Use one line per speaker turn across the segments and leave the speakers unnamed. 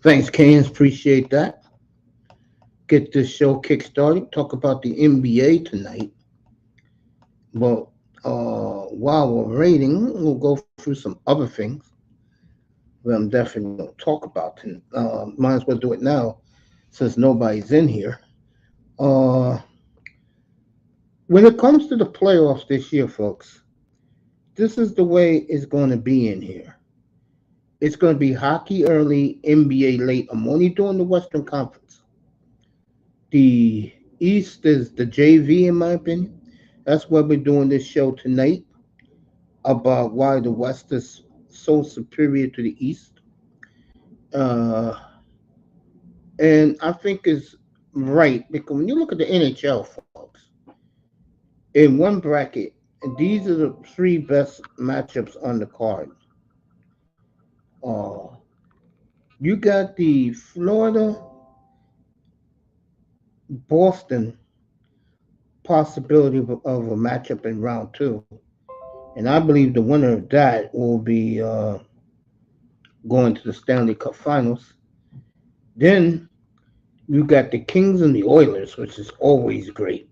Thanks, Canes. Appreciate that. Get this show kick-started. Talk about the NBA tonight. But while we're rating, we'll go through some other things that I'm definitely going to talk about. And might as well do it now since nobody's in here. Uh, when it comes to the playoffs this year, folks, this is the way it's going to be in here. It's going to be hockey early, NBA late. I'm only doing the Western Conference. The East is the JV, in my opinion. That's why we're doing this show tonight about why the West is so superior to the East. Uh, and I think is right because when you look at the NHL, folks, in one bracket, these are the three best matchups on the card. Uh, you got the Florida Boston possibility of a matchup in round two, and I believe the winner of that will be going to the Stanley Cup Finals. Then you got the Kings and the Oilers, which is always great.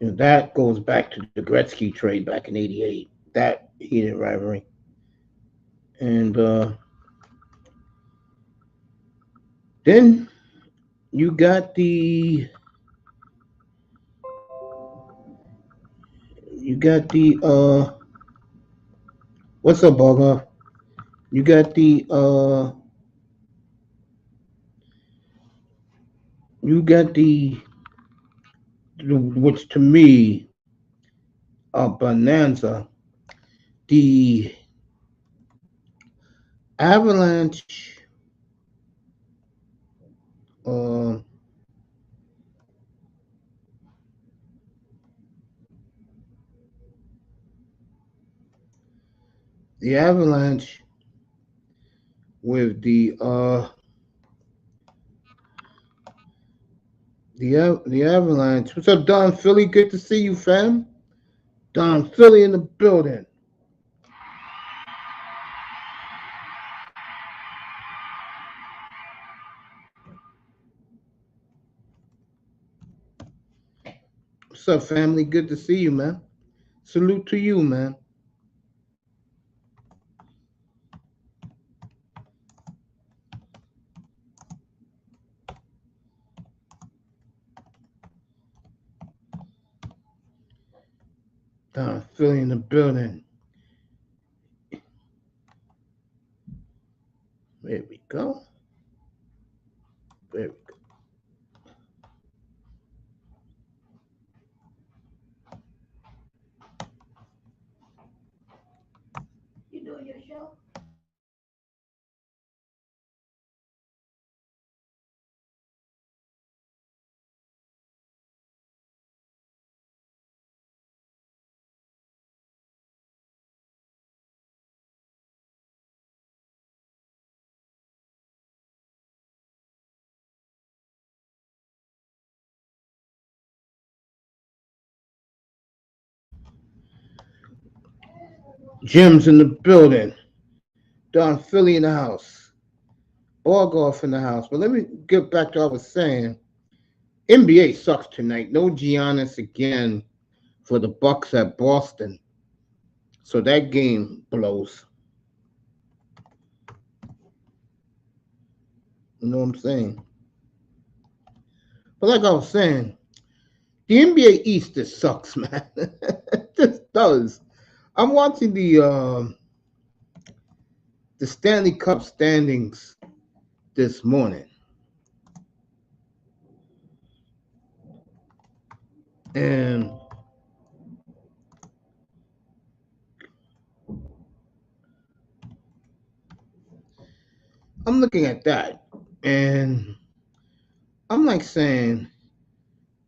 And that goes back to the Gretzky trade back in '88. That heated rivalry. And then you got the what's up, Bogger? You got the which to me a bonanza, the Avalanche. Uh, the Avalanche with the Avalanche. What's up, Don Philly? Good to see you, fam. Don Philly in the building. What's up, family? Good to see you, man. Salute to you, man. Don Philly in the building. There we go. There we go.
You doing your show?
Jim's in the building. Don Philly in the house. Borgoff in the house. But let me get back to what I was saying. NBA sucks tonight. No Giannis again for the Bucks at Boston. So that game blows. You know what I'm saying? But like I was saying, the NBA East just sucks, man. It just does. I'm watching the Stanley Cup standings this morning, and I'm looking at that, and I'm like saying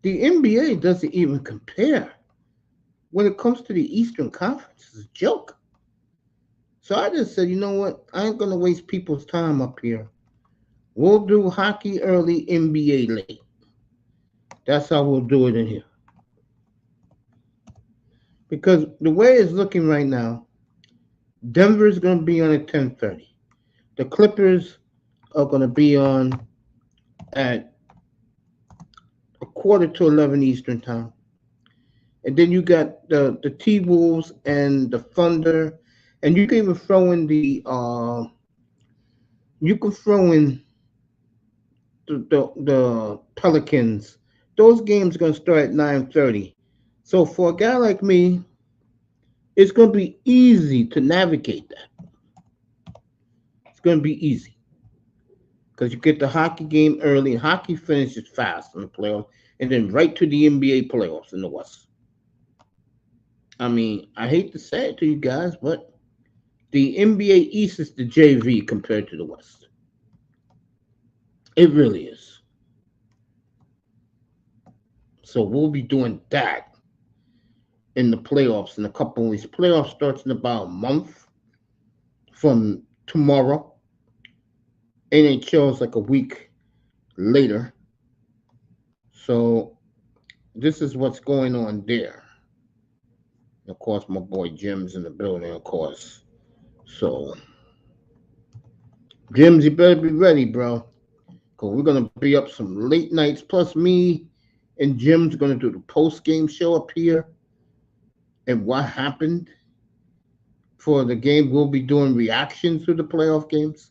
the NBA doesn't even compare when it comes to the Eastern Conference. It's a joke. So I just said, you know what? I ain't gonna waste people's time up here. We'll do hockey early, NBA late. That's how we'll do it in here. Because the way it's looking right now, Denver's gonna be on at 10:30. The Clippers are going to be on at a quarter to 11 Eastern time. And then you got the T Wolves and the Thunder, and you can even throw in you can throw in the Pelicans. Those games are gonna start at 9:30. So for a guy like me, it's gonna be easy to navigate that. It's gonna be easy because you get the hockey game early, and hockey finishes fast in the playoffs, and then right to the NBA playoffs in the West. I mean, I hate to say it to you guys, but the NBA East is the JV compared to the West. It really is. So we'll be doing that in the playoffs in a couple of weeks. Playoffs starts in about a month from tomorrow. NHL is like a week later. So this is what's going on there. Of course, my boy Jim's in the building, of course. So, Jim's, you better be ready, bro. Because we're going to be up some late nights. Plus, me and Jim's going to do the post game show up here. And what happened for the game, we'll be doing reactions to the playoff games.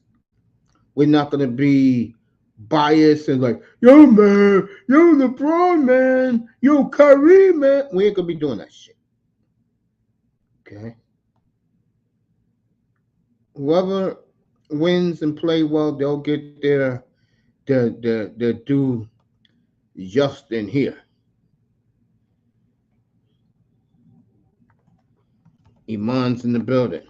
We're not going to be biased and like, yo, man, yo, LeBron, man, yo, Kyrie, man. We ain't going to be doing that shit. Okay? Whoever wins and play well, they'll get their due just in here. Iman's in the building.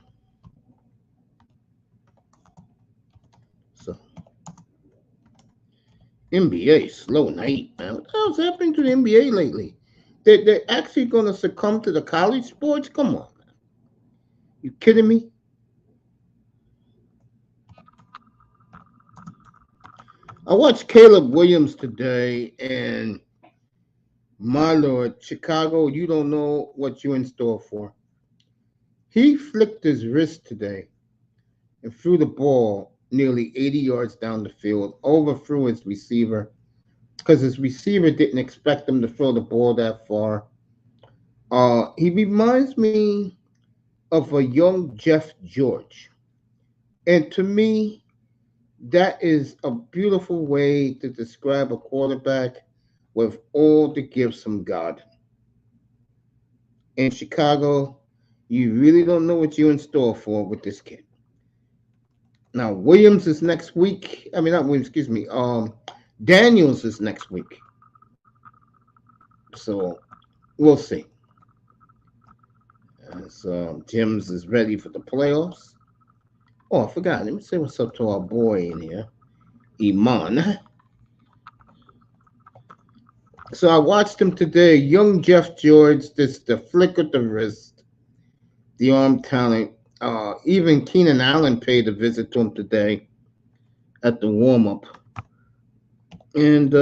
So NBA slow night, man. What the hell's happening to the NBA lately? They're actually gonna succumb to the college sports? Come on, man. You kidding me? I watched Caleb Williams today, and my lord, Chicago, you don't know what you're in store for. He flicked his wrist today and threw the ball nearly 80 yards down the field, overthrew his receiver because his receiver didn't expect him to throw the ball that far. He reminds me of a young Jeff George. And to me, that is a beautiful way to describe a quarterback with all the gifts from God. In Chicago, you really don't know what you're in store for with this kid. Now, Williams is next week. I mean, not Williams, excuse me. Daniels is next week. So we'll see. So Jim's is ready for the playoffs. Oh, I forgot. Let me say what's up to our boy in here, Iman. So I watched him today. Young Jeff George, this the flick of the wrist, the arm talent. Even Keenan Allen paid a visit to him today at the warm up, and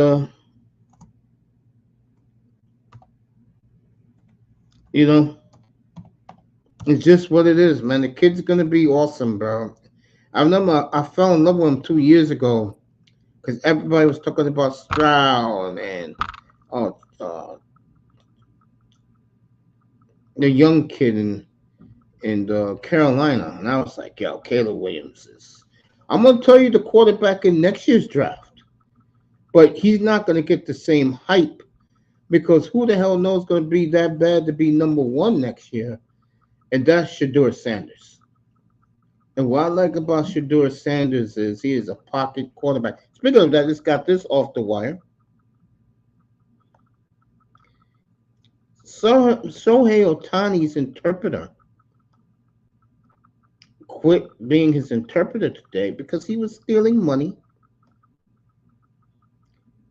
you know, it's just what it is, man. The kid's gonna be awesome, bro. I remember I fell in love with him 2 years ago because everybody was talking about Stroud and uh, uh, the young kid in Carolina, and I was like, yo, Caleb Williams is. I'm gonna tell you the quarterback in next year's draft, but he's not gonna get the same hype because who the hell knows going to be that bad to be number one next year, and that's Shador Sanders. And what I like about Shador Sanders is he is a pocket quarterback. Speaking of that, just got this off the wire. So Shohei Otani's interpreter quit being his interpreter today because he was stealing money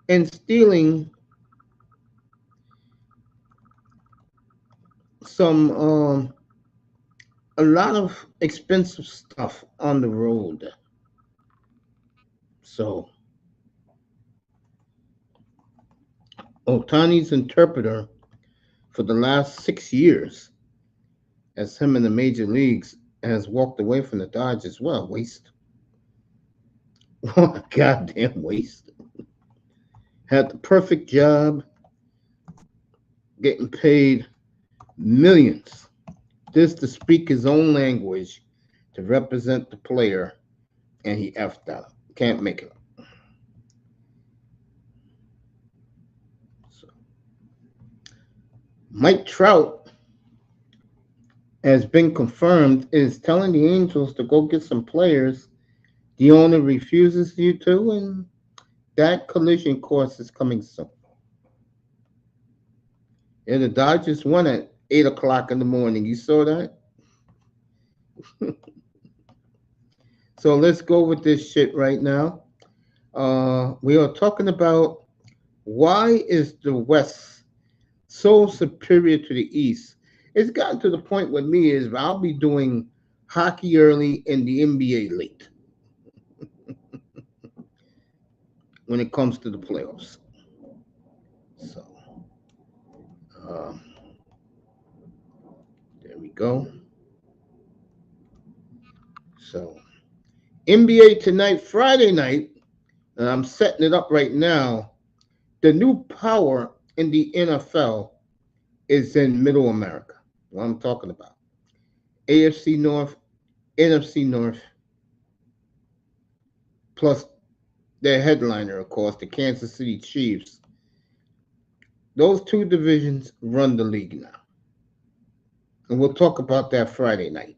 and stealing some a lot of expensive stuff on the road. So Otani's interpreter for the last 6 years, as him in the major leagues, has walked away from the Dodgers. What a waste. What a goddamn waste. Had the perfect job, getting paid millions. This to speak his own language to represent the player, and he effed out. Can't make it. So, Mike Trout has been confirmed is telling the Angels to go get some players. The owner refuses you to, and that collision course is coming soon. And the Dodgers won at 8 o'clock in the morning. You saw that? So let's go with this shit right now. We are talking about why is the West so superior to the East? It's gotten to the point with me is I'll be doing hockey early and the NBA late when it comes to the playoffs. So uh, there we go. So NBA tonight, Friday night, and I'm setting it up right now. The new power in the NFL is in Middle America. What I'm talking about. AFC North, NFC North, plus their headliner, of course, the Kansas City Chiefs. Those two divisions run the league now. And we'll talk about that Friday night.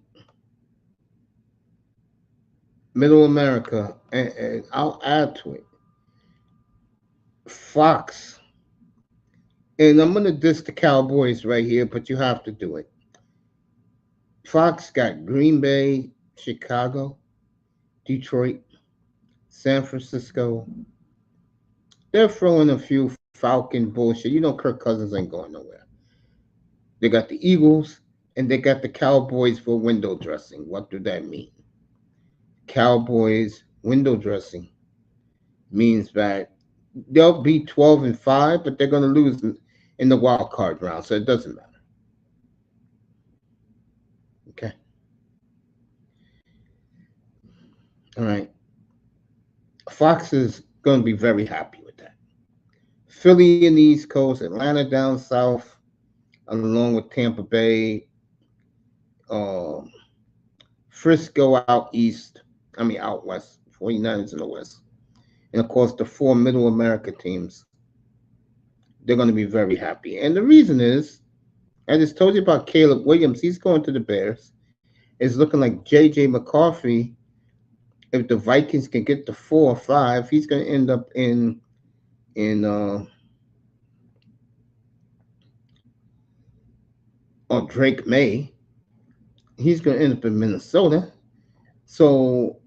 Middle America, and I'll add to it. Fox. And I'm going to diss the Cowboys right here, but you have to do it. Fox got Green Bay, Chicago, Detroit, San Francisco. They're throwing a few Falcon bullshit. You know Kirk Cousins ain't going nowhere. They got the Eagles and they got the Cowboys for window dressing. What do that mean? Cowboys window dressing means that they'll be 12-5, but they're going to lose in the wild card round, so it doesn't matter. Okay. All right. Fox is going to be very happy with that. Philly in the East Coast, Atlanta down south, along with Tampa Bay, um, Frisco out east, out west, 49ers in the west. And of course, the four Middle America teams, they're going to be very happy. And the reason is, I just told you about Caleb Williams. He's going to the Bears. It's looking like J.J. McCarthy, if the Vikings can get to 4 or 5, he's going to end up in or Drake May. He's going to end up in Minnesota. So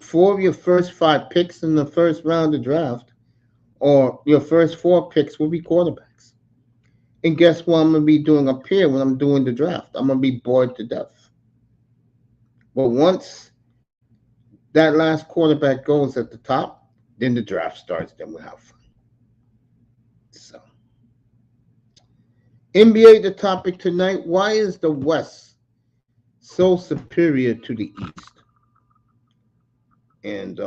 4 of your first 5 picks in the first round of the draft, or your first 4 picks will be quarterbacks. And guess what I'm going to be doing up here when I'm doing the draft? I'm going to be bored to death. But once that last quarterback goes at the top, then the draft starts. Then we'll have fun. So, NBA, the topic tonight. Why is the West so superior to the East? And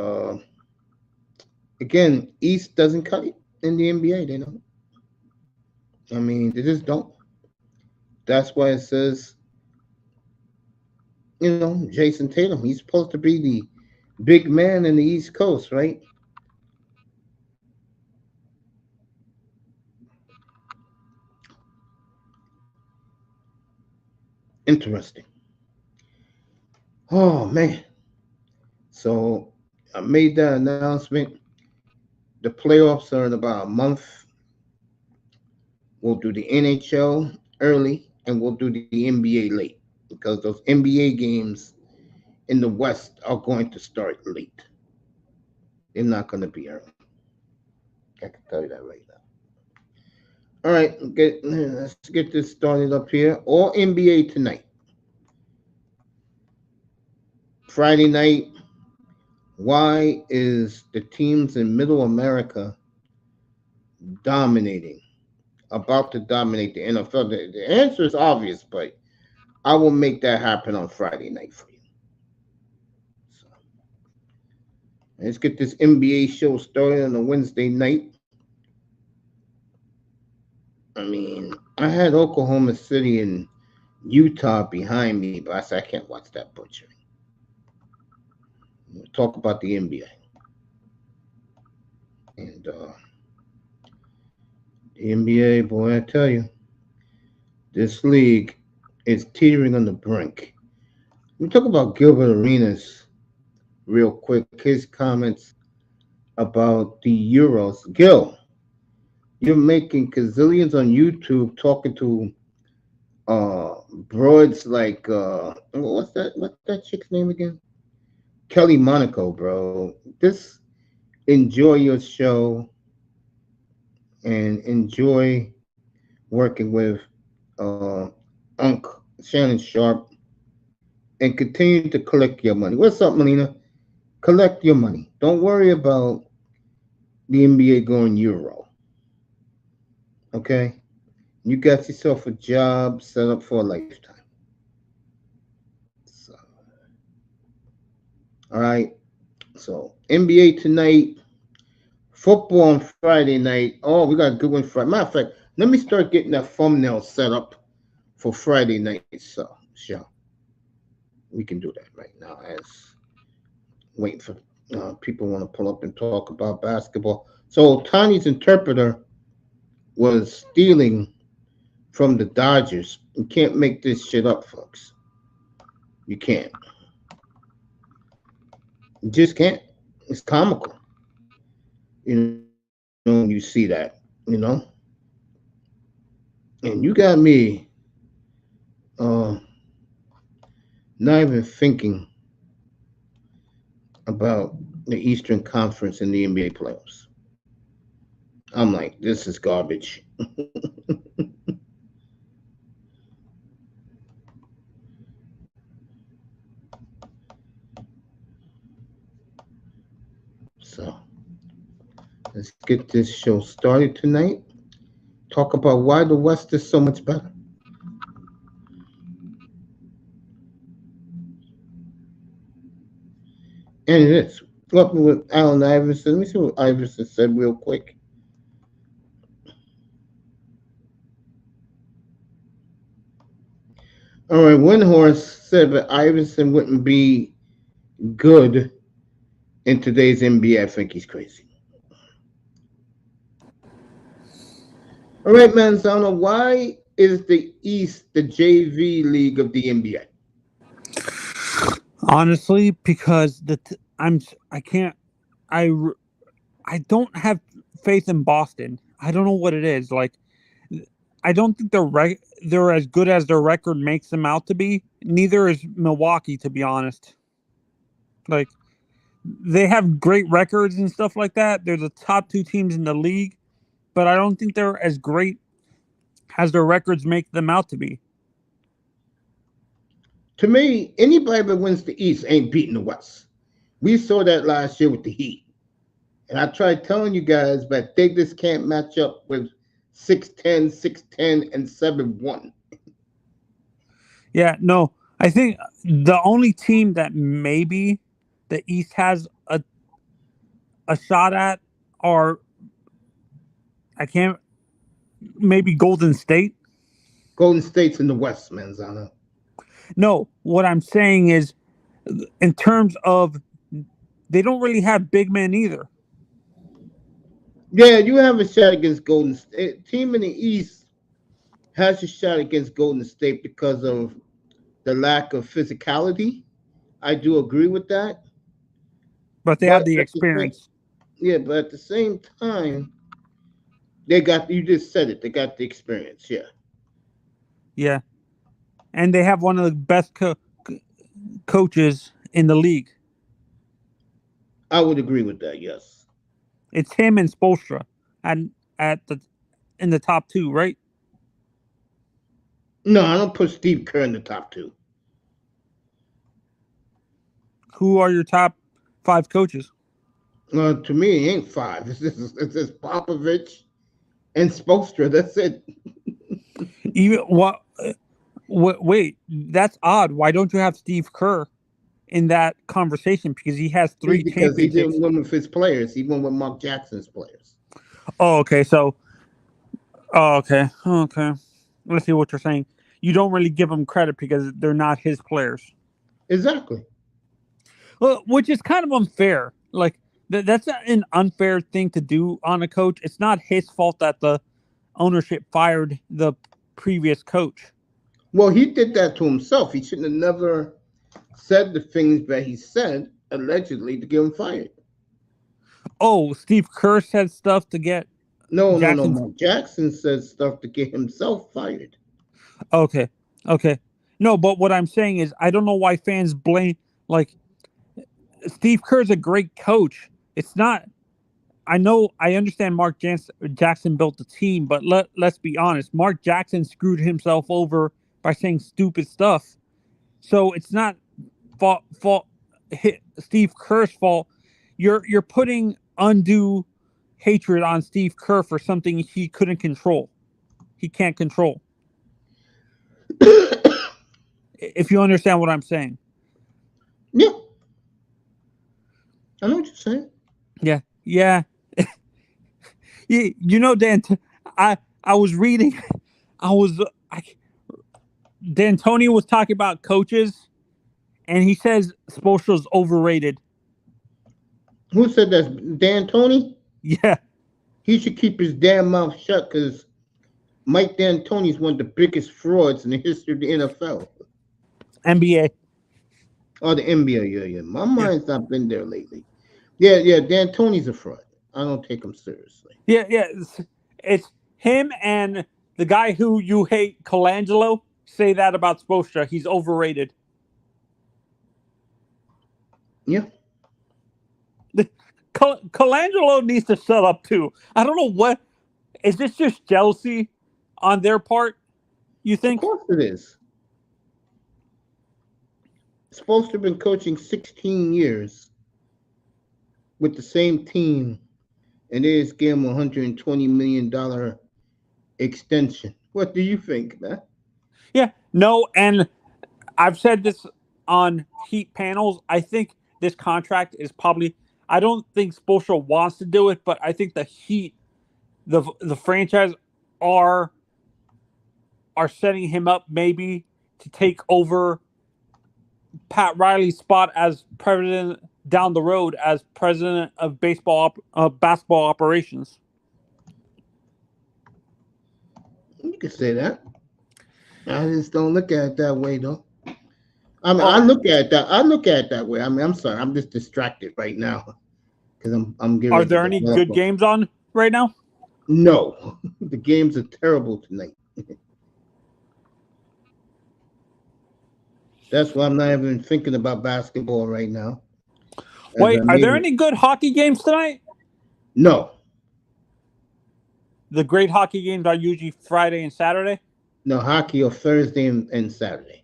again, East doesn't cut it in the NBA. They don't. They just don't. That's why it says, Jason Tatum. He's supposed to be the big man in the East Coast, right? Interesting. Oh man. So I made that announcement. The playoffs are in about a month. We'll do the NHL early and we'll do the NBA late because those NBA games in the West are going to start late. They're not going to be early. I can tell you that right now. All right, let's get this started up here. All NBA tonight. Friday night. Why is the teams in Middle America dominating? About to dominate the NFL? The answer is obvious, but I will make that happen on Friday night for you. So, Let's get this NBA show started on a Wednesday night. I mean, I had Oklahoma City and Utah behind me, but I said I can't watch that butchery. We'll talk about the NBA. And the NBA, boy, I tell you, this league is teetering on the brink. We talk about Gilbert Arenas real quick. His comments about the Euros. Gil, you're making gazillions on YouTube talking to broads like what's that chick's name again? Kelly Monaco, bro. Just enjoy your show and enjoy working with uh Unc Shannon Sharp and continue to collect your money. What's up, Melina? Collect your money. Don't worry about the NBA going Euro. Okay? You got yourself a job set up for a lifetime. So, all right. So NBA tonight, football on Friday night. Oh, we got a good one Friday. Matter of fact, let me start getting that thumbnail set up for Friday night's show. We can do that right now as waiting for people want to pull up and talk about basketball. So Tiny's interpreter was stealing from the Dodgers. You can't make this shit up, folks. You can't. You just can't. It's comical, when you see that. And you got me uh, not even thinking about the Eastern Conference and the NBA playoffs. I'm like, this is garbage. So let's get this show started tonight. Talk about why the West is so much better. And it is. Up with Allen Iverson. Let me see what Iverson said real quick. All right, Windhorse said that Iverson wouldn't be good in today's NBA. I think he's crazy. All right, Manzano, why is the East the JV league of the NBA?
Honestly, because I can't I r- I don't have faith in Boston. I don't know what it is. Like I don't think they're as good as their record makes them out to be. Neither is Milwaukee, to be honest. Like they have great records and stuff like that. They're the top two teams in the league, but I don't think they're as great as their records make them out to be.
To me, anybody that wins the East ain't beating the West. We saw that last year with the Heat. And I tried telling you guys, but they just can't match up with 6-10, 6-10, and 7-1.
Yeah, no. I think the only team that maybe the East has a shot at are I can't maybe Golden State.
Golden State's in the West, Manzano.
No, what I'm saying is in terms of they don't really have big men either.
Yeah, you have a shot against Golden State. Team in the East has a shot against Golden State because of the lack of physicality. I do agree with that.
But they have
But
the
at the same,
experience.
yeah, but at the same time, they got, you just said it, they got the experience. Yeah,
Yeah. And they have one of the best coaches in the league.
I would agree with that. Yes.
It's him and Spolstra and at the in the top two, right?
No, I don't put Steve Kerr in the top two.
Who are your top five coaches?
To me, it ain't five. It's just Popovich and Spolstra. That's it.
Even what? Wait, that's odd. Why don't you have Steve Kerr in that conversation because he has 3
Because he
championships.
didn't win with his players. He won with Mark Jackson's players.
Oh, okay. So, okay. Let's see what you're saying. You don't really give them credit because they're not his players.
Exactly.
Well, which is kind of unfair. Like that's an unfair thing to do on a coach. It's not his fault that the ownership fired the previous coach.
Well, he did that to himself. He shouldn't have never said the things that he said, allegedly, to get him fired.
Oh, Steve Kerr said stuff to get
No.
Jackson.
Mark Jackson said stuff to get himself fired.
Okay. No, but what I'm saying is I don't know why fans blame like Steve Kerr's a great coach. It's not. I understand Mark Jackson built the team, but let's be honest. Mark Jackson screwed himself over by saying stupid stuff. So it's not Steve Kerr's fault. You're putting undue hatred on Steve Kerr for something he couldn't control. He can't control. If you understand what I'm saying.
Yeah. I know what you're saying.
Yeah. You know, Dan, I was reading, D'Antonio was talking about coaches, and he says Spoelstra's overrated.
Who said that? D'Antoni?
Yeah.
He should keep his damn mouth shut because Mike D'Antoni is one of the biggest frauds in the history of the NFL.
N.B.A.
Oh, the N.B.A. Yeah. My mind's not been there lately. Yeah. D'Antoni's a fraud. I don't take him seriously.
Yeah. It's him and the guy who you hate, Colangelo, say that about Spoelstra. He's overrated.
Yeah.
Colangelo needs to shut up too. I don't know what is this just jealousy on their part, you think?
Of course it is. Supposed to have been coaching 16 years with the same team, and they just gave him a $120 million extension. What do you think, man?
Yeah, no, and I've said this on Heat panels. I think this contract is probably. I don't think Spoelstra wants to do it, but I think the Heat, the franchise, are setting him up maybe to take over Pat Riley's spot as president down the road as president of basketball operations.
You could say that. I just don't look at it that way, though. I mean, I look at it that way. I mean, I'm sorry, I'm just distracted right now because I'm getting.
Are there any good games on right now?
No, the games are terrible tonight. That's why I'm not even thinking about basketball right now.
Wait, are there any good hockey games tonight?
No.
The great hockey games are usually Friday and Saturday?
No, hockey are Thursday and Saturday.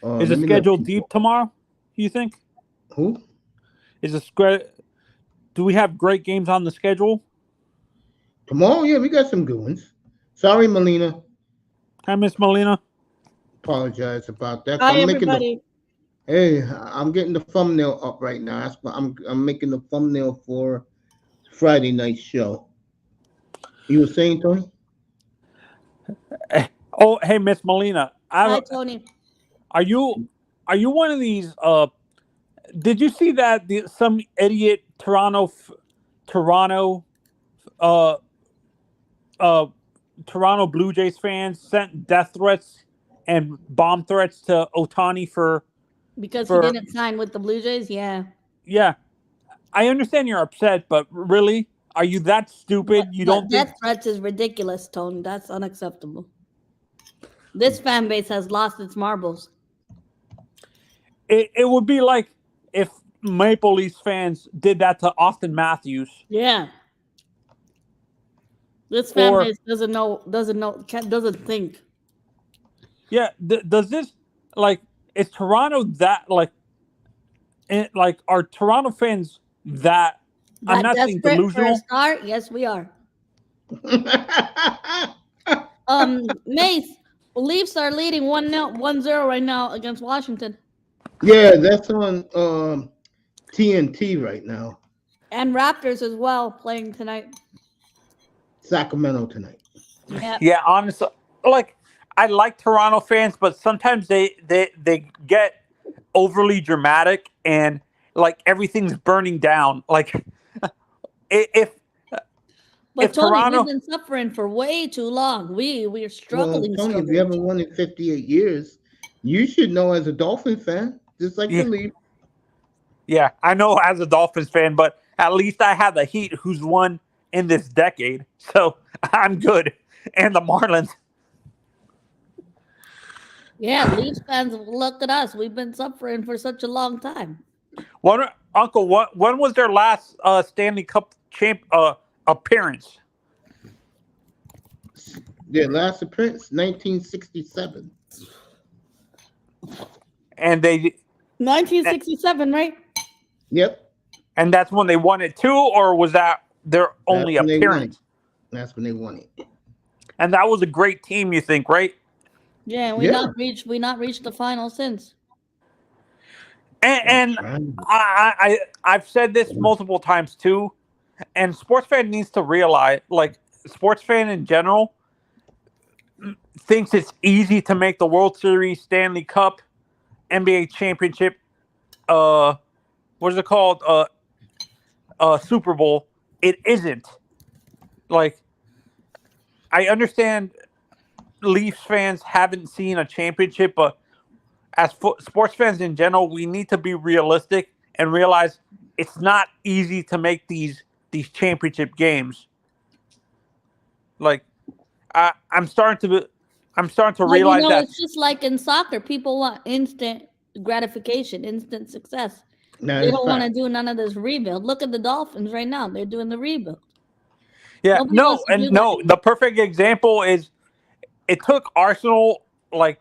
Is the schedule deep tomorrow, you think?
Who?
Do we have great games on the schedule?
Tomorrow? Yeah, we got some good ones. Sorry, Melina.
Hi, Miss Molina.
Apologize about that.
Hi, everybody.
Hey, I'm getting the thumbnail up right now. That's what I'm making the thumbnail for Friday night show. You were saying, Tony?
Oh, hey, Miss Molina.
Hi, Tony.
Are you one of these? Did you see that some idiot Toronto Blue Jays fans sent death threats and bomb threats to Ohtani
because he didn't sign with the Blue Jays? Yeah.
Yeah. I understand you're upset, but really? Are you that stupid? You don't think
death threats is ridiculous, Tony. That's unacceptable. This fan base has lost its marbles.
It would be like if Maple Leafs fans did that to Austin Matthews.
Yeah. This fan base doesn't think.
Yeah, does this is Toronto that are Toronto fans that I'm not saying delusional?
Start? Yes, we are. Mace, Leafs are leading 1-0 right now against Washington.
Yeah, that's on TNT right now.
And Raptors as well playing tonight.
Sacramento tonight.
Yep.
Yeah, honestly, like I like Toronto fans, but sometimes they get overly dramatic and like everything's burning down. Like if
But Tony, we've
Toronto,
been suffering for way too long. We're
Well,
struggling,
Tony, if you
struggling.
haven't won in 58 years, you should know as a Dolphin fan, just like the
yeah,
Leafs.
yeah, I know as a Dolphins fan, but at least I have the Heat, who's won in this decade, so I'm good. And the Marlins.
Yeah, Leafs fans, look at us. We've been suffering for such a long time.
When, Uncle, when was their last Stanley Cup appearance?
Their last appearance, 1967.
And they
1967, right?
Yep,
and that's when they won it too, or was that their
that's
only
when they won it.
appearance?
That's when they won it.
And that was a great team, you think, right?
Yeah,
Yeah.
we not reached the final since.
And
Right.
I've said this multiple times too, and sports fan needs to realize, like sports fan in general, thinks it's easy to make the World Series, Stanley Cup, NBA championship, what is it called, Super Bowl. It isn't. Like, I understand Leafs fans haven't seen a championship, but as sports fans in general, we need to be realistic and realize it's not easy to make these championship games. Like, I'm starting to
Well,
realize that.
it's just like in soccer. People want instant gratification, instant success.
Now,
They
it's
don't want to
fact.
do none of this rebuild. Look at the Dolphins right now. They're doing the rebuild.
Yeah,
Nobody wants to do that.
no. The perfect example is it took Arsenal like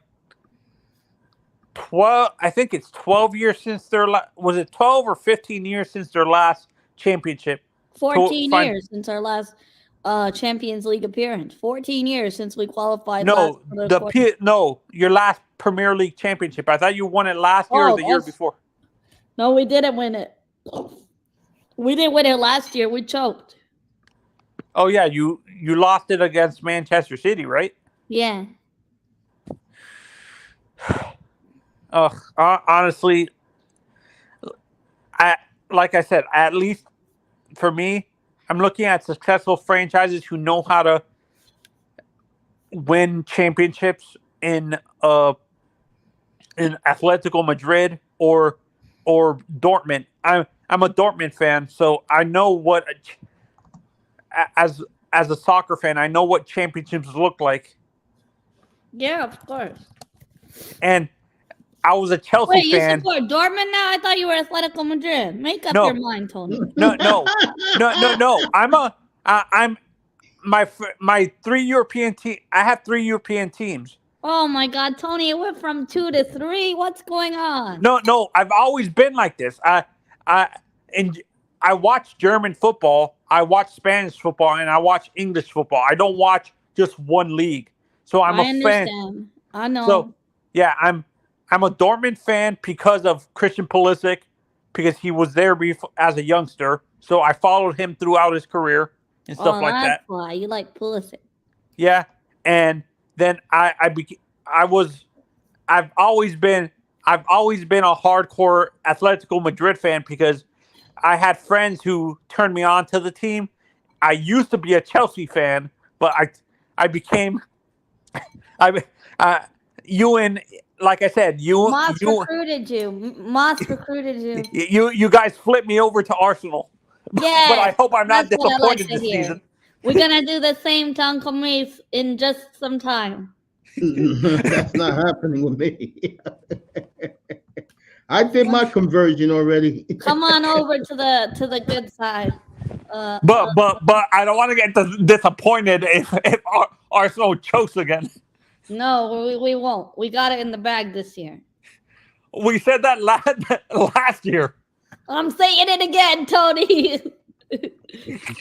12. I think it's 12 years since their was it 12 or 15 years since their last championship.
14 years since our last Champions League appearance. 14 years since we qualified last
No,
for the
your last Premier League championship. I thought you won it last year or the year before.
No, we didn't win it. We didn't win it last year. We choked.
Oh yeah, you lost it against Manchester City, right?
Yeah.
Honestly, like I said, at least for me, I'm looking at successful franchises who know how to win championships in Atletico Madrid or Dortmund. I'm a Dortmund fan, so I know what as a soccer fan, I know what championships look like.
Yeah, of course.
And I was a Chelsea
Wait, you
fan.
support Dortmund now? I thought you were Atletico Madrid. Make up your mind, Tony.
No. I'm my 3 European team. I have 3 European teams.
Oh my God, Tony! It went from 2 to 3. What's going on?
No. I've always been like this. I watch German football. I watch Spanish football, and I watch English football. I don't watch just one league. So I'm a fan.
I know.
So yeah, I'm a Dortmund fan because of Christian Pulisic, because he was there as a youngster. So I followed him throughout his career and stuff like that.
That's why you like Pulisic.
Yeah, and then I've always been a hardcore Atletico Madrid fan because I had friends who turned me on to the team. I used to be a Chelsea fan, but I became like I said,
Moss recruited you.
You guys flipped me over to Arsenal.
Yeah,
but I hope I'm not
that's what I like
disappointed
to
this
hear.
season.
We're gonna do the same to Uncle Mace in just some time.
That's not happening with me. I did my conversion already.
Come on over to the good side.
But I don't want to get disappointed if Arsenal chokes again.
No, we won't. We got it in the bag this year.
We said that last year.
I'm saying it again, Tony.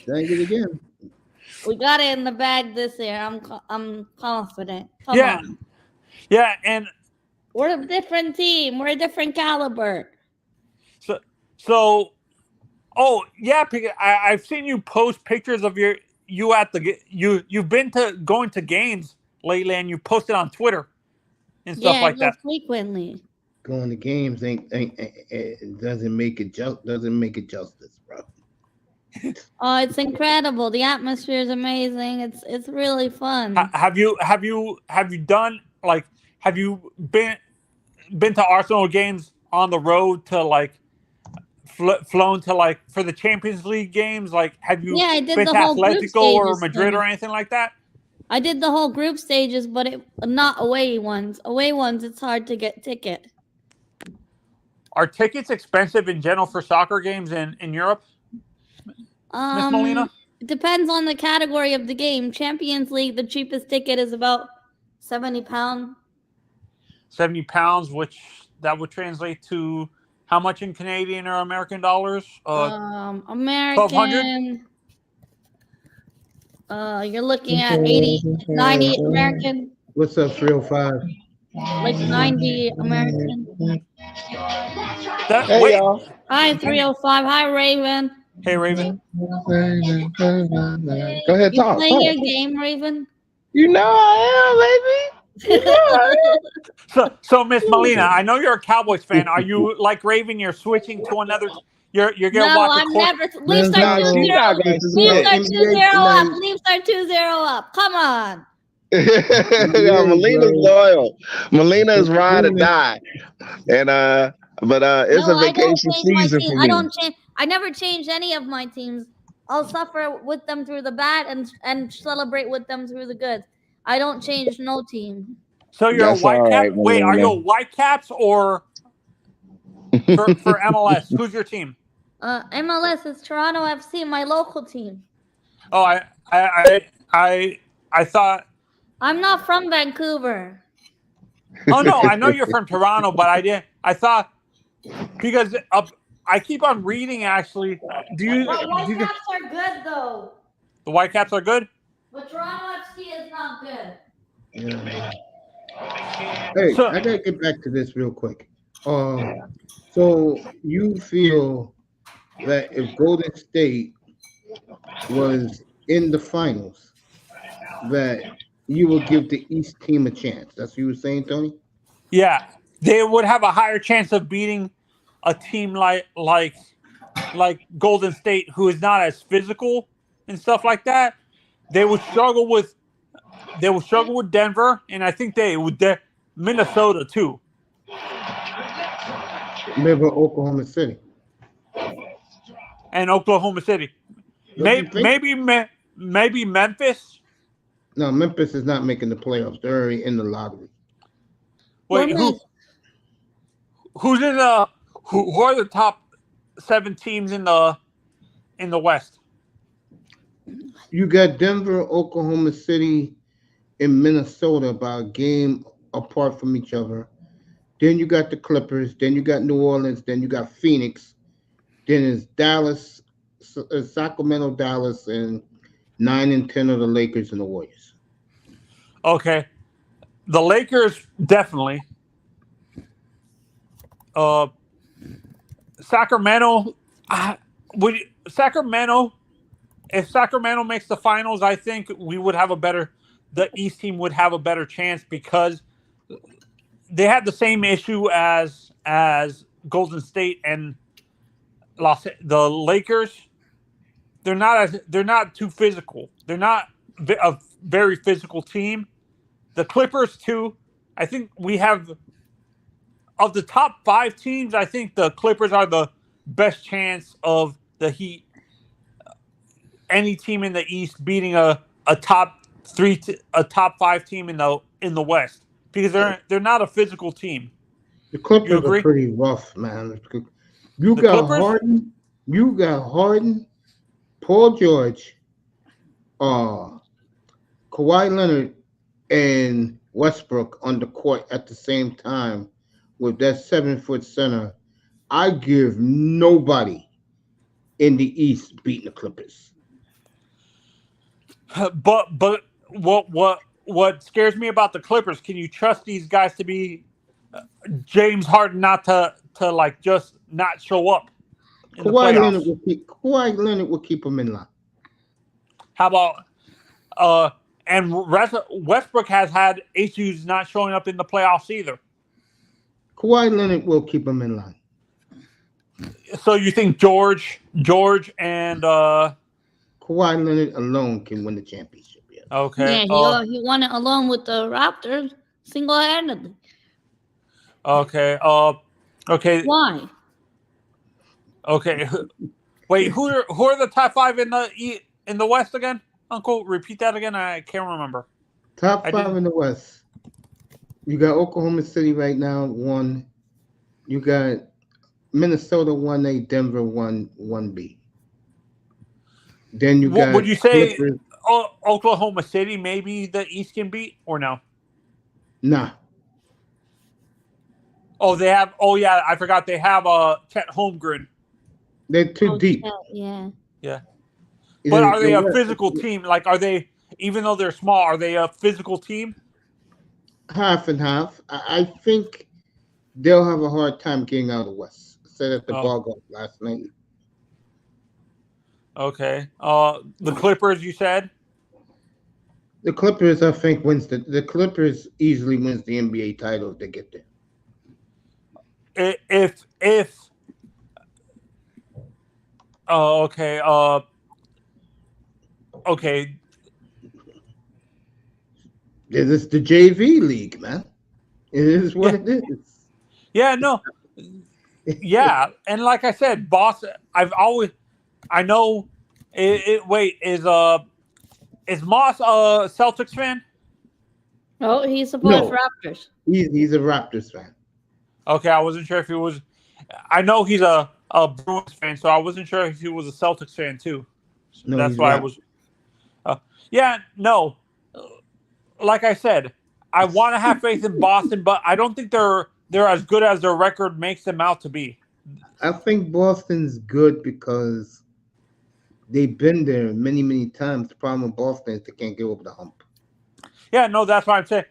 Saying it again.
We got it in the bag this year. I'm confident. Come on.
Yeah, and
We're a different team. We're a different caliber.
So, oh yeah, I've seen you post pictures of you at you've been to going to games lately, and you posted on Twitter and stuff
Yeah, I
like
go
that.
frequently.
Going to games ain't doesn't make it justice, bro.
Oh, it's incredible. The atmosphere is amazing. It's really fun.
Have you done like have you been to Arsenal games on the road to like flown to like for the Champions League games? Like, have you
Yeah, I did
been
the
to
whole group
Atletico or
stages
Madrid or
thing.
anything like that?
I did the whole group stages, but not away ones. Away ones, it's hard to get ticket.
Are tickets expensive in general for soccer games in Europe, Miss Molina?
It depends on the category of the game. Champions League, the cheapest ticket is about £70.
£70, which that would translate to how much in Canadian or American dollars? 1,200.
American. You're looking at 80, 90 American,
What's up, 305?
like 90 American.
That
Hey
wait,
y'all.
Hi, 305. Hi, Raven.
hey Raven.
Go ahead,
You
talk.
playing your game, Raven?
You know I am, baby. You know I
So Miss Molina, I know you're a Cowboys fan. Are you like Raven? You're switching to another. You're gonna
No,
watch a
I'm
court.
never. Leafs
There's
are
am.
no-
2-0.
She's not going to
Leafs
switch.
are
NBA
2-0 up.
tonight.
Leafs are 2-0 up. Come on.
Yeah, Melina's
bro.
loyal. Melina is ride or
NBA.
die. And but it's
No,
a
I don't
vacation
change my
season
team.
for
I
me.
don't change. I never change any of my teams. I'll suffer with them through the bad and celebrate with them through the good. I don't change no team.
So you're a
That's all
Whitecap.
right,
Wait, are you a
Melina.
Whitecaps or for MLS? Who's your team?
MLS is Toronto FC, my local team.
Oh, I thought.
I'm not from Vancouver.
Oh no, I know you're from Toronto, but I didn't. I thought because I keep on reading. Actually, do you?
Whitecaps are good though.
The Whitecaps are good.
But Toronto FC is not good.
Yeah. Hey,
So
I gotta get back to this real quick. So you feel that if Golden State was in the finals, that you will give the East team a chance. That's what you were saying, Tony?
yeah, they would have a higher chance of beating a team like Golden State, who is not as physical and stuff like that. They would struggle with Denver, and I think they would Minnesota too.
Maybe Oklahoma City.
And Oklahoma City.
Don't you think?
Maybe Memphis.
No, Memphis is not making the playoffs. They're already in the lottery.
Wait, who's in the who are the top 7 teams in the West?
You got Denver, Oklahoma City, and Minnesota about a game apart from each other. Then you got the Clippers. Then you got New Orleans. Then you got Phoenix. Then it's Dallas, Sacramento, Dallas, and 9 and 10 of the Lakers and the Warriors.
Okay, the Lakers definitely. Sacramento. Sacramento? If Sacramento makes the finals, I think the East team would have a better chance because they had the same issue as Golden State and the Lakers. They're not too physical. They're not a very physical team. The Clippers too. I think we have of the top 5 teams. I think the Clippers are the best chance of the Heat. Any team in the East beating a top 5 team in the West because they're not a physical team.
The Clippers
You
are
agree?
pretty rough, man. You
The
got
Clippers?
Harden, Paul George, Kawhi Leonard, and Westbrook on the court at the same time with that 7-foot center. I give nobody in the East beating the Clippers.
But what scares me about the Clippers? Can you trust these guys to be James Harden not to like just not show up in the playoffs.
Kawhi Leonard will keep him in line.
How about and Westbrook has had issues not showing up in the playoffs either.
Kawhi Leonard will keep him in line.
So you think George and
Kawhi Leonard alone can win the championship? Yes.
okay.
Yeah, he won it alone with the Raptors single-handedly.
Okay. Okay.
Why?
Okay. Wait, who are the top 5 in the West again? Uncle, repeat that again. I can't remember.
Top 5 in the West. You got Oklahoma City right now 1. You got Minnesota 1A, Denver 1B. Then you got.
Would you say
Clippers.
Oklahoma City maybe the East can beat or no?
Nah.
Oh, they have. Oh yeah, I forgot they have Chet Holmgren.
They're too deep.
Yeah.
Yeah. But are they a physical team? Like, are they, even though they're small, are they a physical team?
Half and half. I think they'll have a hard time getting out of the West. I said at the ball game last night.
Okay. The Clippers, you said?
The Clippers, I think, wins the Clippers easily wins the N.B.A. title if they get there.
If okay. Okay.
This is the JV league, man. It is what it is.
Yeah, no. Yeah, and like I said, Boston. I know. Wait, is Moss a Celtics fan?
Oh, he's supported for Raptors.
He's a Raptors fan.
Okay, I wasn't sure if he was. I know he's a Bruins fan, so I wasn't sure if he was a Celtics fan too.
No,
that's why I was. Yeah, no. Like I said, I want to have faith in Boston, but I don't think they're as good as their record makes them out to be.
I think Boston's good because they've been there many, many times. The problem with Boston is they can't get over the hump.
Yeah, no, that's what I'm saying.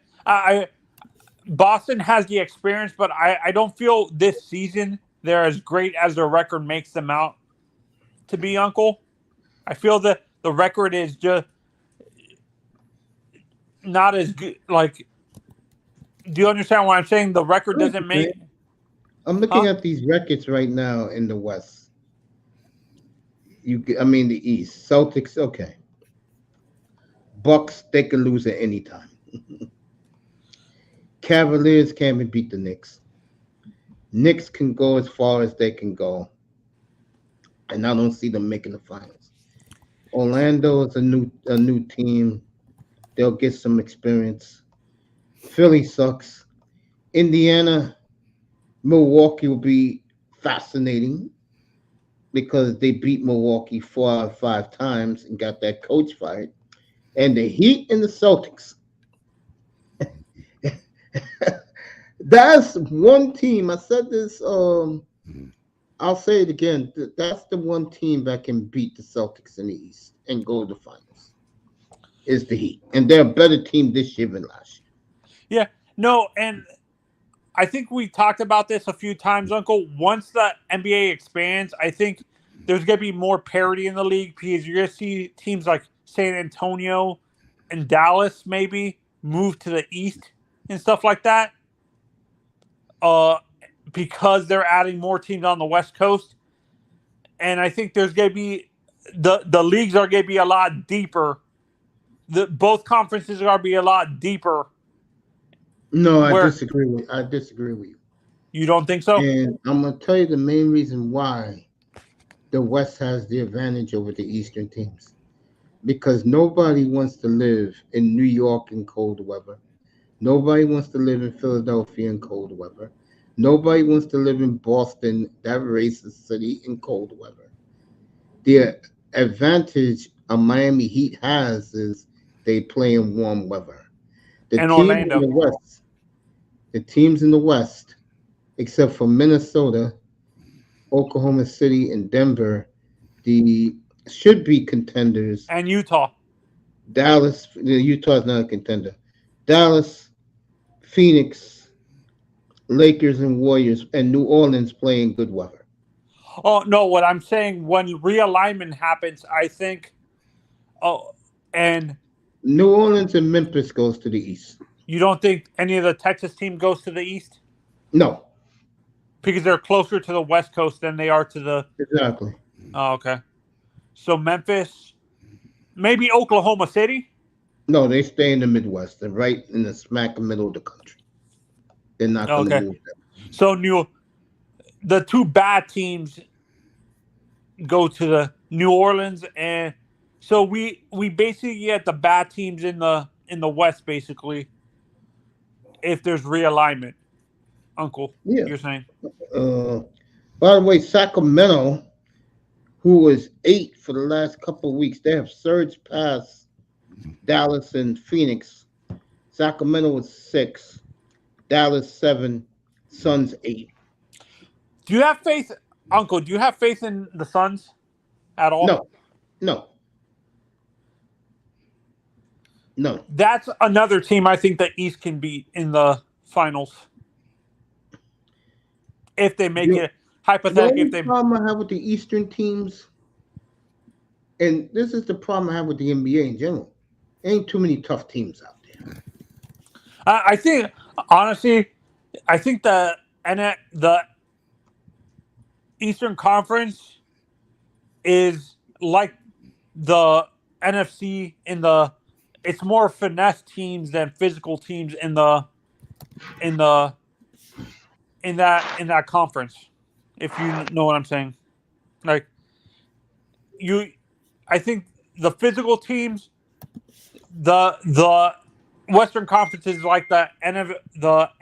Boston has the experience, but I don't feel this season they're as great as their record makes them out to be, Uncle. I feel that the record is just not as good. Like, do you understand what I'm saying? The record doesn't make.
I'm looking at these records right now in the West. The East. Celtics, okay. Bucks, they can lose at any time. Cavaliers can't beat the Knicks. Knicks can go as far as they can go. And I don't see them making the finals. Orlando is a new team. They'll get some experience. Philly sucks. Indiana, Milwaukee will be fascinating because they beat Milwaukee 4 out of 5 times and got that coach fired. And the Heat and the Celtics. That's one team. I said this. I'll say it again. That's the one team that can beat the Celtics in the East and go to the finals. Is the Heat, and they're a better team this year than last year.
Yeah, no, and I think we talked about this a few times, Uncle. Once the N.B.A. expands, I think there's going to be more parity in the league because you're going to see teams like San Antonio and Dallas maybe move to the East and stuff like that. Because they're adding more teams on the West Coast. And I think there's going to be the leagues are going to be a lot deeper. Both conferences are going to be a lot deeper.
No, I disagree with you.
You don't think so?
And I'm going to tell you the main reason why the West has the advantage over the Eastern teams. Because nobody wants to live in New York in cold weather. Nobody wants to live in Philadelphia in cold weather. Nobody wants to live in Boston, that racist city, in cold weather. The advantage a Miami Heat has is they play in warm weather. The teams in the West, except for Minnesota, Oklahoma City, and Denver, should be contenders.
And Utah.
Utah's not a contender. Dallas, Phoenix, Lakers and Warriors and New Orleans playing good weather.
Oh no, what I'm saying when realignment happens, I think. Oh, and
New Orleans and Memphis goes to the East.
you don't think any of the Texas team goes to the East
No,
because they're closer to the West Coast than they are to the.
exactly.
Oh, okay. So Memphis, maybe Oklahoma City.
No, they stay in the Midwest. They're right in the smack middle of the country. They're not going to
Okay.
move them.
So the two bad teams go to the New Orleans, and so we basically get the bad teams in the West basically. If there's realignment, Uncle,
Yeah.
you're saying.
By the way, Sacramento, who was 8 for the last couple of weeks, they have surged past Dallas and Phoenix. Sacramento was 6, Dallas 7, Suns 8.
Do you have faith, Uncle? Do you have faith in the Suns at all?
No.
That's another team I think the East can beat in the finals if they make it. Hypothetically, if
The
they.
only problem I have with the Eastern teams, and this is the problem I have with the NBA in general, ain't too many tough teams out there.
I think honestly, I think the Eastern Conference is like the NFC in the. It's more finesse teams than physical teams in that conference. If you know what I'm saying, like I think the physical teams, the Western Conference is like the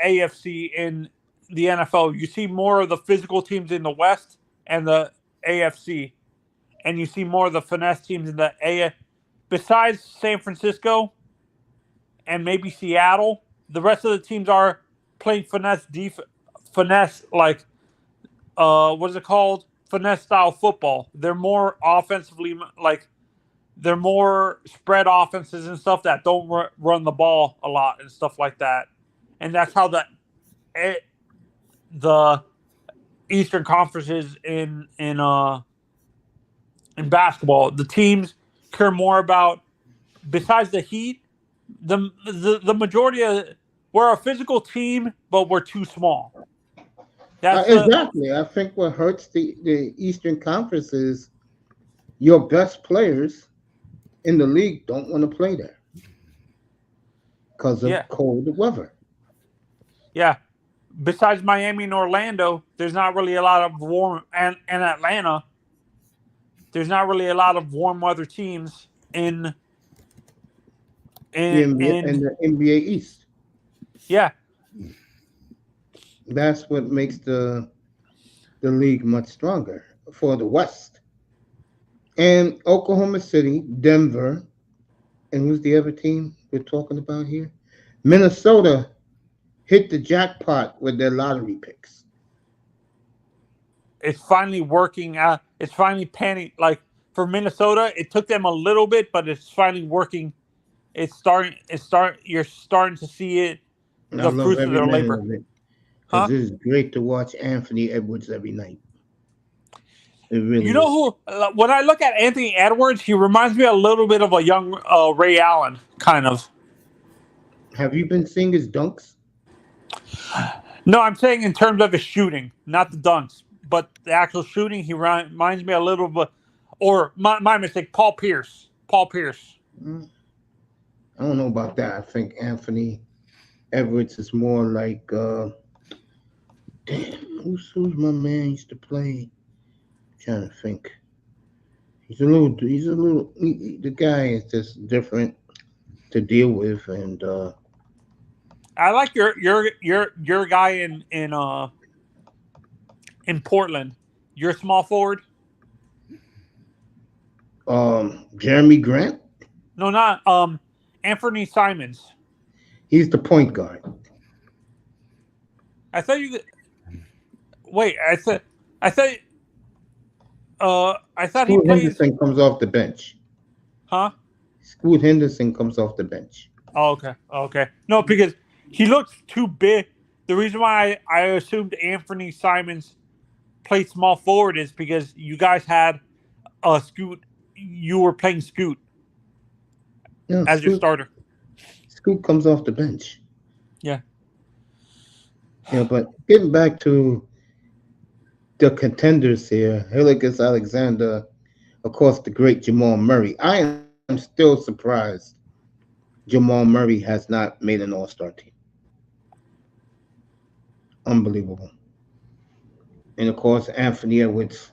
AFC in the NFL. You see more of the physical teams in the West and the AFC, and you see more of the finesse teams in the AFC. Besides San Francisco and maybe Seattle, the rest of the teams are playing finesse like what is it called? Finesse style football. They're more offensively like they're more spread offenses and stuff that don't run the ball a lot and stuff like that. And that's how the Eastern Conference is in basketball. The teams care more about, besides the Heat, the majority of we're a physical team, but we're too small. That's
Exactly. I think what hurts the Eastern Conference is your best players in the league don't want to play there because of cold weather.
Yeah. Besides Miami and Orlando, there's not really a lot of warm, and Atlanta. There's not really a lot of warm weather teams in
the NBA East.
Yeah.
That's what makes the league much stronger for the West. And Oklahoma City, Denver, and who's the other team we're talking about here? Minnesota hit the jackpot with their lottery picks.
It's finally working out. It's finally panning. Like for Minnesota, it took them a little bit, but it's finally working. You're starting to see it. The fruits of their labor.
Because it is great to watch Anthony Edwards every night. It really
who? When I look at Anthony Edwards, he reminds me a little bit of a young Ray Allen, kind of.
Have you been seeing his dunks?
No, I'm saying in terms of his shooting, not the dunks, but the actual shooting. He reminds me a little bit, or my mistake, Paul Pierce.
I don't know about that. I think Anthony Edwards is more like who's my man used to play? I'm trying to think. The guy is just different to deal with, and
I like your guy in Portland. Your small forward.
Jeremy Grant.
No, not Anthony Simons.
He's the point guard.
I thought you. Wait, I thought he
Scoot
played.
Henderson comes off the bench.
Huh?
Scoot Henderson comes off the bench.
Oh, okay. No, because he looks too big. the reason why I assumed Anthony Simons played small forward is because you guys had a Scoot. You were playing Scoot
Yeah,
as your starter.
Scoot comes off the bench.
Yeah.
Yeah, but getting back to the contenders here, Hilligus Alexander, of course, the great Jamal Murray. I am still surprised Jamal Murray has not made an All-Star team. Unbelievable. And of course, Anthony Edwards.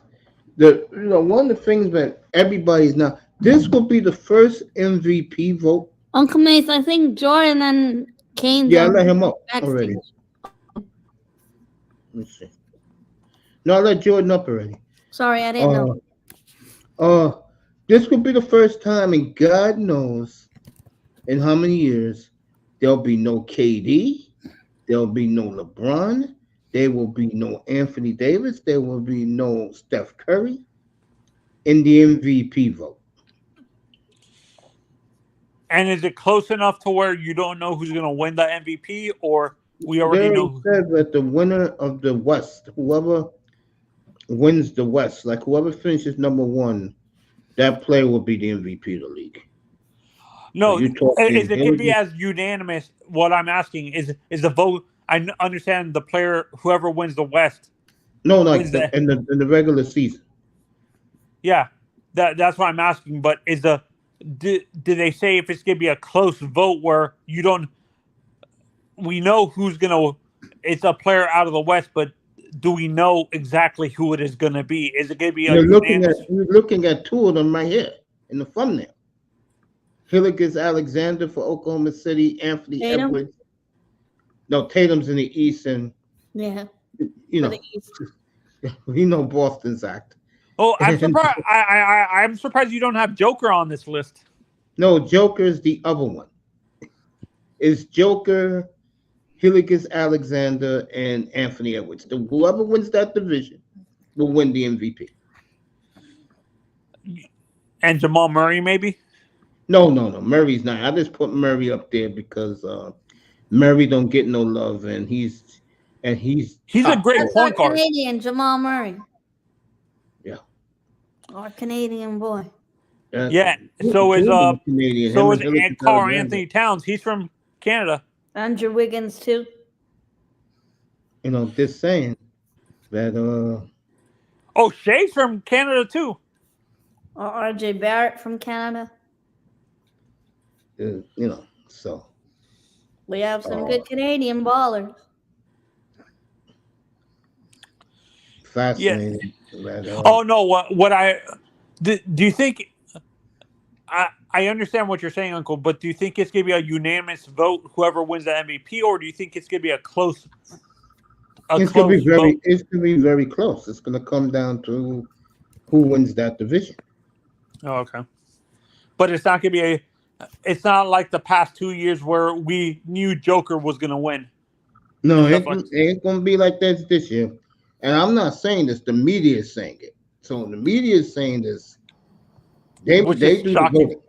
One of the things that everybody's now. This will be the first MVP vote.
Uncle Mace, I think Jordan and Kane's
Yeah, I
on
let him up
backstage.
already. Let's see. No, I let Jordan up already.
Sorry, I didn't know.
This will be the first time, and God knows in how many years there'll be no KD, there'll be no LeBron, there will be no Anthony Davis, there will be no Steph Curry in the MVP vote.
And is it close enough to where you don't know who's going to win the MVP, or we already
They
know?
said that the winner of the West, whoever wins the West, like whoever finishes number one, that player will be the MVP of the league.
No,
you talking
is it going to be
Hilligus?
as unanimous? What I'm asking is the vote. Understand the player, whoever wins the West.
No, like
wins the,
in the regular season.
Yeah, that's what I'm asking. But did they say if it's going to be a close vote where you don't? We know who's going to. It's a player out of the West, but do we know exactly who it is going to be? Is it going to be a unanimous?
You're looking at two of them right here in the thumbnail. Hilligus Alexander for Oklahoma City, Anthony
Tatum?
Edwards. No, Tatum's in the East, and
Yeah.
you
For
know,
the East.
we know Boston's act.
Oh, I'm surprised. I'm surprised you don't have Joker on this list.
No, Joker's the other one. It's Joker, Hilligus Alexander, and Anthony Edwards. Whoever wins that division will win the MVP.
And Jamal Murray, maybe?
No. Murray's not. I just put Murray up there because Murray don't get no love, and he's
a great
That's
point
our
guard.
Canadian Jamal Murray.
Yeah.
Our Canadian boy.
Yeah. So is
Canadian.
so
Him
is
and Hilligus
Carl
Alexander.
Anthony Towns. He's from Canada.
Andrew Wiggins too.
Just saying that
Oh, Shea's from Canada too.
Or RJ Barrett from Canada.
so
We have some good Canadian ballers.
fascinating. That,
Oh no! Do you think? I understand what you're saying, Uncle, but do you think it's going to be a unanimous vote, whoever wins the MVP, or do you think it's going to be a close?
It's going to be very close. It's going to come down to who wins that division.
Oh, okay. But it's not going to be it's not like the past 2 years where we knew Joker was going to win.
No, it ain't going to be like that this year. And I'm not saying this. The media is saying it. So the media is saying this. They do the voting.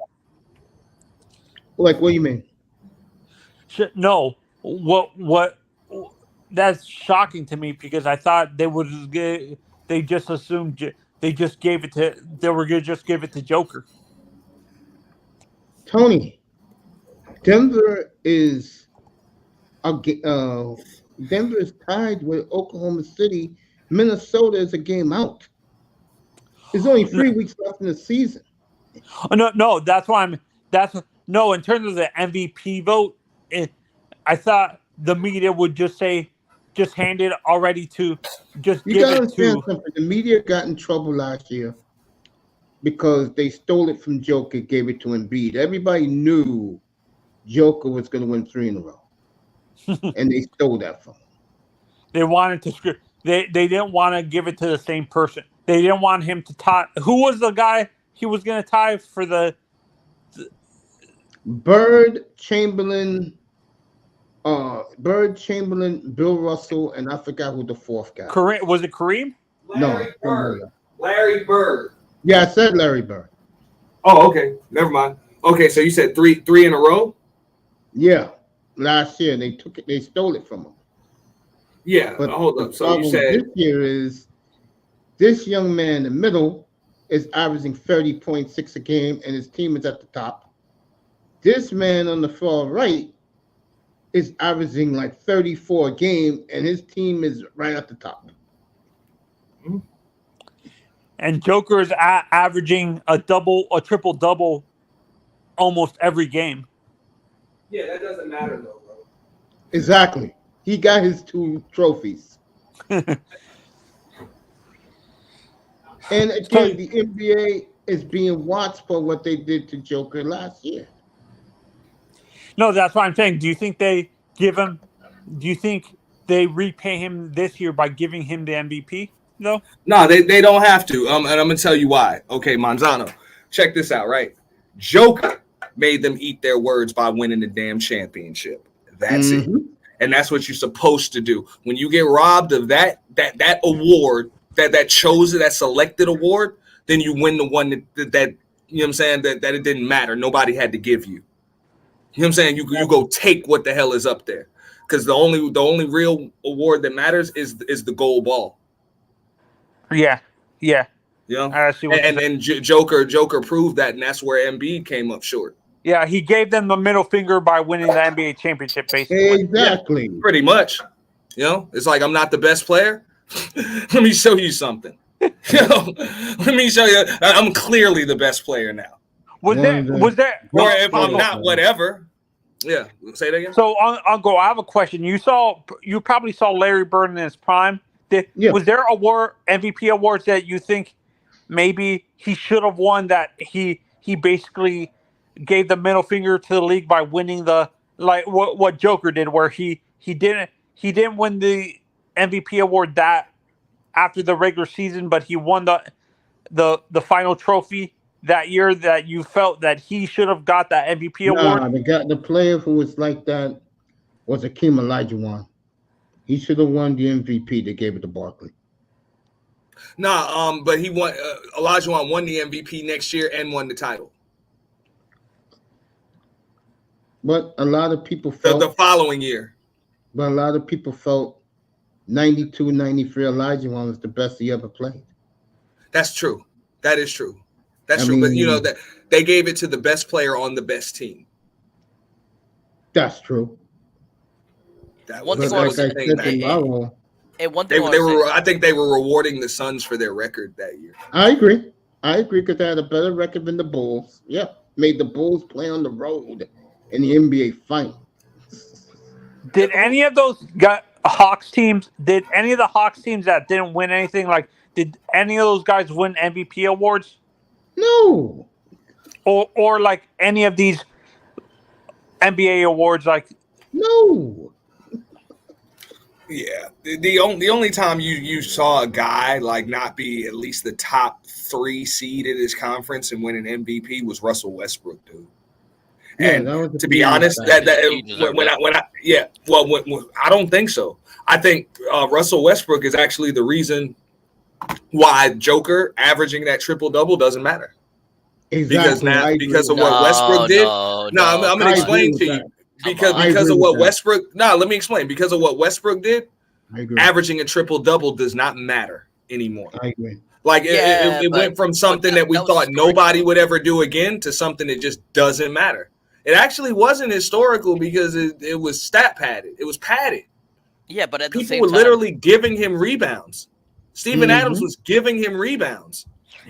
Like, what do you mean?
No. What? That's shocking to me because I thought they would. They just assumed they just gave it to. They were going to just give it to Joker.
Tony, Denver is Denver is tied with Oklahoma City. Minnesota is a game out. There's only 3 weeks left in the season.
No. That's why I'm. No. In terms of the MVP vote, I thought the media would just say, just hand it already to. Just
You
give
gotta
it
understand
to.
something. The media got in trouble last year because they stole it from Joker, gave it to Embiid. Everybody knew Joker was going to win 3 in a row, and they stole that from him.
They wanted to. They didn't want to give it to the same person. They didn't want him to tie. Who was the guy he was going to tie for the?
Bird, Chamberlain, Bill Russell, and I forgot who the fourth guy.
Kareem, was it Kareem?
Larry Bird. Larry Bird.
Yeah, I said Larry Bird.
Oh, okay. Never mind. Okay, so you said three in a row?
Yeah, last year they took it. They stole it from him.
Yeah,
But
hold
the
up. So you
problem
said
this year is this young man in the middle is averaging 30.6 a game, and his team is at the top. This man on the far right is averaging like 34 a game, and his team is right at the top.
And Joker is averaging a triple double almost every game.
yeah, that doesn't matter though, bro.
Exactly. He got his 2 trophies. And again, the NBA is being watched for what they did to Joker last year.
No, that's what I'm saying. Do you think they give him? Do you think they repay him this year by giving him the MVP? No.
No, they don't have to. And I'm gonna tell you why. Okay, Manzano, check this out. Right, Joker made them eat their words by winning the damn championship. That's it, and that's what you're supposed to do when you get robbed of that award, that selected award. Then you win the one that you know what I'm saying that it didn't matter. Nobody had to give you. You know what I'm saying? You go take what the hell is up there, because the only real award that matters is the gold ball.
Yeah.
You know, and Joker proved that, and that's where N.B.A. came up short.
Yeah, he gave them the middle finger by winning the NBA championship, basically.
Exactly.
Yeah, pretty much. You know, it's like, I'm not the best player. Let me show you something. Let me show you. I'm clearly the best player now.
Was there?
Or if I'm not, whatever. Yeah, say that again.
So, Uncle, I have a question. You probably saw Larry Bird in his prime. Was there MVP awards that you think maybe he should have won, that he basically gave the middle finger to the league by winning what Joker did, where he didn't win the MVP award that after the regular season, but he won the final trophy that year, that you felt that he should have got that MVP award?
The player who was like that was Akeem Olajuwon. He should have won the MVP. They gave it to Barkley.
Nah, but he won. Olajuwon won the MVP next year and won the title.
But a lot of people felt
the following year.
But a lot of people felt 92, 93 Olajuwon was the best he ever played.
That's true. That is true. That's true. But you know that they gave it to the best player on the best team.
That's true.
That
One
was
thing I
the thing. I think they were rewarding the Suns for their record that year.
I agree because they had a better record than the Bulls. Yeah, made the Bulls play on the road in the NBA final.
Did any of those Hawks teams? Did any of the Hawks teams that didn't win anything, did any of those guys win MVP awards?
No.
Or like any of these NBA awards,
no.
Yeah, the only time you saw a guy not be at least the top 3 seed in his conference and win an MVP was Russell Westbrook, dude. And to be honest, I don't think so. I think Russell Westbrook is actually the reason why Joker averaging that triple double doesn't matter.
Exactly.
Because of what Westbrook did. I'm going to explain to you. Because of what Westbrook. Let me explain. Because of what Westbrook did, averaging a triple double does not matter anymore.
I agree.
It went from something that we thought nobody would ever do again to something that just doesn't matter. It actually wasn't historical because it was stat padded. It was padded.
Yeah, but at the
people
same
were
time,
literally giving him rebounds. Steven Adams was giving him rebounds.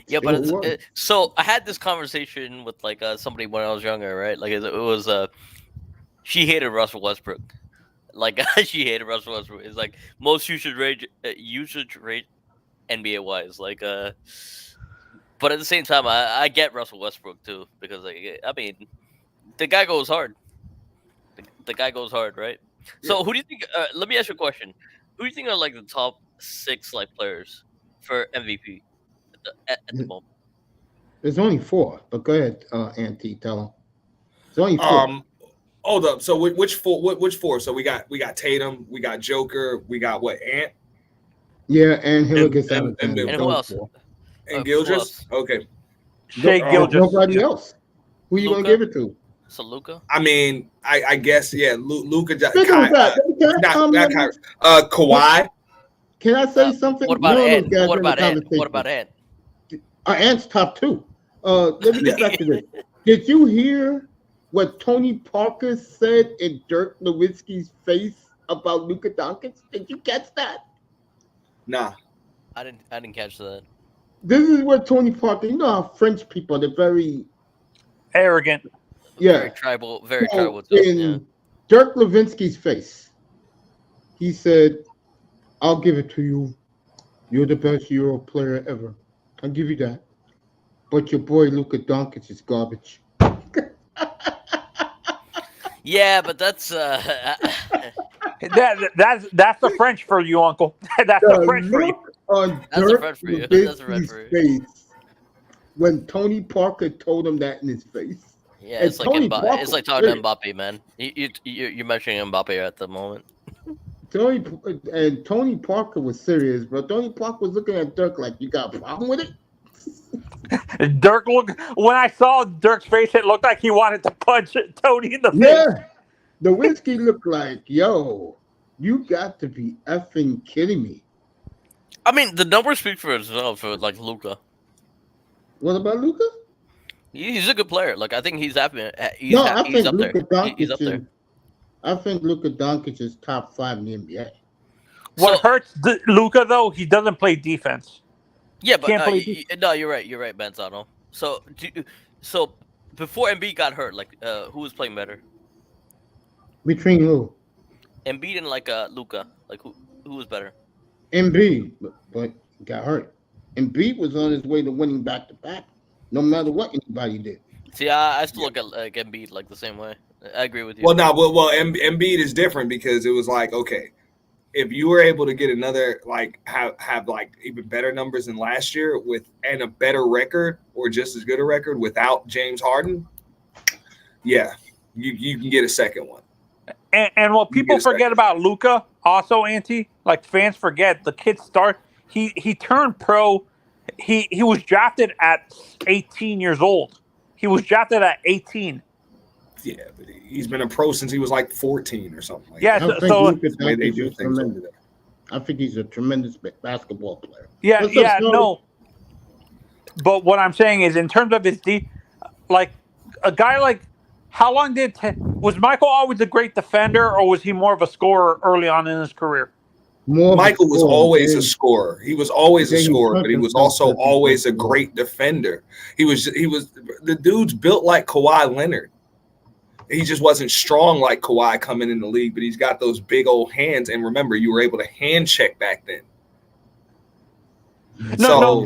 Yeah, but so I had this conversation with somebody when I was younger, right? It was she hated Russell Westbrook. She hated Russell Westbrook. It's most usage rate NBA wise. But at the same time, I get Russell Westbrook too, because the guy goes hard. The guy goes hard, right? Yeah. So who do you think? Let me ask you a question. Who do you think are the top 6 players for MVP at the moment?
There's only 4, but go ahead, Auntie, tell him. There's only 4.
Hold up. So which 4? Which 4? So we got Tatum, we got Joker, we got what, Ant?
Yeah, and Hilligus
and who else?
And Gildress? Okay.
Shea Gildress.
Nobody else. Who you gonna give it to?
So Luca.
I mean, I guess Luka.
Think of that.
Not Kyrie. Kawhi.
Can I say something?
What about
None of
Ant?
those guys
What
are in the
about Ant?
conversation.
What about Ant?
Ant's top 2. Let me get back to this. Did you hear what Tony Parker said in Dirk Nowitzki's face about Luka Doncic? Did you catch that?
Nah.
I didn't catch that.
This is what Tony Parker. You know how French people, they're very
Arrogant.
Very tribal. Very
So,
tribal.
in
Yeah.
Dirk Nowitzki's face, he said, "I'll give it to you. You're the best Euro player ever. I'll give you that. But your boy Luka Doncic is garbage."
Yeah, but that's
That's the French for you, Uncle. That's the French for you.
Look on
That's a
Dirk
French for you. That's a French
Nowitzki's
for you.
face when Tony Parker told him that in his face.
Yeah,
And
it's like
Tony
Mbappe.
Parker
It's like talking to
said-
Mbappe, man. You're mentioning Mbappe at the moment.
Tony Parker was serious, bro. Tony Parker was looking at Dirk like, "You got a problem with it?"
Dirk when I saw Dirk's face, it looked like he wanted to punch Tony in the face.
Yeah. Nowitzki looked like, "Yo, you got to be effing kidding me."
I mean, the numbers speak for itself for like Luca.
What about Luka?
He's a good player. Like I think he's happy.
No, I
He's
think
up there.
Luka
He's up there.
Doncic. I think Luka Doncic is top 5 in the NBA.
What
So-
hurts Luca though, he doesn't play defense.
Yeah, but
Can't play
no, you're right. You're right, Benzano. So before Embiid got hurt, like who was playing better?
Between who?
Embiid and like Luca. Like who was better?
N.B.A. but got hurt. Embiid was on his way to winning back-to-back, no matter what anybody did.
See, I still look at like Embiid like the same way. I agree with you.
Well, Embiid is different because it was like, okay, if you were able to get another like have like even better numbers than last year and a better record or just as good a record without James Harden, yeah, you can get a second one.
And what people forget about Luca, also, Auntie, like fans forget, the kid he turned pro. He was drafted at 18 years old. He was drafted at 18.
Yeah, but he's been a pro since he was like 14 or something like
Yeah,
that.
Luka
The way they
Doncic
do
is
things over
tremendous.
there.
I think he's a tremendous basketball player.
Yeah,
What's up, Snowy?
no. But what I'm saying is, in terms of his like a guy like, how long was Michael always a great defender, or was he more of a scorer early on in his career?
Michael was always a scorer. He was always a
Then he
scorer,
turned
but he was
himself
also
into a
always a
scorer.
great defender. He was the dude's built like Kawhi Leonard. He just wasn't strong like Kawhi coming in the league, but he's got those big old hands. And remember, you were able to hand check back then.
No,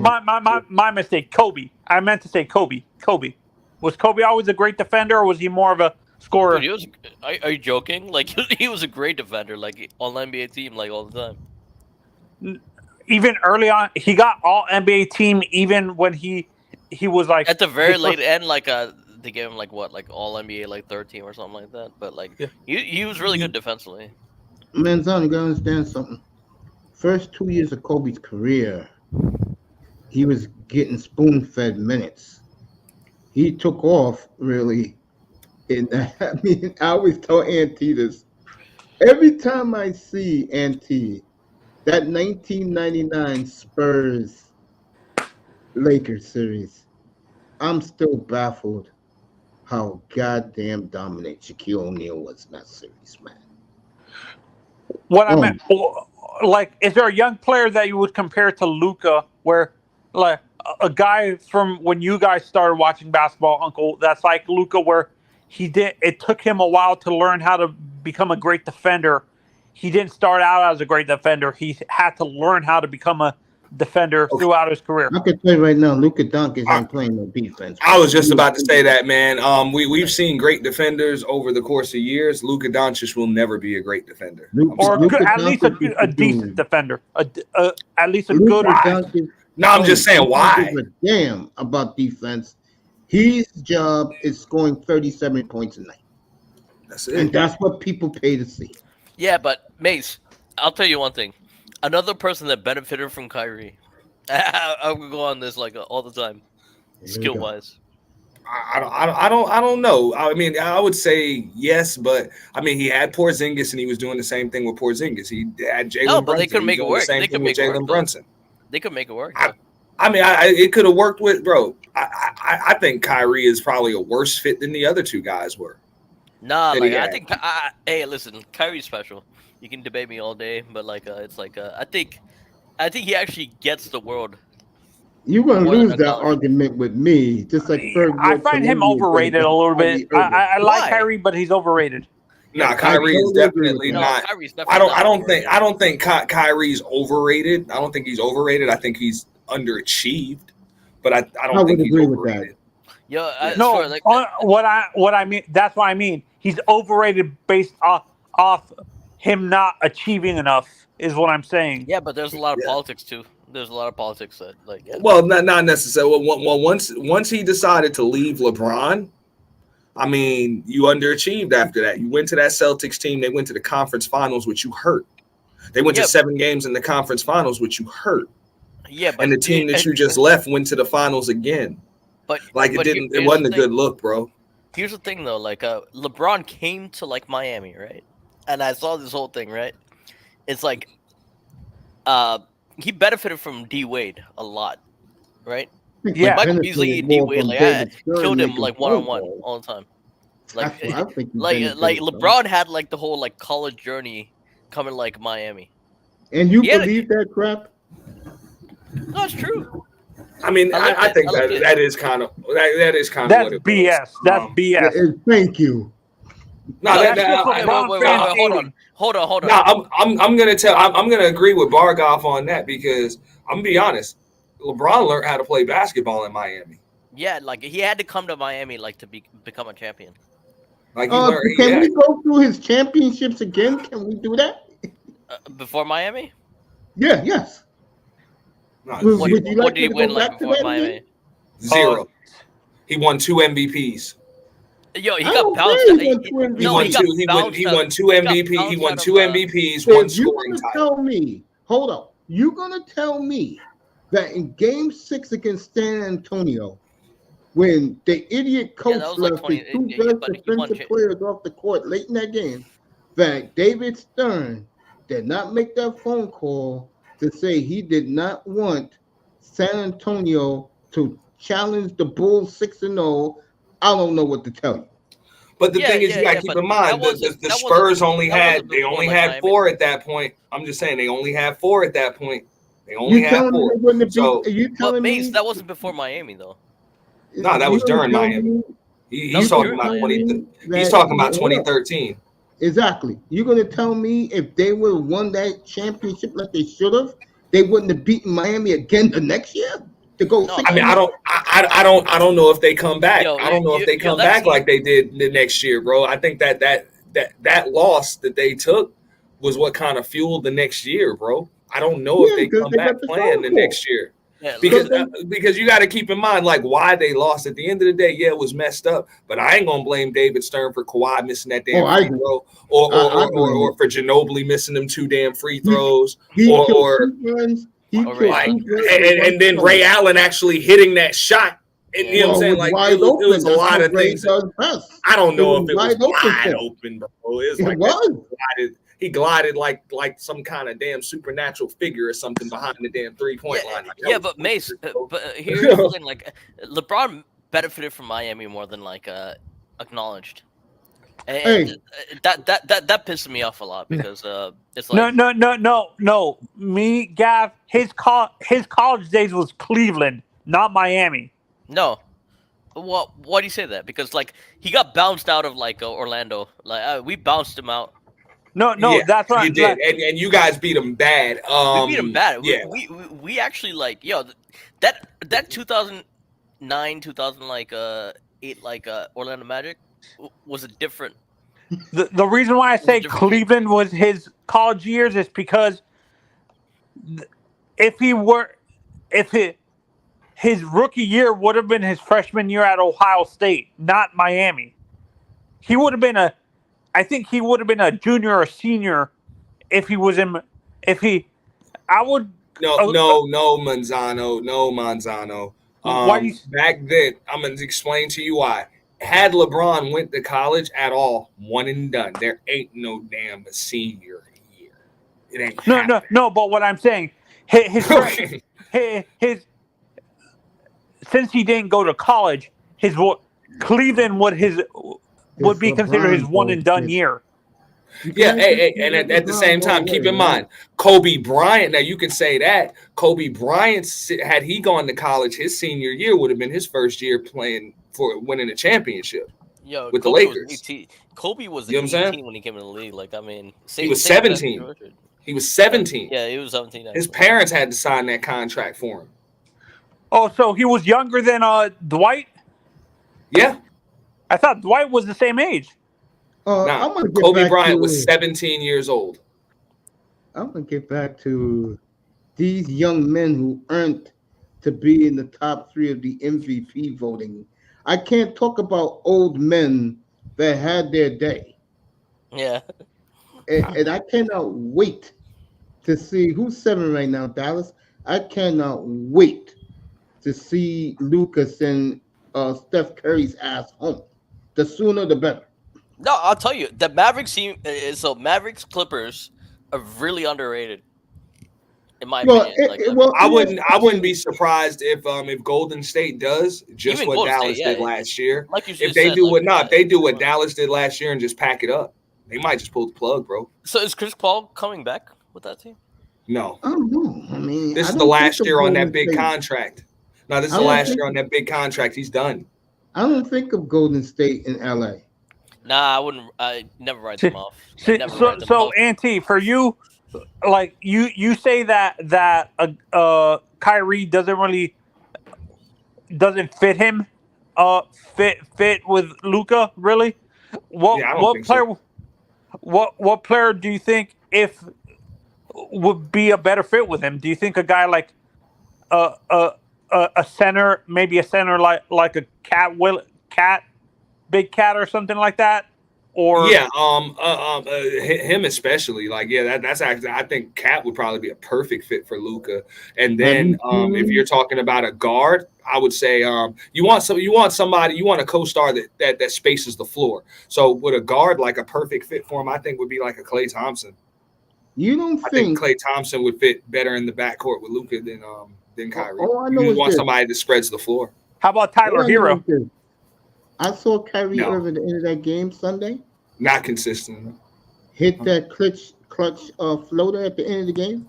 my mistake. Kobe. I meant to say Kobe. Kobe. Was Kobe always a great defender, or was he more of a scorer?
Dude, are you joking? Like he was a great defender, like on the NBA team, like all the time.
Even early on, he got all NBA team. Even when he was like
At the very late end, like they gave him like what, like all NBA, like third team or something like that. But like he was really good defensively.
Manzano, you gotta understand something. First 2 years of Kobe's career, he was getting spoon-fed minutes. He took off really in that. I mean, I always tell Auntie this. Every time I see Auntie, that 1999 Spurs Lakers series, I'm still baffled how goddamn dominant Shaquille O'Neal was in that series, man.
What I meant, like, is there a young player that you would compare to Luca, where like a guy from when you guys started watching basketball, Uncle, that's like Luca, where it took him a while to learn how to become a great defender. He didn't start out as a great defender. He had to learn how to become a defender throughout his career.
I can tell you right now, Luka Doncic ain't playing no defense.
I was just about to say that, man. We've seen great defenders over the course of years. Luka Doncic will never be a great defender.
Or
Luka
at least
Doncic
a
is
decent defender. At least a
Luka
good.
Doncic
No, I'm just saying
don't
why.
give a damn about defense. His job is scoring 37 points a night.
That's
And
it.
that's what people pay to see.
Yeah, but Mace, I'll tell you one thing. Another person that benefited from Kyrie. I would go on this like all the time,
Here we
skill
go.
wise.
I don't know. I mean, I would say yes, but I mean, he had Porzingis, and he was doing the same thing with Porzingis. He had Jalen
No,
Brunson.
but they couldn't make it
doing
work.
The same
They
thing
could
with
make it work.
Jalen Brunson.
They could make it work.
I mean, it could have worked with bro. I think Kyrie is probably a worse fit than the other two guys were.
Nah,
That
like
he
I
had.
think. Hey, listen, Kyrie's special. You can debate me all day, but like, it's like I think he actually gets the world.
You're gonna
More than
lose that
acknowledged.
argument with me, just like
I find him overrated a little bit. I like
Why?
Kyrie, but he's overrated.
Nah,
I
Kyrie is
totally agree with
definitely
that.
No,
not.
Kyrie's definitely
I don't think Kyrie's overrated. I don't think he's overrated. I think he's underachieved. But I
I
don't
would
think he's
agree with
overrated.
Yo,
No,
sure, like,
what I mean, that's what I mean. He's overrated based off him not achieving enough, is what I'm saying.
yeah, but there's a lot of
Yeah.
politics too. There's a lot of politics that, like, yeah.
Well, not necessarily. Well, once he decided to leave LeBron, I mean, you underachieved after that. You went to that Celtics team. They went to the conference finals, which you hurt. They went
Yeah.
to 7 games in the conference finals, which you hurt.
Yeah, but
And the team that you just left went to the finals again.
but
Like
but
it
here's
wasn't
the
a
thing.
good look, bro.
Here's the thing, though. Like, LeBron came to like Miami, right? And I saw this whole thing, right? It's like, he benefited from D Wade a lot, right?
Yeah.
Michael Beasley and D Wade, like, I killed him like 1-on-1 all the time. Like,
That's what I think.
like LeBron had like the whole like college journey coming like Miami.
And you
Yeah.
believe that crap?
No, it's true.
I mean,
I like
I
it.
think
I like it.
that is kind of that is kind of
That's
what it
BS.
was.
That's BS.
Thank you.
No,
That's
that,
just what
I-
LeBron
wait,
fans
hold
hate
on.
him.
Hold on.
No, I'm gonna agree with Bargoff on that because I'm gonna be honest. LeBron learned how to play basketball in Miami.
Yeah, like he had to come to Miami like to become a champion.
Like he learned.
Can we go through his championships again? Can we do that?
Before Miami?
Yeah, yes.
No,
Would you like
What did
me
he
to
win
go
like
back to
before
that
Miami?
again?
0. He won 2 MVPs.
Yo, he
I
got
don't
bounced.
say
Out.
he won 2
He
No,
won
he
two.
got
He
bounced out.
won 2
He got
MVP. He
bounced
won
out
2
of,
MVPs,
So
one
you're
scoring
gonna
title.
tell me, hold up, you're gonna tell me that in Game 6 against San Antonio, when the idiot coach
that was like
left
20
his two
yeah,
best
but he won
defensive players off the court late in that game, that David Stern did not make that phone call to say he did not want San Antonio to challenge the Bulls 6-0. I don't know what to tell you.
But the
Yeah,
thing is, you
yeah,
gotta
yeah,
keep
but
in mind
that wasn't-
the
that
Spurs
wasn't-
only
that
had
wasn't before, like,
had
Miami.
4 at that point. I'm just saying they only had 4 at that point. They only
You
had
telling me
4.
they wouldn't have
So
beat? You
But
telling
Mace,
me
that wasn't before Miami though.
No, that was during Miami. He's
was
talking
during
about
Miami.
He's talking about 2013.
Exactly. You're gonna tell me if they would have won that championship like they should have, they wouldn't have beaten Miami again the next year to go
No,
6
I mean, I don't know if they come back.
Yo,
I don't know if they come
that
back
team-
like they did the next year, bro. I think that loss that they took was what kind of fueled the next year, bro. I don't know if
Yeah,
they
because
come
they
back
got the
playing the
shortfall.
next year.
Yeah,
Because you got to keep in mind like why they lost. At the end of the day, yeah, it was messed up. But I ain't gonna blame David Stern for Kawhi missing that damn
Oh, I
free
agree.
throw,
I blame
or for Ginobili missing them 2 damn free throws,
He
or
killed 2 runs. He
Or
killed
Ray
2
Allen.
runs
and then Ray Allen actually hitting that shot. And, you know what I'm saying? Like
wide
it was a
That's
lot
what
of
Ray
things.
does best.
I don't know
It
if it
was
was
wide open
wide
for him.
open, bro. It was
It
like
was.
he glided like some kind of damn supernatural figure or something behind the damn 3-point line. Like, that was
but Mace,
bullshit, bro.
but here's the thing: like LeBron benefited from Miami more than like acknowledged. And
Hey.
that pissed me off a lot because it's like
No. Me, Gav, his college days was Cleveland, not Miami.
no. Well, why do you say that? Because like he got bounced out of like Orlando. Like we bounced him out.
No,
Yeah,
that's right.
you did, and you guys beat him bad.
We beat him bad.
Yeah,
We actually like that 2009 2008 Orlando Magic was a different.
The reason why I say
different team.
Cleveland was his college years is because his rookie year would have been his freshman year at Ohio State, not Miami. He would have been I think he would have been a junior or senior if he was in.
no, Manzano.
Why you?
Back then, I'm gonna explain to you why. Had LeBron went to college at all, one and done. There ain't no damn senior year. It ain't happening.
No. But what I'm saying,
Okay.
his since he didn't go to college, Cleveland would be considered his one and done year.
Yeah, hey, and at the same time, keep in mind, Kobe Bryant. Now you can say that Kobe Bryant, had he gone to college, his senior year would have been his first year playing for winning a championship.
Yo,
with
Kobe
the Lakers.
Was 18. Kobe was
You know what I'm
18
saying?
when he came in the league. Like, I mean,
He was 17. He was 17.
Yeah, he was 17.
His
actually.
parents had to sign that contract for him.
Oh, so he was younger than Dwight?
Yeah.
I thought Dwight was the same age.
Nah, Kobe Bryant was 17 years old.
I'm gonna get back to these young men who earned to be in the top 3 of the MVP voting. I can't talk about old men that had their day.
Yeah.
And I cannot wait to see who's 7 right now, Dallas. I cannot wait to see Lucas and Steph Curry's ass home. The sooner the better.
No, I'll tell you, the Mavericks team. So Mavericks Clippers are really underrated, in my opinion.
I wouldn't be surprised if Golden State does just
Even
what
Golden
Dallas
State,
did
yeah.
last year.
Like you
If
just
they
said,
do
like,
if they do what Dallas did last year and just pack it up, they might just pull the plug, bro.
So is Chris Paul coming back with that team?
No.
I don't know. I mean,
This
I
is the
don't
last
think of
year on that
Golden
big
State.
contract. No, this is
I
the
don't
last
think-
year on that big contract. He's done.
I don't think of Golden State in LA.
Nah, I wouldn't. I never write them off.
So Auntie, for you, like you say that Kyrie doesn't fit him, fit with Luka really. What player do you think would be a better fit with him? Do you think a guy like a center, maybe a center like a Big Cat or something like that? Or
him especially. Like, yeah, that's actually, I think Cat would probably be a perfect fit for Luka. And then if you're talking about a guard, I would say you want a co-star that spaces the floor. So with a guard, like a perfect fit for him, I think would be like a Klay Thompson.
You don't
I think Klay Thompson would fit better in the backcourt with Luka than Kyrie.
I know
you
it's
want
this.
somebody that spreads the floor.
How about Tyler Hero?
I saw Kyrie Irving at the end of that game Sunday.
Not consistent.
Hit that clutch floater at the end of the game.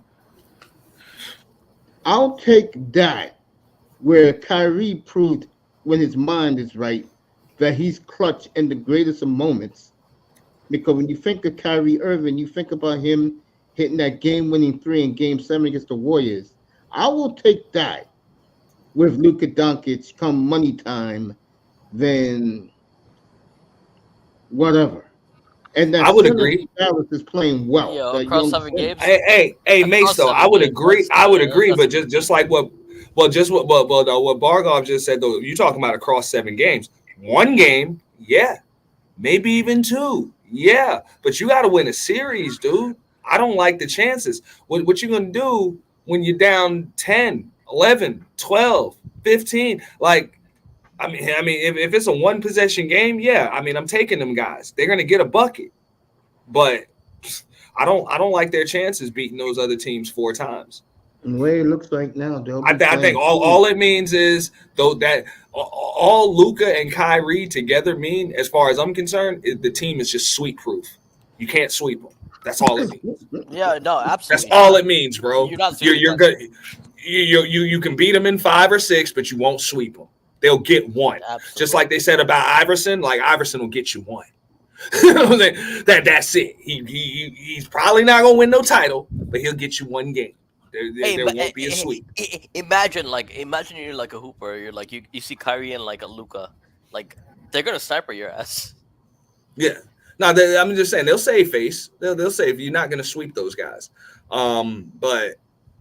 I'll take that where Kyrie proved when his mind is right that he's clutch in the greatest of moments. Because when you think of Kyrie Irving, you think about him hitting that game-winning 3 in Game 7 against the Warriors. I will take that with Luka Doncic come money time than whatever. And that
I would agree.
Dallas is playing well.
Yeah, across 7 games.
Hey, Mace, though, I would agree. But just like what Bargov just said, though, you talking about across 7 games. 1 game, yeah. Maybe even 2. Yeah. But you got to win a series, dude. I don't like the chances. What you going to do when you're down 10, 11, 12, 15? Like, I mean, if it's a 1 possession game, yeah. I mean, I'm taking them guys. They're gonna get a bucket, but I don't like their chances beating those other teams 4 times.
The way it looks like now,
I think all it means is though that all Luka and Kyrie together mean, as far as I'm concerned, is the team is just sweep proof. You can't sweep them. That's all it means.
Yeah, no, absolutely.
That's all it means, bro.
You're
good. You can beat them in 5 or 6, but you won't sweep them. They'll get 1.
Absolutely.
Just like they said about Iverson. Like Iverson will get you 1. That's it. He's probably not gonna win no title, but he'll get you 1 game. There won't be a sweep.
Imagine you're like a hooper. You're like you see Kyrie and like a Luka, like they're gonna sniper your ass.
Yeah. No, I'm just saying they'll save face. They'll save. You're not gonna sweep those guys. But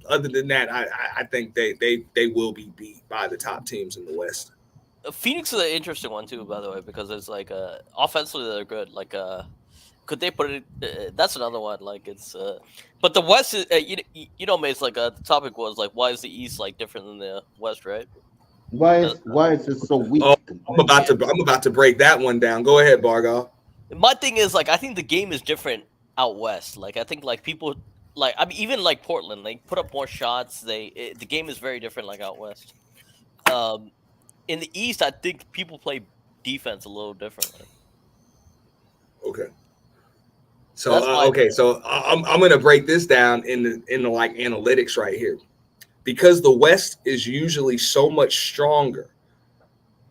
other than that, I think they will be beat by the top teams in the West.
Phoenix is an interesting one too, by the way, because it's like offensively they're good. Like, could they put it? That's another one. Like it's, but the West is, you know, Mace. Like the topic was like, why is the East like different than the West, right?
Why is it so weak?
Oh, I'm about to break that one down. Go ahead, Bargo.
My thing is like I think the game is different out west. Like I think like people like I mean even like Portland, they put up more shots. The game is very different like out west. In the East, I think people play defense a little differently.
Okay. So
That's my
okay, so I'm gonna break this down in the like analytics right here, because the West is usually so much stronger.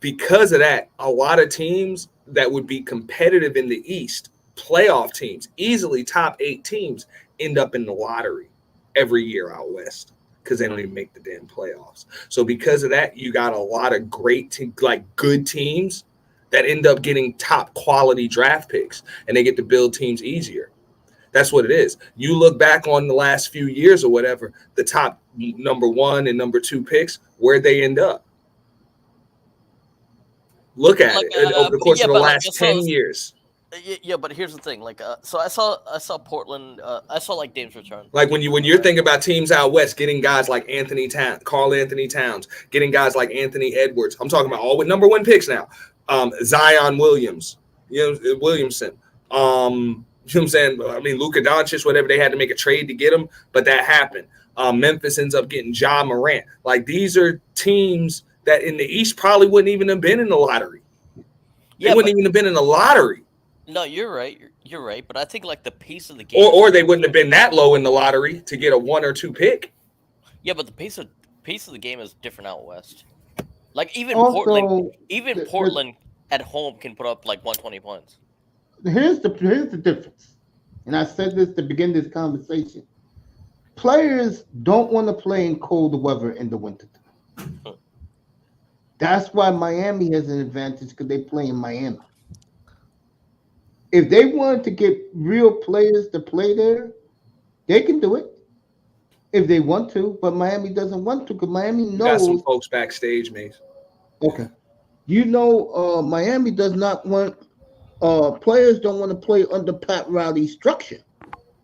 Because of that, a lot of teams that would be competitive in the East, playoff teams, easily top 8 teams, end up in the lottery every year out West because they don't even make the damn playoffs. So because of that, you got a lot of good teams that end up getting top quality draft picks, and they get to build teams easier. That's what it is. You look back on the last few years or whatever, the top number 1 and number 2 picks, where'd they end up? Look at it over the course of the last 10 years.
Yeah, but here's the thing. Like, so I saw Portland. I saw like Dame's return.
Like when you're thinking about teams out west, getting guys like Carl Anthony Towns, getting guys like Anthony Edwards. I'm talking about all with number 1 picks now. Zion Williamson. You know what I'm saying? I mean, Luka Doncic, whatever, they had to make a trade to get him, but that happened. Memphis ends up getting Ja Morant. Like these are teams that in the East probably wouldn't even have been in the lottery. They wouldn't even have been in the lottery.
No, you're right. You're right. But I think like the pace of the game,
or they wouldn't have been that low in the lottery to get a 1 or 2 pick.
Yeah, but the pace of the game is different out west. Like even
Also,
Portland at home can put up like 120 points.
Here's the difference, and I said this to begin this conversation. Players don't want to play in cold weather in the winter. That's why Miami has an advantage because they play in Miami. If they wanted to get real players to play there, they can do it if they want to. But Miami doesn't want to because Miami knows.
Got some folks backstage, mate.
Okay, Miami does not want. Players don't want to play under Pat Riley's structure,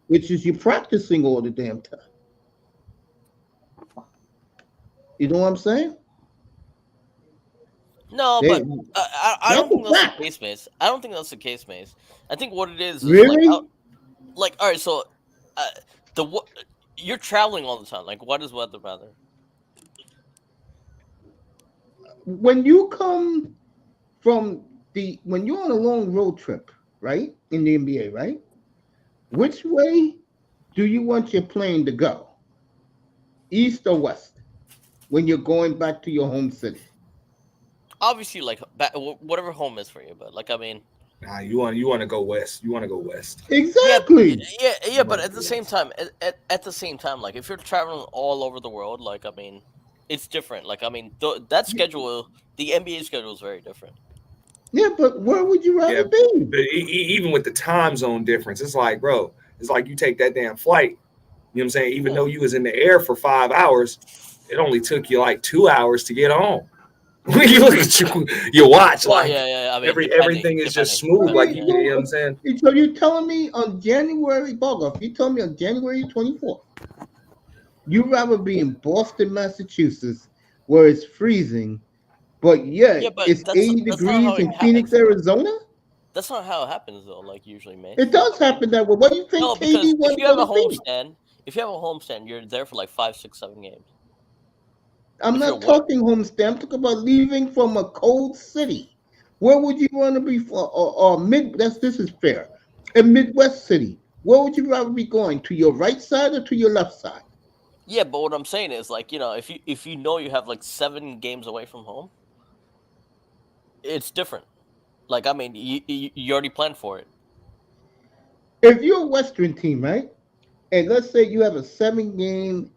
which is you practicing all the damn time. You know what I'm saying?
No, but I don't think that's the case, Mace. I don't think that's the case, Mace. I think what it is
really
like all right. So, you're traveling all the time. Like, what is weather matter?
When you come from when you're on a long road trip, right, in the N.B.A., right? Which way do you want your plane to go? East or west? When you're going back to your home city?
Obviously, like whatever home is for you, but like I mean,
nah, you want to go west. You want to go west.
Exactly.
Yeah. But at the same time, like if you're traveling all over the world, like I mean, it's different. Like I mean, that schedule, the N.B.A. schedule is very different.
Yeah, but where would you rather be?
But even with the time zone difference, it's like, bro, it's like you take that damn flight. You know what I'm saying? Even though you was in the air for 5 hours, it only took you like 2 hours to get home. When you look at your watch, like
I mean,
everything is just smooth, like you know what I'm saying.
So you're telling me on January 24th, you'd rather be in Boston, Massachusetts, where it's freezing, but it's 80 degrees in Phoenix, Arizona?
That's not how it happens, though. Like usually, man.
It does happen that way. What do you think?
No, because if you have a homestand, you're there for like 5, 6, 7 games.
I'm not talking homestand. I'm talking about leaving from a cold city. Where would you want to be for? This is fair. A Midwest city. Where would you rather be going? To your right side or to your left side?
Yeah, but what I'm saying is, like, if you know you have like 7 games away from home, it's different. Like, I mean, you already planned for it.
If you're a Western team, right, and let's say you have a 7-game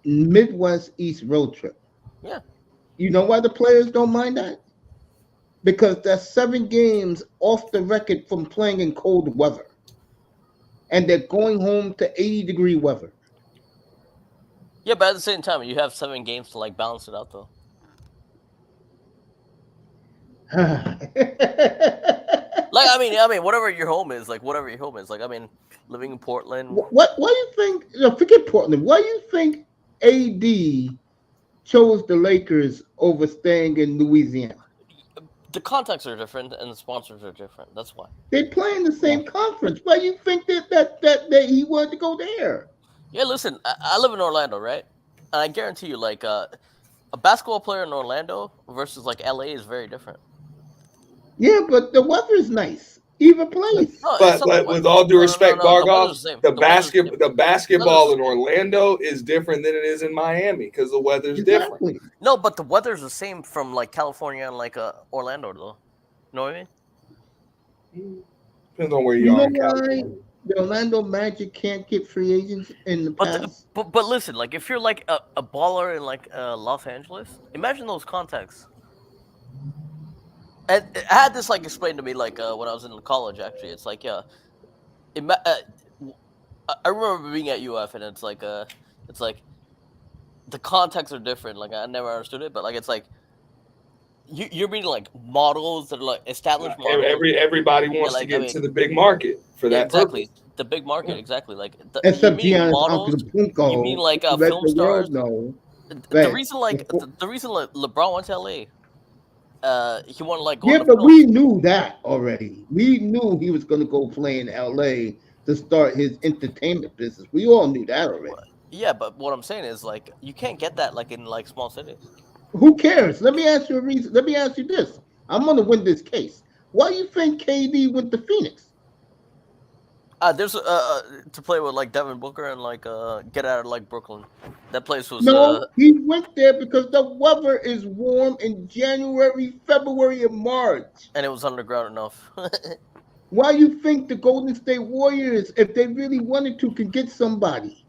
Midwest East road trip.
Yeah.
You know why the players don't mind that? Because that's 7 games off the record from playing in cold weather. And they're going home to 80-degree weather.
Yeah, but at the same time, you have 7 games to like balance it out, though. Like I mean, whatever your home is, like I mean, living in Portland.
Why do you think? Forget Portland. Why do you think AD chose the Lakers over staying in Louisiana?
The contexts are different and the sponsors are different. That's why.
They play in the same conference. Why do you think that he wanted to go there?
Yeah, listen, I live in Orlando, right? And I guarantee you, like, a basketball player in Orlando versus like LA is very different.
Yeah, but the weather's nice. Either place.
No, it's not
But
the
with
weather.
all due
No,
respect,
the weather's
Bargoff,
the same.
the
weather's the same.
basketball in
The weather's the same.
Orlando is different than it is in Miami because the weather's different.
Exactly.
No, but the weather's the same from like California and like Orlando, though. You know what I mean?
Depends on where you
You
are
know
in
why
California.
the Orlando Magic can't get free agents in the past?
But listen, like if you're like a baller in like Los Angeles, imagine those contexts. And I had this like explained to me like when I was in college. Actually, it's like I remember being at UF and it's like the contexts are different. Like I never understood it, but like it's like you're meeting like models that are like established models.
Everybody wants
like,
to get
I mean,
to the big market for that
exactly.
purpose.
The big market, exactly. Like
Except
you mean
Giannis
models.
Antetokounmpo,
You mean like
let
film
the
stars?
world know
The
that
reason, like the reason like LeBron went to LA, he wanted to like go.
yeah,
into
but
film.
we knew that already. We knew he was going to go play in LA to start his entertainment business. We all knew that already.
Yeah, but what I'm saying is like you can't get that like in like small cities.
Who cares? Let me ask you a reason. Let me ask you this. I'm going to win this case. Why do you think KD went to Phoenix?
There's to play with like Devin Booker and like get out of like Brooklyn. That place was
No, he went there because the weather is warm in January, February, and March.
and it was underground enough.
Why you think the Golden State Warriors, if they really wanted to, could get somebody?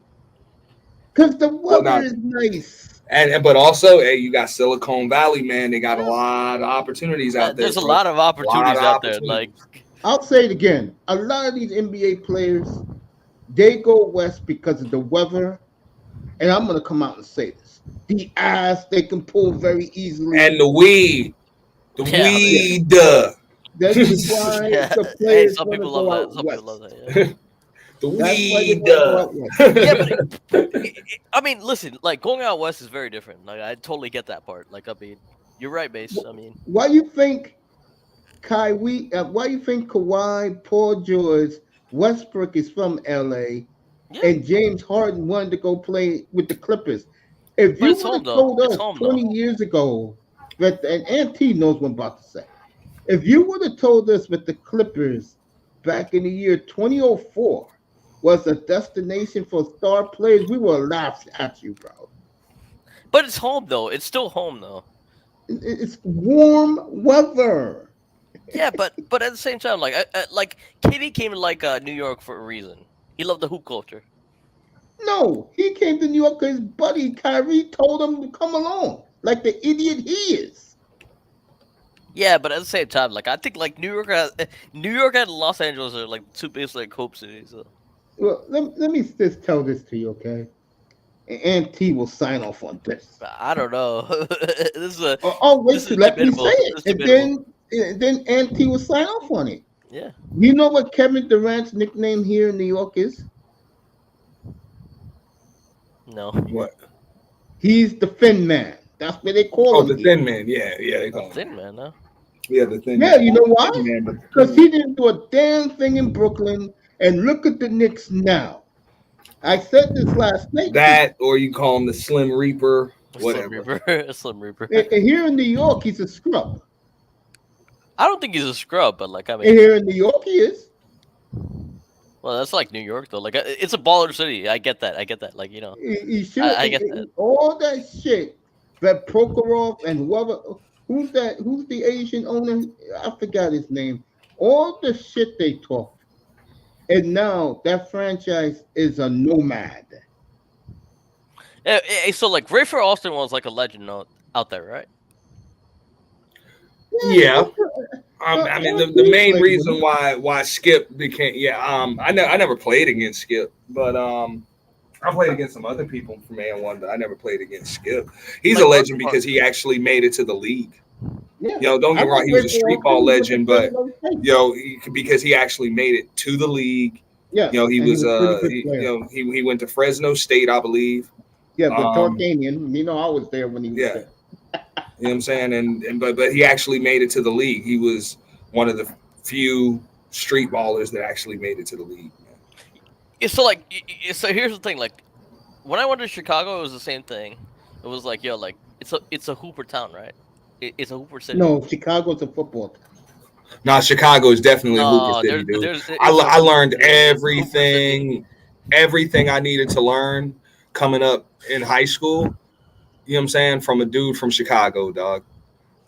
Because the weather is nice.
But also, hey, you got Silicon Valley, man. They got a lot of opportunities out there.
There's a lot of opportunities out there. Like
I'll say it again. A lot of these NBA players, they go west because of the weather. And I'm going to come out and say this. The ass they can pull very easily.
And the weed. The weed.
That's why the players
some people
go
love
out
that. Some
west.
people love that. Yeah.
The
That's why they
weed.
go out west.
Yeah, but I mean, listen, like going out west is very different. Like I totally get that part. Like I mean, you're right, Mace. I mean,
Why you think why you think Kawhi, Paul George, Westbrook is from LA, and James Harden wanted to go play with the Clippers? If you would have told us 20 years ago, and Auntie knows what I'm about to say. If you would have told us that the Clippers back in the year 2004 was a destination for star players, we would have laughed at you, bro.
But it's home though. It's still home though.
It's warm weather.
Yeah, but at the same time, like KD came to like New York for a reason. He loved the hoop culture.
No, he came to New York because his buddy Kyrie told him to come along, like the idiot he is.
Yeah, but at the same time, like I think like New York and Los Angeles are like two biggest like hope cities. So.
Well, let me just tell this to you, okay? And T will sign off on this.
I don't know. This is a.
Let me say it, and then Auntie will sign off on it.
Yeah.
You know what Kevin Durant's nickname here in New York is?
No.
What?
He's the Thin Man. That's what they call him.
Oh, the Thin Man. Yeah, they call him
Thin Man, no?
Yeah, the Thin
Man.
Man.
You know why? Because he didn't do a damn thing in Brooklyn. And look at the Knicks now. I said this last night.
That, or you call him the Slim Reaper, whatever.
Slim Reaper.
And here in New York, he's a scrub.
I don't think he's a scrub, but like I mean.
And here in New York, he is.
Well, that's like New York though. Like it's a baller city. I get that. Like you know.
He should.
I get that.
All that shit that Prokhorov and whoever. Who's that? Who's the Asian owner? I forgot his name. All the shit they talk. And now that franchise is a nomad.
So like Rayford Austin was like a legend out there, right?
Yeah. I mean, the main reason why Skip became I never played against Skip, but I played against some other people from A1, but I never played against Skip. He's a legend because he actually made it to the league.
Yeah.
Don't get me wrong, he was a street ball legend, but because he actually made it to the league.
Yeah.
He was he went to Fresno State, I believe.
Yeah, the
Um,
Torcanian. You know, I was there when he was
yeah,
there.
you know what I'm saying, and but he actually made it to the league. He was one of the few street ballers that actually made it to the league.
So like, so here's the thing. Like, when I went to Chicago, it was the same thing. It was like, yo, like it's a Hooper town, right? It's a Hooper city.
No, Chicago's a football town.
Now Chicago is definitely a Hooper
No,
City, dude.
it's a
I learned
it's a Hooper city.
everything I needed to learn coming up in high school. You know what I'm saying? From a dude from Chicago, dog.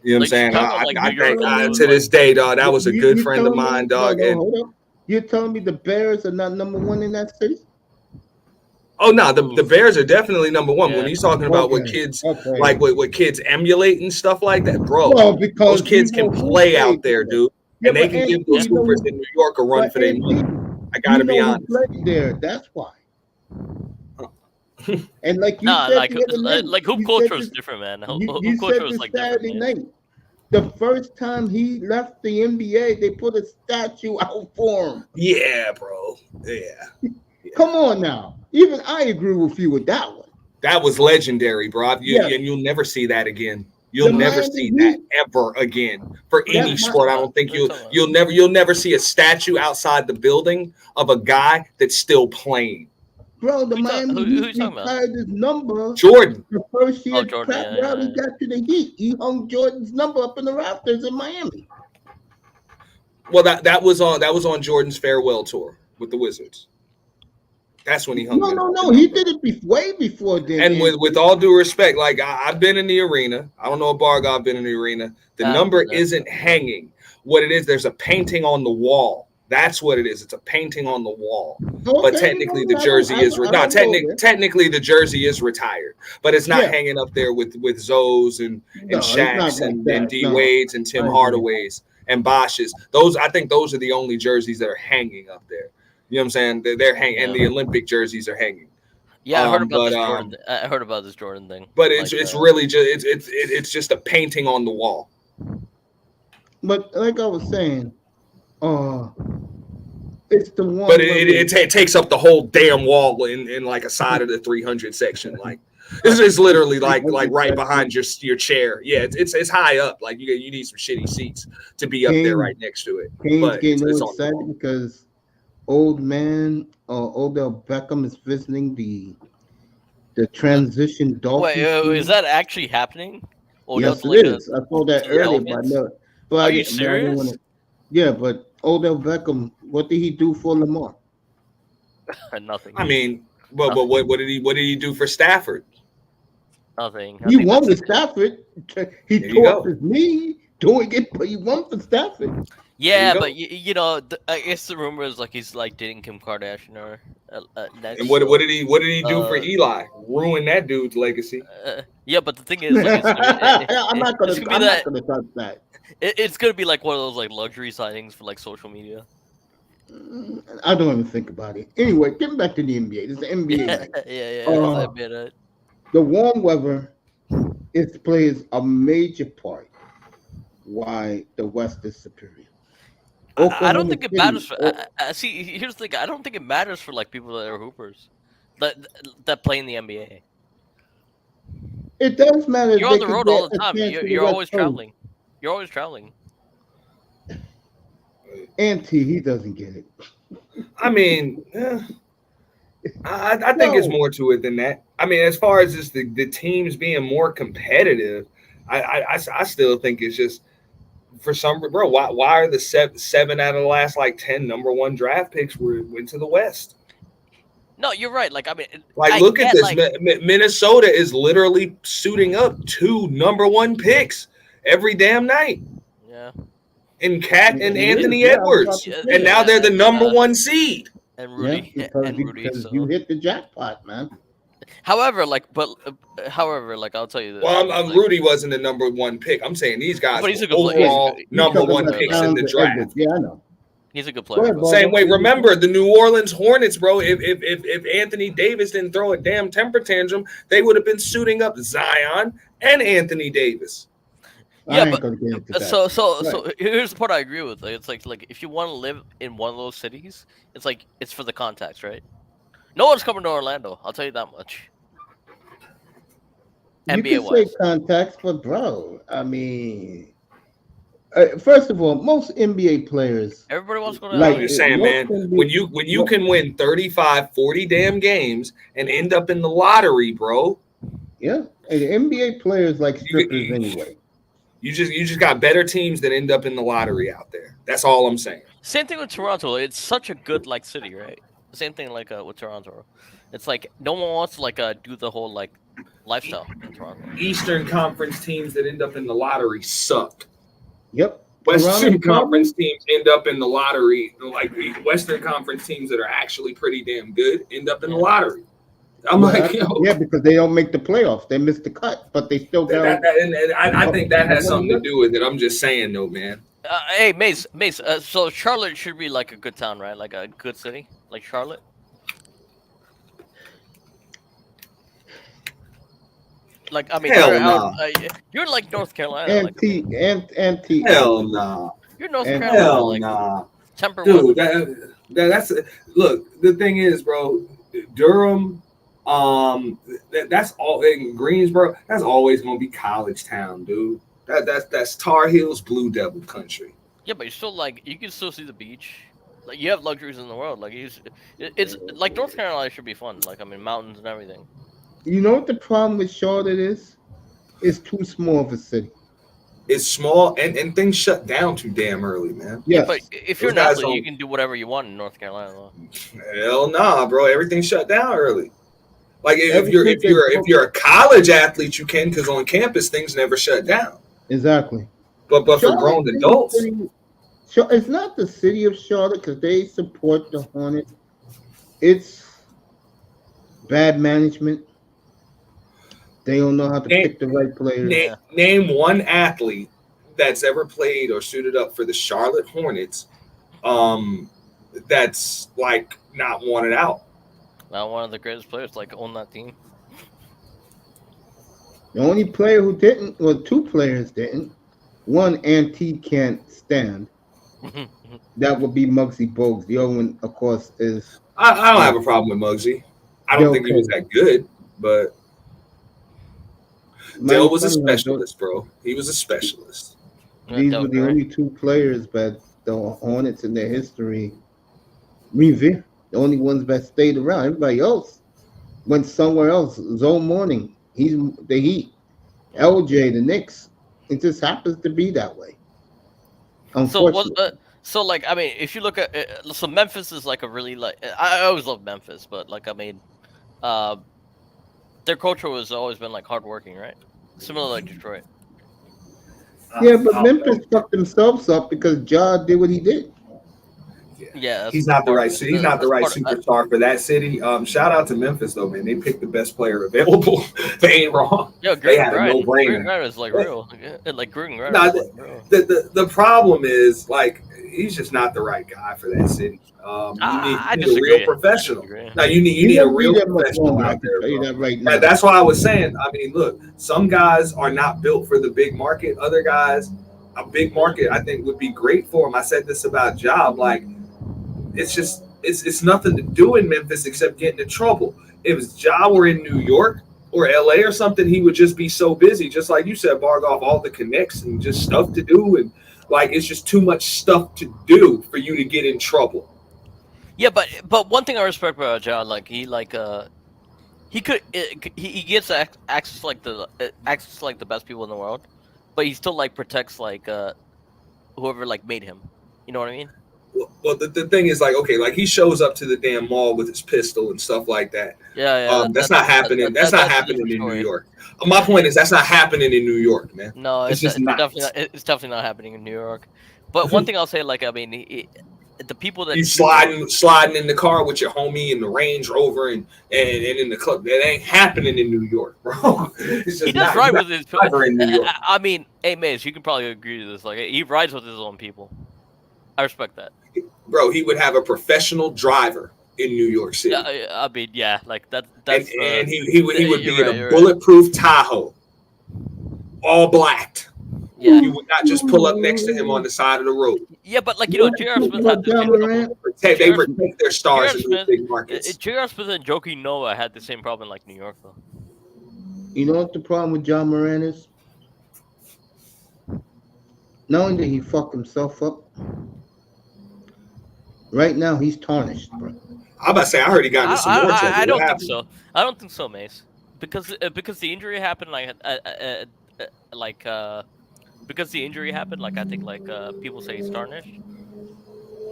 You know what I'm
Like
saying?
Chicago, like New
I
York,
think
it was
to
like
this day, dog, that was a good
You
friend of
telling me?
mine,
No,
dog.
no,
And
hold up. You're telling me the Bears are not number one in that city?
oh no, the Bears are definitely number one. When
Yeah.
he's talking about what
Okay,
kids
okay.
like, what kids emulate and stuff like that, bro.
Well,
Those
because
kids can play out there, dude,
Yeah,
and they
but
can give
Anthony,
those
you know
Hoopers
who?
in New York a run
But
for their
Anthony,
money. I gotta
you
be
know who
honest.
played there. That's why. And like you
Nah,
said
like
the other night,
like hoop
you
culture
said
is
this,
different, man.
you
Hoop culture
said
is
this
like different,
Saturday
man.
night. The first time he left the NBA, they put a statue out for him.
Yeah, bro. Yeah.
Come on now. Even I agree with you with that one.
That was legendary, bro. And
Yeah.
you'll never see that again. You'll
The
never
Miami
see
Heat,
that ever again for
What are you
any
That's my-
sport. I don't think
What are you talking about?
you'll never see a statue outside the building of a guy that's still playing.
bro, the
Who you
Miami
who
Heat
you talking about?
retired his number
Jordan.
the first year
Oh, Jordan,
Pat
yeah,
Riley
yeah.
got to the Heat. He hung Jordan's number up in the rafters in Miami.
Well, that was on Jordan's farewell tour with the Wizards. That's when he hung.
No. He did it way before then.
And with all due respect, like I've been in the arena. I don't know if Bargov been in the arena. The number isn't hanging. What it is, there's a painting on the wall. That's what it is. It's a painting on the wall. But technically, the jersey is technically the jersey is retired. But it's not hanging up there with Zoes and Shaqs and D Wades and Tim Hardaway's and Bosch's. I think those are the only jerseys that are hanging up there. You know what I'm saying? They're hanging, and the Olympic jerseys are hanging.
Yeah, I heard about this Jordan. I heard about this Jordan thing.
But it's really just it's just a painting on the wall.
But like I was saying, it's the one.
But it takes up the whole damn wall in like a side of the 300 section. Like this is literally like right behind your chair. Yeah, it's high up. Like you need some shitty seats to be up there right next to it.
Kane's getting excited because old man Odell Beckham is visiting the transition Dolphins.
Wait, is that actually happening?
Yes, it is. I saw that earlier, but
are you serious?
Yeah, but Odell Beckham, what did he do for Lamar?
Nothing.
I mean, what did he do for Stafford?
Nothing.
He won with Stafford. He tore his knee doing it, but he won for Stafford.
Yeah, but you know, I guess the rumor is like he's like dating Kim Kardashian or next.
And what did he do for Eli? Ruin that dude's legacy.
Yeah, but the thing is, like,
I'm not gonna touch that.
It's gonna be like one of those like luxury signings for like social media.
I don't even think about it. Anyway, getting back to the NBA. This is the NBA.
Yeah.
The warm weather plays a major part why the West is superior.
I don't think it matters for. See, here's the thing. I don't think it matters for like people that are hoopers, that play in the NBA.
It does matter.
You're on the road all the time. You're always traveling. You're always traveling.
Auntie, he doesn't get it.
I mean, I think it's more to it than that. I mean, as far as just the teams being more competitive, I still think it's just for some bro. Why are the seven out of the last like 10 number one draft picks went to the West?
No, you're right. Like I mean,
look at this. Minnesota is literally suiting up 2 number one picks every damn night.
Yeah.
And Cat and Anthony Edwards, and now they're the number one seed.
And Rudy,
because you hit the jackpot, man.
However, I'll tell you this.
Well, Rudy wasn't the number one pick. I'm saying these guys
but he's a good
overall number one picks in the draft.
Yeah, I know.
He's a good player.
Same way. Remember the New Orleans Hornets, bro. If Anthony Davis didn't throw a damn temper tantrum, they would have been suiting up Zion and Anthony Davis.
Yeah, but so here's the part I agree with. Like, it's like if you want to live in one of those cities, it's like it's for the contacts, right? No one's coming to Orlando. I'll tell you that much.
You
NBA
could say
wise.
contacts, but bro, I mean, first of all, most NBA players
Everybody wants to go to
I'm
like
LA.
just saying,
most
man,
NBA.
when you can win 35, 40 damn games and end up in the lottery, bro,
Yeah, and NBA players like strippers
you,
anyway.
you just got better teams that end up in the lottery out there. That's all I'm saying.
Same thing with Toronto. It's such a good like city, right? Same thing like with Toronto. It's like no one wants to like do the whole like lifestyle in Toronto.
Eastern Conference teams that end up in the lottery suck.
Yep.
Western
Toronto
Conference teams end up in the lottery. Like Western Conference teams that are actually pretty damn good end up in the lottery. I'm
Well,
like, yo,
yeah, because they don't make the playoffs. They miss the cut, but they still got.
and I think that has something to do with it. I'm just saying, though, man.
Hey, Mace. So Charlotte should be like a good town, right? Like a good city, like Charlotte. Like I mean,
Hell
you're out.
no.
You're like North Carolina. Like,
Anti.
Hell nah.
you're North
and-
Carolina.
Hell
Like
nah.
temper
Dude,
weather.
that's look. The thing is, bro, Durham, that's all in Greensboro. That's always gonna be college town, dude. That's Tar Heels, Blue Devil country.
Yeah, but you're still like you can still see the beach. Like you have luxuries in the world. Like it's like North Carolina should be fun. Like I mean, mountains and everything.
You know what the problem with Charlotte is? It's too small of a city.
It's small and things shut down too damn early, man.
Yes.
But if you're an
Those guys
athlete, you
don't-
can do whatever you want in North Carolina. Though.
Hell nah, bro. Everything shut down early. Like if
Everything
if you're a college athlete, you can, because on campus things never shut down.
Exactly.
But for
Charlotte
grown
is a
adults,
city- it's not the city of Charlotte because they support the Hornets. It's bad management. They don't know how to
Name-
pick the right players.
name one athlete that's ever played or suited up for the Charlotte Hornets, that's like not wanted out.
Not one of the greatest players like on that team.
The only player who didn't, well, two players didn't. One, Auntie can't stand. That would be Muggsy Bogues. The other one, of course, is
I don't have a problem with Muggsy. I don't
Del
think he was that good, but Dale was a specialist, bro. He was a specialist.
These were the only two players that the Hornets in their history revere. The only ones that stayed around. Everybody else went somewhere else. Zone Morning, he's the Heat. LJ, the Knicks. It just happens to be that way. Unfortunately.
So like I mean, if you look at so Memphis is like a really like I always love Memphis, but like I mean, their culture has always been like hardworking, right? Similar like Detroit.
Yeah, but Memphis fucked themselves up because Ja did what he did.
Yeah, that's
He's not the
part
right
of it.
city. He's not the right
That's part of-
superstar for that city. Shout out to Memphis though, man. They picked the best player available. They ain't wrong.
Yeah,
They
Green
had a
Grind.
no-brainer.
Green Grind is like real. Like Green Grind
Nah,
is like real.
The problem is like he's just not the right guy for that city.
I
You need a
disagree.
real professional.
I disagree.
Now you need a real professional
I
out
can
there,
tell you
bro.
that right now.
That's why I was saying. I mean, look, some guys are not built for the big market. Other guys, a big market, I think would be great for them. I said this about Job. Like, it's just it's nothing to do in Memphis except getting in trouble. If Job were in New York or LA or something, he would just be so busy. Just like you said, Bargoff, all the connects and just stuff to do, and like it's just too much stuff to do for you to get in trouble.
Yeah, but one thing I respect about John, like he gets access like the best people in the world, but he still like protects like whoever like made him. You know what I mean?
Well, the thing is, like, okay, like he shows up to the damn mall with his pistol and stuff like that.
Yeah.
That's not happening. That's not happening in New York. My point is, that's not happening in New York, man.
No, it's definitely not happening in New York. But one thing I'll say, like, I mean, the people that
You sliding in the car with your homie in the Range Rover and in the club, that ain't happening in New York, bro. It's just
he does
not,
ride
he's
with his
not ever in New York.
I mean, hey, Mace, you can probably agree to this. Like, he rides with his own people. I respect that.
Bro, he would have a professional driver in New York City.
Yeah, I mean, yeah, like that's
and he would be
you're
in a
right.
bulletproof Tahoe, all blacked.
Yeah.
You would not just pull up next to him on the side of the road.
Yeah, but like J.R. Smith had the same problem.
They protect their stars in these big markets.
J.R. Smith and Joakim Noah had the same problem like New York though.
You know what the problem with John Moran is? Not only did he fuck himself up, right now he's tarnished, bro.
I'm about to say I heard he got into some more trouble.
I
What
don't think
happened?
so. I don't think so, Mace. Because the injury happened like because the injury happened, like I think like people say he's tarnished.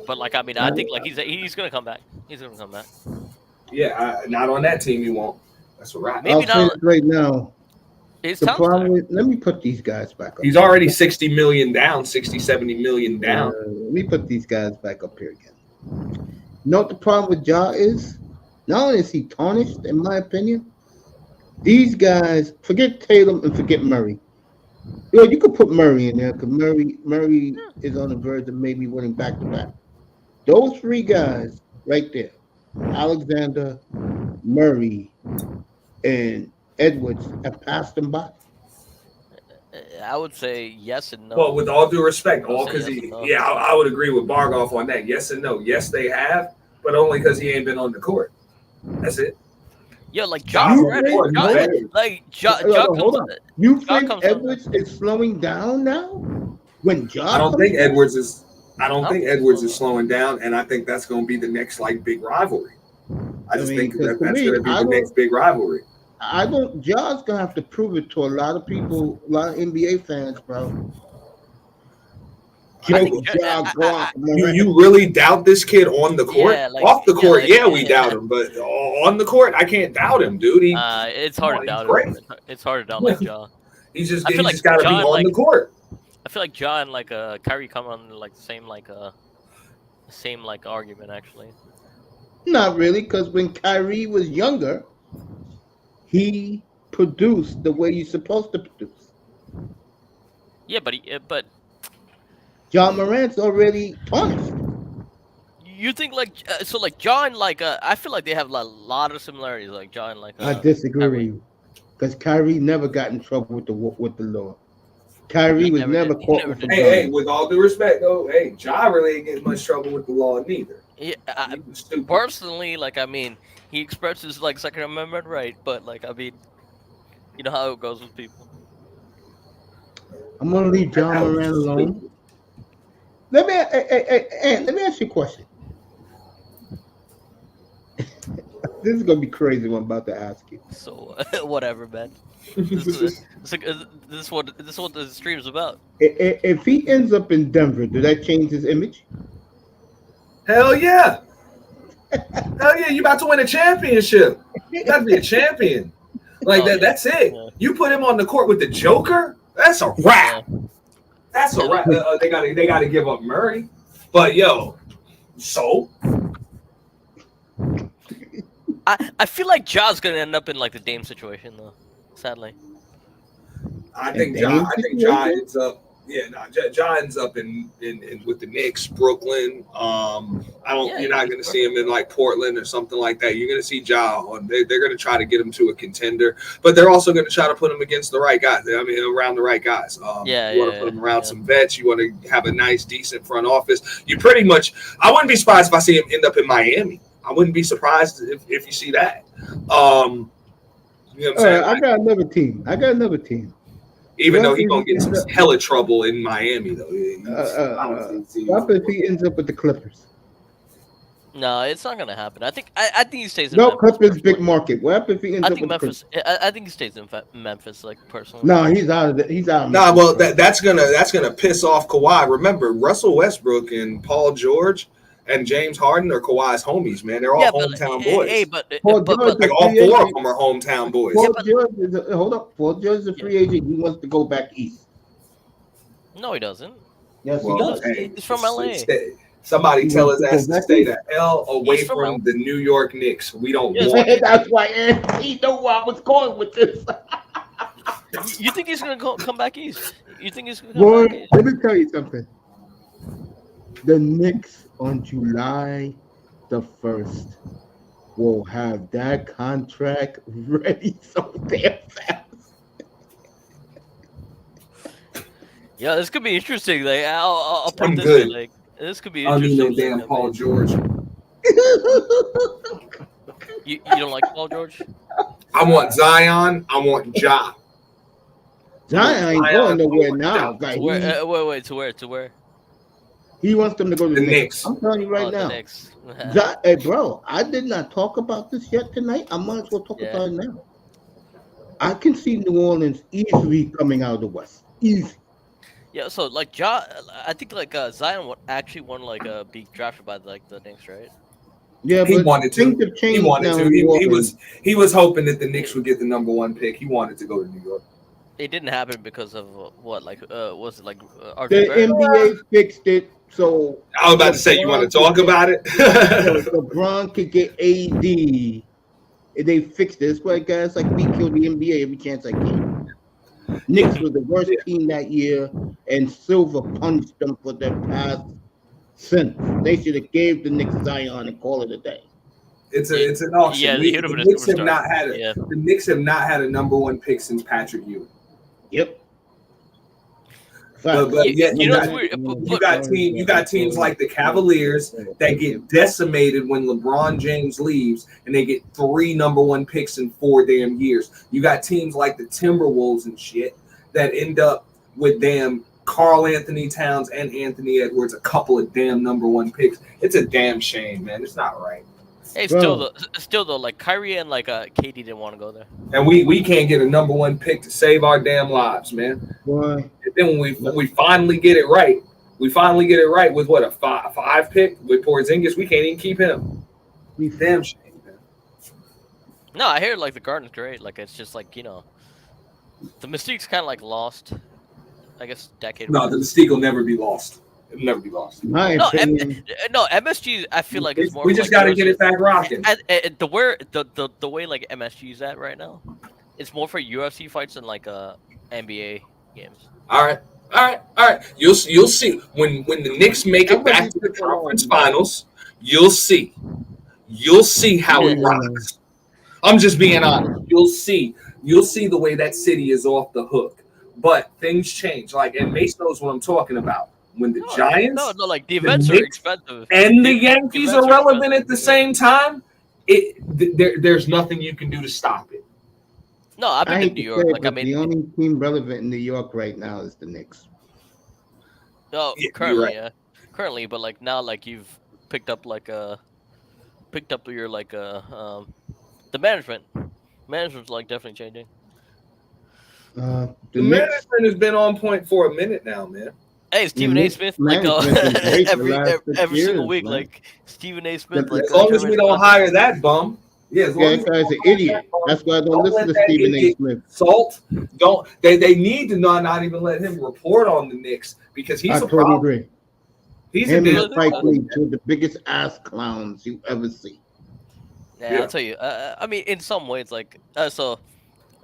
But like I mean I think like he's gonna come back. He's gonna come back.
Yeah, not on that team. He won't. That's a wrap.
Maybe
I'll say
not.
it right now.
It
The
sounds
problem
like.
with, let me put these guys back up.
He's already 60 million down, 60, 70 million down.
Let me put these guys back up here again. You know what the problem with Ja is? Not only is he tarnished, in my opinion, these guys, forget Tatum and forget Murray. You know, you could put Murray in there because Murray is on the verge of maybe winning back-to-back. Those three guys right there, Alexander, Murray, and Edwards, have passed him by.
I would say yes and no.
Well, with all due respect,
I'll
all
say
because
yes and no.
I would agree with Bargoff on that. Yes and no. Yes, they have, but only because he ain't been on the court. That's it.
Yeah, like
Ja
John,
on the court, he's better.
like
Hold on. You
Ja
think
comes on.
Edwards is slowing down now? When Ja
I don't
comes
think
in?
Edwards is. I don't
I
think
don't think
Edwards
so.
is slowing down, and I think that's going to be the next like big rivalry. I just
mean,
think
'cause
that
to
that's
me,
going to be
I
the
don't-
next big rivalry.
I don't. Ja's gonna have to prove it to a lot of people, a lot of NBA fans, bro.
I think
Ja, Glock, Moran.
You really doubt this kid on the court?
Yeah, like-
Off the
yeah,
court,
like-
we doubt him, but on the court, I can't doubt him, dude.
It's hard to
he's
doubt
great.
him. It's hard to doubt like Ja.
He's just
I feel
he's
like
just got to be
John,
on
like-
the court.
I feel like Ja and like Kyrie come on like the same like argument actually.
Not really, because when Kyrie was younger, he produced the way you're supposed to produce.
Yeah, but
John Morant's already tarnished.
you think like so like Ja and like I feel like they have a lot of similarities like Ja and like
I disagree with you, because Kyrie never got in trouble with the law. Kyrie
He
was
never
never
did. He
caught
never
with the
did.
Hey, with all due respect, though, Ja really ain't getting much trouble with the law neither.
Yeah,
He was stupid.
personally, like I mean, he expresses like Second Amendment right, but like I mean, you know how it goes with people.
I'm gonna leave John
That was
Moran
stupid.
alone. Let me ask you a question. This is gonna be crazy. What I'm about to ask you.
So whatever, man. This is what the stream's about.
If he ends up in Denver, does that change his image?
Hell yeah. Hell yeah, you about to win a championship. You got to be a champion. Like
Oh, yeah.
that's it.
Yeah.
You put him on the court with the Joker, that's a wrap. That's a
Yeah.
wrap. They got to give up Murray. But yo, so
I feel like Ja's gonna end up in like the Dame situation though. Sadly.
I think
Dame
Ja
situation?
ends up. Yeah, no, Ja ends up in with the Knicks, Brooklyn.
Yeah,
You're not going to see him in like Portland or something like that. You're going to see Ja on. They're going to try to get him to a contender, but they're also going to try to put him against the right guys. I mean, around the right guys. You want to put him around some vets. You want to have a nice, decent front office. You pretty much. I wouldn't be surprised if I see him end up in Miami. I wouldn't be surprised if you see that. You know what I'm saying?
I got another team.
Even
What
though he's
if
gonna
he
get some
ends up-
hella trouble in Miami, though. I don't see-
What if he ends up with the Clippers?
No, it's not gonna happen. I think he stays in
No,
Memphis.
Clippers big
personally.
market. What if he ends
I
up
think
with
Memphis. I think he stays in Memphis, like personally.
No, he's out of it. He's out. Of
Nah,
Memphis,
well,
bro.
that's gonna piss off Kawhi. Remember, Russell Westbrook and Paul George and James Harden are Kawhi's homies, man. They're all hometown boys.
Hey, but
Paul
but
George-
Like all four of them are hometown boys.
Paul George is hold up. Paul George is a free agent. He wants to go back east.
no, he doesn't.
Yes, he
Well,
does.
hey,
He's from LA.
Somebody
He
tell
wants
his
to go
ass to
back
stay
east.
the hell away
He's from
from the New York Knicks. We don't
Yes.
want it.
That's why he knew where I was going with this.
You think he's gonna come back east? You think he's gonna come
Boy,
back east?
let me tell you something. The Knicks on July the 1st will have that contract ready so damn fast.
Yeah, this could be interesting. Like, I'll put
I'm
this
good.
way, like, this could be
I
interesting.
mean, no damn
I
Paul
mean,
George.
You don't like Paul George?
I want Zion. I want Ja.
Zion ain't going nowhere now.
To
Like
where? Wait. To where?
he wants them to go to
The
the Knicks.
Knicks.
I'm telling you right
Oh, the
now.
Knicks.
Hey, bro, I did not talk about this yet tonight. I might as well talk
Yeah.
about it now. I can see New Orleans easily coming out of the West. Easy.
Yeah, so like Ja, I think like Zion actually want like be drafted by like the Knicks, right?
Yeah,
He
but
wanted
things
to.
have
He
changed
wanted
now
to.
in New Orleans.
He was hoping that the Knicks would get the number 1 pick. He wanted to go to New York.
It didn't happen because of what? Like, was it like RJ
The
Barrett?
NBA fixed it so
I was about to say, you want to talk about it?
LeBron could get AD. They fixed it. That's why guys like me kill the NBA every chance I can. Knicks was the worst team that year, and Silver punched them for their past sins. They should have gave the Knicks Zion and call it a day.
It's an auction.
Yeah, he would have
The
been a
Knicks have
superstar.
not had
Yeah.
The Knicks have not had a number 1 pick since Patrick Ewing.
Yep.
But yet
You know what's weird?
you got teams like the Cavaliers that get decimated when LeBron James leaves, and they get 3 number 1 picks in 4 damn years. You got teams like the Timberwolves and shit that end up with damn Karl Anthony Towns and Anthony Edwards, a couple of damn number 1 picks. It's a damn shame, man. It's not right.
Hey, still though, like Kyrie and like KD didn't want to go there.
And we can't get a number 1 pick to save our damn lives, man.
Why?
And then when we finally get it right, with what, a 5 pick with Porzingis, we can't even keep him. Damn shame, man.
No, I hear like the Garden's great. Like it's just like the Mystique's kind of like lost. I guess decade.
No, the Mystique will never be lost. It'll never be lost.
My
No,
opinion.
MSG. I feel like it's more.
We
of,
just
like,
got to get it back rocking.
The way like MSG is at right now, it's more for UFC fights than like N.B.A. games.
All right. You'll see when the Knicks make it back to the conference finals. You'll see how it rocks. I'm just being honest. You'll see the way that city is off the hook. But things change. Like, and Mace knows what I'm talking about. When the Giants,
like the events are expensive,
and the Yankees are relevant at the same time, there's nothing you can do to stop it.
No, I've been to New York. Like, I mean,
the only team relevant in New York right now is the Knicks.
No, currently, but like now, like you've picked up your the management's like definitely changing.
The
management has been on point for a minute now, man.
Hey, Stephen A. Smith, like every single week, man. Like Stephen A. Smith, like
as long as we don't hire that bum. Yeah,
that guy's an idiot. That's why I don't listen to Stephen A. Smith.
Salt, they need to not even let him report on the Knicks because he's a problem.
I totally agree.
He's
him and Spike Lee, two of the biggest ass clowns you ever see.
Yeah, I'll tell you. I mean, in some ways, like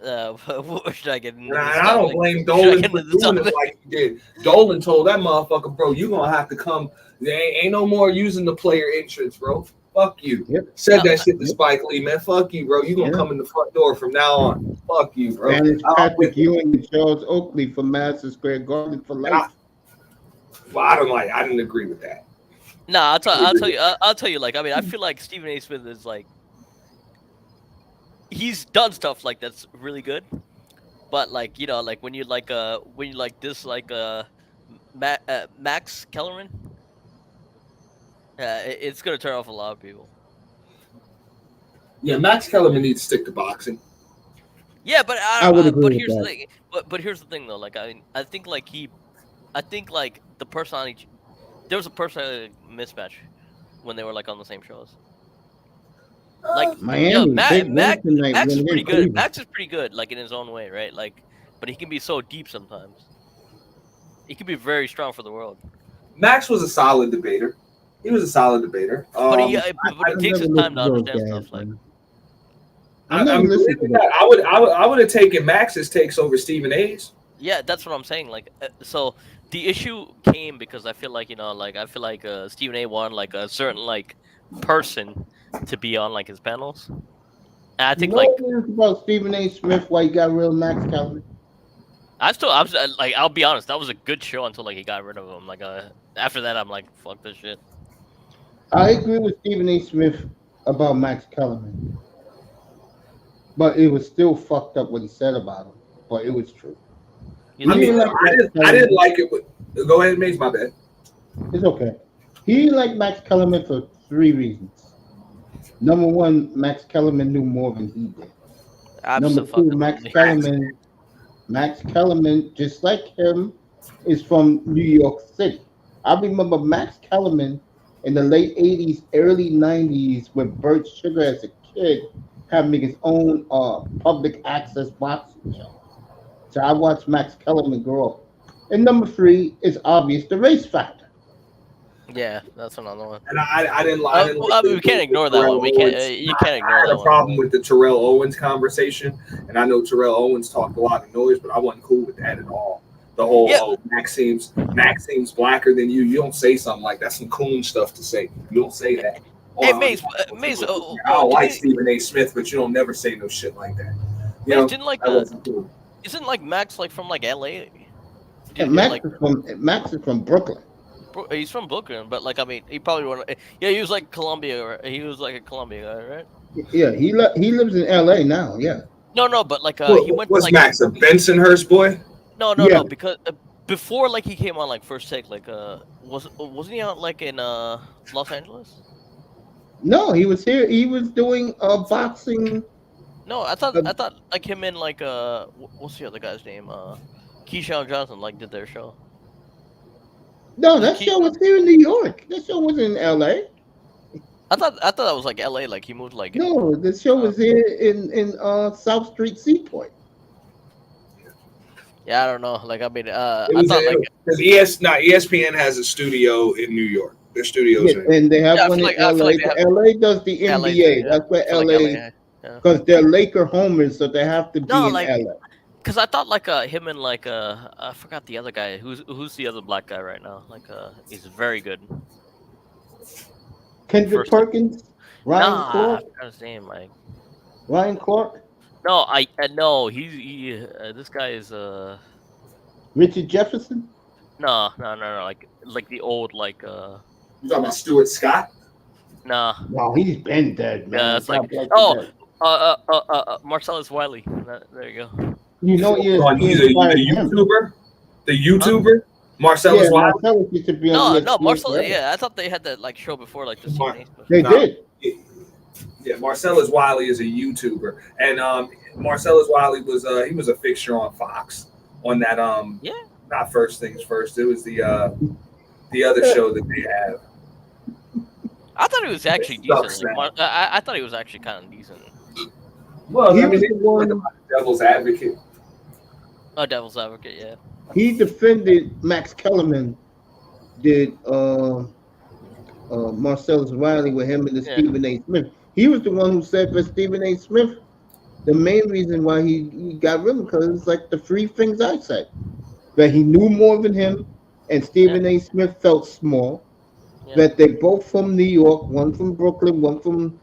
what should I get into?
I don't blame Dolan for doing it like he did. Dolan told that motherfucker, bro, you gonna have to come. There ain't no more using the player entrance, bro. Fuck you.
Yep.
Said that shit to Spike Lee, man. Fuck you, bro. You gonna come in the front door from now on. Fuck you, bro.
And it's Patrick Ewing and Charles Oakley from Madison Square Garden for life.
I didn't agree with that.
Nah, I'll tell you. Like, I mean, I feel like Stephen A. Smith is like, he's done stuff like that's really good, but like like when you this Max Kellerman, it's gonna turn off a lot of people.
Yeah, Max Kellerman needs to stick to boxing.
Yeah, but but here's the thing. But here's the thing though. Like I think like the personality, there was a personality mismatch when they were like on the same shows. Like
Miami,
Max is pretty good. Max is pretty good, like in his own way, right? Like, but he can be so deep sometimes. He can be very strong for the world.
Max was a solid debater. He was a solid debater.
But it takes his time to understand stuff. Like,
I would have taken Max's takes over Stephen A's.
Yeah, that's what I'm saying. Like, so the issue came because I feel like Stephen A. wanted like a certain like person to be on like his panels. And I think
about Stephen A. Smith why he got rid of Max Kellerman.
I'll be honest, that was a good show until like he got rid of him. Like after that, I'm like, fuck this shit.
I agree with Stephen A. Smith about Max Kellerman. but it was still fucked up what he said about him. But it was true.
You
He
I
think
mean,
didn't
so?
like Max
I
Kellerman.
didn't like it. Go ahead, Mace. My bad.
It's okay. He didn't like Max Kellerman for three reasons. Number one, Max Kellerman knew more than he did. Number two,
Absolutely.
Max Kellerman, just like him, is from New York City. I remember Max Kellerman in the late '80s, early '90s, with Bert Sugar as a kid, having his own public access boxing show. So I watched Max Kellerman grow up. And number three is obvious, the race factor.
Yeah, that's another one.
And I didn't like. I didn't
Well, I
like
mean, we can't ignore that
Terrell
one. We can't.
Owens.
You can't ignore
I had
that
a
one.
problem with the Terrell Owens conversation, and I know Terrell Owens talked a lot of noise, but I wasn't cool with that at all. The whole
Yeah.
Max seems blacker than you. You don't say something like that's some coon stuff to say. You don't say that.
Hey,
Oh,
Mace,
I
Mace,
don't like Stephen A. Smith, but you don't never say no shit like that. You know,
Mace didn't like
that wasn't cool.
Isn't like Max like from like L.A.?
And
Like
Max is from Brooklyn.
he's from Brooklyn, but like I mean, he probably wanted. Yeah, he was like Columbia. He was like a Columbia guy, right?
Yeah, he lives in L.A. now. Yeah.
No, but like he went to
Was
like
Max a Bensonhurst boy?
no,
Yeah.
because before like he came on like First Take, like wasn't he out like in Los Angeles?
No, he was here. He was doing boxing.
No, I thought like him and like what's the other guy's name? Keyshawn Johnson like did their show.
No, that show was here in New York. That show wasn't in L.A.
I thought that was like L.A. Like he moved like
No, the show was here in South Street Seaport.
yeah, I don't know. Like I mean, I
It was
thought like
because ESPN has a studio in New York. Their studios
Yeah,
in
and they have
Yeah, I
one
feel
in
like- I feel
LA.
like they have-
LA does the
LA,
NBA.
yeah.
That's where
I feel like
LA,
yeah.
because they're Laker homers, so they have to be
No,
in
like-
LA.
Cause I thought like him and like I forgot the other guy who's the other black guy right now like he's very good.
Kendrick
First-
Perkins, Ryan
Nah, I
Clark,
forgot his name like
Ryan Clark,
no no he this guy is
Richard Jefferson.
no like the old like
You talking about Stuart Scott?
nah
No, he's been dead, man.
Yeah, it's
God
like-
bless
oh.
him.
Marcellus Wiley. There you go.
You know,
He's a
fired him.
YouTuber. The YouTuber Marcellus
Yeah,
Wiley.
Marcellus used to be on
No,
ESPN
Marcel.
forever.
Yeah, I thought they had that like show before, like the
Mar-
CNA stuff.
They
No.
did.
Yeah, Marcellus Wiley is a YouTuber, and Marcellus Wiley was he was a fixture on Fox on that
Yeah.
not First Things First. It was the other show that they have.
I thought he was actually
It sucks
decent. Like, I thought he was actually kind of decent.
Well,
He
I mean,
was
they
the
were
one.
Devil's Advocate.
Oh, Devil's Advocate, yeah.
He defended Max Kellerman. Did Marcellus Wiley with him and the
Yeah.
Stephen A. Smith. He was the one who said for Stephen A. Smith, the main reason why he got rid of him because it's like the three things I said. That he knew more than him, and Stephen A. Smith felt small.
Yeah.
That they both from New York, one from Brooklyn, one from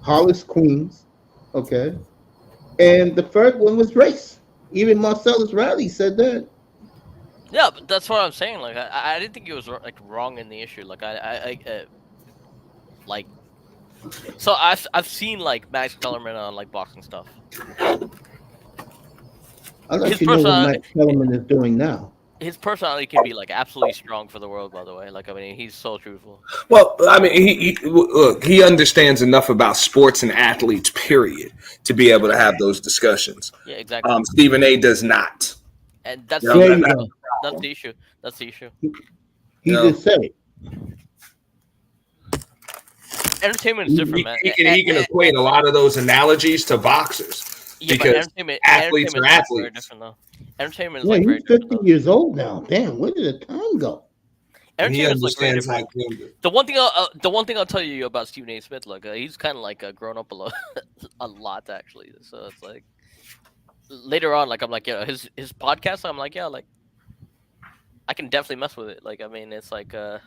Hollis, Queens. Okay. And the third one was race. Even Marcellus Riley said that.
Yeah, but that's what I'm saying. Like, I didn't think he was like wrong in the issue. Like, like, so I've seen like Max Kellerman on like boxing stuff.
I'd like
His
to know what
personality-
Max Kellerman is doing now.
His personality can be like absolutely strong for the world. By the way, like I mean, he's so truthful.
Well, I mean, he understands enough about sports and athletes, period, to be able to have those discussions.
Yeah, exactly.
Stephen A. does not.
And that's
Yeah,
There
the,
you
that-
go.
that's the issue. That's the issue.
He
No.
just said it.
Entertainment is different, man.
He can equate a lot of those analogies to boxers.
Yeah, but
because
entertainment,
athletes are
entertainment is very
athletes.
different though. Entertainment is
Yeah,
like very
he's
different.
50 years old now. Damn, where did the time go?
And he
Entertainment is like very
understands
different.
like
The one thing I'll tell you about Stephen A. Smith, like he's kind of like grown up a lot, a lot actually. So it's like later on, like I'm like, yeah, his podcast, I'm like, yeah, like I can definitely mess with it. Like I mean, it's like a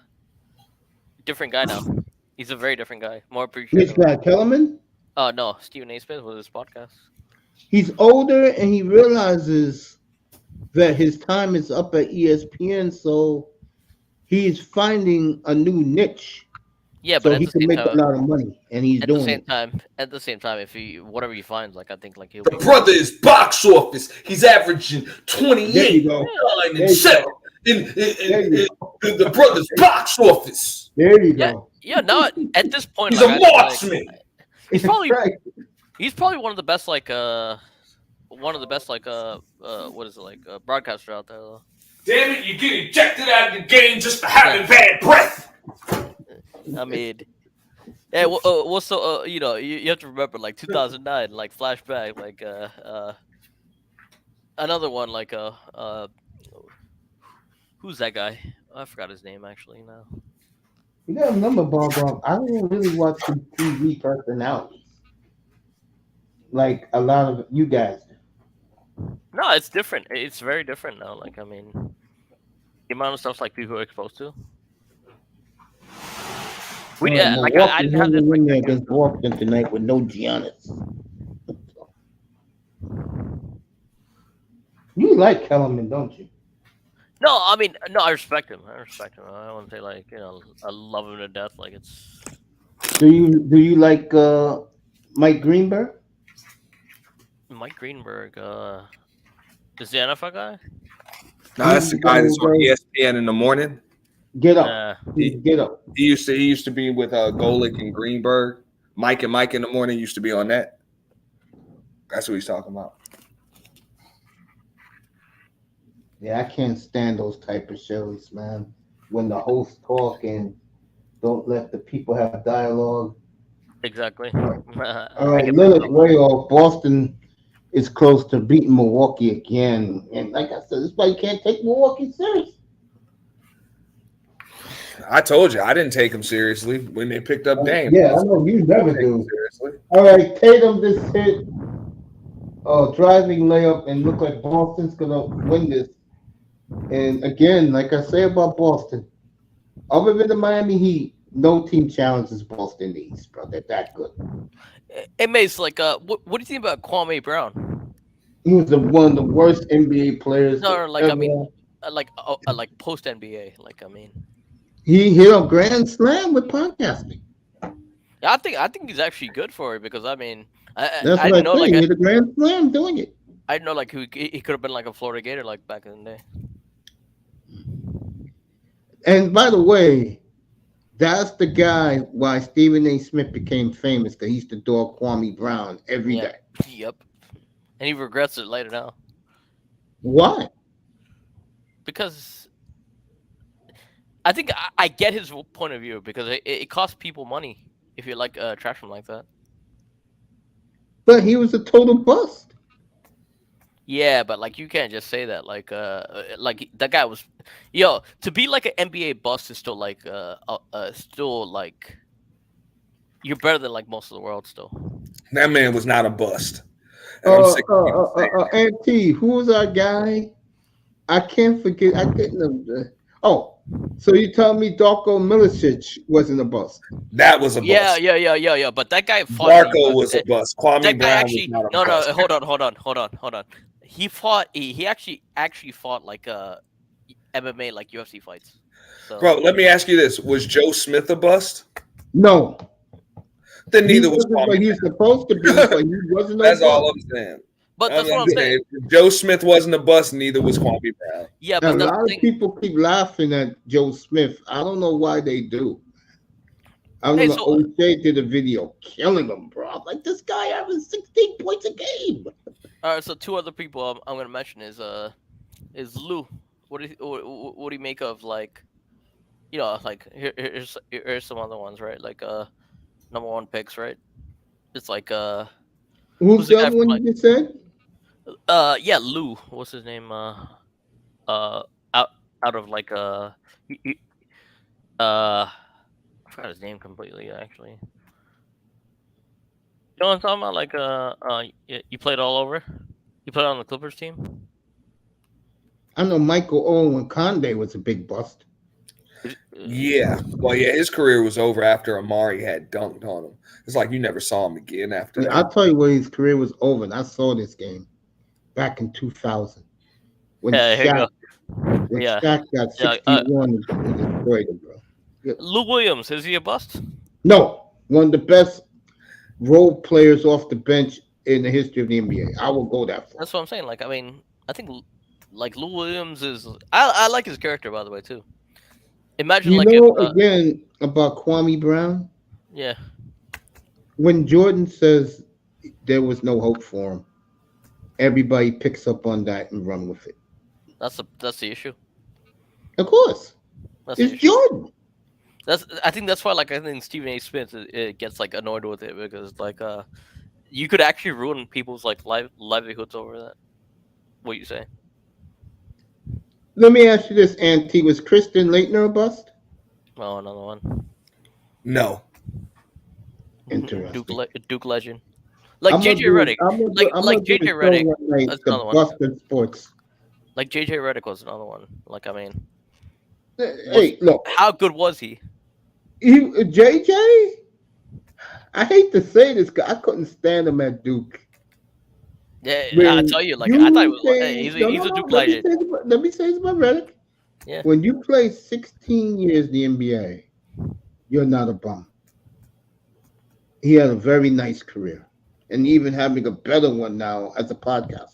different guy now. He's a very different guy, more
Which
appreciative.
guy, Kellerman?
Oh no, Stephen A. Smith with his podcast.
He's older and he realizes that his time is up at ESPN, so he's finding a new niche.
Yeah, but
so he can make a lot of money, and he's doing it.
at the same time, if he whatever he finds, like I think, like he'll
The
be.
brother is box office. He's averaging
There
28,
you go.
9,
There
and
you
7.
go.
In the brother's box office.
There you
Yeah,
go.
yeah. Now at this point,
He's
like,
a
I think, like,
marksman.
he's probably
Right.
he's probably one of the best like what is it, like broadcaster out there though.
Damn it, you get ejected out of the game just for having bad breath.
I mean, yeah. Well, so you have to remember, like 2009, like flashback, like another one, like who's that guy? I forgot his name actually now.
You gotta remember, Bob, I don't really watch the TV personalities like a lot of you guys.
No, it's different. It's very different now. Like I mean, the amount of stuff like people are exposed to. We like I didn't have this
win
like,
there against Boston tonight with no Giannis. You like Kellerman, don't you?
No, I mean, no, I respect him. I don't want to say like I love him to death. Like it's.
Do you like Mike Greenberg?
Mike Greenberg, is the NFL guy?
No, that's the guy that's on ESPN in the morning.
Get up. Get up.
He used to be with Golick and Greenberg. Mike and Mike in the morning used to be on that. That's what he's talking about.
Yeah, I can't stand those type of shows, man. When the hosts talk and don't let the people have dialogue.
Exactly.
All right, Lillard way off. Boston is close to beating Milwaukee again. And like I said, this is why you can't take Milwaukee serious.
I told you I didn't take him seriously when they picked up Dame.
Yeah, I know you never do.
Seriously.
All right, Tatum just hit driving layup and look like Boston's gonna win this. And again, like I say about Boston, other than the Miami Heat, no team challenges Boston East, bro. They're that good.
Hey, Mace, like, what do you think about Kwame Brown?
He was one of the worst NBA players.
No, like
ever.
I mean, like post NBA, like I mean,
he hit a grand slam with podcasting.
I think he's actually good for it because I mean,
That's
I
what I
know
think.
like
He hit a grand slam doing it.
I know like he could have been like a Florida Gator like back in the day.
And by the way, that's the guy why Stephen A. Smith became famous, because he used to dog Kwame Brown every day.
Yep. And he regrets it later now.
Why?
Because I think I get his point of view because it costs people money if you like trash him like that.
But he was a total bust.
Yeah, but like you can't just say that. Like that guy was, to be like an NBA bust is still like still like you're better than like most of the world still.
That man was not a bust.
Auntie, who was our guy? I can't forget. I couldn't. So you tell me Darko Milicic wasn't a bust?
That was a bust.
Yeah. But that guy fought.
Darko was a bust. Kwame
that guy
Brown
actually
was not a bust.
Hold on. He fought. He actually fought like MMA, like UFC fights. So,
Bro, let me ask you this: was Joe Smith a bust?
No.
Then neither was Kwame.
But he was supposed to be, but he wasn't.
That's all I'm saying.
But that's what I'm saying.
If Joe Smith wasn't a bust, neither was Kwame Brown.
Yeah,
Now,
but
a lot of people keep laughing at Joe Smith. I don't know why they do. I remember O'Shea did a video killing him, bro. I'm like, this guy having 16 points a game.
All right, so two other people I'm gonna mention is Lou. What do you make of like, like here's some other ones, right? Like number one picks, right? It's like
who's the other one you said?
Yeah, Lou. What's his name? Out of like I forgot his name completely actually. You know what I'm talking about? Like you played all over. You played on the Clippers team.
I know Michael Owen Conde was a big bust.
Yeah, well, yeah, his career was over after Amari had dunked on him. It's like you never saw him again after that.
I'll tell you where his career was over, and I saw this game back in 2000 when Shaq got 61 and destroyed him, bro.
Lou Williams, is he a bust?
No, one of the best role players off the bench in the history of the NBA. I will go that far.
That's what I'm saying. Like, I mean, I think like Lou Williams is. I like his character, by the way, too. Imagine
You
like if
know, again, about Kwame Brown,
yeah,
when Jordan says there was no hope for him, everybody picks up on that and run with it.
that's the issue.
Of course,
That's the
it's
issue.
Jordan.
I think that's why like I think Stephen A. Smith it gets like annoyed with it because like you could actually ruin people's like livelihoods over that. What you say?
Let me ask you this, Auntie. Was Kristen Leitner a bust?
Oh, another one.
No.
Interesting.
Duke legend. Like
I'm gonna
JJ
do.
Redick.
I'm gonna do. I'm
Like
gonna do
JJ
the show
Redick.
one night.
That's
The
another one.
busted sports.
Like JJ Redick was another one. Like I mean,
Hey, look,
how good was he?
JJ. I hate to say this, I couldn't stand him at Duke.
Yeah,
When
I tell you, like I thought he was.
say-
He's
no,
a
no,
Duke
let me
legend.
say this let me say this about Redick.
Yeah.
When you play 16 years in the NBA, you're not a bum. He had a very nice career, and even having a better one now as a podcaster.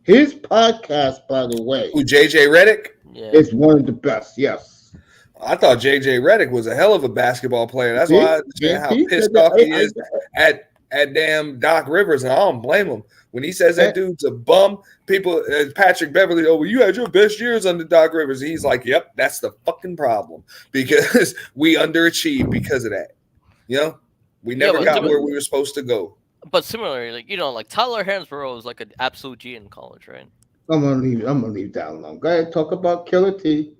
His podcast, by the way,
Who, JJ Redick?
Yeah.
is one of the best. Yes.
I thought JJ Redick was a hell of a basketball player. That's
See?
why I understand how
See?
pissed
Said
off
that-
he is at damn Doc Rivers, and I don't blame him. When he says that dude's a bum, people, Patrick Beverly, oh, well, you had your best years under Doc Rivers. He's like, yep, that's the fucking problem because we underachieved because of that. You know, we never
but
got where we were supposed to go.
But similarly, like like Tyler Hansborough is like an absolute G in college, right?
I'm gonna leave that alone. Go ahead, talk about Killer T.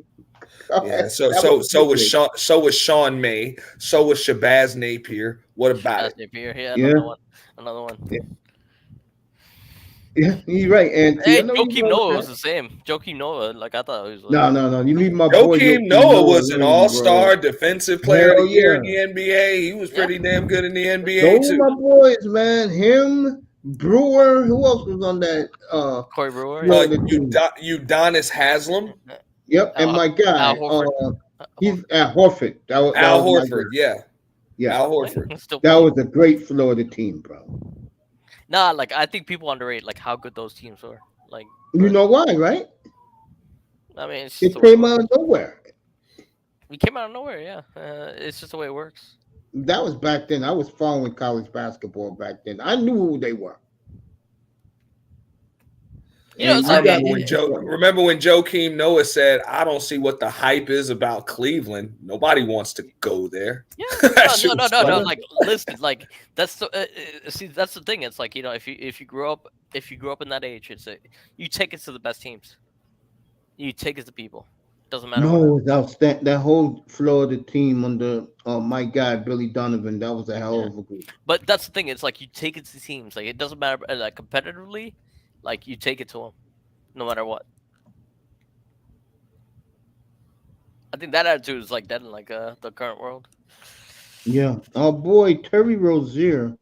Yeah, so was Sean May, so was Shabazz Napier. What about it?
Napier, yeah,
Yeah.
another one.
Yeah, you're right, Auntie.
Hey,
I know you
Joakim
know
Noah
that.
was the same. Joakim Noah, like I thought he was.
No. You leave my boy.
Joakim Noah was an all-star defensive player of
Hell
the year in
yeah.
the NBA. He was pretty damn good in the NBA
Those
too.
are my boys, man. Him, Brewer. Who else was on that?
Corey Brewer.
Yeah. the team.
Udonis Haslam,
Yep, and my guy.
Al Horford.
He's at Horford. That was
Al
my
Horford.
guy. Yeah.
Al Horford.
That was a great Florida team, bro.
Nah, like I think people underrate like how good those teams were. Like
You know why, right?
I mean, it's
It
just the way
came
it
out
works.
of nowhere.
We came out of nowhere, yeah. It's just the way it works.
That was back then. I was following college basketball back then. I knew who they were.
You know,
And
it's like-
Remember when Joakim Noah said, "I don't see what the hype is about Cleveland. Nobody wants to go there."
Yeah,
That shit
no.
was funny.
Like, listen, like that's the see, that's the thing. It's like if you grew up in that age, you take it to the best teams. You take it to people. Doesn't matter.
No,
what.
it was outstanding. That whole Florida team under my guy Billy Donovan. That was a hell of a group.
But that's the thing. It's like you take it to teams. Like it doesn't matter. Like competitively, like you take it to them, no matter what. I think that attitude is like that in like the current world.
Yeah, our boy Terry Rozier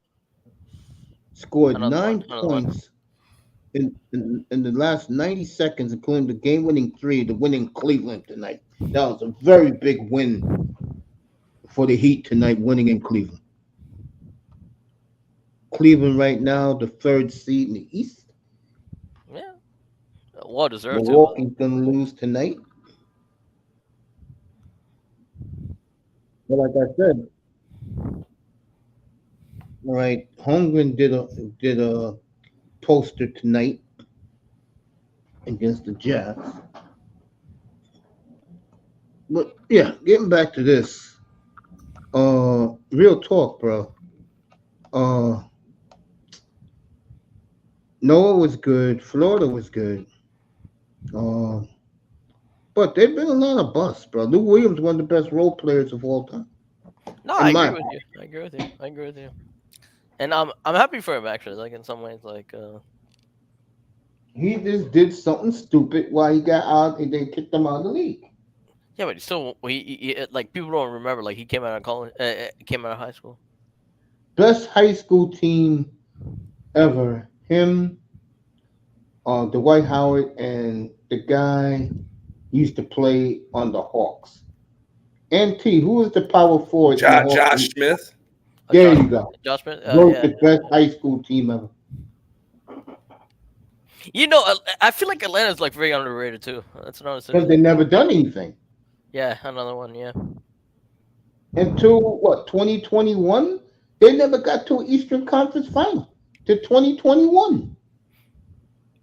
scored
Another
9
one.
points in the last 90 seconds, including the game-winning three to win in Cleveland tonight. That was a very big win for the Heat tonight, winning in Cleveland. Cleveland right now, the third seed in the East.
Yeah, well deserved to.
Milwaukee's gonna lose tonight. But like I said, all right, Holmgren did a poster tonight against the Jazz. But yeah, getting back to this, real talk, bro. Noah was good. Florida was good. But there've been a lot of busts, bro. Lou Williams, one of the best role players of all time.
No,
In
I
my
agree with you. I agree with you. And I'm happy for him actually. Like in some ways, like
He just did something stupid while he got out and they kicked him out of the league.
yeah, but still, he like people don't remember. Like he came out of college, came out of high school.
Best high school team ever. Him, Dwight Howard, and the guy used to play on the Hawks. NT, who is the power forward? in the Hall of
Josh
Fame?
Smith.
There
Josh,
you go.
Josh Smith.
Wrote
Yeah.
the best high school team ever.
You know, I feel like Atlanta's like very underrated too. That's another
Because
city.
they never done anything.
Yeah, another one. Yeah.
Until what, 2021? They never got to an Eastern Conference final. To 2021.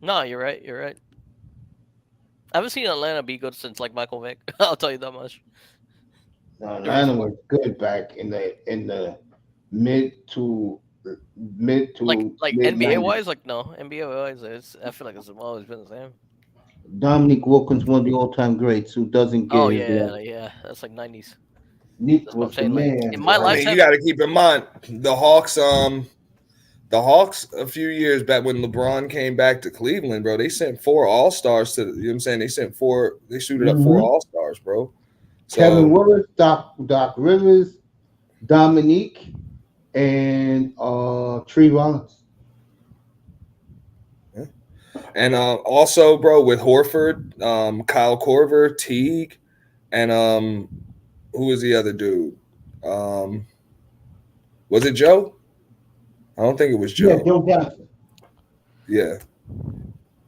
No, you're right. You're right. I haven't seen Atlanta be good since like Michael Vick. I'll tell you that much.
Atlanta was good back in the mid to mid to
Like
mid
NBA
90s.
wise, like no NBA wise, I feel like it's always been the same.
Dominique Wilkins, one of the all-time greats, who doesn't get
Oh
his
yeah,
love.
yeah. That's like 90s.
Nick
That's what I'm
was the
saying. Like
man.
in my
I mean,
lifetime,
you got to keep in mind the Hawks. The Hawks a few years back when LeBron came back to Cleveland, bro. They sent 4 All-Stars to. You know what I'm saying? They sent 4. They suited up 4
Mhm.
All-Stars, bro.
Kevin
So
Willis, Doc Rivers, Dominique, and Tree Rollins.
and also, bro, with Horford, Kyle Korver, Teague, and who was the other dude? Was it Joe? I don't think it was
Yeah,
Joe.
Joe Johnson.
Yeah.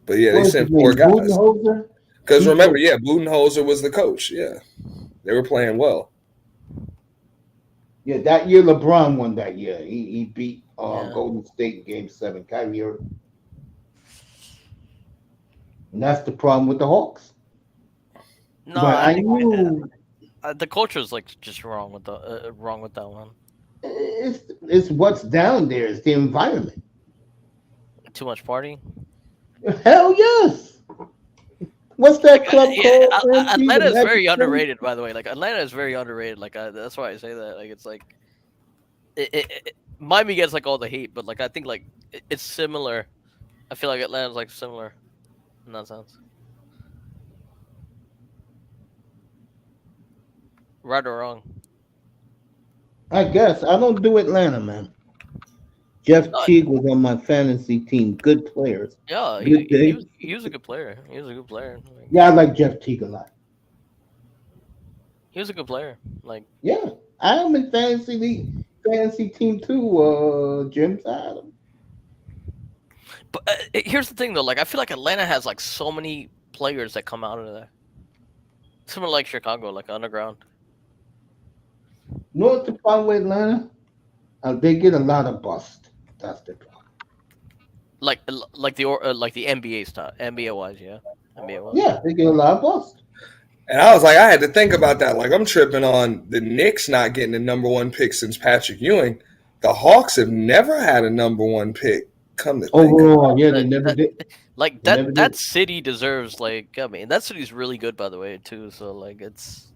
But yeah,
What
they
was
sent
his name?
4 guys.
Budenholzer?
Because
He
remember,
coached.
yeah, Budenholzer was the coach. Yeah. They were playing well.
Yeah, that year LeBron won that year. He beat
Yeah.
Golden State in Game 7. Kyrie Irving. And that's the problem with the Hawks.
no,
But
I
I
think
knew
the culture is like just wrong with the wrong with that one.
it's what's down there. It's the environment.
Too much partying.
Hell yes. What's that club
Yeah,
called? Anthony? The
Atlanta is
Magic
very
City?
underrated, by the way. Like Atlanta is very underrated. Like that's why I say that. Like it's like Miami gets like all the hate, but like I think like it's similar. I feel like Atlanta's like similar in that sense. Right or wrong?
I guess. I don't do Atlanta, man. Jeff
No,
Teague was on my fantasy team. Good players.
yeah,
Good day.
he was a good player. He was a good player. Like,
Yeah, I like Jeff Teague a lot.
he was a good player. Like,
Yeah. I am in fantasy team too, Jim.
but here's the thing though. Like, I feel like Atlanta has like so many players that come out of there. Similar like Chicago, like underground.
You know what's the problem with Atlanta? They get a lot of bust. That's the problem.
Like the NBA stuff, NBA wise, yeah, NBA wise.
Yeah, they get a lot of bust.
And I was like, I had to think about that. Like, I'm tripping on the Knicks not getting the number 1 pick since Patrick Ewing. The Hawks have never had a number 1 pick. Come to think of it.
Overall, yeah, they never did.
Like
They never
that
did.
city deserves like I mean that city's really good by the way too. So like it's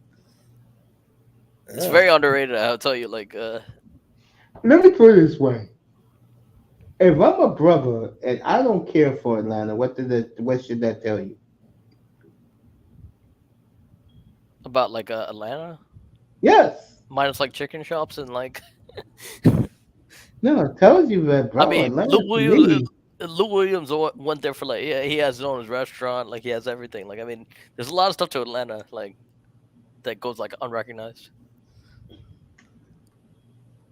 Yeah.
very underrated. I'll tell you like
Let me put it this way. If I'm a brother and I don't care for Atlanta, what should that tell you?
about like Atlanta
Yes.
minus like chicken shops and like
No, it tells you that, bro.
I mean
Atlanta to me,
Lou Williams went there for like yeah he has his own restaurant like he has everything like I mean there's a lot of stuff to Atlanta like that goes like unrecognized.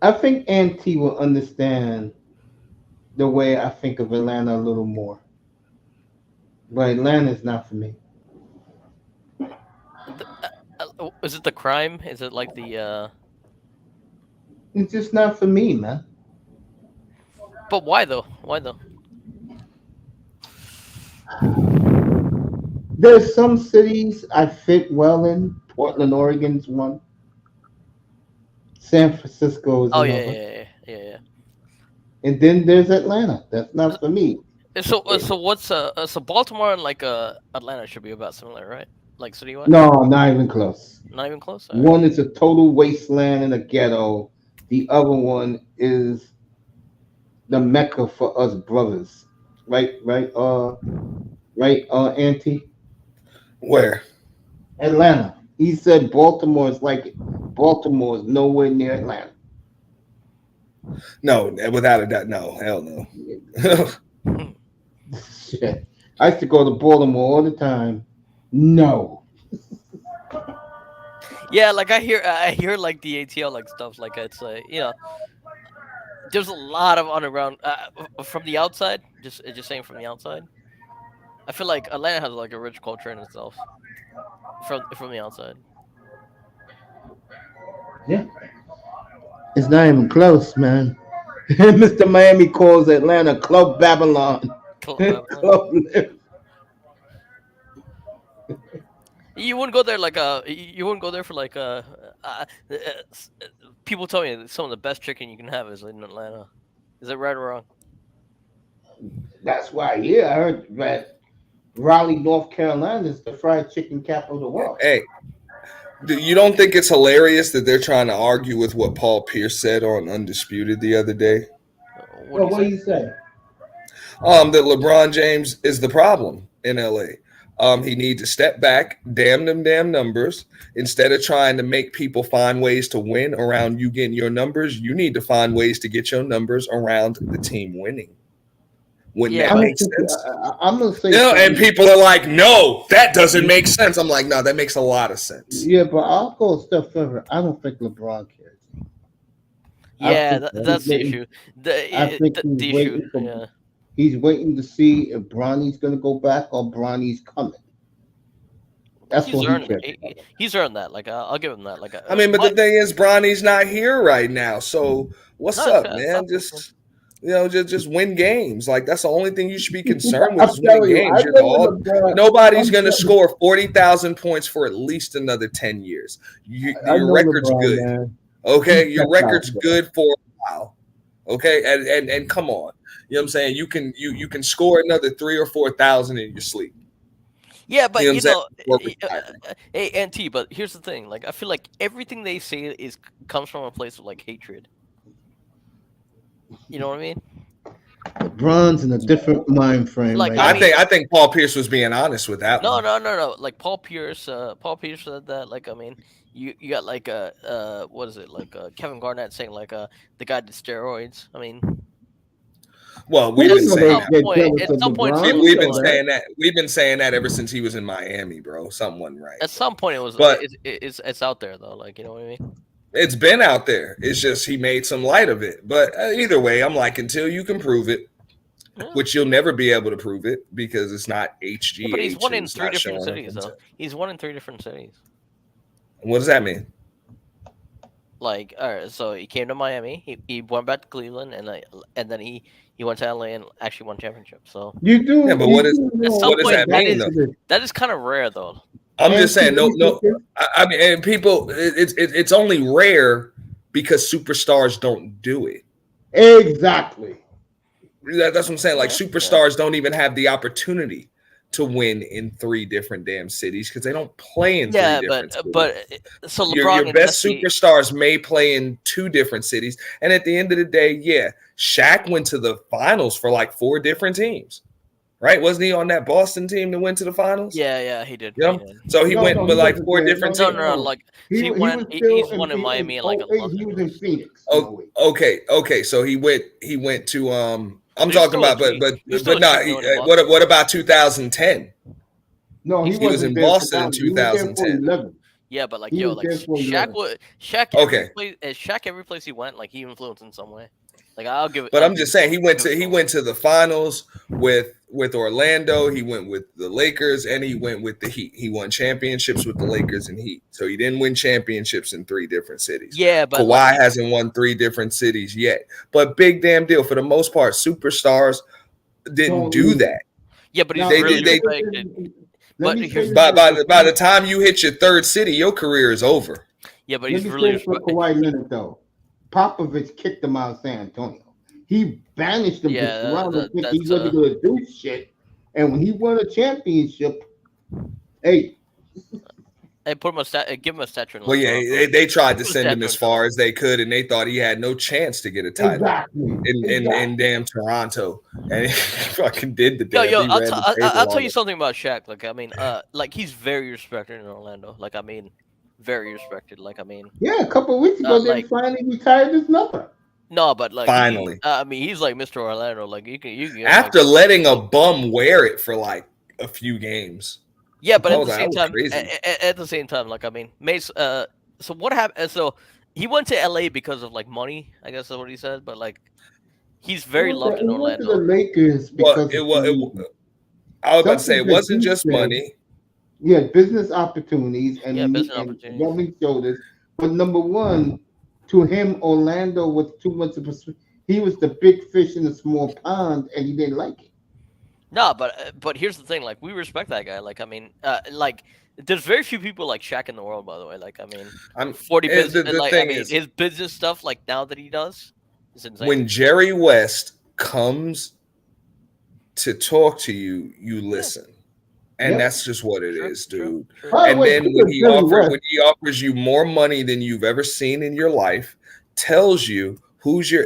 I think Auntie will understand the way I think of Atlanta a little more. But Atlanta's not for me.
Is it the crime? Is it like the
It's just not for me, man.
But why though? Why though?
There's some cities I fit well in. Portland, Oregon's one. San Francisco is
Oh
another.
yeah.
And then there's Atlanta. That's not for me.
So what's so Baltimore and like Atlanta should be about similar, right? Like city wise?
No, not even close.
Not even close. All right.
One is a total wasteland and a ghetto. The other one is the mecca for us brothers. Right, Auntie?
Where?
Atlanta. He said Baltimore is like it. Baltimore is nowhere near Atlanta.
No, without a doubt. No, hell no.
Shit. I used to go to Baltimore all the time. No.
Yeah, like I hear like the ATL like stuff like it's there's a lot of underground from the outside. Just saying from the outside, I feel like Atlanta has like a rich culture in itself from the outside.
Yeah, it's not even close, man. Mr. Miami calls Atlanta Club Babylon.
Club Babylon.
Club
You wouldn't go there like you wouldn't go there for like people tell me that some of the best chicken you can have is in Atlanta. Is that right or wrong?
That's why, yeah, I heard that Raleigh, North Carolina is the fried chicken capital of the world.
Hey, you don't think it's hilarious that they're trying to argue with what Paul Pierce said on Undisputed the other day?
What do you say?
That LeBron James is the problem in LA. He needs to step back, damn them damn numbers. Instead of trying to make people find ways to win around you getting your numbers, you need to find ways to get your numbers around the team winning. Wouldn't that make sense?
I'm gonna say,
and people are like, "No, that doesn't make sense." I'm like, "No, that makes a lot of sense."
Yeah, but I'll go a step further. I don't think LeBron cares.
Yeah, that's the issue. The issue. Yeah.
He's waiting to see if Bronny's going to go back or Bronny's coming. That's
he's
what
earned. He's earned that. Like I'll give him that. Like
I mean, but the thing is, Bronny's not here right now. So what's up, man? Just just win games. Like that's the only thing you should be concerned with. Is winning games. Nobody's going to score 40,000 points for at least another 10 years. Your record's
LeBron,
good.
Man.
Okay, your record's good for a while. Okay, and come on. You know what I'm saying? You can score another 3,000 or 4,000 in your sleep.
Yeah, but hey, NT. But here's the thing: like, I feel like everything they say comes from a place of like hatred. You know what I mean?
LeBron's in a different mind frame.
Like,
right?
I think Paul Pierce was being honest with that.
No. Like Paul Pierce said that. Like, I mean, you got like what is it? Like Kevin Garnett saying like the guy did steroids. I mean.
Well, we've been saying that.
At some point,
we've been saying that ever since he was in Miami, bro. Something wasn't right.
At some point, it was. But it's out there though. Like, you know what I mean?
It's been out there. It's just he made some light of it. But either way, I'm like, until you can prove it, which you'll never be able to prove it because it's not HGH. Yeah,
but he's won in 3 different cities, though. He's won in 3 different cities.
What does that mean?
Like, all right, so he came to Miami. He went back to Cleveland, and then he went to LA and actually won championships. So
you do.
Yeah, but what does that mean?
That is kind of rare, though.
I'm just saying, no. I mean, and people, it's only rare because superstars don't do it.
Exactly.
That's what I'm saying. Like superstars don't even have the opportunity to win in 3 different damn cities because they don't play in 3 different cities.
But so LeBron
your best superstars may play in 2 different cities, and at the end of the day, yeah, Shaq went to the finals for like 4 different teams, right? Wasn't he on that Boston team that went to the finals?
Yeah, he did.
Yeah, so he went with like 4 different teams.
No, like he's won in Miami and like
he was in Phoenix.
Oh, okay. So he went to I'm talking about, but no. What about 2010?
No,
he was in Boston in 2010.
Yeah, but like Shaq every place he went, like he influenced in some way. Like I'll give it.
But I'm just saying he went to the finals with Orlando. He went with the Lakers and he went with the Heat. He won championships with the Lakers and Heat. So he didn't win championships in 3 different cities.
Yeah, but
Kawhi hasn't won 3 different cities yet. But big damn deal. For the most part, superstars didn't do that.
Yeah, but by
the time you hit your 3rd city, your career is over.
Yeah, but he's really
for Kawhi Leonard though. Popovich kicked him out of San Antonio. He banished him to Toronto. He wasn't going to do shit. And when he won a championship, hey,
put him give him a statue.
Well, yeah, they tried to send him as far as they could, and they thought he had no chance to get a title in damn Toronto, and he fucking did the damn.
I'll tell you something about Shaq. Like, I mean, like he's very respected in Orlando. Like, I mean, very respected. Like, I mean,
yeah, a couple of weeks ago they finally retired his number.
No, but like
finally,
I mean, he's like Mr. Orlando. Like you can
after letting a bum wear it for like a few games.
Yeah, but at the same time, like I mean, Mace So what happened? So he went to LA because of like money, I guess that's what he said. But like he's very loved
He
in
went to the
Orlando.
Lakers
Well,
because
it
of
was.
some
I was about to say
something
it
that
wasn't
he
just
said.
money.
Yeah, business opportunities
Yeah, business
and
opportunities.
rubbing shoulders. But number one, to him, Orlando was too much of a. He was the big fish in a small pond, and he didn't like it.
No, but here's the thing. Like we respect that guy. Like I mean, like there's very few people like Shaq in the world. By the way, like I mean,
I'm
40 business.
the
Like I
thing
mean,
is
his business stuff. Like now that he does, is insane.
when Jerry West comes to talk to you, you listen. And
Yep.
that's just what it
Sure,
is,
sure,
dude.
sure.
By the
And
way,
then
speaking of Jerry West,
when he offers you more money than you've ever seen in your life, tells you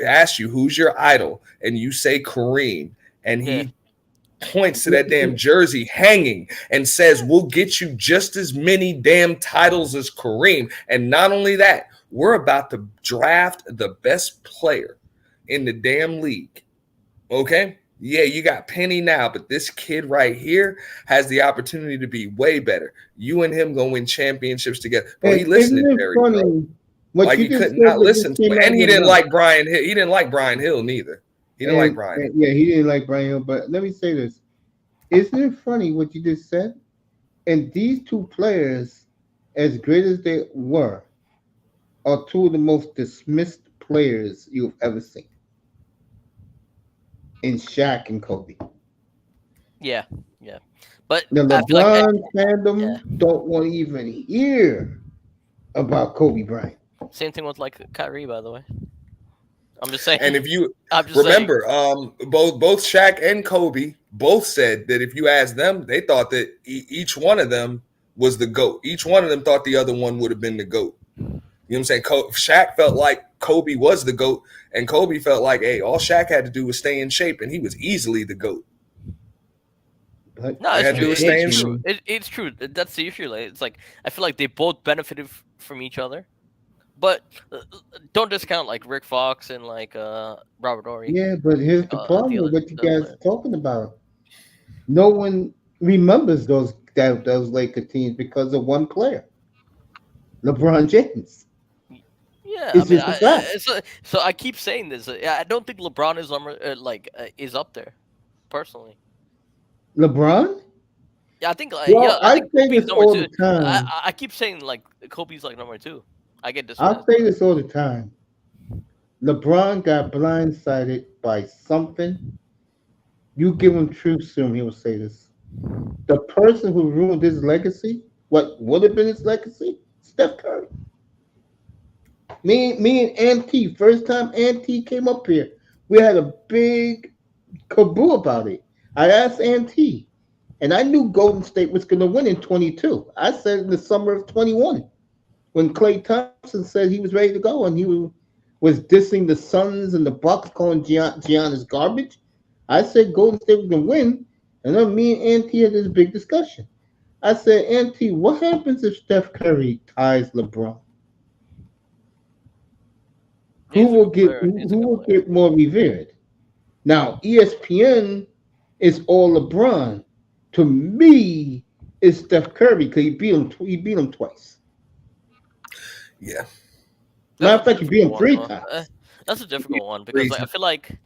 asks you who's your idol, and you say Kareem, and
Yeah.
he points to that damn jersey hanging and says, "We'll get you just as many damn titles as Kareem." And not only that, we're about to draft the best player in the damn league. Okay? Yeah, you got Penny now, but this kid right here has the opportunity to be way better. You and him gonna win championships together. Bro, he
and
listened
isn't
to
it
Jerry, bro.
funny what
Like
you
he
just
could
said?
not
What
listen
just
to
came
it.
out
And
of
he
your
didn't
mouth?
like Brian Hill. He didn't like Brian Hill neither. He didn't like Brian Hill.
Yeah, he didn't like Brian Hill. But let me say this: isn't it funny what you just said? And these two players, as great as they were, are two of the most dismissed players you've ever seen. In Shaq and Kobe.
Yeah, yeah. But
The
I feel like
LeBron
yeah,
fandom don't want to even hear about Kobe Bryant.
same thing with like Kyrie. By the way, I'm just saying.
And if you
I'm just saying.
remember, both Shaq and Kobe both said that if you asked them, they thought that each one of them was the GOAT. Each one of them thought the other one would have been the GOAT. You know what I'm saying? Shaq felt like Kobe was the GOAT, and Kobe felt like, hey, all Shaq had to do was stay in shape, and he was easily the GOAT.
But
No,
They
it's
had to do
true.
is stay in
It's
shape.
true. It's true. That's the issue. Like, it's like I feel like they both benefited from each other, but don't discount like Rick Fox and like Robert Ory.
yeah, but here's the problem
The
with
other
what you
the
guys
players.
are talking about. No one remembers those Laker teams because of one player, LeBron James.
Yeah, I
It's
mean,
just a fact.
so I keep saying this. I don't think LeBron is is up there, personally.
LeBron?
Yeah, I think
Well,
I
I
think
say
Kobe's
this
number
all
two.
the time.
I keep saying like Kobe's like number two. I get
I'll
dismissed.
say this all the time. LeBron got blindsided by something. You give him truth serum, he will say this. The person who ruined his legacy, what would have been his legacy, Steph Curry. Me and Auntie, first time Auntie came up here, we had a big kaboo about it. I asked Auntie, and I knew Golden State was going to win in 22. I said in the summer of 21, when Klay Thompson said he was ready to go and was dissing the Suns and the Bucks, calling Giannis garbage. I said Golden State was going to win, and then me and Auntie had this big discussion. I said, Auntie, what happens if Steph Curry ties LeBron?
He's a good player. He's a
Who
good
will
player.
get more revered? Now, ESPN is all LeBron. To me, it's Steph Curry because he beat him twice.
Yeah.
Matter of
That's a
fact, he beat him
difficult
three
one, though.
times.
That's a difficult one because like, I feel like.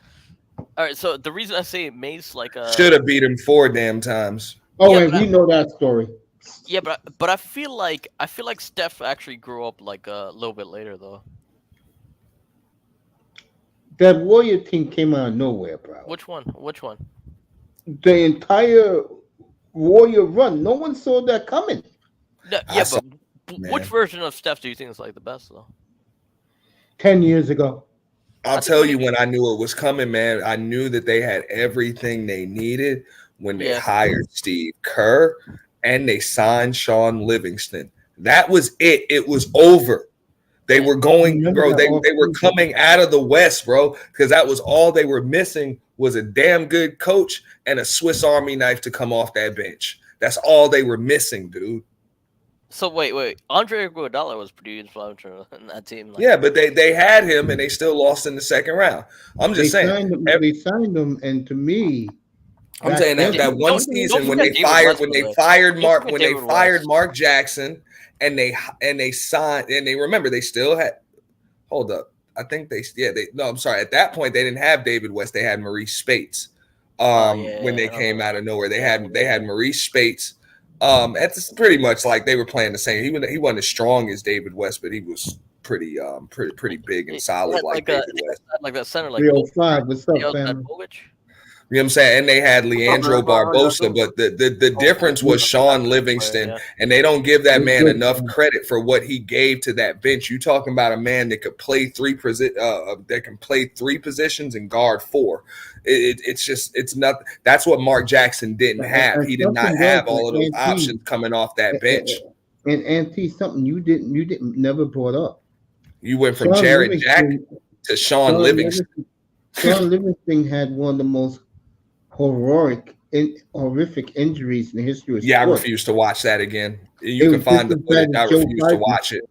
All right, so the reason I say Mace like
Should have beat him 4 damn times.
Oh,
yeah,
and we know that story.
yeah, but I feel like Steph actually grew up like a little bit later though.
That Warrior team came out of nowhere, bro.
Which one? Which one?
The entire Warrior run, no one saw that coming.
No,
I
yeah,
saw-
but
man.
which version of Steph do you think is like the best though?
10 years ago.
I'll tell you when I knew it was coming, man. I knew that they had everything they needed when they
Yeah.
hired Steve Kerr and they signed Sean Livingston. That was it. It was over. They were going,
Remember
bro.
that
They were
offseason.
coming out of the West, bro, because that was all they were missing was a damn good coach and a Swiss Army knife to come off that bench. That's all they were missing, dude.
So wait, Andre Iguodala was pretty influential in that team. Like,
Yeah, but they had him and they still lost in the second round. I'm just saying.
They signed him, and to me,
I'm
Back
saying
then,
that one
Don't
season when
forget
they
David
fired
West,
when
by the
they
way.
fired
Don't
Mark
forget
when they
David
fired
West.
Mark Jackson and they signed and they remember they still had hold up. I think they no, I'm sorry. At that point they didn't have David West. They had Maurice Spates. When they came out of nowhere. They had Maurice Spates. It's pretty much like they were playing the same. He wasn't as strong as David West, but he was pretty big and solid like David West.
Like that center, like
305. What's up, family?
You know what I'm saying? And they had Leandro Barbosa, but the difference was Sean Livingston, and they don't give that man enough credit for what he gave to that bench. You talking about a man that could play three positions and guard four. It's nothing. That's what Mark Jackson didn't have. He did not have all of those options coming off that bench.
And Auntie, something you didn't never brought up.
You went from Jared Jackson to Sean Livingston.
Sean Livingston had one of the most horrific injuries in the history of sports.
Yeah, I refuse to watch that again. You can find the footage. I refuse to watch it.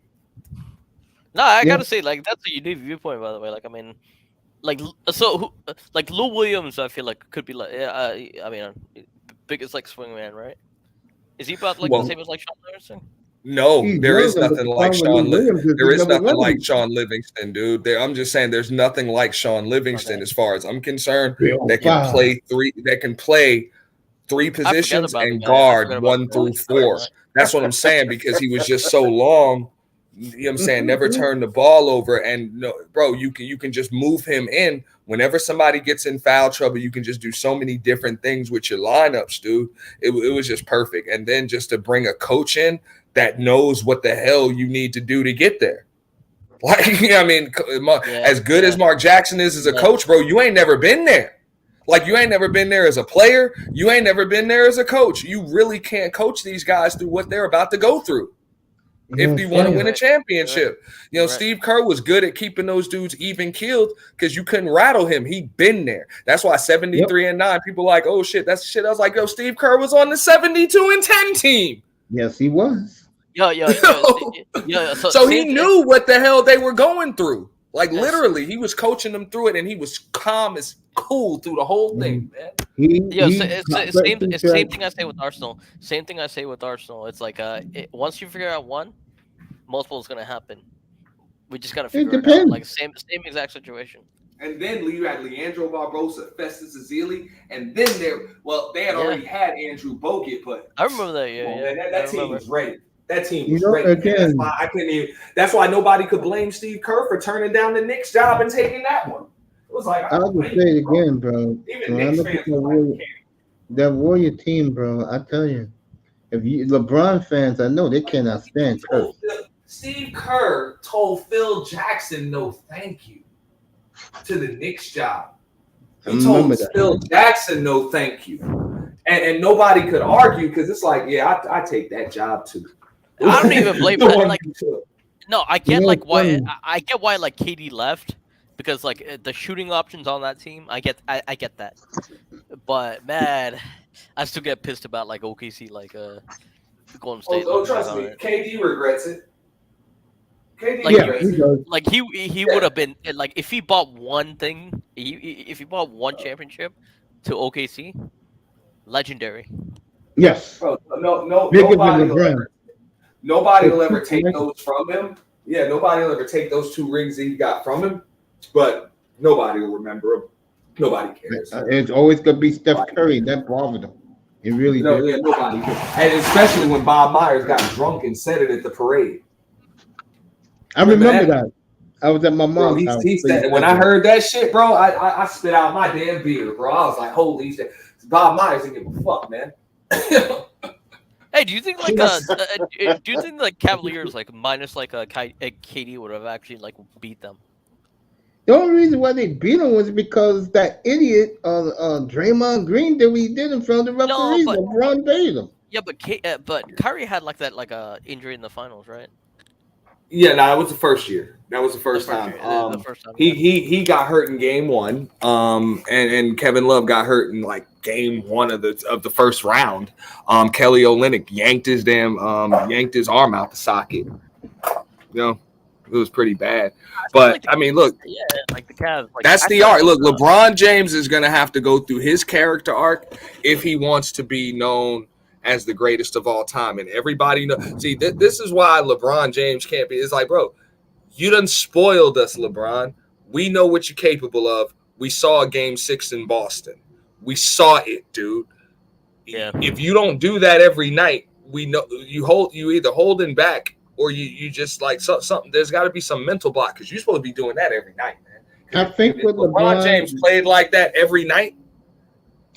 No, I gotta say, like, that's a unique viewpoint, by the way. Like, I mean, like, so, like, Lou Williams, I feel like could be like, I mean, biggest like swingman, right? Is he about like the same as like Sean Livingston?
No, there is nothing like Sean Livingston. There is nothing like Sean Livingston, dude. I'm just saying, there's nothing like Sean Livingston as far as I'm concerned. That can play three positions and guard 1 through 4. That's what I'm saying, because he was just so long. You know what I'm saying? Never turn the ball over, and no, bro, you can just move him in whenever somebody gets in foul trouble. You can just do so many different things with your lineups, dude. It was just perfect. And then just to bring a coach in that knows what the hell you need to do to get there. Like, I mean, as good as Mark Jackson is as a coach, bro, you ain't never been there. Like, you ain't never been there as a player. You ain't never been there as a coach. You really can't coach these guys through what they're about to go through if you want to win a championship. You know, Steve Kerr was good at keeping those dudes even keeled because you couldn't rattle him. He'd been there. That's why 73-9, people like, oh, shit, that's shit. I was like, yo, Steve Kerr was on the 72-10 team.
Yes, he was.
So he knew what the hell they were going through. Like, literally, he was coaching them through it, and he was calm as cool through the whole thing, man.
It's same thing I say with Arsenal. Same thing I say with Arsenal. It's like once you figure out one, multiple is gonna happen. We just gotta figure it out. Like same exact situation.
And then you had Leandro Barbosa, Festus Ezeli, and then they had already had Andrew Bogut, but
I remember that.
That team was ready. That team was ready. That's why I couldn't even. That's why nobody could blame Steve Kerr for turning down the Knicks job and taking that one. It was like
I'll just say it again, bro. When I look at that Warrior team, bro, I tell you, if you LeBron fans, I know they cannot stand Kerr.
Steve Kerr told Phil Jackson no thank you to the Knicks job. He told Phil Jackson no thank you. And nobody could argue because it's like, yeah, I take that job too.
I don't even blame that. Like, no, I get like why I get why like KD left because like the shooting options on that team. I get that, but man, I still get pissed about like OKC, like Golden State.
Oh, trust me, KD regrets it.
Like he would have been like if he bought one thing, if he bought one championship to OKC, legendary.
Yes.
Bro, nobody will ever take those from him. Yeah, nobody will ever take those 2 rings that he got from him. But nobody will remember him. Nobody cares.
It's always gonna be Steph Curry. That bothered him. It really did.
Yeah, nobody cares. And especially when Bob Myers got drunk and said it at the parade.
I remember that. I was at my mom's house.
He said, when I heard that shit, bro, I spit out my damn beer, bro. I was like, holy shit. Bob Myers didn't give a fuck, man.
Hey, do you think like Cavaliers like minus like a KD would have actually like beat them?
The only reason why they beat him was because that idiot Draymond Green did what he did in front of the referees. LeBron baited him.
Yeah, but Kyrie had like that injury in the finals, right?
Yeah, no, it was the first year. That was the first time.
The first time.
He got hurt in game 1. And Kevin Love got hurt in like game 1 of the first round. Kelly Olynyk yanked his arm out the socket. You know, It was pretty bad.
I feel
But
like the
I mean, look,
yeah, like the Cavs. Like,
that's
I
the
feel
arc.
like,
Look, LeBron James is going to have to go through his character arc if he wants to be known as the greatest of all time. And everybody knows. See, this is why LeBron James can't be. It's like, bro, you done spoiled us, LeBron. We know what you're capable of. We saw Game 6 in Boston. We saw it, dude.
Yeah.
If you don't do that every night, we know you either holding back or you just like something. There's got to be some mental block because you're supposed to be doing that every night, man.
I think
if
with
LeBron James played like that every night,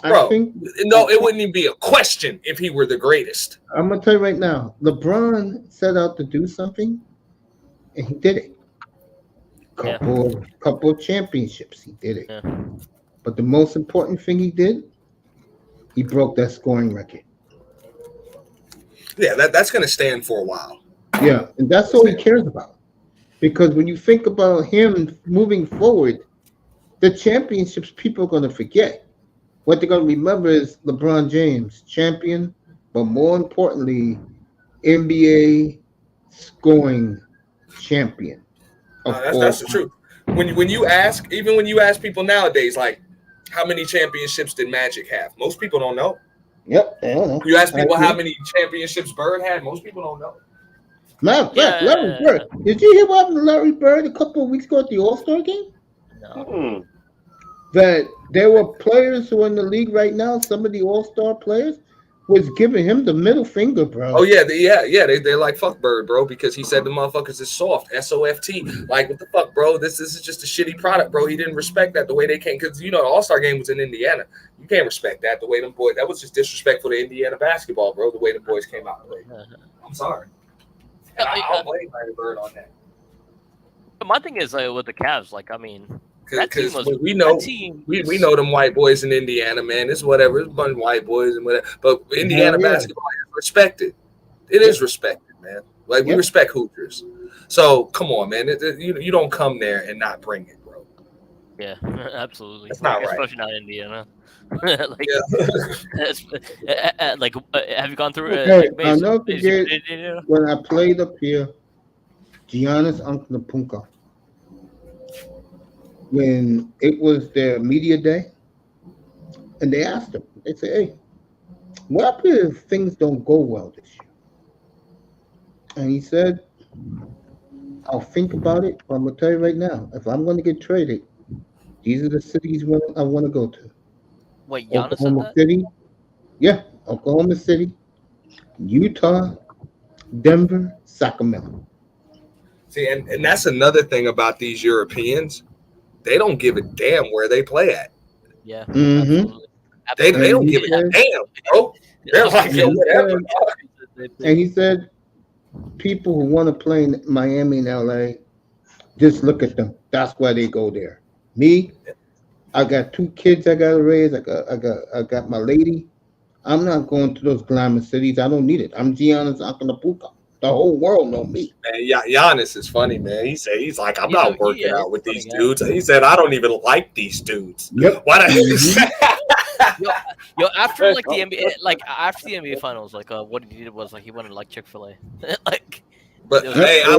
bro, it wouldn't even be a question if he were the greatest.
I'm gonna tell you right now, LeBron set out to do something, and he did it. Couple of championships, he did it.
Yeah.
But the most important thing he did, he broke that scoring record.
Yeah, that's going to stand for a while.
Yeah, and that's all he cares about. Because when you think about him moving forward, the championships people are going to forget. What they're going to remember is LeBron James, champion, but more importantly, N.B.A. scoring champion.
That's the truth. When you ask people nowadays, like, how many championships did Magic have? Most people don't know.
Yep, I don't know.
You ask people how many championships Bird had, most people don't know.
Larry Bird. Did you hear what happened to Larry Bird a couple of weeks ago at the All-Star game?
No.
That there were players who are in the league right now, some of the All-Star players, was giving him the middle finger, bro.
Oh yeah, they're like fuck Bird, bro, because he said the motherfuckers is soft, SOFT. Like, what the fuck, bro? This is just a shitty product, bro. He didn't respect that the way they came, because the All-Star game was in Indiana. You can't respect that the way them boys. That was just disrespectful to Indiana basketball, bro. The way the boys came out and played. I'm sorry. And I'll blame Larry Bird on that.
But my thing is with the Cavs, like, I mean,
because we know them white boys in Indiana, man. It's whatever. It's a bunch of white boys and whatever. But Indiana basketball is respected. It is respected, man. Like, we respect Hoopers. So come on, man. You don't come there and not bring it, bro.
Yeah, absolutely.
That's not right.
Especially not Indiana. Have you gone through it?
I'll never forget when I played up here, Giannis Antetokounmpo. When it was their media day, and they asked him, they said, hey, what happens if things don't go well this year? And he said, I'll think about it, but I'm going to tell you right now, if I'm going to get traded, these are the cities I want to go to.
Wait, Giannis
Oklahoma City? Yeah, Oklahoma City, Utah, Denver, Sacramento.
See, and that's another thing about these Europeans. They don't give a damn where they play at.
Yeah.
Mm-hmm.
They don't give a damn, bro. They're like, yo, whatever.
And he said, people who want to play in Miami and LA, just look at them. That's why they go there. Me, I got 2 kids I got to raise. I got my lady. I'm not going to those glamour cities. I don't need it. I'm Giannis Antetokounmpo. The whole world know me.
Man, Giannis is funny, man. He's like, I'm not working out with these dudes. He said, I don't even like these dudes.
Yep.
Why not?
Yo, after like the NBA, after the NBA finals, like what he did was like he went to like Chick-fil-A, like.
But hey, I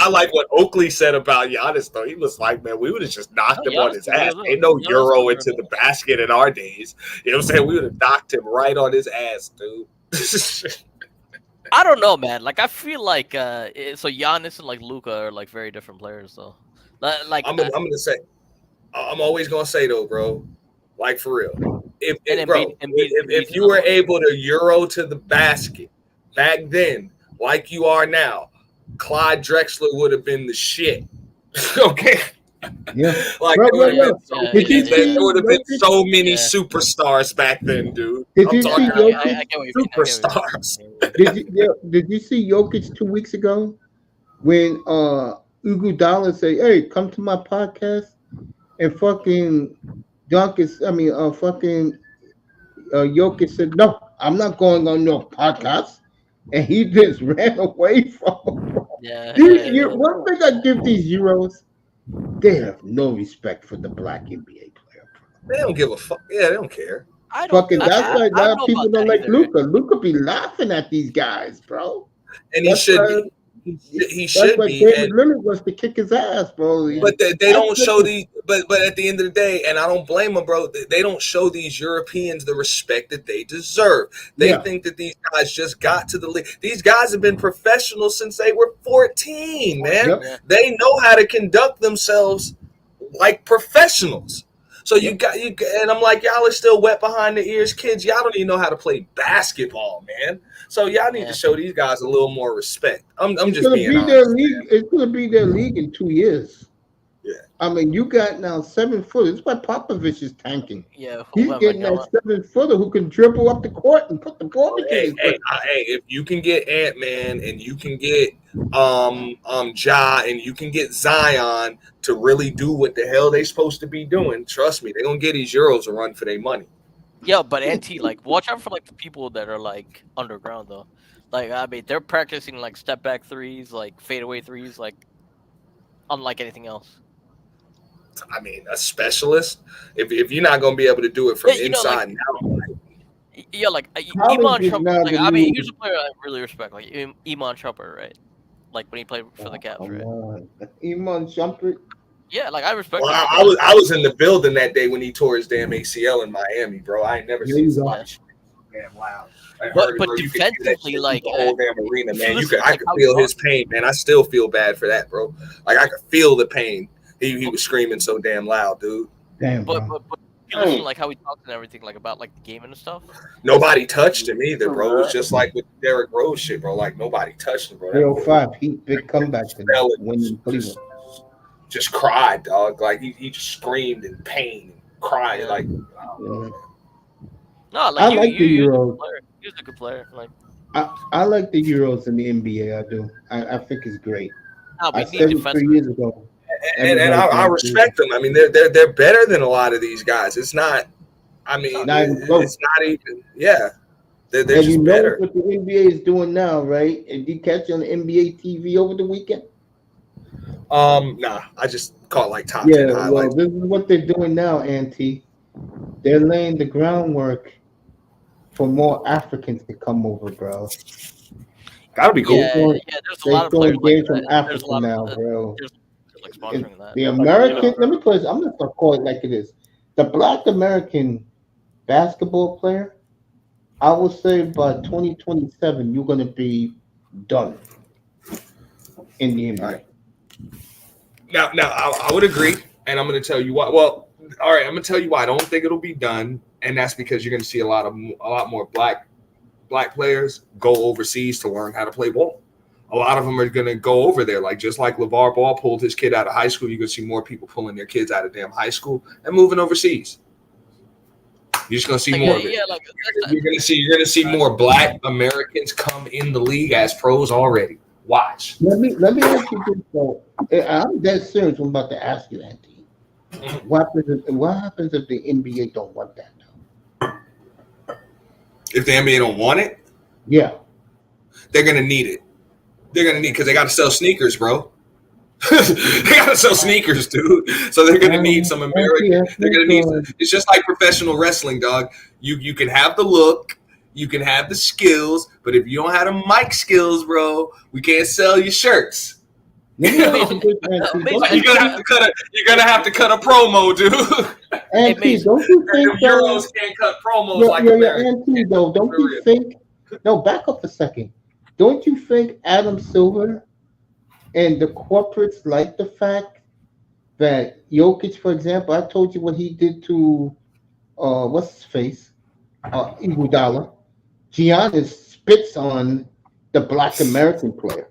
like what Oakley said about Giannis though. He was like, man, we would have just knocked him on his ass. Ain't no Euro into the basket in our days. You know what I'm saying? We would have knocked him right on his ass, dude.
I don't know, man. Like, I feel like so Giannis and like Luka are like very different players, though. Like, I'm
gonna say, I'm always gonna say though, bro. Like, for real, if you were able to Euro to the basket back then, like you are now, Clyde Drexler would have been the shit. Okay.
Yeah.
Like, there would have been so many superstars back then, dude.
Did you see Jokic?
Superstars.
Did you see Jokic 2 weeks ago when Iguodala say, "Hey, come to my podcast," and fucking Jokic said, "No, I'm not going on no podcast," and he just ran away from him. One thing I give these Euros, they have no respect for the black NBA player.
They don't give a fuck. Yeah, they don't care.
That's why people don't like Luka. Luka be laughing at these guys, bro.
And he should be. He
That's
should
why
be.
David Lillard was to kick his ass, bro.
But they don't show these. But at the end of the day, and I don't blame them, bro. They don't show these Europeans the respect that they deserve. They think that these guys just got to the league. These guys have been professionals since they were 14, man.
Yep.
They know how to conduct themselves like professionals. So you got, and I'm like, y'all are still wet behind the ears, kids. Y'all don't even know how to play basketball, man. So y'all need to show these guys a little more respect. I'm just being honest.
It's gonna be their league in 2 years.
Yeah.
I mean, you got now 7 footers. That's why Popovich is tanking.
Yeah,
He's getting that 7 footer who can dribble up the court and put the ball in.
Hey, if you can get Ant-Man and you can get Ja and you can get Zion to really do what the hell they supposed to be doing, trust me, they're gonna get these Euros a run for their money.
Yeah, but NT, like, watch out for like the people that are like underground though. Like, I mean, they're practicing like step back threes, like fadeaway threes, like unlike anything else.
I mean, a specialist. If you're not gonna be able to do it from inside now.
Yeah, like Iman Shumpert. Like, I mean, here's a player I really respect, like Iman Shumpert, right? Like when he played for the Cavs, right?
Iman Shumpert.
Yeah, like I respect.
Well, I was in the building that day when he tore his damn ACL in Miami, bro. I ain't never seen so much. Man, wow.
But defensively, like
the whole damn arena, man.
listen,
I could feel his pain, man. I still feel bad for that, bro. Like I could feel the pain. He was screaming so damn loud, dude.
Damn.
But you listen to like how he talks and everything, like about like the game and stuff.
Nobody touched him either, bro. It was just like with Derrick Rose shit, bro. Like nobody touched him, bro.
305 Heat, big comeback to winning Cleveland.
Just cried, dog. Like he just screamed in pain and cried. Like,
no, like
like the Euros.
He was a good player. Like
I like the Euros in the NBA. I do. I think it's great.
No,
I said it 3 years ago.
And I respect them. I mean, they're better than a lot of these guys. It's not. I mean, it's not even. Yeah, they're just
you know
better.
what the NBA is doing now, right? And you catch on the NBA TV over the weekend?
Nah, I just caught like top 10 highlights.
Well, this is what they're doing now, Auntie. They're laying the groundwork for more Africans to come over, bro.
That'll be cool.
Yeah, there's a lot of players like
from
that.
Africa now, bro.
Like sponsoring that.
The American, let me put it, I'm going to call it like it is. The Black American basketball player, I will say by 2027, you're going to be done in the NBA.
Right. Now, I would agree, and I'm going to tell you why. Well, all right, I'm going to tell you why I don't think it'll be done, and that's because you're going to see a lot more black players go overseas to learn how to play ball. A lot of them are going to go over there, like just like LeVar Ball pulled his kid out of high school. You're going to see more people pulling their kids out of damn high school and moving overseas. You're just going to see more of it. You're going to see more Black Americans come in the league as pros already. Watch.
Let me ask you this though. I'm dead serious. I'm about to ask you, Anthony. What happens if the NBA don't want that now?
If the NBA don't want it,
yeah,
they're going to need it. They're going to need because they got to sell sneakers, bro. They got to sell sneakers, dude. So they're going to need some American. They're going to need. It's just like professional wrestling, dog. You can have the look. You can have the skills, but if you don't have the mic skills, bro, we can't sell your shirts. You're gonna have to cut a promo, dude.
Auntie, don't you think
Euros can't cut promos like Americans?
Auntie, though, don't you think? No, back up a second. Don't you think Adam Silver and the corporates like the fact that Jokic, for example, I told you what he did to what's his face, Iguodala. Giannis spits on the Black American player.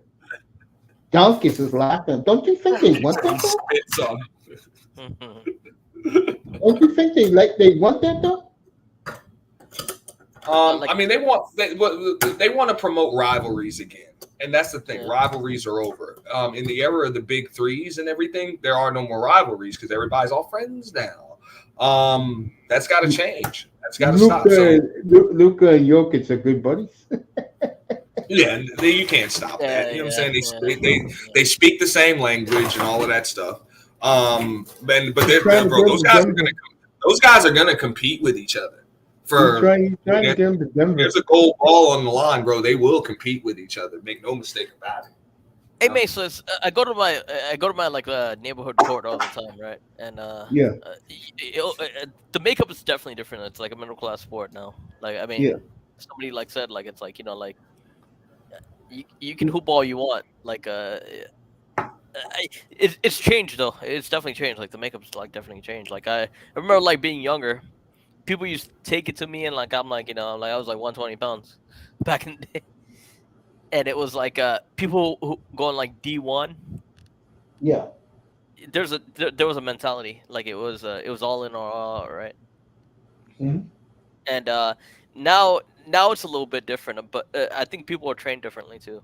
Donkis is laughing. Don't you think they want that though?
Spits on.
Don't you think they want that though?
I mean, they want to promote rivalries again, and that's the thing. Rivalries are over. In the era of the big threes and everything, there are no more rivalries because everybody's all friends now. That's got to change. That's got to stop.
Luka and Jokic are good buddies.
Yeah, you can't stop that. You know what I'm saying? They speak the same language and all of that stuff. But those guys are gonna compete with each other. There's a gold ball on the line, bro. They will compete with each other. Make no mistake about it.
Hey Mason, I go to my like neighborhood court all the time, right? And
Yeah,
the makeup is definitely different. It's like a middle class sport now. Like I
yeah.
mean, somebody like said like it's like like you can hoop all you want. Like it's changed though. It's definitely changed. Like the makeup's like definitely changed. Like I remember like being younger, people used to take it to me and like I'm like I'm like I was like 120 pounds back in the day, and it was like people who going like D1.
Yeah.
There was a mentality like it was all in or all out, right?
Mhm.
And now it's a little bit different, but I think people are trained differently too.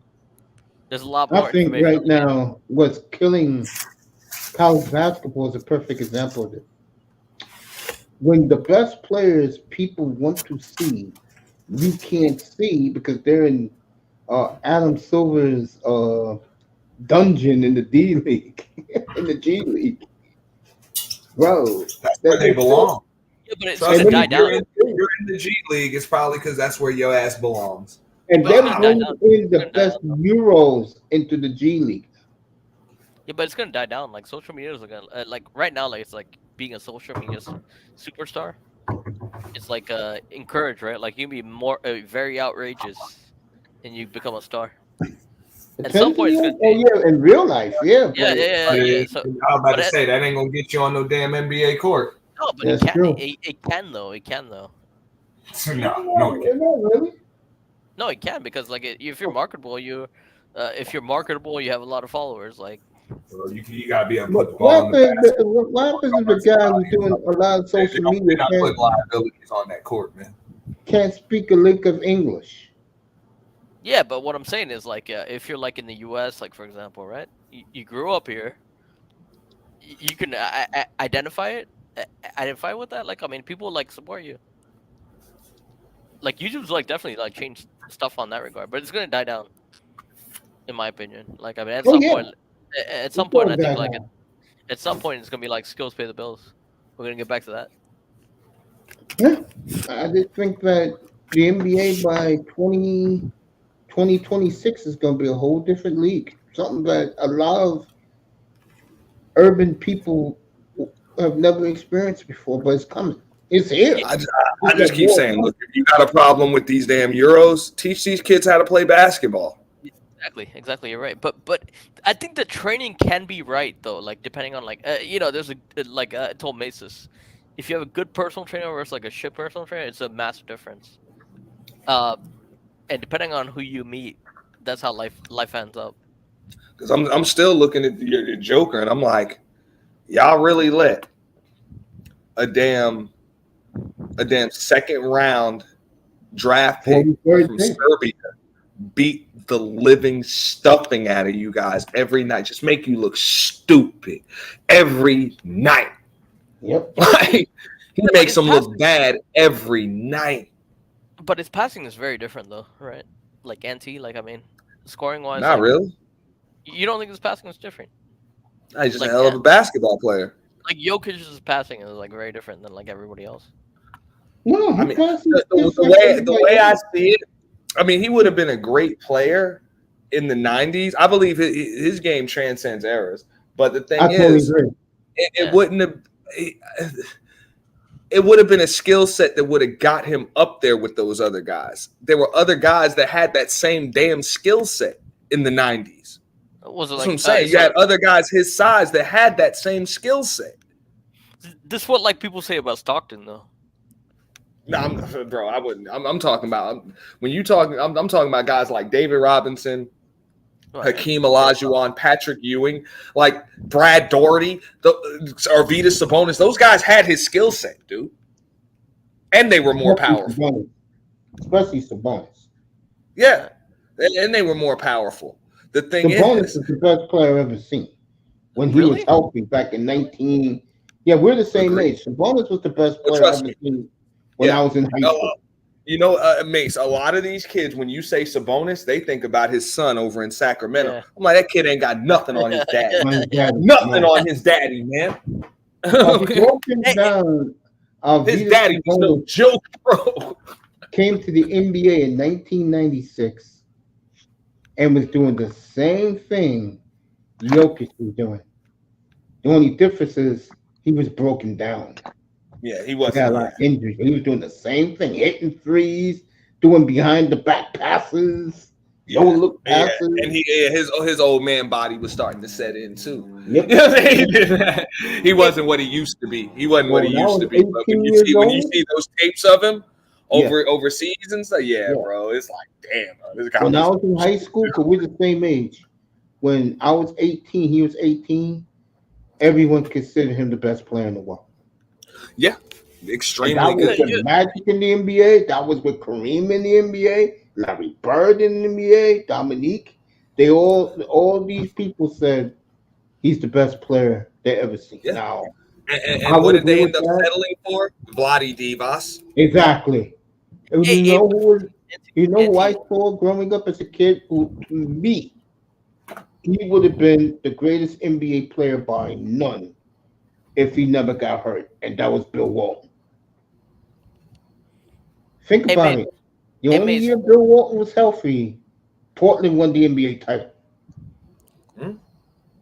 There's a lot
I
more
think
information.
right now what's killing college basketball is a perfect example of it. When the best players people want to see, you can't see because they're in Adam Silver's dungeon in the D League, in the G League, bro.
That's where they belong.
Yeah, but it's
Trust
gonna
me,
die
if you're
down.
in the G League, it's probably because that's where your ass belongs.
And
But it's
them
gonna die
bringing
down.
in the
It's gonna die
best
down.
Euros into the G League.
Yeah, but it's gonna die down. Like social media is gonna like right now, like it's like being a social media superstar. It's like encouraged, right? Like you can be more very outrageous, and you become a star. At some point, it's gonna
Oh yeah, in real life, yeah,
yeah,
but
yeah. So,
I was about
but
to say that ain't gonna get you on no damn NBA court.
no, but
that's
it can.
true.
It can though. It can though.
No, it can't.
Not really.
No, it can because like if you're marketable, if you're marketable, you have a lot of followers. Like
Well, you gotta be able to put the ball
What
in the
happens?
basket.
What happens if the guy who's doing a lot of
They're
social media
not
can't,
putting liabilities on that court, man.
can't speak a lick of English?
yeah, but what I'm saying is like if you're like in the U.S., like for example, right? You grew up here. You can identify it. Identify with that. Like I mean, people like support you. Like YouTube's like definitely like changed stuff on that regard, but it's gonna die down, in my opinion. Like I mean,
Oh yeah,
at some
it's
point,
going
I think
down
like
now.
at some point it's gonna be like skills pay the bills. We're gonna get back to that.
Yeah, I just think that the NBA by 2026 is going to be a whole different league. Something that a lot of urban people have never experienced before, but it's coming. It's here.
I just keep saying, look, if you got a problem with these damn Euros, teach these kids how to play basketball.
Exactly. You're right. But I think the training can be right though. Like depending on like there's like I told Maces, if you have a good personal trainer versus like a shit personal trainer, it's a massive difference. And depending on who you meet, that's how life ends up.
Because I'm still looking at your Joker, and I'm like, y'all really let a damn second round draft pick
43rd
from
pick.
Serbia beat the living stuffing out of you guys every night. Just make you look stupid every night.
Yep.
Like he
but
makes
his
them look bad every night.
But his passing is very different though, right? Like NT, like I mean, scoring wise,
Not
like,
really.
you don't think his passing is different?
He's just
Like,
a hell of a basketball player.
Like Jokic's passing is like very different than like everybody else.
No,
I mean,
passes
the
just like
way
everybody
I
else.
see it, I mean, he would have been a great player in the 90s. I believe his game transcends eras. But the thing
I totally
is,
agree.
it wouldn't have. It would have been a skill set that would have got him up there with those other guys. There were other guys that had that same damn skill set in the 90s.
Was it
That's
like
what I'm saying. You had other guys his size that had that same skill set.
this is what like people say about Stockton though.
No, bro, I wouldn't. I'm talking about when you talk. I'm talking about guys like David Robinson, Hakeem Olajuwon, Patrick Ewing, like Brad Daugherty, Arvydas Sabonis. Those guys had his skill set, dude, and they were more powerful.
Especially Sabonis.
Yeah, and they were more powerful. The thing
Sabonis
is
the best player I've ever seen when he
Really?
was healthy back in 19. Yeah, we're the same
Agreed.
age. Sabonis was the best player
Trust
I've
me.
ever seen when I was in high school.
You know, Mace, a lot of these kids, when you say Sabonis, they think about his son over in Sacramento.
Yeah.
I'm like, that kid ain't got nothing on his daddy.
My dad,
Nothing
no.
on his daddy, man.
Broken down.
His
Arvydas
daddy was no
Sabonis
joke, bro.
came to the NBA in 1996, and was doing the same thing Jokic was doing. The only difference is he was broken down.
Yeah, he
He got a
wasn't.
lot
Yeah.
of injuries. He was doing the same thing, hitting threes, doing behind the back passes, no
Yeah.
look
Yeah,
passes.
and his old man body was starting to set in too.
Yep.
You know what I mean? He wasn't what he used to be. He wasn't what
Well,
he
when I
used
was
to be. But
18 years
when you
old,
see those tapes of him
yeah,
overseas and stuff, yeah,
yeah.
bro, it's like damn, bro, this guy
When I
was.
was in high school, because we're the same age, when I was 18, he was 18, everyone considered him the best player in the world.
Yeah,
And
extremely
that was
good.
with Magic in the NBA. That was with Kareem in the NBA, Larry Bird in the NBA, Dominique. All these people said he's the best player they ever seen.
Yeah,
Now, I
and what
would
did
agree
they
with
end up
that.
settling for? Vladi Divas.
Exactly. And
Hey,
you
hey,
know who was, you know who I
Anti,
saw growing up as a kid? Who to me, he would have been the greatest NBA player by none if he never got hurt, and that was Bill Walton. Think
hey,
about
Mace,
it. The
hey,
only
Mace,
year Bill Walton was healthy, Portland won the NBA title.
Hmm?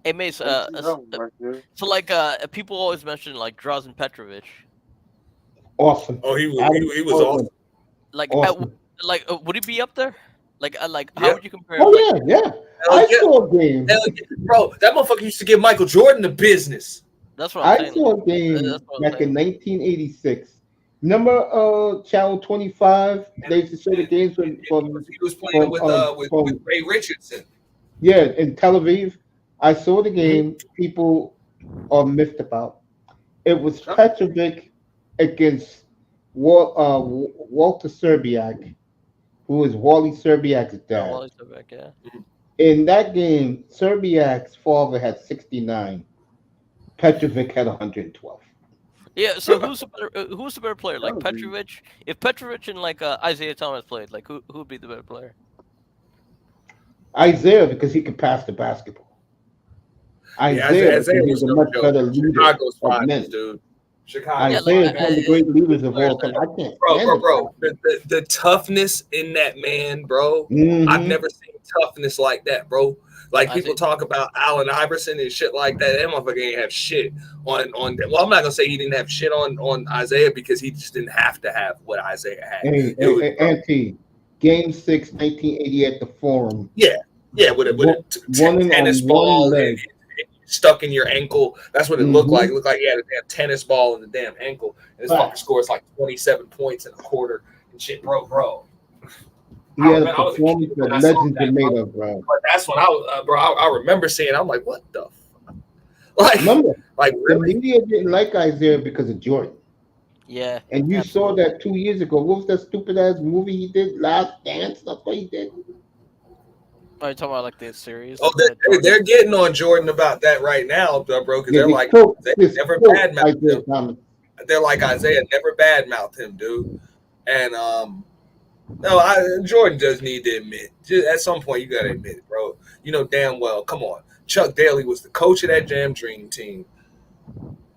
hey, Mace. So like, people always mention like Drazen Petrovic.
Awesome.
Oh,
Adam
he was
Portland.
awesome.
Like,
Awesome.
would he be up there? Like, how
Yeah,
would you compare him?
Oh
Like,
yeah, yeah.
hell
I
yeah,
saw a game.
hell yeah. Bro. That motherfucker used to give Michael Jordan the business.
that's what I'm
I
saying.
saw a
That's
game
what I'm
back in
saying.
1986. Remember Channel 25? They used to show the games
And he was playing
from
with Ray Richardson.
yeah, in Tel Aviv. I saw the
Mhm.
game people are miffed about. It was
Huh?
Petrovic against Walter Serbiak, who is Wally Serbiak's
Yeah,
dad.
Wally Sebeck, yeah.
In that game, Serbiak's father had 69. Petrovic had 112.
Yeah. So who's the better player? Like Petrovic? If Petrovic and like Isaiah Thomas played, like who would be the better player?
Isaiah, because he could pass the basketball.
Yeah,
Isaiah,
Isaiah
because he
was
was a
no
much
joke.
better leader
Chicago's
of
finest,
men.
dude.
Yeah,
Chicago's
like
Isaiah is one of the great leaders of
players
all time.
that
I can't
bro,
stand
the toughness in that man, bro.
it.
I've never seen toughness like that, bro. Like people
Isaiah.
talk about Allen Iverson and shit like that. That motherfucker ain't have shit on. Well, I'm not gonna say he didn't have shit on Isaiah because he just didn't have to have what Isaiah had.
Hey,
It was, bro,
Auntie, Game 6, 1980 at the Forum.
yeah, with a
Running
tennis
on one
ball
leg.
stuck in your ankle. That's what it looked like. It
Mhm.
looked like he had a damn tennis ball in the damn ankle. And this
Right.
fucker scores like 27 points in a quarter and shit, bro.
He had a
I was a kid
performance
when
that
I saw
legends
that,
are made
bro.
of, bro.
But that's when I was, bro. I remember seeing. I'm like, what the fuck? Like,
Remember,
like
the
really?
media didn't like Isaiah because of Jordan.
Yeah.
And you
absolutely.
saw that 2 years ago. What was that stupid ass movie he did? Last Dance? That's what he did.
Are you talking about like the series?
Oh,
Like,
they're getting on Jordan about that right now, bro. Because
Yeah,
they're
they
like,
killed
they
this
never
killed
badmouthed
Isaiah
him.
Thomas.
They're like Isaiah never badmouthed him, dude. And no, Jordan does need to admit. Just at some point, you gotta admit it, bro. You know damn well. Come on, Chuck Daly was the coach of that Jam Dream team.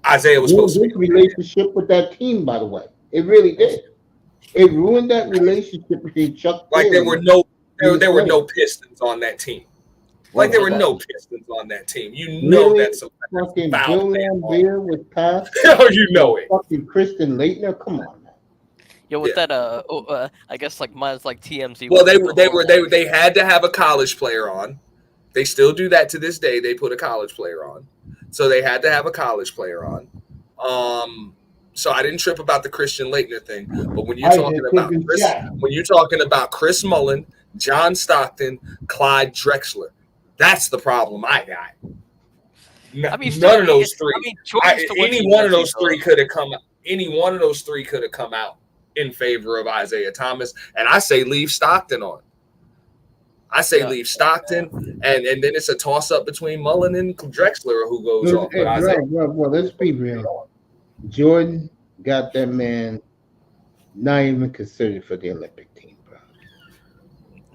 Isaiah was
Ruined
supposed to
his
be.
relationship with that team, by the way. It really did. It ruined that relationship between Chuck
Like there
Daly
were no,
and
there were
his
no
player.
Pistons on that team. Like there were
What?
no Pistons on that team. You know
Really?
that's a
Fucking
foul
Bill
man ball.
Lambier was passed.
Oh, you know it.
Fucking Kristen Leitner. Come on, man.
Yo, with
Yeah.
that I guess like mine's like TMZ.
Well,
with
they had to have a college player on. They still do that to this day. They put a college player on, so they had to have a college player on. So I didn't trip about the Christian Leitner thing, but when you're talking about Chris Mullin, John Stockton, Clyde Drexler, that's the problem I got.
I mean,
None of those three.
I mean, Jordan still went to
Any one of
USC,
those three could have come. Any one of those three could have come out in favor of Isaiah Thomas, and I say leave Stockton on. I say leave Stockton, and then it's a toss up between Mullen and Drexler who goes off. But Isaiah,
Well, let's be real. Jordan got that man not even considered for the Olympic team, bro.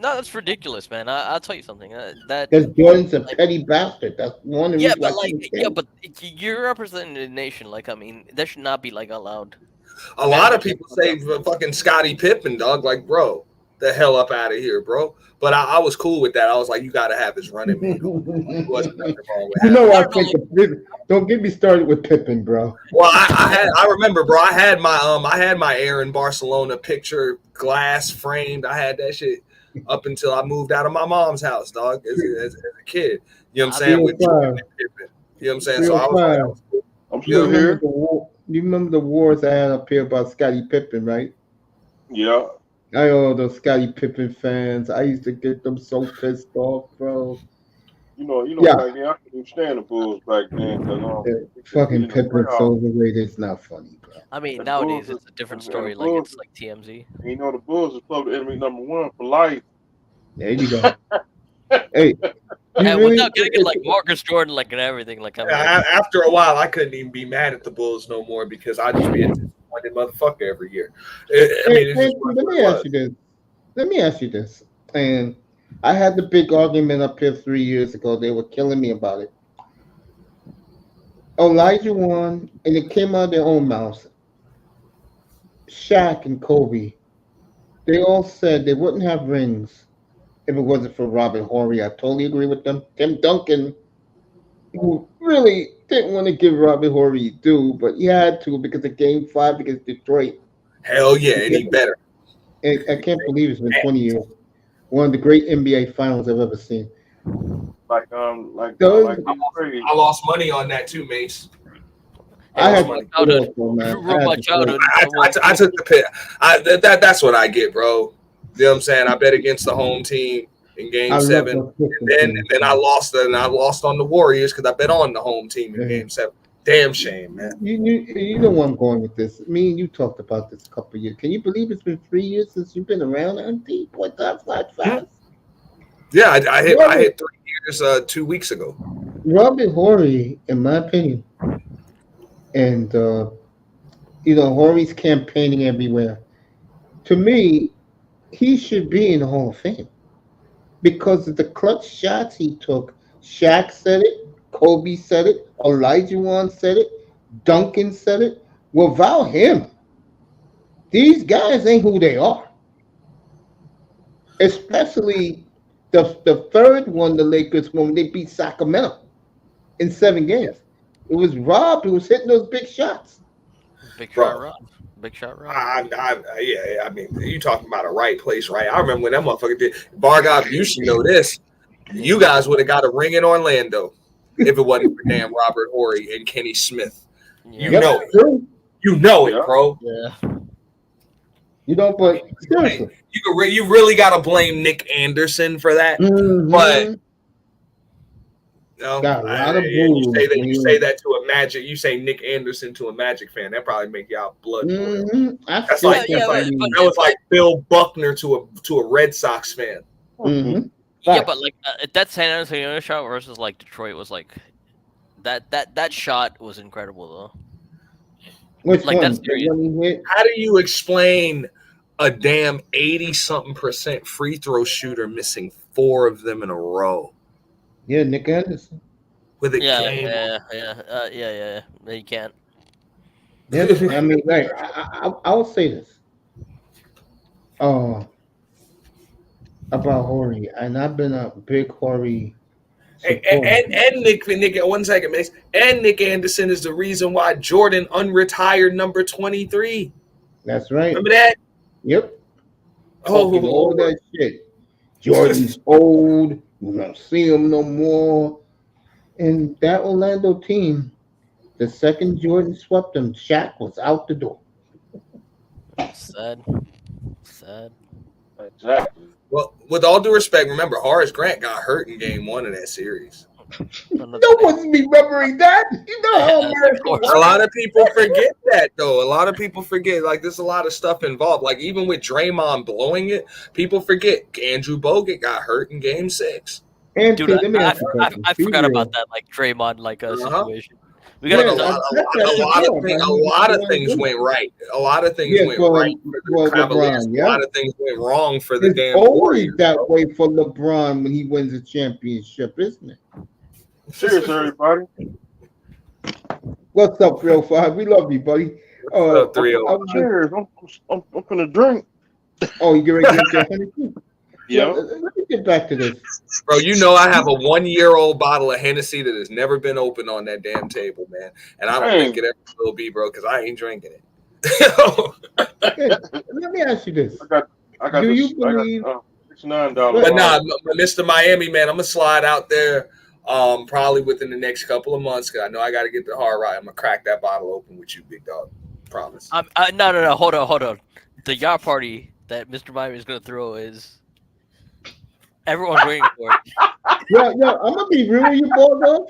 No, that's ridiculous, man. I'll tell you something. That
Because Jordan's a petty bastard. That's one of the
yeah,
reasons
but
I
like
can't
yeah,
stand
but you're representing the nation. Like, I mean, that should not be like allowed.
a lot of people say fucking Scottie Pippen, dog. Like, bro, the hell up out of here, bro. But I was cool with that. I was like, you got to have his running man. There wasn't nothing wrong with
You
having
know, I
him.
think don't get me started with Pippen, bro.
Well, I remember, bro. I had my Aaron Barcelona picture glass framed. I had that shit up until I moved out of my mom's house, dog, as a kid. You know what I'm saying? With Jordan and Pippen. You know what I'm saying? So I was like,
I'm still here.
You remember the wars I had up here about Scottie Pippen, right?
Yeah.
I know those Scottie Pippen fans. I used to get them so pissed off, bro.
You know,
Yeah.
back then I couldn't stand the Bulls back then because
Fucking Pippen's so overrated. It's not funny, bro.
I mean,
And
nowadays
Bulls
it's a different
and
story. Like
Bulls-
it's like TMZ.
you know the Bulls is public enemy #1 for life.
There you go. Hey, you
And
really-
without getting like Marcus Jordan, like and everything, like I'm like,
after a while, I couldn't even be mad at the Bulls no more because I'd just be a disappointed motherfucker every year. I mean, it's just
let me ask you this. Let me ask you this. And I had the big argument up here 3 years ago. They were killing me about it. Elijah won, and it came out of their own mouths. Shaq and Kobe, they all said they wouldn't have rings if it wasn't for Robert Horry. I totally agree with them. Tim Duncan, who really didn't want to give Robert Horry due, but he had to because of Game 5 against Detroit.
Hell yeah, and he better.
And I can't believe it's been 20 years. One of the great NBA finals I've ever seen.
Like
Those-
I lost money on that too, Mace.
I had
money.
to put it on, man.
You ruined my childhood.
I took the pick. That's what I get, bro. You know what I'm saying? I bet against the home team in Game 7, and then I lost, and I lost on the Warriors because I bet on the home team in Game 7. Damn shame, man.
You know where I'm going with this. Me and you talked about this a couple of years. Can you believe it's been 3 years since you've been around, Auntie? Boy, time flies fast.
Yeah, I hit 3 years 2 weeks ago.
Robert Horry, in my opinion, and Horry's campaigning everywhere. To me, he should be in the Hall of Fame because of the clutch shots he took. Shaq said it, Kobe said it, Elijah said it, Duncan said it. Without him, these guys ain't who they are. Especially the third one the Lakers won when they beat Sacramento in 7 games. It was Rob who was hitting those big shots.
Big shot Rob. Big shot Rob.
Yeah, I mean, you talking about a right place, right? I remember when that motherfucker did. Bargob, you should know this. You guys would have got a ring in Orlando if it wasn't for damn Robert Horry and Kenny Smith. You know it. You know it, bro.
Yeah.
You know, but seriously.
You really got to blame Nick Anderson for that.
Mm-hmm.
But
got a lot of
you say that to a Magic. You say Nick Anderson to a Magic fan. That probably make y'all blood boil. That was like Bill Buckner to a Red Sox fan.
Mm-hmm.
Yeah, but like that San Antonio shot versus like Detroit was like that shot was incredible though.
Which
like
one?
That's serious.
How do you explain a damn 80-something% free throw shooter missing 4 of them in a row?
Yeah, Nick Anderson.
With a
game. Yeah. You can't.
Yeah, I mean, like I will say this. About Horry, and I've been a big Horry.
And Nick, 1 second, Mace. And Nick Anderson is the reason why Jordan unretired number 23.
That's right.
Remember that?
Yep. All that shit. Jordan's old. We don't see him no more. And that Orlando team, the second Jordan swept them, Shaq was out the door.
Sad.
Exactly.
Well, with all due respect, remember Horace Grant got hurt in Game 1 of that series.
No one's remembering that. You know how
a lot of people forget that, though. A lot of people forget. Like, there's a lot of stuff involved. Like, even with Draymond blowing it, people forget Andrew Bogut got hurt in Game 6.
Dude, I forgot about that. Like Draymond, situation. We got
a lot of things went right. A lot of things went right for the Cavaliers. A lot of things went wrong for the damn
Warriors.
Warriors.
That way for LeBron when he wins a championship, isn't it?
Cheers, everybody.
What's up, 305? We love you, buddy.
What's up, 305?
Cheers. I'm gonna drink.
Oh, you're ready to get Hennessy?
Yeah.
Let me get back to this.
Bro, you know I have a 1-year-old bottle of Hennessy that has never been opened on that damn table, man. And I don't think it ever will be, bro, because I ain't drinking it.
Okay, let me ask you this.
I got
Do
this,
you believe?
$69.
But nah, Mr. Miami, man, I'm gonna slide out there probably within the next couple of months because I know I got to get the hard right. I'm gonna crack that bottle open with you, big dog. Promise.
No. Hold on. The yacht party that Mr. Miami is gonna throw is everyone's waiting for it.
Yeah, I'm gonna be real with you, Bulldog.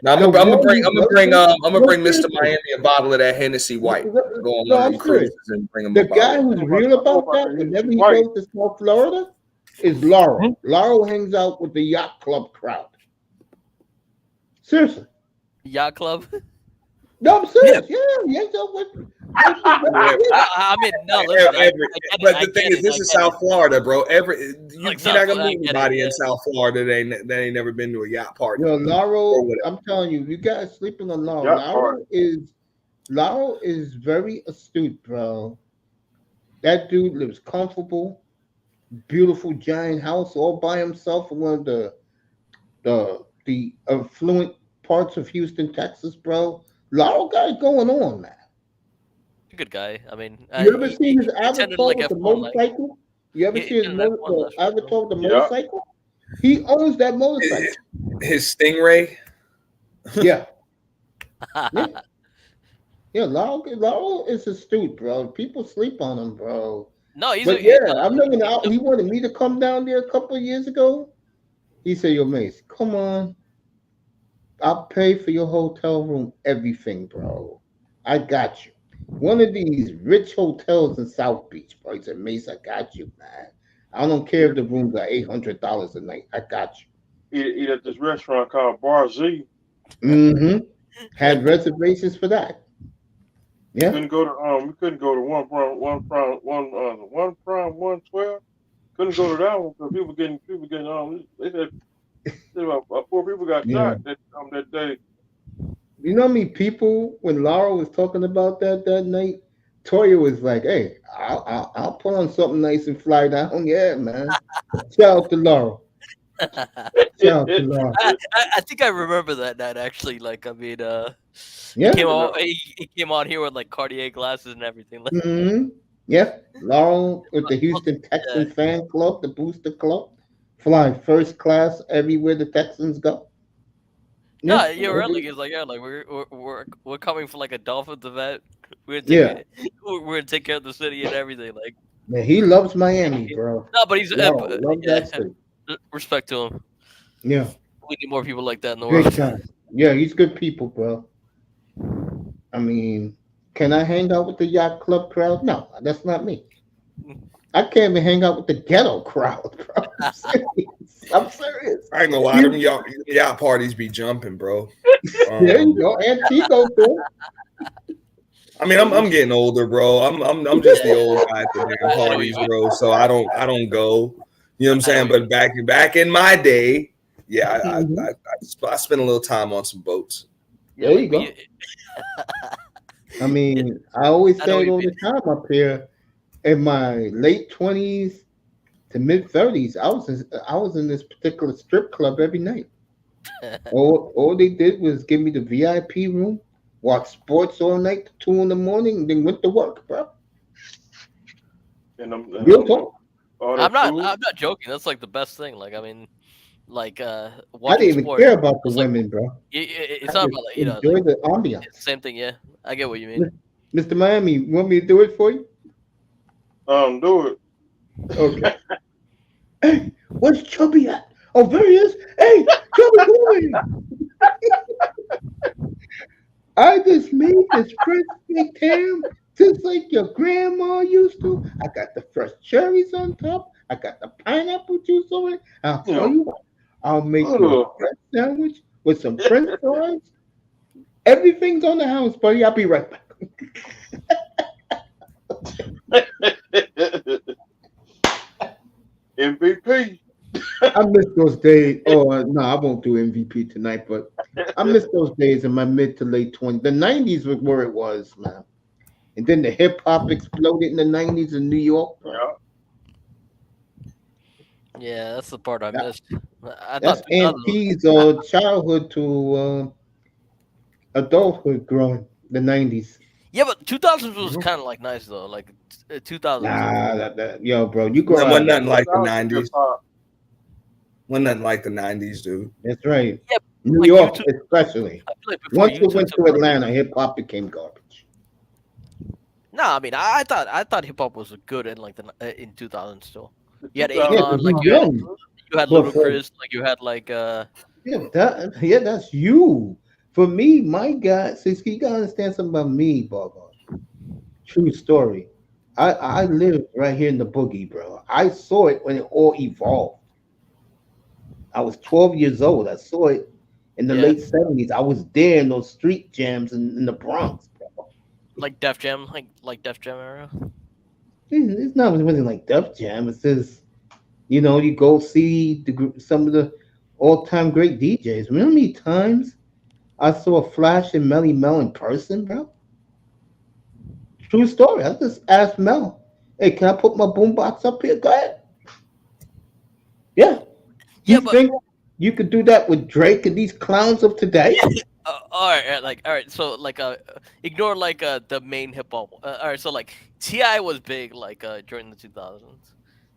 Now I'm gonna bring Mr. Miami a bottle of that Hennessy White. Go on one of them cruises and bring him
the
a
guy
bottle.
who's real about that, whenever he goes to South Florida, is Laurel. Laurel hangs out with the yacht club crowd. Seriously.
Yacht club?
No, I'm serious. Yeah, he hangs out with.
I mean, no.
But the thing is, this is South Florida, bro. You're not gonna meet anybody in South Florida that ain't never been to a yacht party.
Yo, Laurel, I'm telling you, you guys sleeping on Laurel. Laurel is very astute, bro. That dude lives comfortable, beautiful giant house all by himself in one of the affluent parts of Houston, Texas, bro. Laurel got it going on, man.
Good guy. I mean,
you ever seen his avatar with the motorcycle? You ever see his avatar with the motorcycle? He owns that motorcycle.
His Stingray.
Yeah. Yeah, Laurel is astute, bro. People sleep on him, bro.
No, he's.
But yeah, I remember now he wanted me to come down there a couple of years ago. He said, "Yo, Mace, come on. I'll pay for your hotel room, everything, bro. I got you. One of these rich hotels in South Beach, bro." He said, "Mace, I got you, man. I don't care if the rooms are $800 a night. I got you."
Eat at this restaurant called Bar Z.
Mm-hmm. Had reservations for that. Yeah.
We couldn't go to one prime 112. Couldn't go to that one because people getting they said about 4 people got shot that day.
You know how many people when Laura was talking about that night? Toya was like, "Hey, I'll put on something nice and fly down." Yeah, man. Shout out to Laura. Shout out to Laura.
I think I remember that night actually. Like, I mean,
yeah,
he came on here with like Cartier glasses and everything.
Mm-hmm. Yeah, Laurel with the Houston Texans fan club, the Booster Club, flying first class everywhere the Texans go.
No, really. It's like we're coming for like a Dolphins event. We're gonna take care of the city and everything. Like,
man, he loves Miami, bro.
No, but he's
love that city.
Respect to him.
Yeah,
we need more people like that in the
big
world.
time. Yeah, he's good people, bro. I mean, can I hang out with the yacht club crowd? No, that's not me. I can't even hang out with the ghetto crowd, bro. I'm serious.
I ain't gonna lie, them yacht parties be jumping, bro.
There you go, Antigo too.
I mean, I'm getting older, bro. I'm just the old guy at the damn parties, bro. So I don't go. You know what I'm saying? But back in my day, yeah, I spent a little time on some boats.
There you go. I mean, I always say it all the time up here. In my late 20s to mid 30s, I was in this particular strip club every night. all they did was give me the VIP room, watch sports all night to 2 in the morning, and then went to work, bro.
And I'm
not joking. That's like the best thing. Like, I mean, like
I didn't even care about the women, bro.
It's not about like,
enjoy the ambiance.
Same thing, yeah. I get what you mean.
Mr. Miami, you want me to do it for you?
Do it.
Okay. Hey, where's Chubby at? Oh, there he is. Hey, Chubby boy. I just made this crispy ham just like your grandma used to. I got the fresh cherries on top. I got the pineapple juice on it. I'll tell you what. I'll make you a fresh sandwich with some French fries. Everything's on the house, buddy. I'll be right back.
MVP.
I miss those days. Oh no, I won't do MVP tonight, but I miss those days in my mid to late 20s. The 90s was where it was, man. And then the hip hop exploded in the 90s in New York.
Yeah.
Yeah, that's the part I
That,
missed. I
that's
thought 2000 was.
Aunt childhood to adulthood growing. The 90s.
Yeah, but 2000s was
Mhm.
kind of like nice though. Like 2000s was.
Nah, yo, bro, you grow out
Wasn't
of that.
nothing like the
That was hip
90s.
hop.
Wasn't nothing like the 90s, dude.
That's right.
Yeah,
New
like
York,
YouTube.
especially.
I feel like before
Once you
YouTube
went
took
to
over.
Atlanta, hip hop became garbage.
No, I mean I thought hip hop was good in like the in 2000s still. You had
Yeah,
Akon,
because
like
you
you had
young. But for
Ludacris, like you had like
yeah, that's you. For me, my guy, see, you gotta understand something about me, Bobo. True story. I lived right here in the boogie, bro. I saw it when it all evolved. I was 12 years old. I saw it in the
yeah,
late 70s. I was there in those street jams in the Bronx, bro.
like Def Jam, like Def Jam era.
It's not really like Def Jam. It's just, you go see some of the all-time great DJs. Remember how many times I saw Flash and Melly Mel in person, bro? True story. I just asked Mel, hey, can I put my boombox up here? Go ahead. Yeah.
Yeah,
You
but
think you could do that with Drake and these clowns of today?
all right, so like ignore like the main hip hop. All right, so like Ti was big like during the 2000s.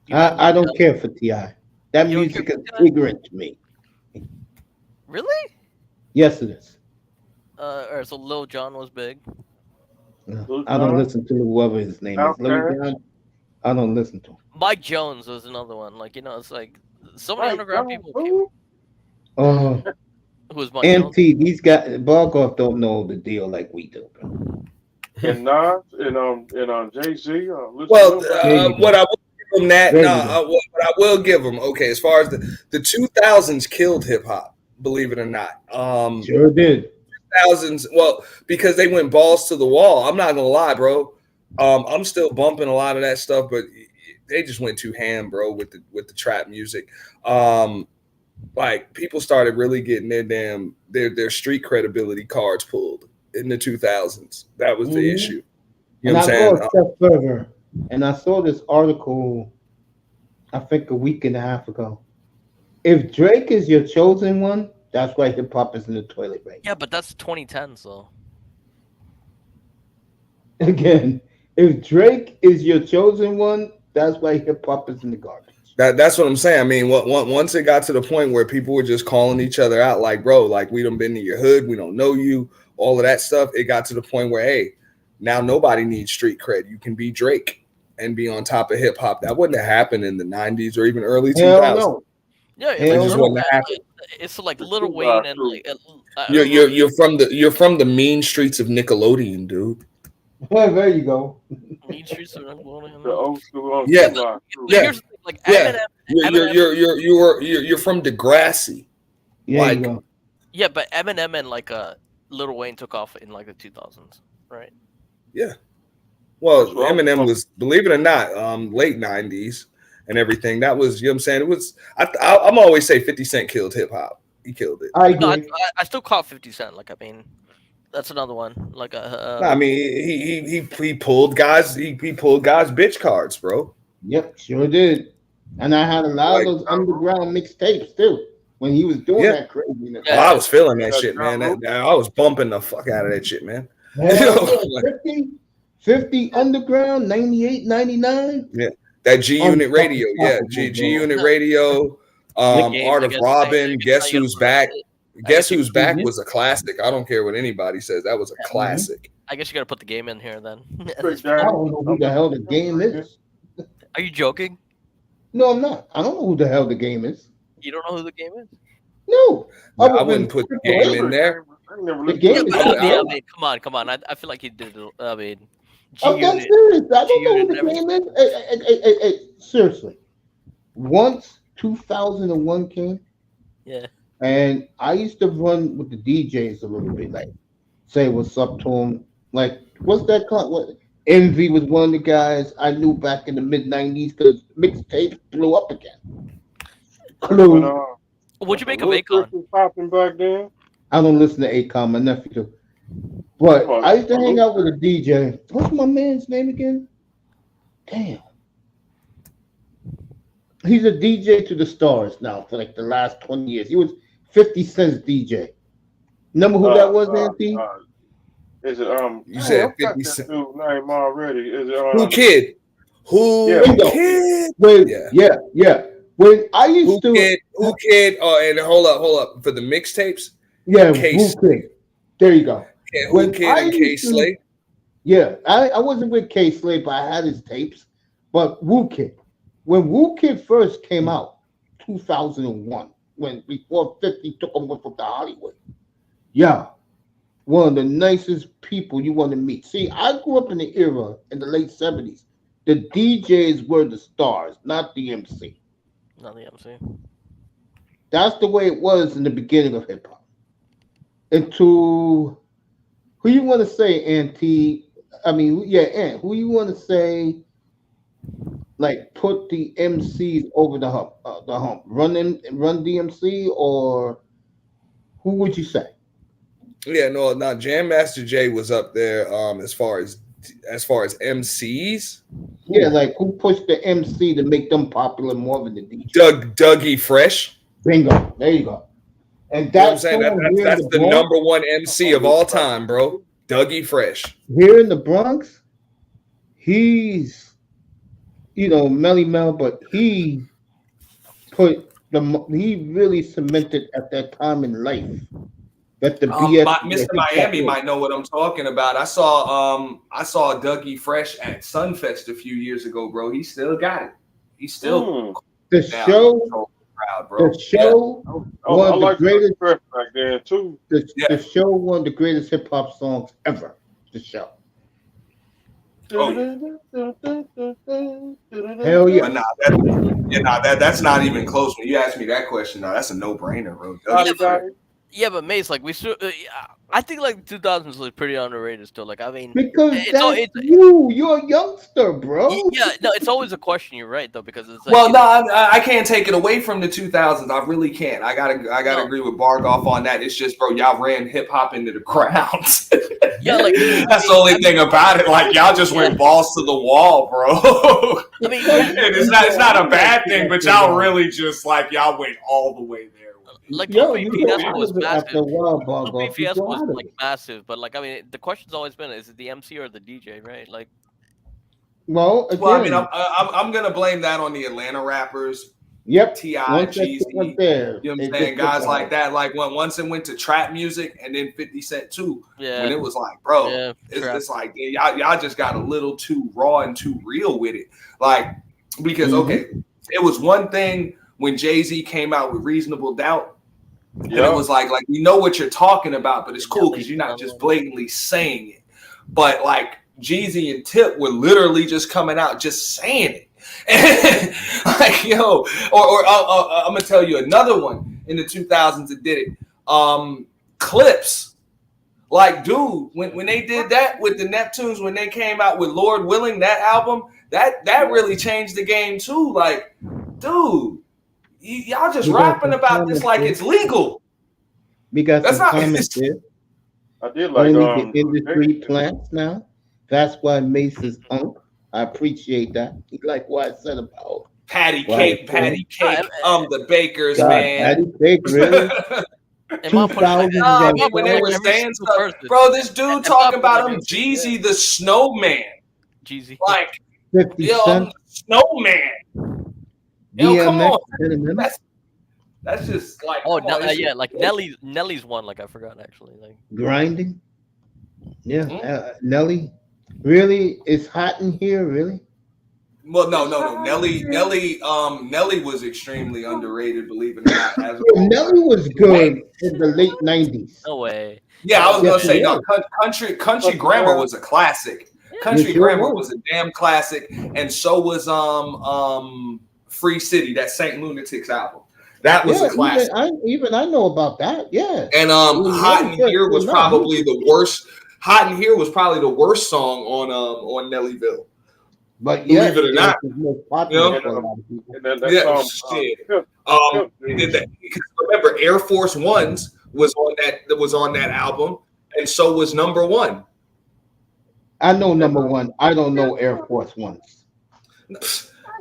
You had
I
like
don't care for T.I. That
you don't care
music is
for Ti?
ignorant to me.
Really?
Yes, it is.
All right, so Lil Jon was big.
Lil
I don't
Jon,
listen to whoever his name is. Lil
Outkast,
Jon, I don't listen to him.
Mike Jones was another one. Like it's like so many
Mike
underground
Jones,
people came.
who?
Oh,
Who was Mike Jones?
MT, these guys, Bargoff don't know the deal like we do, bro.
And Nas and Jay Z. Listen
Well,
to them
There you
what
go.
I will give them that,
There
no,
you go.
what I will give them, okay, as far as the 2000s killed hip hop, believe it or not.
Sure did.
Thousands, well, because they went balls to the wall. I'm not gonna lie, bro. I'm still bumping a lot of that stuff, but they just went too ham, bro, with the trap music. Like people started really getting their street credibility cards pulled in the 2000s. That was the
Mhm.
issue. You
And
know
I
what I'm
go
saying?
a step further, and I saw this article, I think a week and a half ago. If Drake is your chosen one, that's why hip hop is in the toilet right
Yeah, but that's 2010s though.
now. Again, if Drake is your chosen one, that's why hip hop is in the garbage.
That's what I'm saying. I mean, once it got to the point where people were just calling each other out, like, bro, like we done been to your hood, we don't know you, all of that stuff. It got to the point where, hey, now nobody needs street cred. You can be Drake and be on top of hip hop. That wouldn't have happened in the 90s or even early
Hell
2000s.
no.
Yeah,
It
Hell
just
no.
wouldn't have happened.
it's like Little Wayne and like I
You're
don't
you're
know,
you're from the mean streets of Nickelodeon, dude.
There you go.
Mean Streets of Nickelodeon.
the old school on
Yeah,
Tupac, too.
But
yeah,
here's the thing, like
yeah.
Eminem,
You're from Degrassi.
There
Like,
you go.
yeah, but Eminem and like Little Wayne took off in like the 2000s, right?
yeah. Well,
That's what I'm
Eminem
from.
was, believe it or not, late 90s and everything. That was, you know what I'm saying? It was, I'm always say 50 Cent killed hip hop. He killed it.
I
No,
agree.
I still caught 50 Cent. Like I mean, that's another one. Like
No, I mean, he pulled guys, he pulled guys bitch cards, bro.
Yep, sure did. And I had a lot of
Like,
those underground mixtapes too when he was doing
yeah.
that craziness.
Oh, I was feeling that
Yeah,
shit, man.
John
I was bumping the fuck out of that shit, man.
Hell yeah,
Like,
50 underground, 98, 99.
yeah, that G Unit Radio, yeah, G Unit
No.
Radio,
The Games,
Art
I
of
guess,
Robin,
I
Guess
guess,
Who's Back.
I
Guess
guess
Who's Back
Mhm.
was a classic. I don't care what anybody says. That was a classic.
I guess you got to put the game in here then.
Quick
I
James.
don't know who the hell the game is.
Are you joking?
No, I'm not. I don't know who the hell the game is.
You don't know who the game is?
No.
Yeah,
Other
I wouldn't
than
put the
Triple
game
H.
in there.
I never
The
listened
game
to
is
it.
But
Triple
I
H.
mean, come on. I feel like he did it. I mean,
I'm dead
G-Unit.
serious. I don't know who
G-Unit
the game is. Hey, seriously. Once 2001 came,
Yeah.
and I used to run with the DJs a little bit, like say what's up to them. Like, what's that called? What? Envy was one of the guys I knew back in the mid '90s because mixtapes blew up again.
When,
Clue.
What'd you make of
Lil
Akon?
Chris was popping back then.
I don't listen to Akon, my nephew. But
Well,
I used to hang
Lil
out with a DJ. What's my man's name again? Damn. He's a DJ to the stars now for like the last 20 years. He was 50 Cent's DJ. Remember who that was, Anthony?
Is it
You said
I forgot
50
that
Cent.
dude name already. Is it
Who Kid? Who
Yeah.
Kid?
When,
Yeah.
yeah. When I
Who
used to,
Kid? Who Kid? Oh, and hold up for the mixtapes.
yeah,
Case.
Who Kid. There you go.
Yeah, Who
When
Kid
I
and
used
K
to-
Slade.
Yeah, I wasn't with K Slade, but I had his tapes. But Wu Kid, when Wu Kid first came out, 2001, when before 50 took him with to Hollywood. Yeah, one of the nicest people you want to meet. See, I grew up in the era in the late 70s. The DJs were the stars, not the MC.
Not the MC.
That's the way it was in the beginning of hip hop. Into who you want to say, Auntie? I mean, yeah, Aunt. Who you want to say? Like put the MCs over the hump, Run DMC, or who would you say?
Yeah, no, Jam Master Jay was up there. As far as MCs,
Yeah, like who pushed the MC to make them popular more than the DJ?
Dougie Fresh.
Bingo. There you go. And
You know what I'm
that's
saying? That's the number one MC of all time, bro. Dougie Fresh.
Here in the Bronx, he's Melly Mel, but he really cemented at that time in life that the BS.
Mr. Miami might know what I'm talking about. I saw Dougie Fresh at Sunfest a few years ago, bro. He still got it. He's still
the show.
Crowd, bro.
The show
I
one
like
of the greatest
back then too.
the show one of the greatest hip hop songs ever. The show.
Oh, yeah.
Hell yeah.
But that's not even close. When you ask me that question, now that's a no-brainer, bro.
Yeah, but Mace, like we still, I think like 2000s was pretty underrated still. Like I mean,
Because
it's
you're a youngster, bro.
Yeah, no, it's always a question. You're right though, because it's like,
Well, no, I can't take it away from the 2000s. I really can't. I gotta agree with Bargoff on that. It's just, bro, y'all ran hip hop into the ground.
Yeah, like
that's the only thing about it. Like y'all just went balls to the wall, bro.
I mean,
and it's not a bad thing, but y'all really just like y'all went all the way there.
Like
Yo,
Lupe
you
Fiasco
got
was
out of it after a
massive.
while, Bargoff.
Lupe
You
Fiasco
got
was
out of
like
it.
massive, but like I mean, the question's always been: is it the MC or the DJ, right? Like,
Well, again,
Well, I mean, I'm gonna blame that on the Atlanta rappers.
yep.
T.I.,
Once that
Jeezy,
shit went there,
you know what
it
I'm saying?
just
Guys
went
like
down.
that, like once it went to trap music and then 50 Cent too,
yeah,
when it was like, bro,
yeah, trap.
it's like y'all just got a little too raw and too real with it. Like, because
Mhm.
okay, it was one thing when Jay-Z came out with Reasonable Doubt. And it was like we know what you're talking about, but it's cool because you're not just blatantly saying it. But like Jeezy and Tip were literally just coming out just saying it. Like, yo, or I'm gonna tell you another one in the 2000s that did it. Clips. Like, dude, when they did that with the Neptunes, when they came out with Lord Willing, that album, that really changed the game too. Like, dude, y'all just
We got
rapping
some
about this
comments
like
here.
it's legal.
We got
That's
some
not-
comments here.
I did like
Only the industry plants now. That's why Mace is unk. I appreciate that. He like what I said about
Patty
Right.
Cake, the bakers,
God,
man.
Patty Cake, really?
And mom put it like
2000s
that.
I
young
mean, when they
fella.
were
Every
saying
single
stuff,
person.
bro, this dude
And
talking
Pop
about him,
was like,
Jeezy the Snowman,
Jeezy.
like
50
yo,
Cent,
Snowman. Yo, come
DMX,
on,
Eminem,
that's just like
Oh,
come on, it's
yeah, like
just-
Nelly's one. Like I forgot actually. Like
grinding. Yeah,
Mhm.
Nelly. Really? It's hot in here, really?
Well, no. Nelly was extremely underrated, believe it or not. As a
Yeah, Nelly was good in the late 90s.
no way.
Yeah, I was gonna
Yes,
say
he
no. Country Grammar was a classic. Country
It sure
Grammar
was.
was a damn classic, and so was Free City, that Saint Lunatics album. That was a classic.
I know about that. Yeah.
And Hot in Here was probably the worst. Hot in Here was probably the worst song on Nellyville.
But yeah,
Believe it or not.
was the most popular
Yeah.
for a lot of people.
And that
Yeah,
song,
shit.
Pimp,
They did that because remember Air Force Ones was on that album, and so was Number One.
I know number one. I don't know Air Force Ones.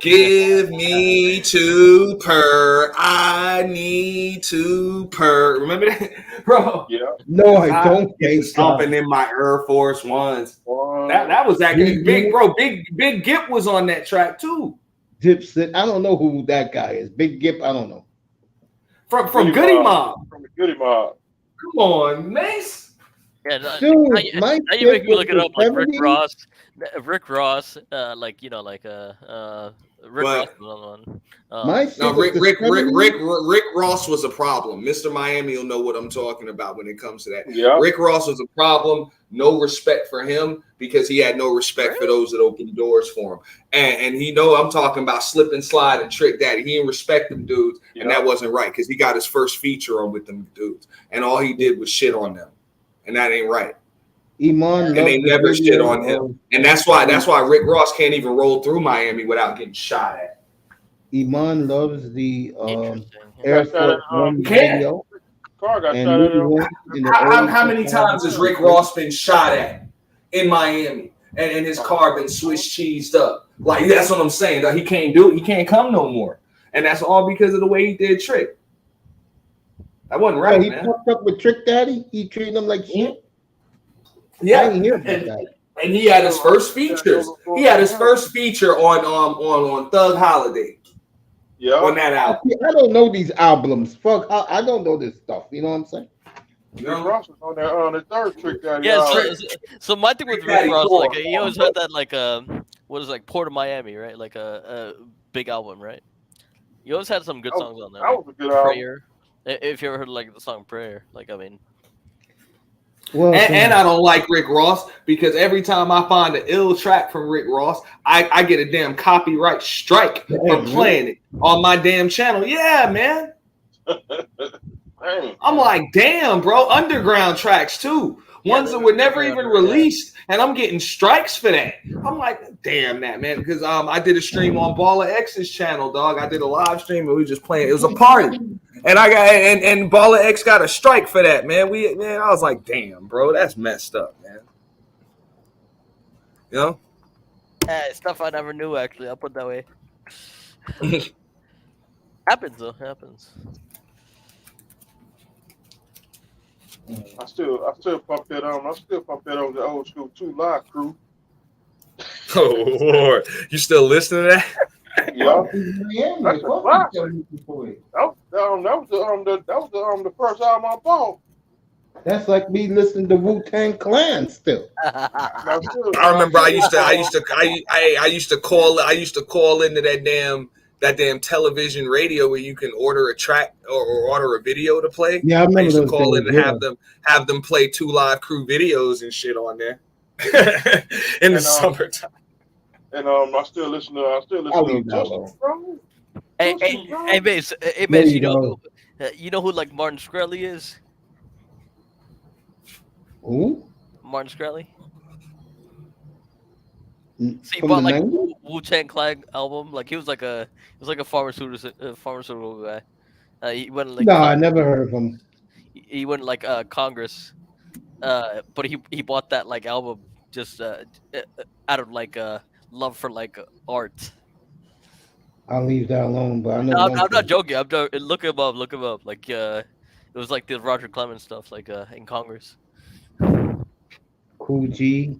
Give me 2 per. I need 2 per. Remember that, bro?
Yeah.
No, I don't
Get to
think
stomping in my Air Force Ones. That was that big, bro. Big Gip was on that track too.
Dipset. I don't know who that guy is. Big Gip. I don't know.
From Goody Mob.
From the Goody Mob.
Come on, Mace.
Yeah,
Dude,
now you make me look it up like Rick Ross. Rick Ross, like Rick Ross was another one.
No, Rick Ross was a problem. Mr. Miami will know what I'm talking about when it comes to that.
Yeah.
Rick Ross was a problem. No respect for him because he had no respect for those that opened doors for him. And he know I'm talking about Slip and Slide and Trick Daddy. He didn't respect them dudes, and that wasn't right because he got his first feature on with them dudes, and all he did was shit on them, and that ain't right.
Iman,
and they never shit on him, and that's why Rick Ross can't even roll through Miami without getting shot at.
Iman loves the Air Force One video.
Car got shot
How many times has Rick Ross been shot at in Miami and his car been Swiss cheesed up? Like, that's what I'm saying. He can't do it. He can't come no more. And that's all because of the way he did Trick. That wasn't right,
he fucked up with Trick Daddy. He treated him like shit.
Yeah,
I didn't hear about that.
And he had his first features. He had his first feature on Thug Holiday.
Yeah,
on that album.
I don't know these albums. Fuck, I don't know this stuff. You know what I'm saying?
Rick Ross was on the third Trick Daddy.
Yeah, so my thing with Rick Ross, like he always had that what is Port of Miami, right? Like a big album, right? You always had some good songs on there.
That was a good album.
Prayer. If you ever heard like the song Prayer, like I mean.
Well,
and I don't like Rick Ross because every time I find an ill track from Rick Ross, I get a damn copyright strike for playing it on my damn channel. Yeah, man. I'm like, damn, bro. Underground tracks too. Ones that were never even released, and I'm getting strikes for that. I'm like, damn that, man. Because I did a stream on Baller X's channel, dog. I did a live stream and we were just playing. It was a party. And I got and Baller X got a strike for that, man. I was like, damn, bro, that's messed up, man. You know?
Stuff I never knew. Actually, I'll put it that way. Happens though. Happens.
I still pump that on. I still pump that on the old school 2 Live crew.
Oh Lord, you still listening to that?
Yeah, that's a classic. That was the first album I bought.
That's like me listening to Wu-Tang Clan still.
I remember I used to call into that damn television radio where you can order a track or order a video to play.
Yeah, I remember.
I used to call in and have them play 2 Live Crew videos and shit on there in the summertime.
And I still listen to Justin, bro.
Hey, Mace, you know who like Martin Shkreli is?
Who?
Martin Shkreli. So he
From
bought
the
like
90s?
Wu-Tang Clan album. Like he was like a pharmaceutical guy. He went like
No, I never heard of him.
he went like Congress, but he bought that like album just out of like love for like art.
I'll leave that alone. But I know.
I'm not joking. Look him up. Look him up. Like it was like the Roger Clemens stuff, like in Congress.
Cool G.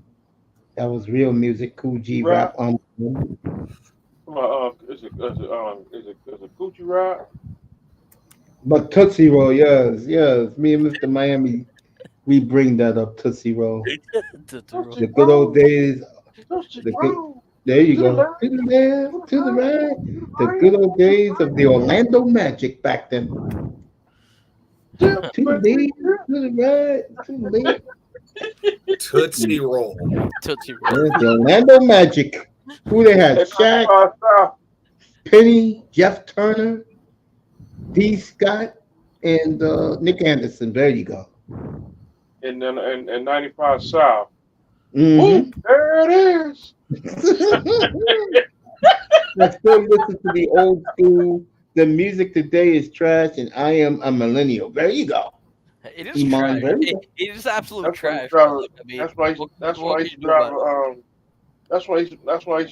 That was real music. Cool G rap.
Is it Gucci rap?
But Tootsie Roll, yes. Me and Mr. Miami, we bring that up. Tootsie Roll. The good old days. There you go. To the left, to the right. The good old days of the Orlando Magic back then. To the left, to the right, to the left.
Tootsie Roll.
Tootsie Roll.
The Orlando Magic. Who they had? Shaq, Penny, Jeff Turner, D. Scott, and Nick Anderson. There you go.
And then and 95 South.
Mm-hmm.
Ooh, there it is.
I still listen to the old school. The music today is trash, and I am a millennial. There you go.
It is trash. It is absolute trash.
That's why he used to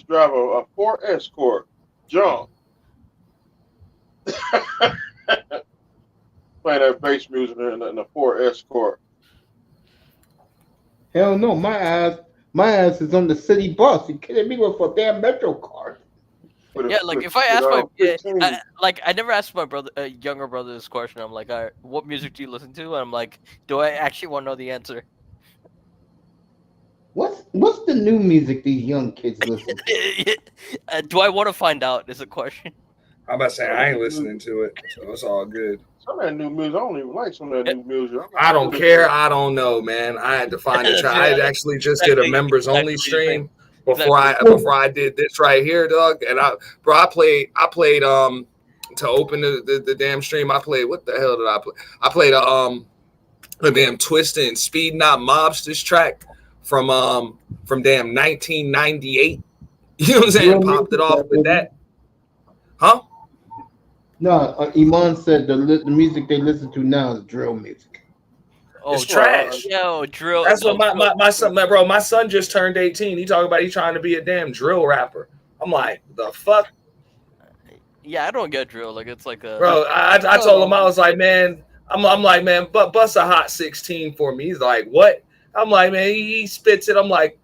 drive a Ford Escort. jump. Playing that bass music in the Ford Escort.
Hell no, my ass is on the city bus. You kidding me with a damn Metro card?
Yeah, like if I ask my
15.
I never asked my brother, younger brother, this question. I'm like, all right, what music do you listen to? And I'm like, do I actually want to know the answer?
What's the new music these young kids listen to?
Do I want to find out? Is a question.
I'm about to say I ain't listening to it, so it's all good.
Some of that new music, I don't even like some of that new music.
I don't care. I don't know, man. I had to find a track. I had actually just did a members only stream before I did this right here, dog. And I played to open the damn stream. I played, what the hell did I play? I played a damn Twist and Speed Not Mobsters track from damn 1998. You know what I'm saying? Popped it off with that. Huh?
No, Iman said the music they listen to now is drill music.
Oh,
it's trash.
Yo, drill.
That's what my son, bro. My son just turned 18. He talking about he trying to be a damn drill rapper. I'm like, the fuck?
Yeah, I don't get drill. Like it's like a.
Bro, I told him, I was like, man, I'm like, man, but bust a hot 16 for me. He's like, what? I'm like, man, he spits it. I'm like,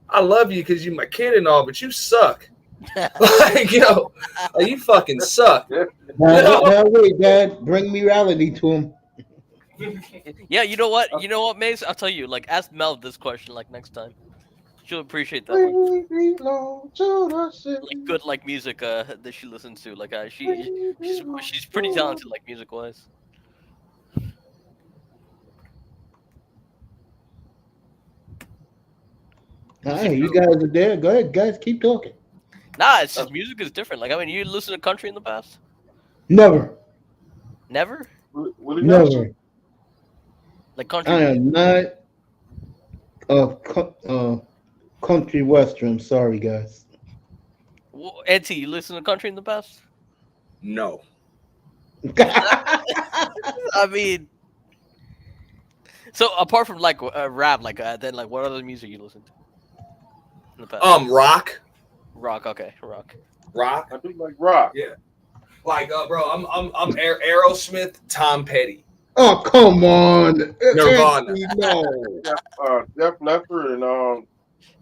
I love you because you my kid and all, but you suck. Like, yo, you fucking suck.
Now wait, Dad, bring reality to him.
Yeah, you know what, Mace? I'll tell you. Like, ask Mel this question. Like next time, she'll appreciate that one. Like good, like music that she listens to. Like she's pretty talented, like music wise.
All right, you guys are there. Go ahead, guys, keep talking.
Nah, it's just music is different. Like, I mean, you listen to country in the past?
Never.
Never?
Never.
Like country.
I am not a country western. Sorry, guys.
Well, Auntie, you listen to country in the past?
No.
I mean, so apart from like rap, like then like what other music you listen to in the past?
Rock.
Rock, okay, rock.
Rock.
I do like rock.
Yeah. Like, bro, I'm Aerosmith, Tom Petty.
Oh, come on.
Nirvana.
No.
Def Leppard, and I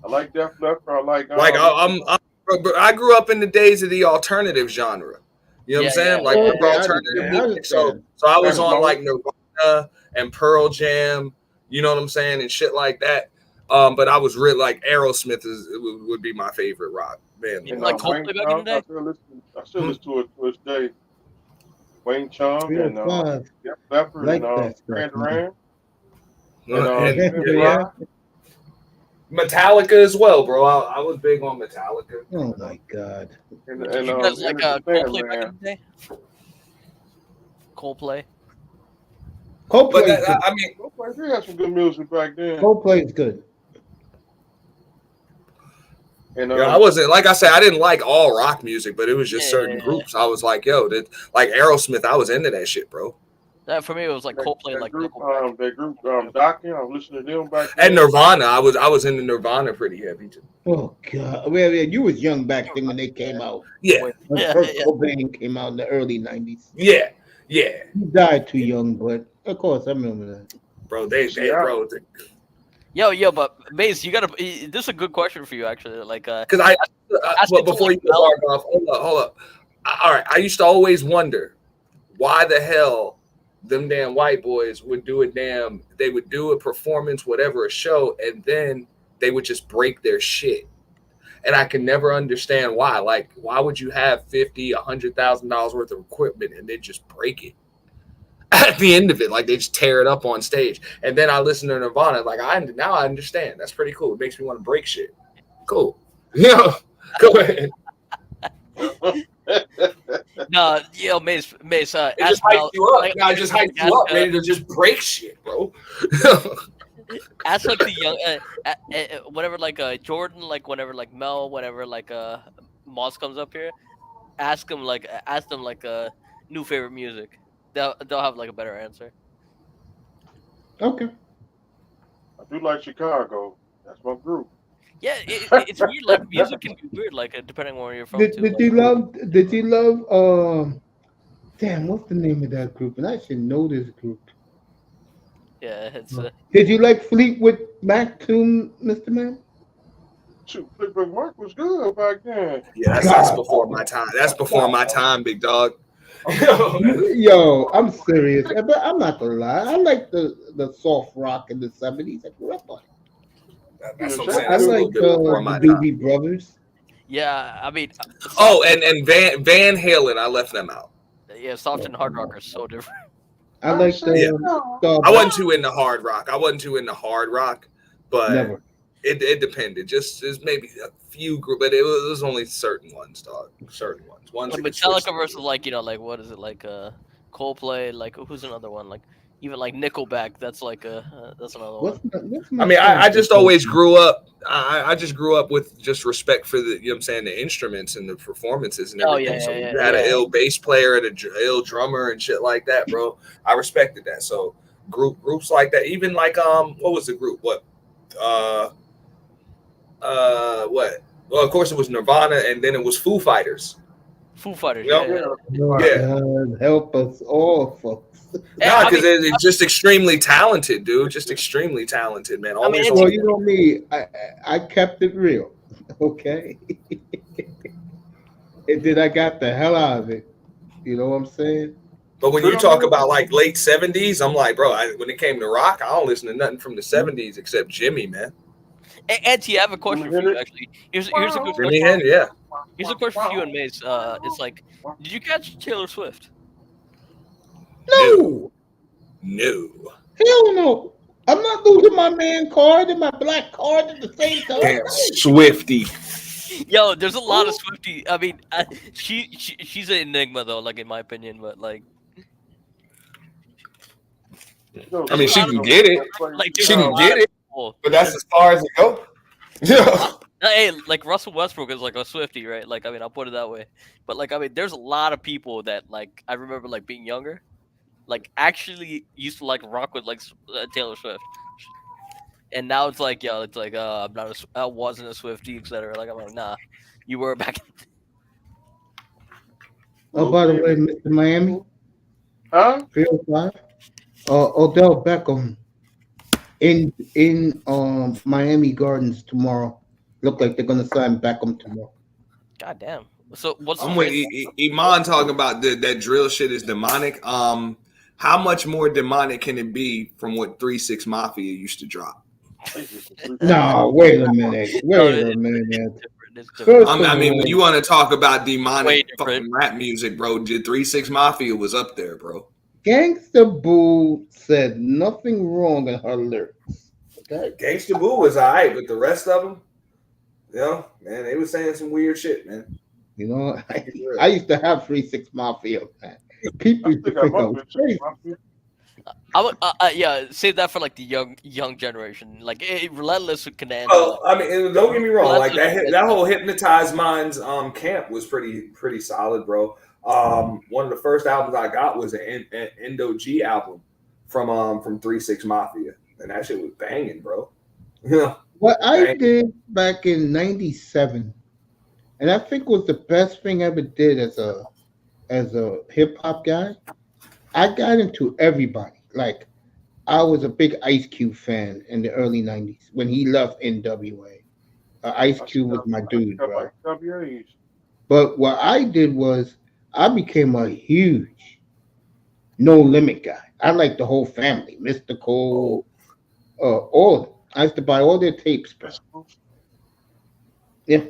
like Def Leppard. I like
I grew up in the days of the alternative genre. You know what I'm saying? Like alternative music. So I was on like Nirvana and Pearl Jam, you know what I'm saying, and shit like that. But I was really like Aerosmith would be my favorite rock band.
You like Coldplay back in the day?
I still listen to it to this day. Wayne Chung and Def Leppard
like
and Duran
Duran. Metallica as well, bro. I was big on Metallica.
Oh my god.
And
you guys like Coldplay back in the day? Coldplay.
Coldplay.
I mean, Coldplay had some good music back then.
Coldplay is good.
And
I wasn't, like I said, I didn't like all rock music, but it was just certain groups. I was like, yo, like Aerosmith, I was into that shit, bro.
For me, it was like Coldplay,
that
like
group, Dokken. I was listening to them back then.
And Nirvana, I was into Nirvana pretty heavy too.
Oh god, well, you was young back then when they came out.
Yeah,
when Kurt Cobain came out in the early '90s.
Yeah.
He died too young, but of course I remember that.
Bro,
Yo, but Mace, you gotta. This is a good question for you, actually. Like,
because before you start off, hold up. All right, I used to always wonder why the hell them damn white boys would do they would do a performance, whatever, a show, and then they would just break their shit. And I can never understand why. Like, why would you have $50,000, $100,000 worth of equipment and then just break it at the end of it? Like, they just tear it up on stage. And then I listen to Nirvana. Like, now I understand. That's pretty cool. It makes me want to break shit. Cool. Go ahead.
No, Mace.
It just hypes you up. I just hyped you up, ready to just break shit, bro.
Ask like the young, whenever like Jordan, like whenever like Mel, whenever like Moss comes up here, ask them like new favorite music. They'll have like a better answer.
Okay.
I do like Chicago. That's my group.
Yeah, it's weird. Like music can be weird, like depending on where you're from
Did,
too.
did you love? Did you love? Damn, what's the name of that group? And I should know this group.
Yeah, it's
Did you like Fleetwood Mac too, Mr. Man?
Shoot, Flickback Mark was good back then.
Yeah, that's before my time. That's before my time, big dog.
Yo, I'm serious, but I'm not gonna lie. I like the soft rock in the '70s. I grew up on it.
That's what I'm saying.
I
That's a little
like
bit before my
the
time.
Doobie Brothers.
yeah. I mean,
Oh, and Van Halen, I left them out.
yeah, soft and hard rock are so different.
I like the
I wasn't too into hard rock. But
never.
it depended. Just maybe a few group, but it was only certain ones, dog. Certain ones. Ones
But
you could switch
Metallica
to.
versus like like what is it like Coldplay? Like who's another one? Like even like Nickelback. That's like that's another one.
What's
I mean, I just always grew up. I just grew up with just respect for the, you know what I'm saying, the instruments and the performances and everything.
Oh, yeah,
so
yeah,
you had
yeah.
an ill bass player and an ill drummer and shit like that, bro. I respected that. So groups like that, even like what was the group? What? What? Well, of course it was Nirvana, and then it was Foo Fighters.
Foo Fighters.
Yep.
Yeah.
Lord,
Yeah.
God, help us all, folks.
No, because it's just extremely talented, dude. Just extremely talented, man. Always.
Well, you know me, I kept it real, okay? And then I got the hell out of it. You know what I'm saying?
But when you talk about like late 70s, I'm like, bro, when it came to rock, I don't listen to nothing from the 70s except Jimmy, man.
Auntie, I have a question for you. Actually, here's a good
Jimmy
question.
Henry, yeah.
Here's a question for you and Mace. It's like, did you catch Taylor Swift?
No.
No.
Hell no. I'm not losing my man card and my black card at the same time.
Damn, Swifty.
Yo, there's a lot of Swifty. I mean, she's an enigma though, like in my opinion. But like,
I mean, she can get it.
like,
She can get it.
people.
But that's as far as it goes. Yeah.
Hey, like Russell Westbrook is like a Swifty, right? Like, I mean, I'll put it that way. But like, I mean, there's a lot of people that like I remember like being younger, like actually used to like rock with like Taylor Swift. And now it's like, yo, it's like, I wasn't a Swiftie, etc. Like, I'm like, nah, you were back.
Oh, by the way, Mr. Miami,
Huh?
305. Odell Beckham in Miami Gardens tomorrow. Look like they're gonna sign Beckham tomorrow.
God damn. So what's
I'm with Iman talking about that drill shit is demonic. How much more demonic can it be from what 3-6 Mafia used to drop?
No, wait a minute. Wait a minute.
I mean, when you want to talk about demonic fucking rap music, bro, 3-6 Mafia was up there, bro.
Gangsta Boo said nothing wrong in her lyrics. Okay?
Gangsta Boo was all right, but the rest of them, you know, man, they were saying some weird shit, man.
You know, I used to have 3-6 Mafia, man. People used to think I was crazy.
I would, yeah, save that for like the young generation. Like, Relentless can end.
Well, I mean, don't get me wrong. Like that whole Hypnotized Minds camp was pretty solid, bro. One of the first albums I got was an N.B.A. album from 3-6 Mafia, and that shit was banging, bro. Yeah.
What I did back in '97, and I think was the best thing I ever did as a hip hop guy. I got into everybody. Like, I was a big Ice Cube fan in the early '90s when he left N.W.A. Ice Cube was my dude, bro. But what I did was I became a huge No Limit guy. I liked the whole family, Mr. Cole, all of them. I used to buy all their tapes, bro. Yeah.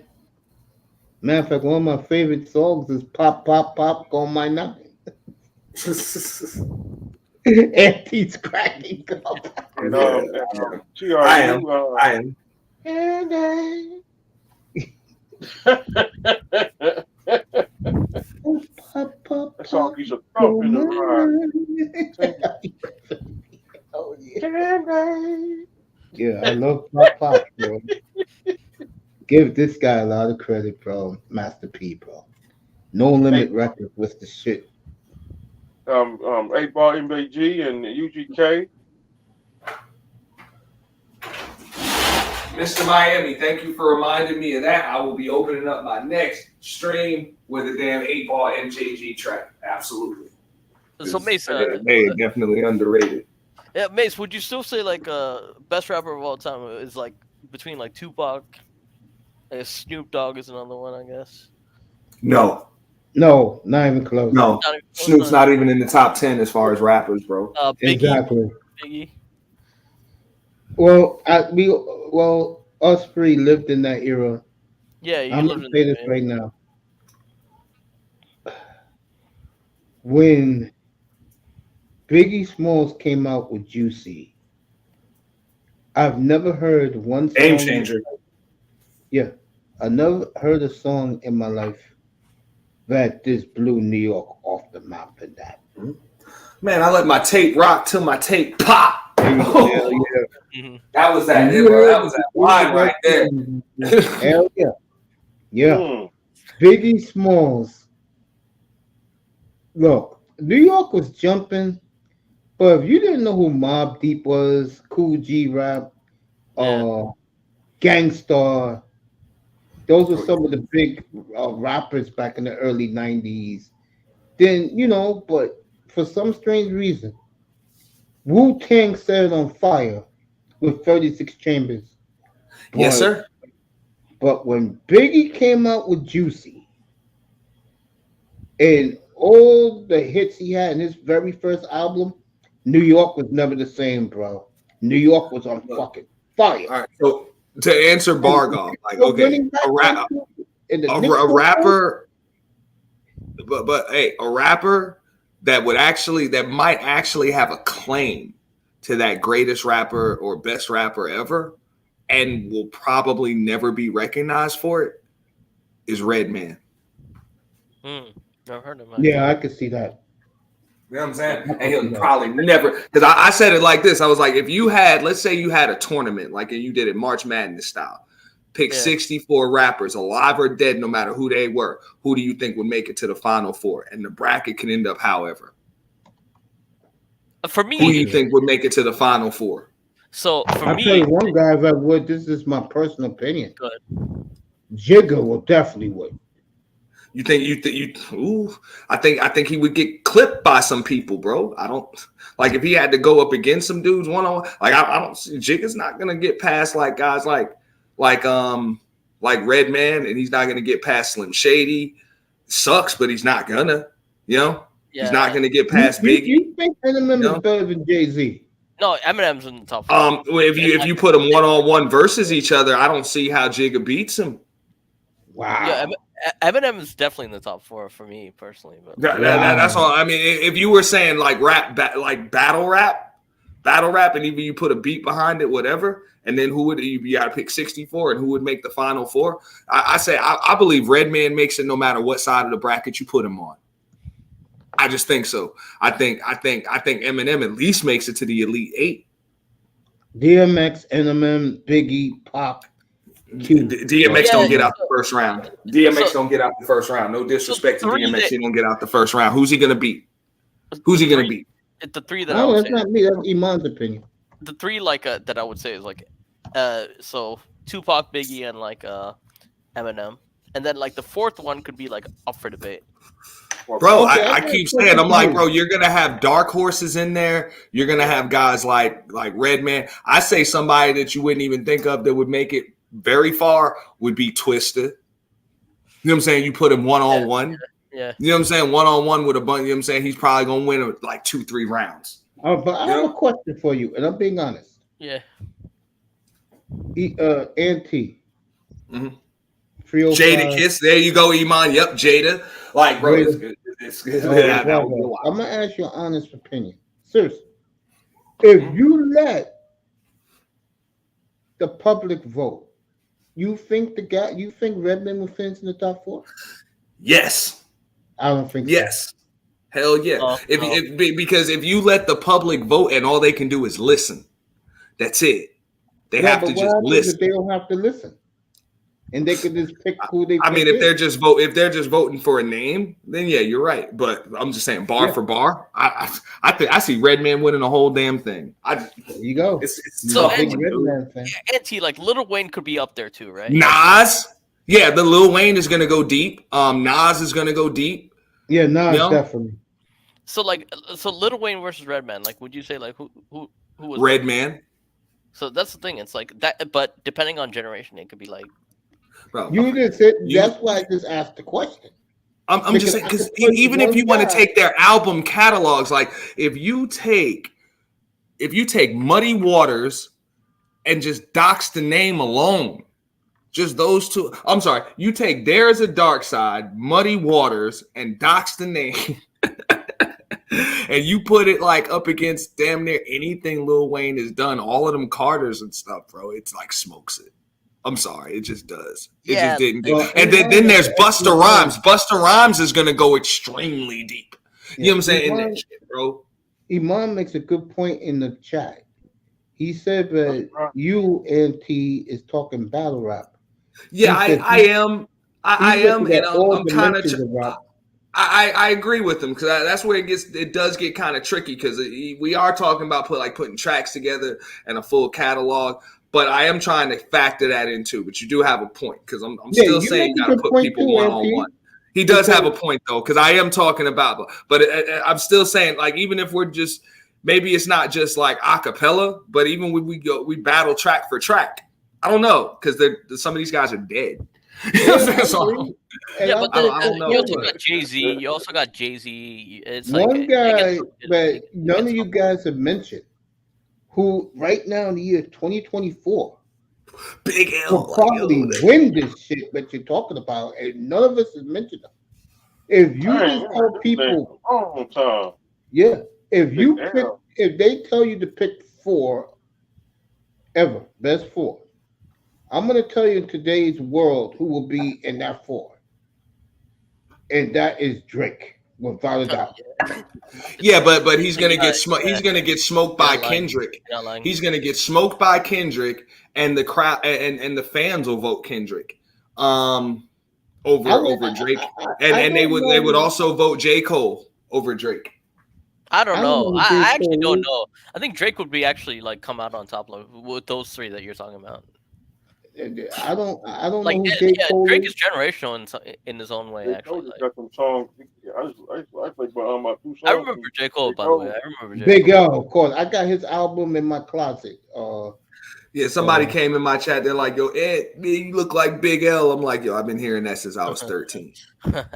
Matter of fact, one of my favorite songs is Pop, Pop, Pop, Call My Nine. Auntie's cracking up.
I am.
That song used to thump in the ride.
Oh, yeah. Yeah, I love Pop Pop, bro. Give this guy a lot of credit, bro. Master P, bro. No Limit Records was the shit.
8-Ball MBG and UGK.
Mr. Miami, thank you for reminding me of that. I will be opening up my next stream with a damn 8-ball MJG track. Absolutely.
So Mace,
they definitely underrated.
Yeah, Mace, would you still say like best rapper of all time is like between like Tupac, Snoop Dogg is another one, I guess.
No,
not even close.
No, Snoop's not even in the top 10 as far as rappers, bro.
Biggie,
exactly.
Biggie.
Well, us three lived in that era.
Yeah, you
I'm
lived
gonna
in
say
that,
this right now. When Biggie Smalls came out with Juicy, I've never heard one song.
Game changer.
Yeah, I never heard a song in my life that this blew New York off the map and that.
Man, I let my tape rock till my tape pop.
Hell yeah.
Mm-hmm.
That was that. That was that line right there.
Hell yeah. Yeah. Biggie Smalls. Look, New York was jumping, but if you didn't know who Mobb Deep was, Cool G Rap, Gangstar, those were some of the big rappers back in the early 90s. Then, but for some strange reason, Wu-Tang set it on fire with 36 Chambers.
Yes, sir.
But when Biggie came out with Juicy and all the hits he had in his very first album, New York was never the same, bro. New York was on fucking fire.
All right, so to answer Bargoff, like, okay, a rapper, but hey, a rapper that might actually have a claim to that greatest rapper or best rapper ever and will probably never be recognized for it is Redman.
I've heard of him.
Yeah, I could see that.
You know what I'm saying? And he'll probably never, because I said it like this. I was like, if you had, let's say you had a tournament, like you did it March Madness style, pick 64 rappers, alive or dead, no matter who they were. Who do you think would make it to the Final Four? And the bracket can end up however.
For me,
who do you think would make it to the Final Four?
So for
I'll
me,
tell you one guy that would. This is my personal opinion.
Good.
Jigga will definitely would.
You think I think he would get clipped by some people, bro. I don't like if he had to go up against some dudes one-on-one. Like I don't see Jigga's not gonna get past like guys like Redman, and he's not gonna get past Slim Shady. Sucks, but he's not gonna. He's not gonna get past Biggie.
You think Eminem is better than Jay-Z?
No, Eminem's in the top 4.
If you put them one-on-one versus each other, I don't see how Jigga beats him.
Wow.
Yeah, Eminem is definitely in the top 4 for me personally. But
that's all. I mean, if you were saying like battle rap, and even you put a beat behind it, whatever, and then who would you got to pick 64, and who would make the Final Four? I believe Redman makes it no matter what side of the bracket you put him on. I just think so. I think Eminem at least makes it to the Elite 8.
DMX, Eminem, Biggie, Pac.
DMX don't get out the first round. DMX don't get out the first round. No disrespect to DMX, he don't get out the first round. Who's he gonna beat?
It's the 3 that I would
that's
say.
not me. That's Iman's opinion.
The 3 that I would say is like, so Tupac, Biggie, and like Eminem, and then like the 4th one could be like up for debate.
Bro, I keep saying, I'm like, bro, you're gonna have dark horses in there. You're gonna have guys like Redman. I say somebody that you wouldn't even think of that would make it very far would be Twista. You know what I'm saying? You put him one-on-one.
Yeah.
You know what I'm saying? One-on-one with a bunch. You know what I'm saying? He's probably gonna win like 2-3 rounds.
But I have a question for you, and I'm being honest.
Yeah.
Auntie.
Mm-hmm.
Jada
Kiss. There you go, Iman. Yep, Jada. Like, bro, it's good. It's good.
I'm gonna ask you an honest opinion. Seriously. If you let the public vote, you think Redman will finish in the top 4?
Yes.
I don't think
yes. So. Hell yeah. Because if you let the public vote and all they can do is listen, that's it. They have to just listen.
They don't have to listen. and they could just pick who they.
I mean, if they're just voting for a name, then yeah, you're right. But I'm just saying, bar for bar, I think I see Redman winning the whole damn thing.
There you go.
It's
So
tough.
Anti, like Lil Wayne could be up there too, right?
Nas, yeah, the Lil Wayne is gonna go deep. Nas is gonna go deep.
Yeah, Nas definitely.
So Lil Wayne versus Redman, like, would you say like who was
Redman?
So that's the thing. It's like that, but depending on generation, it could be like.
Bro,
you just said that's why I just asked the question.
I'm just saying, because even if you want to take their album catalogs, like if you take Muddy Waters and just dox the name alone, just those two. I'm sorry, you take There's a Dark Side, Muddy Waters, and dox the name, and you put it like up against damn near anything Lil Wayne has done, all of them Carters and stuff, bro. It's like smokes it. I'm sorry, it just does. It just didn't. And then there's Busta Rhymes. Busta Rhymes is gonna go extremely deep. You know what I'm saying? In that shit, bro.
Iman makes a good point in the chat. He said that you and T is talking battle rap.
Yeah, I am, and I'm kind of. I agree with him because that's where it does get kind of tricky because we are talking about putting tracks together and a full catalog. But I am trying to factor that in too. But you do have a point because I'm still saying you got to put people one on one. He does have a point though because I am talking about, but I'm still saying like even if we're just maybe it's not just like a cappella, but even when we battle track for track. I don't know because some of these guys are dead. So,
yeah, but you also got Jay-Z. You also got Jay-Z. It's
one guy that none of you guys have mentioned. Who right now in the year 2024
Big L
will probably win this shit that you're talking about, and none of us has mentioned them. If you just tell people, if they tell you to pick 4 ever, best 4, I'm gonna tell you in today's world who will be in that 4, and that is Drake. Without a doubt.
Yeah, but he's gonna get smoked. He's gonna get smoked by Kendrick. He's gonna get smoked by Kendrick, and the crowd and the fans will vote Kendrick over Drake, and they would also vote J. Cole over Drake.
I don't know. I actually don't know. I think Drake would be actually like come out on top with those 3 that you're talking about.
I don't
like,
know who J. Cole
Drake is generational in his own way. Actually,
got some songs. I play my 2 songs.
I remember J. Cole, by the way. I remember
Big L, of course. I got his album in my closet.
Yeah, somebody came in my chat. They're like, "Yo, Ed, you look like Big L." I'm like, "Yo, I've been hearing that since I was 13."
But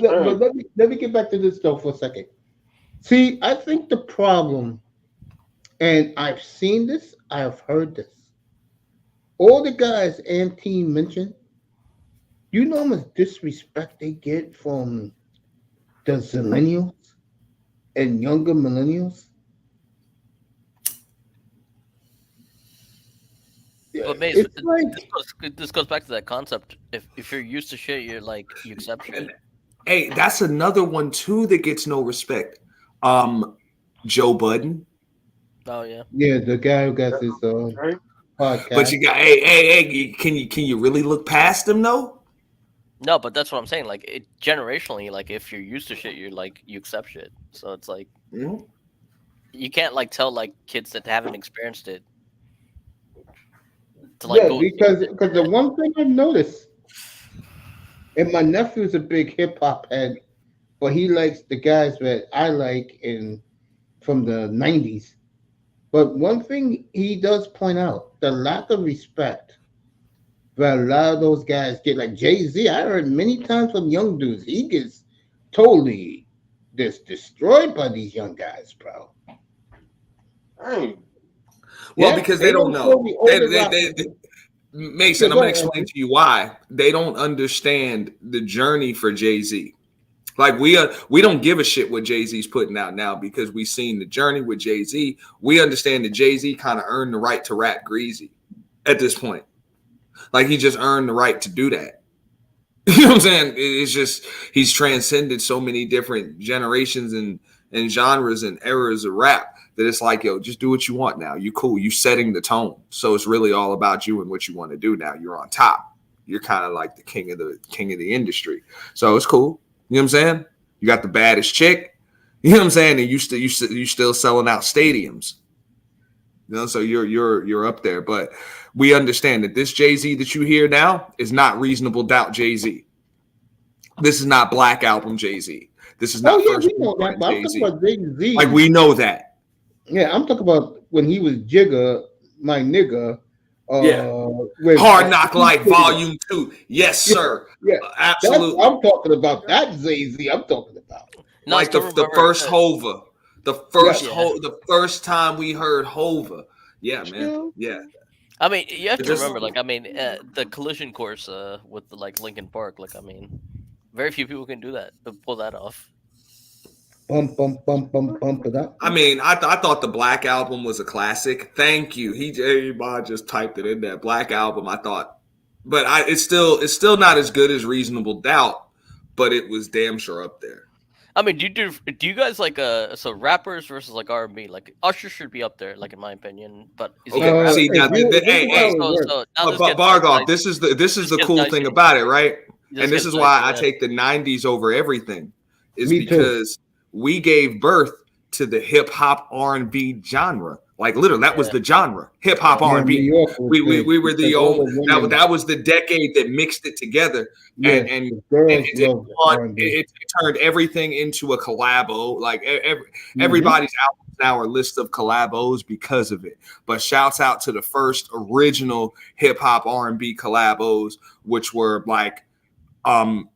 let me get back to this though for a second. See, I think the problem, and I've seen this, I have heard this. All the guys and team mentioned, you know how much disrespect they get from the millennials and younger millennials?
But Mace, this goes back to that concept. If you're used to shit, you're like you accept shit.
Hey, that's another one too that gets no respect. Joe Budden.
Oh yeah.
Yeah, the guy who got his podcast.
But you got hey, can you really look past him though?
No, but that's what I'm saying. Like generationally, like if you're used to shit, you're like you accept shit. So it's like you can't like tell like kids that haven't experienced it.
Because the one thing I've noticed, and my nephew's a big hip hop head, but he likes the guys that I like from the 90s. But one thing he does point out, the lack of respect that a lot of those guys get, like Jay-Z, I heard many times from young dudes, he gets totally destroyed by these young guys, bro.
Well, because they don't know. Mason, I'm going to explain to you why. They don't understand the journey for Jay-Z. Like we don't give a shit what Jay-Z's putting out now because we've seen the journey with Jay-Z. We understand that Jay-Z kind of earned the right to rap greasy at this point. Like he just earned the right to do that. You know what I'm saying? It's just he's transcended so many different generations and genres and eras of rap that it's like, yo, just do what you want now. You cool. You setting the tone. So it's really all about you and what you want to do now. You're on top. You're kind of like the king of the industry. So it's cool. You know what I'm saying? You got the baddest chick. You know what I'm saying? And you still selling out stadiums. You know, so you're up there. But we understand that this Jay-Z that you hear now is not Reasonable Doubt Jay-Z. This is not Black Album Jay-Z. This is not First
we know that, but I'm talking about Jay-Z.
Like, we know that.
Yeah, I'm talking about when he was Jigga, my nigga.
Hard Knock Life Volume 2. Yes, sir.
Yeah,
absolutely.
I'm talking about that Jay-Z. I'm talking about
like the first Hova, the first time we heard Hova. Yeah, man. Yeah.
I mean, you have to remember, like, I mean, the collision course with like Linkin Park. Like, I mean, very few people can do that, to pull that off.
Bump it up.
I mean, I thought the Black Album was a classic. Thank you. He just typed it in there. Black Album, I thought. But it's still not as good as Reasonable Doubt, but it was damn sure up there.
I mean, do you guys like so rappers versus like R&B? Like Usher should be up there, like in my opinion. But
see now, Bargoff, this is the cool thing about it, right? And this is why I take the 90s over everything, is because we gave birth to the hip hop R&B genre. Like literally, that was the genre, hip hop R&B. We were the old. That was the decade that mixed it together, and it turned everything into a collabo. Like everybody's albums now are lists of collabos because of it. But shouts out to the first original hip hop R&B collabos, which were like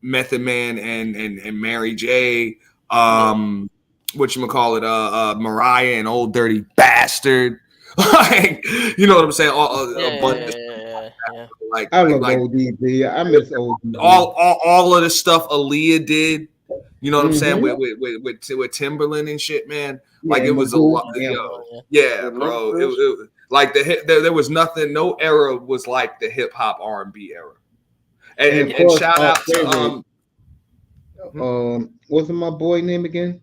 Method Man and Mary J. Whatchamacallit, Mariah and Old Dirty Bastard. Like, you know what I'm saying? Like,
I love ODB. I miss ODB.
All of the stuff Aaliyah did. You know what I'm saying? With Timberland and shit, man. Like it was a lot. Yeah, bro. It like there was nothing. No era was like the hip hop R&B era. And shout out to
what's my boy name again?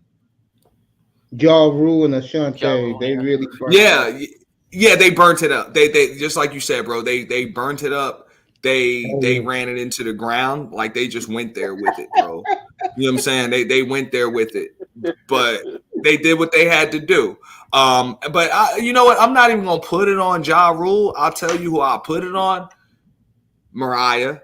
Ja Rule and Ashanti. They really
they burnt it up. They just like you said, bro. They burnt it up. They ran it into the ground. Like they just went there with it, bro. You know what I'm saying? They went there with it, but they did what they had to do. But you know what? I'm not even gonna put it on Ja Rule. I'll tell you who I'll put it on. Mariah.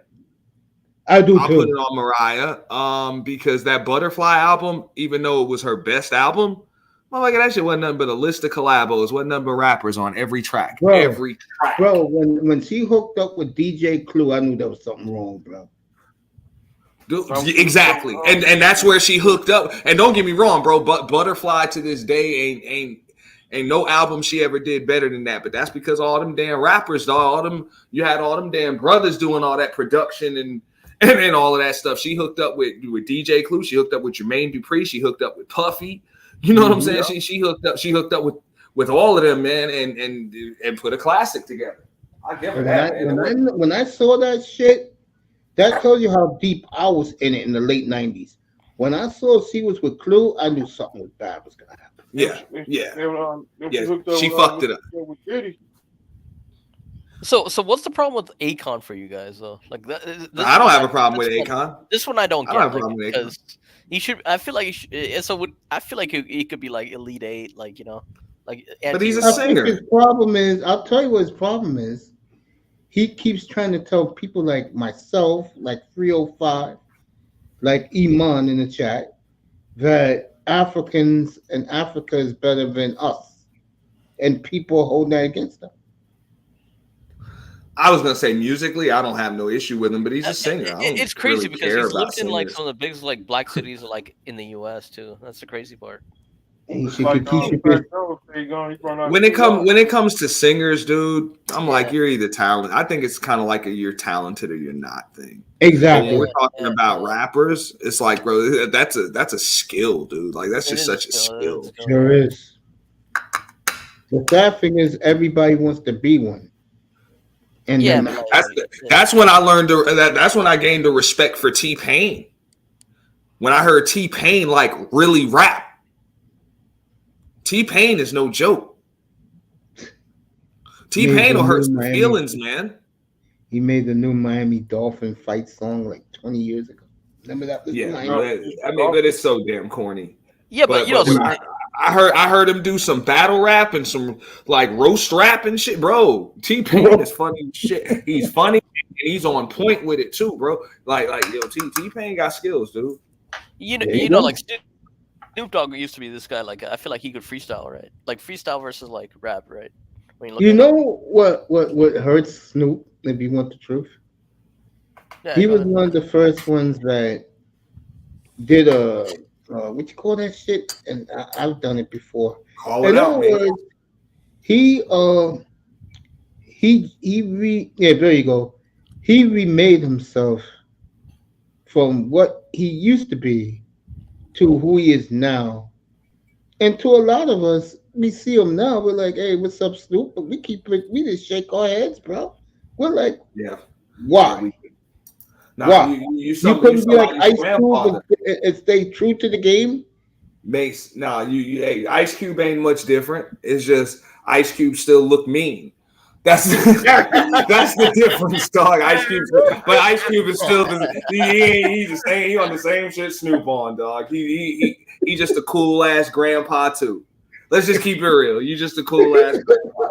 I'll put
it on Mariah. Because that Butterfly album, even though it was her best album, like that shit wasn't nothing but a list of collabos, wasn't nothing but rappers on every track.
Bro, when she hooked up with DJ Clue, I knew there was something wrong, bro.
Exactly. And that's where she hooked up. And don't get me wrong, bro, but Butterfly to this day ain't no album she ever did better than that. But that's because all them damn rappers, you had all them damn brothers doing all that production and all of that stuff. She hooked up with DJ Clue. She hooked up with Jermaine Dupri. She hooked up with Puffy. You know what I'm saying? She hooked up with all of them, man, and put a classic together. I give her that.
When I saw that shit, that tells you how deep I was in it in the late 90s. When I saw she was with Clue, I knew something was bad was gonna happen.
Yeah. She fucked it up.
So what's the problem with Akon for you guys though? Like
I don't have a problem with Akon.
This one I don't get.
I don't have a problem with Akon.
He should. I feel like he should. I feel like he could be like Elite 8, like you know, like.
But he's a singer.
His problem is, I'll tell you what his problem is. He keeps trying to tell people like myself, like 305, like Iman in the chat, that Africans and Africa is better than us, and people hold that against them.
I was gonna say musically, I don't have no issue with him, but he's a singer.
It's crazy because he's lived in like some of the biggest like black cities like in the U.S. too. That's the crazy part.
When it comes to singers, dude, I'm like, you're either talented. I think it's kind of like you're talented or you're not thing.
Exactly.
When we're talking about rappers, it's like, bro, that's a skill, dude. Like that's just such a skill.
Sure is. The sad thing is, everybody wants to be one. And
that's when I learned that's when I gained the respect for T-Pain. When I heard T-Pain like really rap. T-Pain is no joke. T-Pain will hurt some feelings, man.
He made the new Miami Dolphin fight song like 20 years ago. Remember that?
Yeah, but it's so damn corny.
Yeah, but you know,
I heard him do some battle rap and some like roast rap and shit, bro. T-Pain is funny as shit. He's funny and he's on point with it too, bro. Like yo, T-Pain got skills, dude.
You know, like Snoop Dogg used to be this guy. Like I feel like he could freestyle, right? Like freestyle versus like rap, right? When
you know what hurts Snoop? If you want the truth, he was one of the first ones that did a what you call that shit? And I've done it before.
Call it out, man.
There you go. He remade himself from what he used to be to who he is now. And to a lot of us, we see him now, we're like, hey, what's up, Snoop? But we just shake our heads, bro. We're like,
yeah.
Why?
Why?
You couldn't be like Ice Cube and stay true to the game?
Mace, hey, Ice Cube ain't much different. It's just Ice Cube still look mean. That's the difference, dog. But Ice Cube is still he's the same. He on the same shit Snoop on, dog. He just a cool ass grandpa too. Let's just keep it real. You just a cool ass grandpa.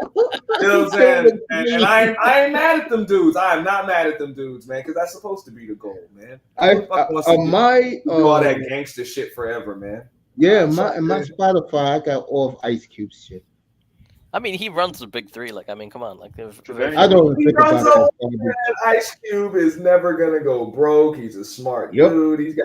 You know what I'm saying? And I ain't mad at them dudes. I am not mad at them dudes, man, because that's supposed to be the goal, man.
Do
all that gangster shit forever, man.
Yeah, my Spotify, I got all of Ice Cube's shit.
I mean, he runs the big three. Like, I mean, come on. Like,
I don't think about that.
Ice Cube is never gonna go broke. He's a smart dude.
He's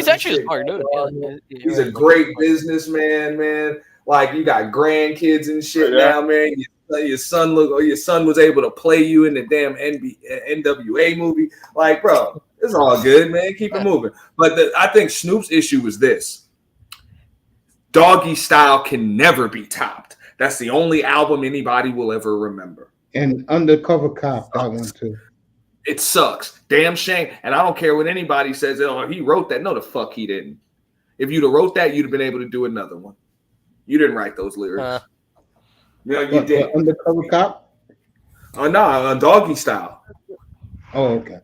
actually a smart dude. Yeah.
He's a great businessman, man. Like, you got grandkids and shit now, man. Your son was able to play you in the damn N.B.A. movie. Like, bro, it's all good, man. Keep it moving. But I think Snoop's issue is this: Doggy Style can never be topped. That's the only album anybody will ever remember.
And Undercover Cop, that one too.
It sucks. Damn shame. And I don't care what anybody says. Oh, he wrote that. No, the fuck he didn't. If you'd have wrote that, you'd have been able to do another one. You didn't write those lyrics. No, you did.
Undercover Cop?
Oh, no, Doggy Style.
Oh, okay.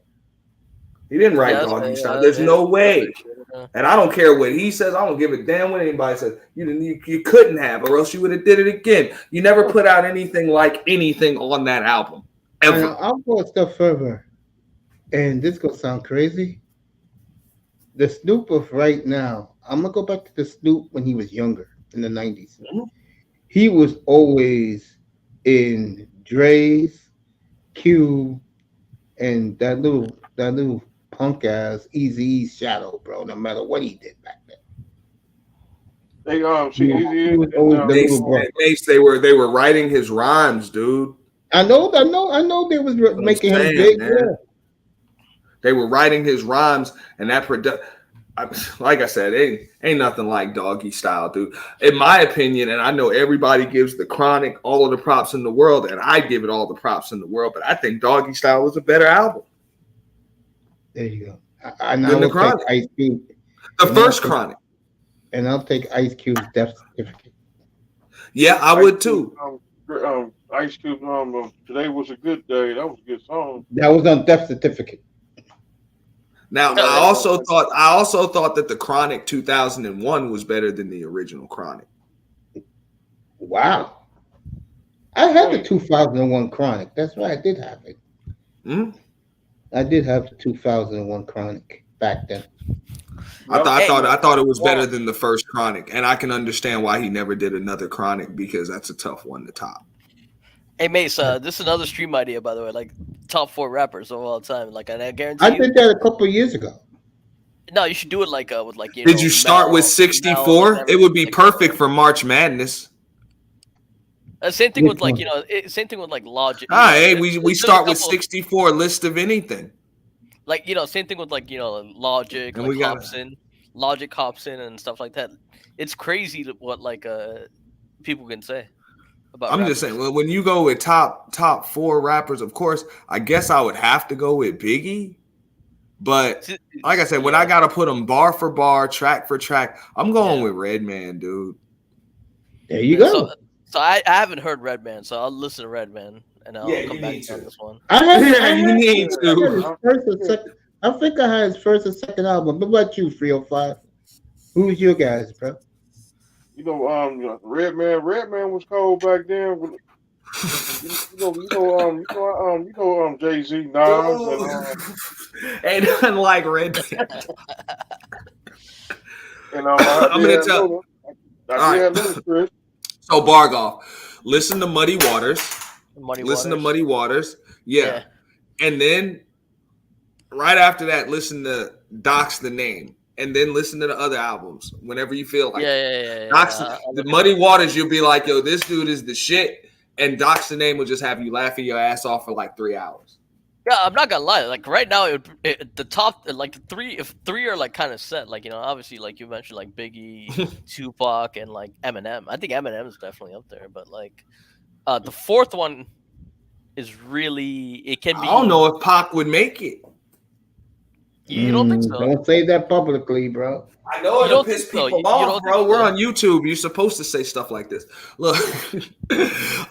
He didn't write Doggy Style. There's no way. And I don't care what he says. I don't give a damn what anybody says. You couldn't have, or else you would have did it again. You never put out anything like anything on that album, ever.
I'll go a step further, and this gonna sound crazy. The Snoop of right now, I'm gonna go back to the Snoop when he was younger in the 90s. Mm-hmm. He was always in Dre's, Q, and that little punk ass Eazy-E's shadow, bro. No matter what he did back then.
They
they were writing his rhymes, dude.
I know. They was making him big. Yeah.
They were writing his rhymes, and that like I said, ain't nothing like Doggy Style, dude. In my opinion, and I know everybody gives the Chronic all of the props in the world, and I give it all the props in the world, but I think Doggy Style was a better album.
There you go. The Chronic. Ice Cube.
The first Chronic.
And I'll take Ice Cube's Death Certificate.
Yeah, I would too.
Ice Cube, Today Was a Good Day. That was a good song.
That was on Death Certificate.
Now, I also thought that the Chronic 2001 was better than the original Chronic.
Wow. I had the 2001 Chronic. That's right. I did have it. I did have the 2001 Chronic back then.
I thought it was better than the first Chronic, and I can understand why he never did another Chronic, because that's a tough one to top.
Hey Mace, this is another stream idea, by the way. Like top 4 rappers of all time. Like, and I guarantee
I did that a couple of years ago.
No, you should do it like with like.
Did you start with 64? It would be perfect for March Madness.
Same thing with like same thing with like Logic.
Hey, we start with 64 list of anything.
Like same thing with like Logic, and like Logic Hobson, and stuff like that. It's crazy what like people can say.
I'm just saying, well, when you go with top 4 rappers, of course, I guess I would have to go with Biggie. But like I said, when I gotta put them bar for bar, track for track, I'm going with Redman, dude.
There you
Yeah,
go.
So I haven't heard Redman, so I'll listen to Redman and I'll
Yeah,
come
you
back
need
to you on
to.
this one.
You need
I had his
to.
first or second. I think I had his first or second album. What about you, 305? Who's your guys, bro?
Redman was cold back then. Jay Z, Nas, and
Ain't nothing like Red Band.
I
I'm
did
gonna
have
tell.
Luna. I
All
did
right.
have Luna, Chris.
So Bargoff, listen to Muddy Waters.
Muddy
Listen to
Waters.
Muddy Waters. Yeah. And then right after that, listen to Doc's the Name. And then listen to the other albums whenever you feel like it. Doc's the Muddy Waters, you'll be like, yo, this dude is the shit. And Doc's the Name will just have you laughing your ass off for like 3 hours.
Yeah, I'm not gonna lie. Like right now, the top like three, if three are like kind of set. Like obviously, like you mentioned, like Biggie, Tupac, and like Eminem. I think Eminem is definitely up there. But like, the fourth one is really it can be.
I don't know if Pac would make it.
You don't think so?
Don't say that publicly, bro.
I know it'll piss people off, bro. We're on YouTube. You're supposed to say stuff like this. Look,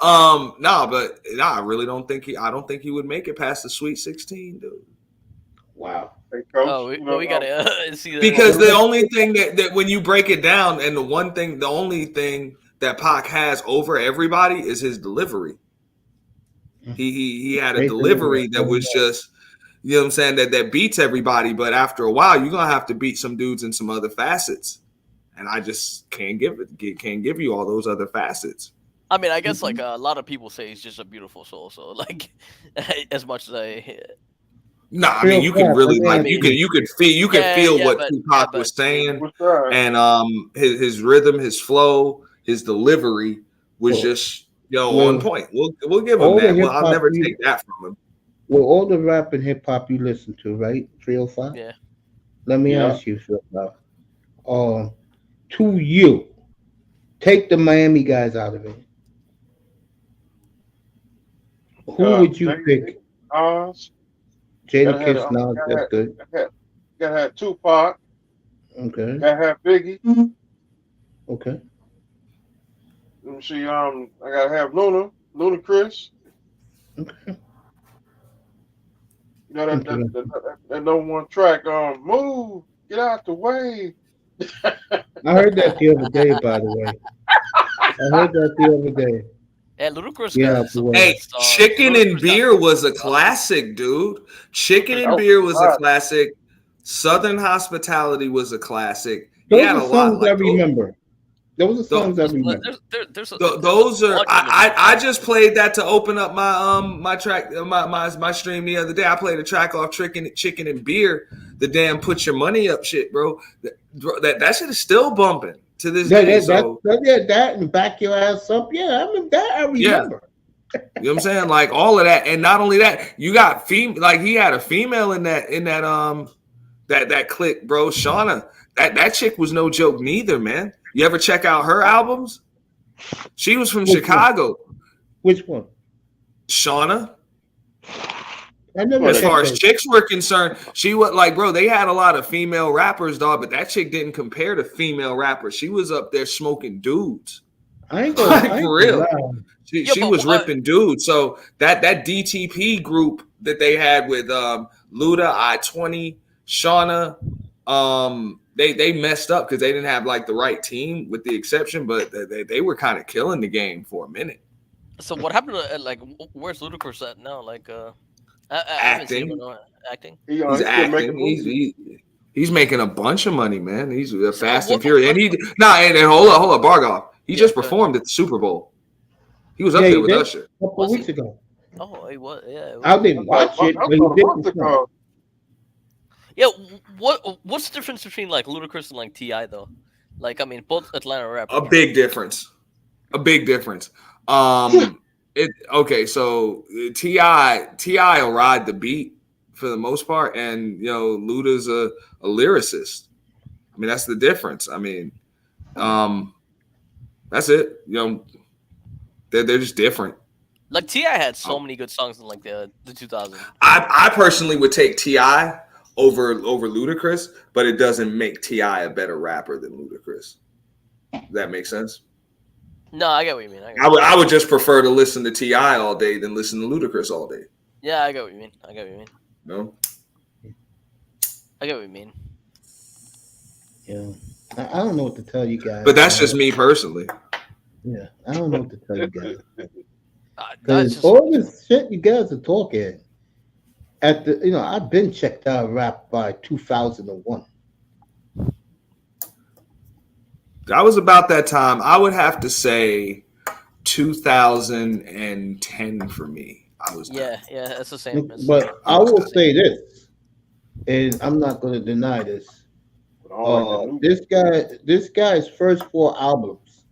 I really don't think I don't think he would make it past the Sweet 16, dude.
Wow.
Oh, we gotta see that.
Because the only thing that when you break it down, and the only thing that Pac has over everybody is his delivery. He had a delivery that was just. You know what I'm saying? That beats everybody, but after a while, you're gonna have to beat some dudes in some other facets, and I just can't give you all those other facets.
I mean, I guess like a lot of people say he's just a beautiful soul. So like, as much as I.
Nah, I mean you can really like you could feel what Tupac was saying, and his rhythm, his flow, his delivery was just on point. We'll give him that. Well, I'll never take that from him.
Well, all the rap and hip hop you listen to, right? 305?
Yeah.
Let me ask you something. To you, take the Miami guys out of it. Who would you pick?
Nas.
Jadakiss, Nas, that's good.
Gotta have Tupac.
Okay.
Gotta have Biggie.
Okay.
Let me see. I gotta have Luna Chris.
Okay.
You know that number one track, move, get out the way.
I heard that the other day, by the way.
Yeah, Ludacris.
Hey, Chicken and Beer was a classic, dude. Chicken and Beer was a classic. Southern Hospitality was a classic.
Those are songs I remember. Those are songs I remember.
Those are. I just played that to open up my my track my stream the other day. I played a track off Chicken and Beer. The damn Put Your Money Up shit, bro. That shit is still bumping to this day.
That and Back Your Ass Up. Yeah, I mean that I remember.
Yeah. You know what I'm saying? Like all of that, and not only that, you got like he had a female in that clique, bro. Shauna. That chick was no joke neither, man. You ever check out her albums? She was from Chicago.
Which one?
Shauna. As far as chicks were concerned, she was like, bro, they had a lot of female rappers, dog, but that chick didn't compare to female rappers. She was up there smoking dudes.
I ain't gonna
for real. She was ripping dudes. So that DTP group that they had with Luda, I-20, Shauna, they messed up because they didn't have like the right team, with the exception, but they were kind of killing the game for a minute.
So what happened to like where's Ludacris at now? Like
acting.
He's
acting. He's making a bunch of money, man. He's Fast and Furious, and and hold on, Bargoff. He just performed at the Super Bowl. He was up there with Usher
a couple of weeks ago.
Oh, he was. Yeah,
I didn't watch it, but he did perform.
Yeah, what's the difference between like Ludacris and like T.I. though? Like, I mean, both Atlanta rappers.
A big difference. So T.I. will ride the beat for the most part, and Luda's a lyricist. I mean, that's the difference. I mean, that's it. They're just different.
Like T.I. had so many good songs in like the 2000s.
I personally would take T.I. over Ludacris, but it doesn't make T.I. a better rapper than Ludacris. Does that make sense?
No, I get what you mean.
I would just prefer to listen to T.I. all day than listen to Ludacris all day.
Yeah, I get what you mean.
No,
I get what you mean.
Yeah, I don't know what to tell you guys.
but that's just me personally.
Yeah, I don't know what to tell you guys.
That's
Because
just
all this shit you guys are talking I've been checked out rap by 2001.
That was about that time. I would have to say 2010 for me. I was
yeah, that's the same.
But I will say this, and I'm not going to deny this. This guy's first 4 albums,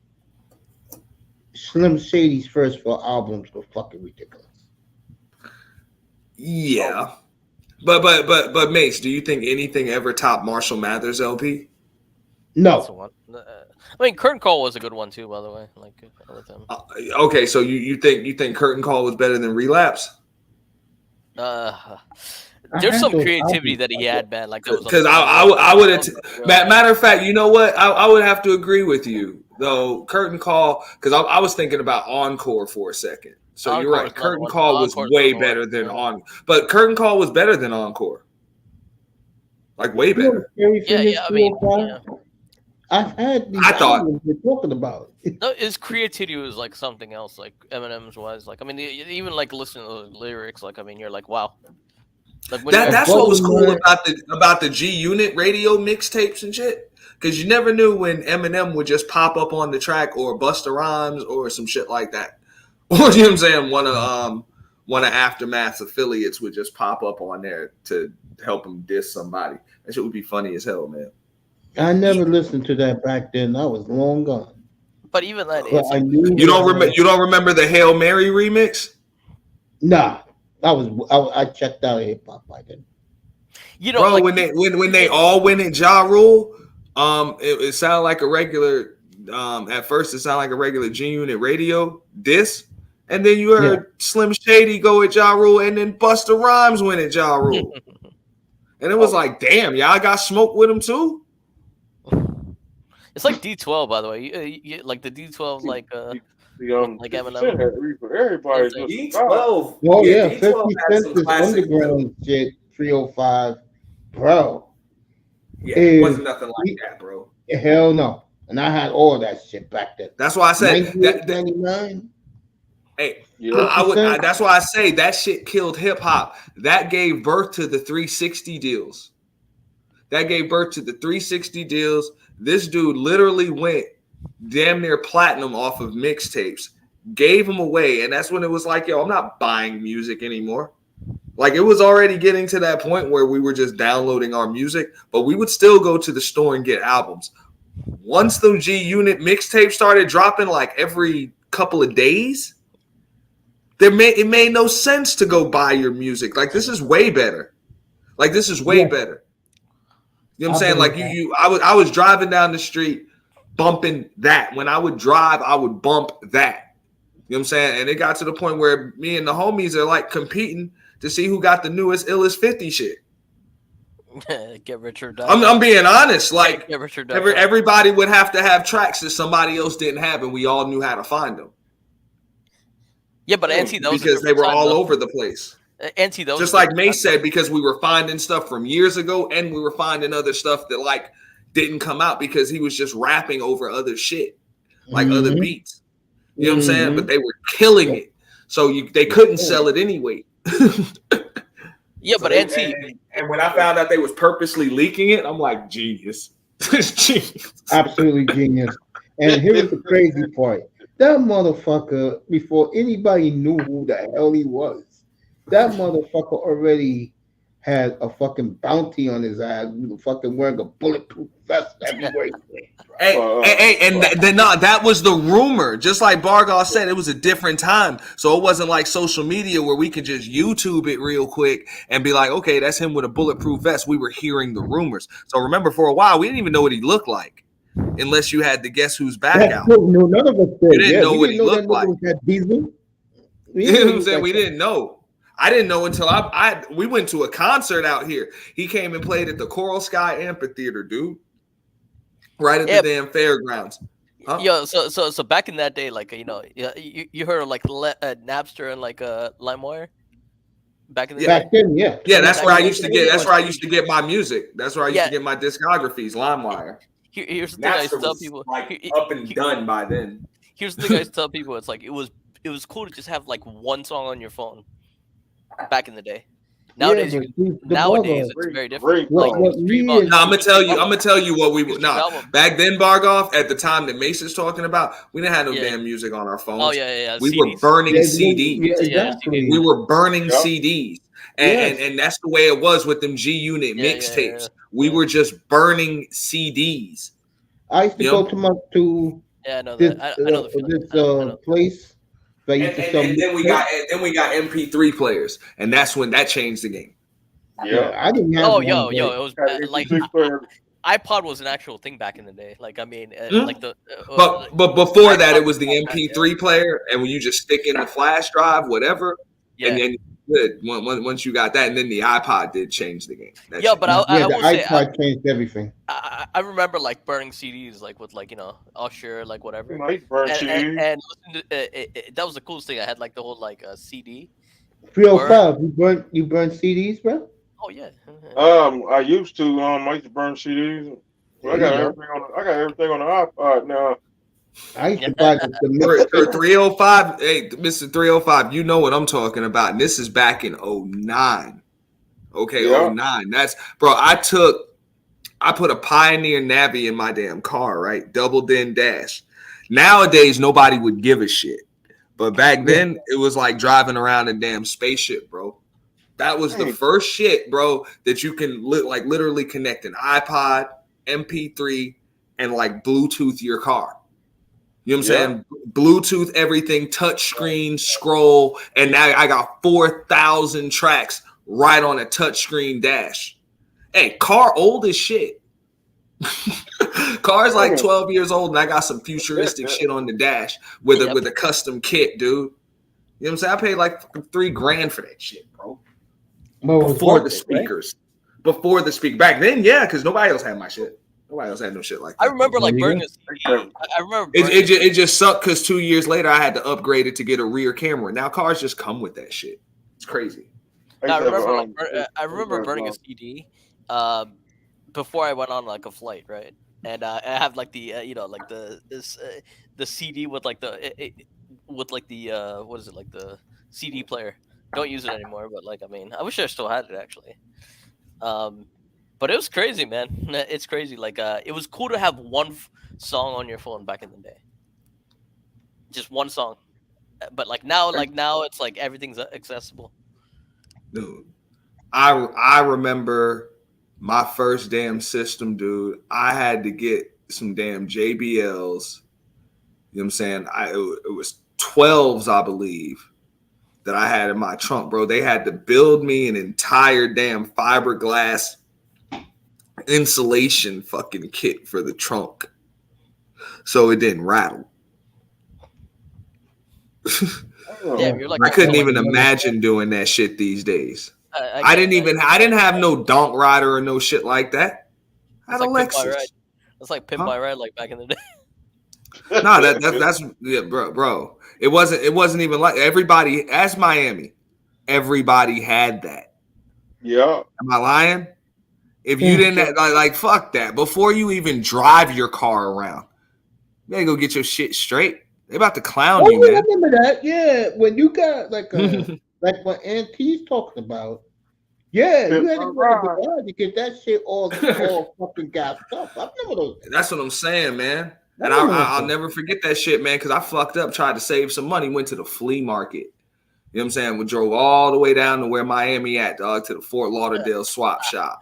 Slim Shady's first 4 albums were fucking ridiculous.
Yeah. But Mace, do you think anything ever topped Marshall Mathers LP?
That's the
No,
one. I mean, Curtain Call was a good one too, by the way. Like with him.
Okay, so you think Curtain Call was better than Relapse?
There's some creativity that he had, man. Like
because I would have. Matter of fact, you know what? I would have to agree with you though. Curtain Call, because I was thinking about Encore for a second. So
Encore
you're right.
is
Curtain
another
Call
one.
was
Encore's
way
another
better
one,
than
yeah.
On. But Curtain Call was better than Encore. Like way better.
Yeah, I mean, yeah.
I've had these
I thought-
albums we're talking about.
No, his creativity was like something else. Like Eminem's was like. I mean, even like listening to the lyrics, like I mean, you're like, wow. Like
That's what was cool about the G Unit radio mixtapes and shit. Because you never knew when Eminem would just pop up on the track or Busta Rhymes or some shit like that. Or you know what I'm saying? One of Aftermath's affiliates would just pop up on there to help him diss somebody. That shit would be funny as hell, man.
I never listened to that back then. I was long gone.
But even then,
But
it's
I
like,
knew
You don't remember the Hail Mary remix?
Nah, I checked out hip hop by then.
you know,
Bro,
like,
when they all went in Ja Rule, it sounded like a regular. At first, it sounded like a regular G Unit radio diss, and then you heard Slim Shady go at Ja Rule, and then Busta Rhymes went at Ja Rule, and it was like, damn, y'all got smoke with him too.
it's like D12, by the way. You like the D12, like
The
like
50
Eminem.
Cent had for everybody.
D12.
Oh yeah,
D12
50
had
Cent
some
is
classic
underground shit. 305, bro.
Yeah, it wasn't nothing like that, bro.
Hell no. And I had all that shit back then.
That's why I said that.
99.
Hey,
Yeah.
that's why I say that shit killed hip hop. That gave birth to the 360 deals. That gave birth to the 360 deals. This dude literally went damn near platinum off of mixtapes, gave them away, and that's when it was like, yo, I'm not buying music anymore. Like, it was already getting to that point where we were just downloading our music, but we would still go to the store and get albums. Once the G Unit mixtape started dropping like every couple of days, it made no sense to go buy your music. Like, this is way better. Like, this is way better. You know what I'm saying? Like, I was driving down the street bumping that. When I would drive, I would bump that. You know what I'm saying? And it got to the point where me and the homies are like competing to see who got the newest, illest 50 shit.
Get rich or die.
I'm being honest. Like,
Get rich or die.
everybody would have to have tracks that somebody else didn't have, and we all knew how to find them.
Yeah, but NT, those
because they were all over the place.
NT, those
just like Mace said, because we were finding stuff from years ago, and we were finding other stuff that like didn't come out because he was just rapping over other shit, like other beats. You know what I'm saying? But they were killing it, so they couldn't sell it anyway.
Yeah, but NT,
and when I found out they was purposely leaking it, I'm like, genius. Genius.
Absolutely genius. And here's the crazy part. That motherfucker, before anybody knew who the hell he was, that motherfucker already had a fucking bounty on his ass, fucking wearing a bulletproof vest everywhere.
That was the rumor. Just like Bargal said, it was a different time. So it wasn't like social media where we could just YouTube it real quick and be like, okay, that's him with a bulletproof vest. We were hearing the rumors. So remember, for a while, we didn't even know what he looked like unless you had to guess who's back out.
No, none of us did.
You didn't know what he looked like.
You know
what I'm saying? We didn't know. I didn't know until we went to a concert out here. He came and played at the Coral Sky Amphitheater, dude. Right at the damn fairgrounds. Huh?
Yo, so back in that day, like you heard of like Napster and like LimeWire back in the
Yeah.
Back then, yeah.
Yeah, that's
Back
where I
in
used to
the
get.
day,
That's where I used to get my music. That's where I used
yeah.
to get my discographies. LimeWire.
Here's the thing I used to
Napster
tell
was
people.
like up and done by then.
Here's the thing I used to tell people. It's like it was cool to just have like one song on your phone back in the day. Nowadays,
Yeah, but
nowadays it's
Great,
very different.
great
What-
Like
song.
you
what
stream
me
on.
is-
No, I'm gonna tell you what we
You
would.
stream
No,
album.
back then, Bargoff, at the time that Mason's talking about, we didn't have no
Yeah.
damn music on our phones.
Oh yeah.
We were
CDs.
burning
Yeah,
CDs.
yeah,
Yeah,
exactly.
We were burning
Yep.
CDs. And,
Yes.
and that's the way it was with them G Unit
Yeah,
mixtapes.
yeah.
We were just burning CDs.
I used to
Yep.
go to
Yeah, I know
this
that. I know the feeling.
this
I know.
place that
And,
used to
and,
sell
and then we
mixtapes.
got MP3 players, and that's when that changed the game.
Yeah,
Yeah.
I didn't have
Oh,
one,
yo,
but
it was
Had
like
MP3 player.
iPod was an actual thing back in the day. Like I mean, like the
But before that,
iPod
it was the
was like that,
MP3 player, and when you just stick in the flash drive, whatever,
yeah.
and then good. Once you got that, and then the iPod did change the game. That
Yeah,
changed.
but I
yeah, the
will say
iPod changed everything.
I remember like burning CDs like with like Usher like whatever.
You know, he burn
And,
CDs.
and listen to, that was the coolest thing. I had like the whole like CD.
305. You burn CDs, bro?
Oh yeah.
I used to. I used to burn CDs. Well, I got
Yeah.
everything on the iPod now.
I used to buy the mixtape.
305, hey, Mr. 305, you know what I'm talking about. And this is back in 09. Okay,
Yeah.
09. That's, bro, I put a Pioneer Navi in my damn car, right? Double din dash. Nowadays, nobody would give a shit. But back then, it was like driving around a damn spaceship, bro. That was the first shit, bro, that you can like literally connect an iPod, MP3, and like Bluetooth your car. You know what I'm saying? Bluetooth everything, touch screen, scroll, and now I got 4,000 tracks right on a touchscreen dash. Hey, car old as shit. Car's like 12 years old, and I got some futuristic shit on the dash with a custom kit, dude. You know what I'm saying? I paid like $3,000 for that shit, bro. Before the speakers. Before the speaker. Back then, yeah, because nobody else had my shit. Nobody else had no shit like that.
I remember like burning a CD. I remember
It just sucked because 2 years later I had to upgrade it to get a rear camera. Now cars just come with that shit. It's crazy.
I remember burning a CD before I went on like a flight, right? And I have like the like the CD with like the what is it, like the CD player. Don't use it anymore, but like I mean, I wish I still had it actually. But it was crazy, man. It's crazy. Like it was cool to have one song on your phone back in the day. Just one song. But like now it's like everything's accessible.
Dude, I remember my first damn system, dude. I had to get some damn JBLs. You know what I'm saying? It was 12s, I believe, that I had in my trunk, bro. They had to build me an entire damn fiberglass insulation fucking kit for the trunk so it didn't rattle.
Damn, you're like
I couldn't even imagine doing that shit these days.
I
didn't have no donk rider or no shit like that. I had a Lexus.
That's like Pimp My Ride, like back in the day.
No, that's yeah, bro. It wasn't even like everybody. Ask Miami. Everybody had that.
Yeah.
Am I lying? If you didn't have, like fuck that. Before you even drive your car around, you gotta go get your shit straight. They about to clown you, man.
I remember that. Yeah, when you got like like what Auntie's talking about. Yeah, you had to go to the garage to get that shit all fucking gassed up. I remember those.
That's what I'm saying, man. And I'll never forget that shit, man, because I fucked up, tried to save some money, went to the flea market. You know what I'm saying? We drove all the way down to where Miami at, dog, to the Fort Lauderdale swap shop.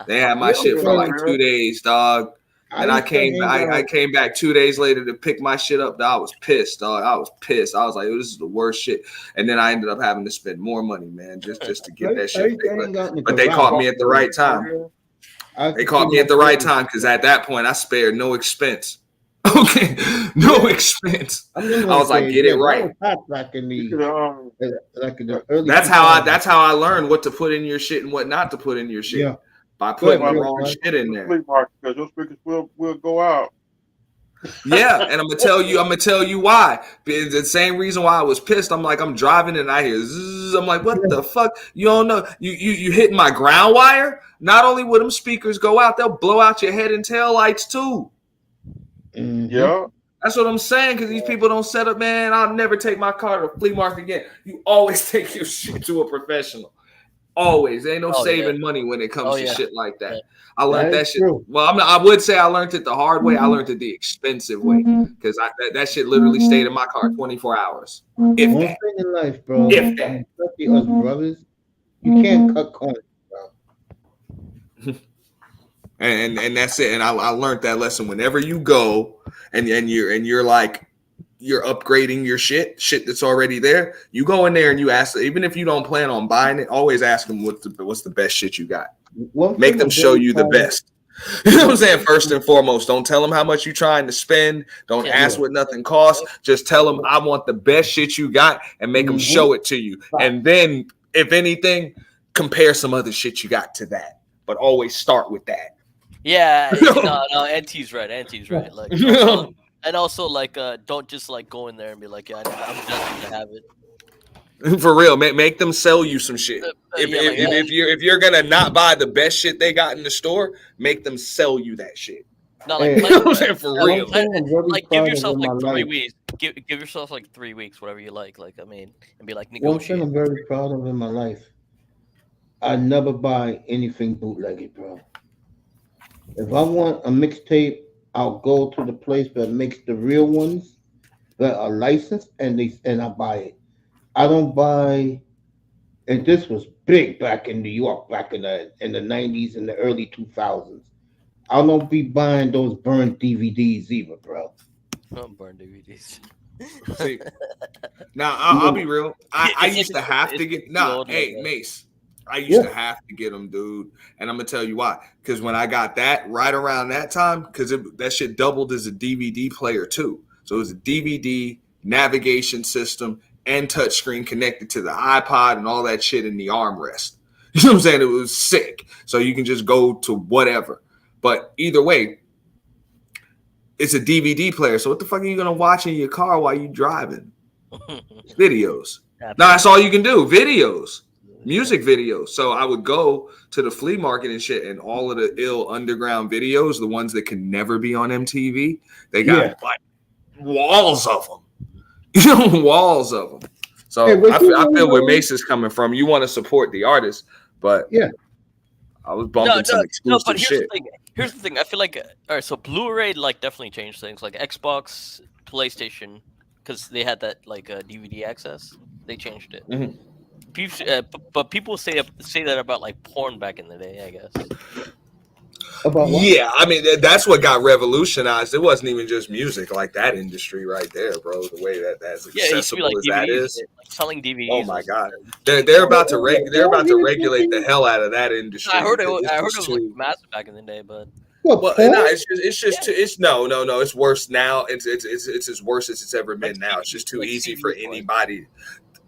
They had my shit for like 2 days, dog. And I came back 2 days later to pick my shit up. Dog, I was pissed, dog. I was pissed. I was like, this is the worst shit. And then I ended up having to spend more money, man, just to get that shit. But they caught me at the right time. They caught me at the right time because at that point I spared no expense. Okay, no expense. I was like, get it right. That's how I learned what to put in your shit and what not to put in your shit. Yeah. By putting the wrong shit in there.
Because your speakers will go out.
Yeah, and I'm gonna tell you why. The same reason why I was pissed. I'm like, I'm driving and I hear zzz. I'm like, what the fuck? You don't know? You hitting my ground wire? Not only will them speakers go out, they'll blow out your head and tail lights too.
Yeah.
That's what I'm saying. Because these people don't set up, man. I'll never take my car to a flea market again. You always take your shit to a professional. Always. There ain't no saving money when it comes to shit like that. Yeah. I learned that shit. True. Well, I would say I learned it the hard way. I learned it the expensive way because that shit literally stayed in my car 24 hours. If
One
that.
thing in life, bro.
If that.
Especially us brothers, you can't cut corners, bro.
and that's it. And I learned that lesson. Whenever you go and you're like you're upgrading your shit that's already there, you go in there and you ask, even if you don't plan on buying it, always ask them what's the best shit you got. Make them show you the best. You know what I'm saying? First and foremost, don't tell them how much you're trying to spend. Don't ask what nothing costs. Just tell them I want the best shit you got and make them show it to you. And then, if anything, compare some other shit you got to that. But always start with that.
Yeah, no, Auntie's right. Like, and also, like, don't just like go in there and be like, yeah, I'm just gonna have it.
For real, make them sell you some shit. If you're gonna not buy the best shit they got in the store, make them sell you that shit.
No, like,
for real.
Like give yourself like 3 weeks. Give yourself like 3 weeks, whatever you like. Like, I mean, and be like negotiate.
One thing I'm very proud of in my life, I never buy anything bootleggy, bro. If I want a mixtape, I'll go to the place that makes the real ones that are licensed, and I buy it. I don't buy, and this was big back in New York, back in the 90s and the early 2000s. I don't be buying those burned DVDs either, bro.
Burned DVDs.
See, now I'll be real. I used to have to get Mace. I used to have to get them, dude, and I'm gonna tell you why. Because when I got that right around that time, because that shit doubled as a DVD player too. So it was a DVD navigation system and touchscreen connected to the iPod and all that shit in the armrest. You know what I'm saying? It was sick. So you can just go to whatever. But either way, it's a DVD player. So what the fuck are you gonna watch in your car while you driving? Videos. No, that's all you can do. Videos. Music videos. So I would go to the flea market and shit, and all of the ill underground videos, the ones that can never be on MTV, they got like walls of them. You know, walls of them. So I feel where Mace is coming from. You want to support the artist, but I was bumping some exclusive shit.
Here's the thing. I feel like all right. So Blu-ray like definitely changed things. Like Xbox, PlayStation, because they had that like DVD access. They changed it.
Mm-hmm.
But people say that about like porn back in the day, I guess.
About what?
Yeah, I mean that's what got revolutionized. It wasn't even just music, like that industry right there, bro. The way that's accessible
like
as
DVDs,
that is,
like selling DVDs.
Oh my god, they're about to regulate the hell out of that industry.
I heard it was like massive back in the day, but
no, it's no, it's worse now. It's as worse as it's ever been now. It's just too easy for anybody.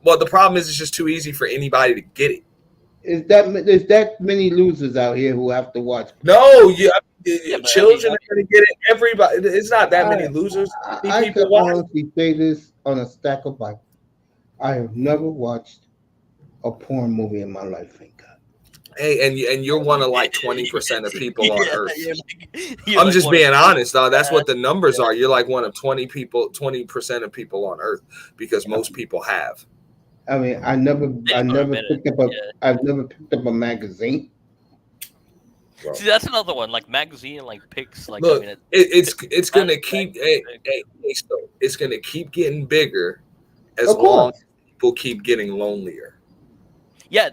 Well, the problem is it's just too easy for anybody to get it.
Is that many losers out here who have to watch?
No, children are going to get it. Everybody, it's not that many losers.
I can honestly say this on a stack of Bible. I have never watched a porn movie in my life. Thank God.
Hey, and you're one of like 20% of people on Earth. I'm just being honest, though. That's what the numbers are. You're like one of 20% of people on Earth because most people have.
I mean, I've never picked up a magazine.
See, that's another one, like magazine, like pics. Like,
look,
I mean,
it's gonna keep it's gonna keep getting bigger as long as people keep getting lonelier.
Yeah,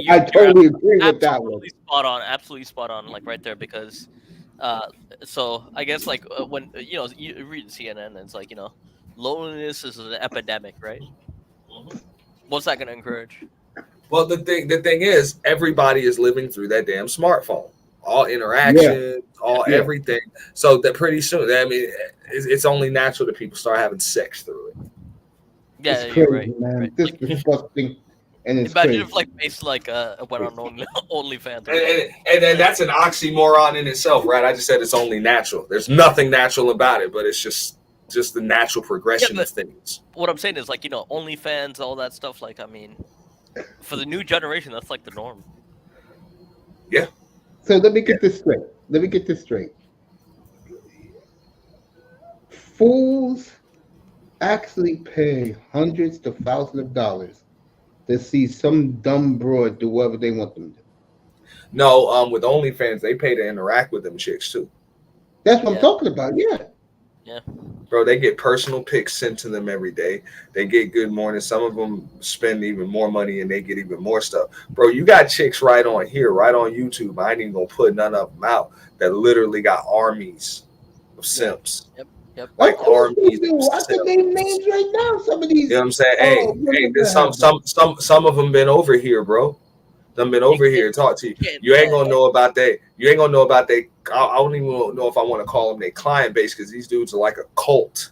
I totally agree with that one.
Absolutely spot on, like right there, because so I guess like when you read CNN, and it's like loneliness is an epidemic, right? What's that going to encourage?
Well, the thing is, everybody is living through that damn smartphone. All interaction, everything. So that pretty soon, I mean, it's only natural that people start having sex through it.
Yeah,
it's crazy,
you're right.
Man.
Right.
This disgusting. and it's
Imagine
crazy.
if like Mace like went on OnlyFans.
And then that's an oxymoron in itself, right? I just said it's only natural. There's nothing natural about it, but it's just the natural progression of things.
What I'm saying is like OnlyFans, all that stuff. Like I mean, for the new generation, that's like the norm.
Yeah.
So let me get this straight. Let me get this straight. Fools actually pay hundreds to thousands of dollars to see some dumb broad do whatever they want them to do.
No, with OnlyFans, they pay to interact with them chicks too.
That's what I'm talking about. Yeah.
Yeah.
Bro, they get personal pics sent to them every day. They get good morning. Some of them spend even more money and they get even more stuff. Bro, you got chicks right on here, right on YouTube. I ain't even gonna put none of them out that literally got armies of simps.
Yep.
Like
armies.
I can name names right now. Some of these.
You know what I'm saying? Hey, there's some of them been over here, bro. Them been over here to talk to you. You ain't gonna know about that. You ain't gonna know about that. I don't even know if I want to call them their client base because these dudes are like a cult.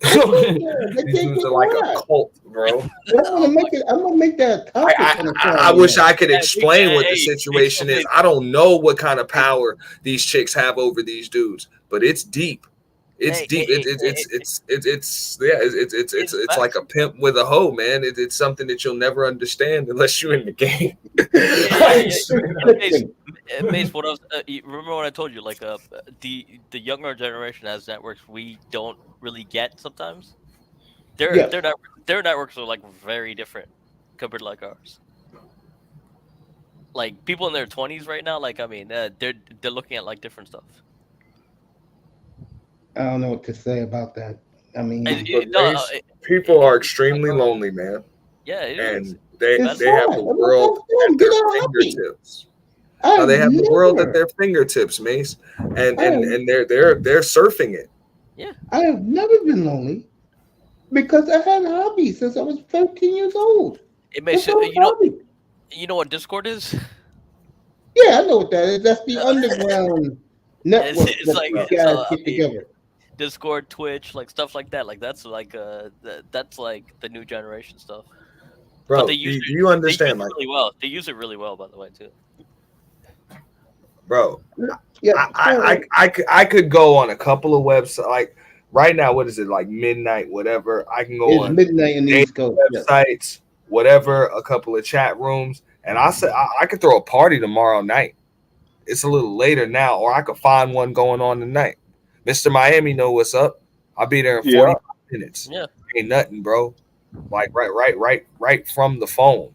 These dudes are like a cult, bro.
I'm gonna make that a topic.
I wish I could explain what the situation is. I don't know what kind of power these chicks have over these dudes, but it's deep. It's deep. It's like a pimp with a hoe, man. It's something that you'll never understand unless you're in the game.
Mace, what else? Remember when I told you, like, the younger generation has networks we don't really get sometimes. Their networks are like very different compared to like ours. Like people in their 20s right now, like I mean, they're looking at like different stuff.
I don't know what to say about that. I mean,
people are extremely lonely, man.
Yeah,
and they have the world at their fingertips. They have the world at their fingertips, Mace, and they're surfing it.
Yeah,
I have never been lonely because I had hobbies since I was 13 years old.
It makes you know what Discord is?
Yeah, I know what that is. That's the underground network
it's
that
like,
you guys get together.
Discord, Twitch, like stuff like that. Like that's like that's like the new generation stuff.
Bro,
but they use
you understand?
They use it really well. They use it really well, by the way, too.
Bro,
yeah,
I could go on a couple of websites. Like right now, what is it like midnight? Whatever. I can go on
midnight in the East Coast
websites, whatever. A couple of chat rooms, and I said I could throw a party tomorrow night. It's a little later now, or I could find one going on tonight. Mr. Miami know what's up. I'll be there in 45 minutes.
Yeah,
ain't nothing, bro. Like right from the phone.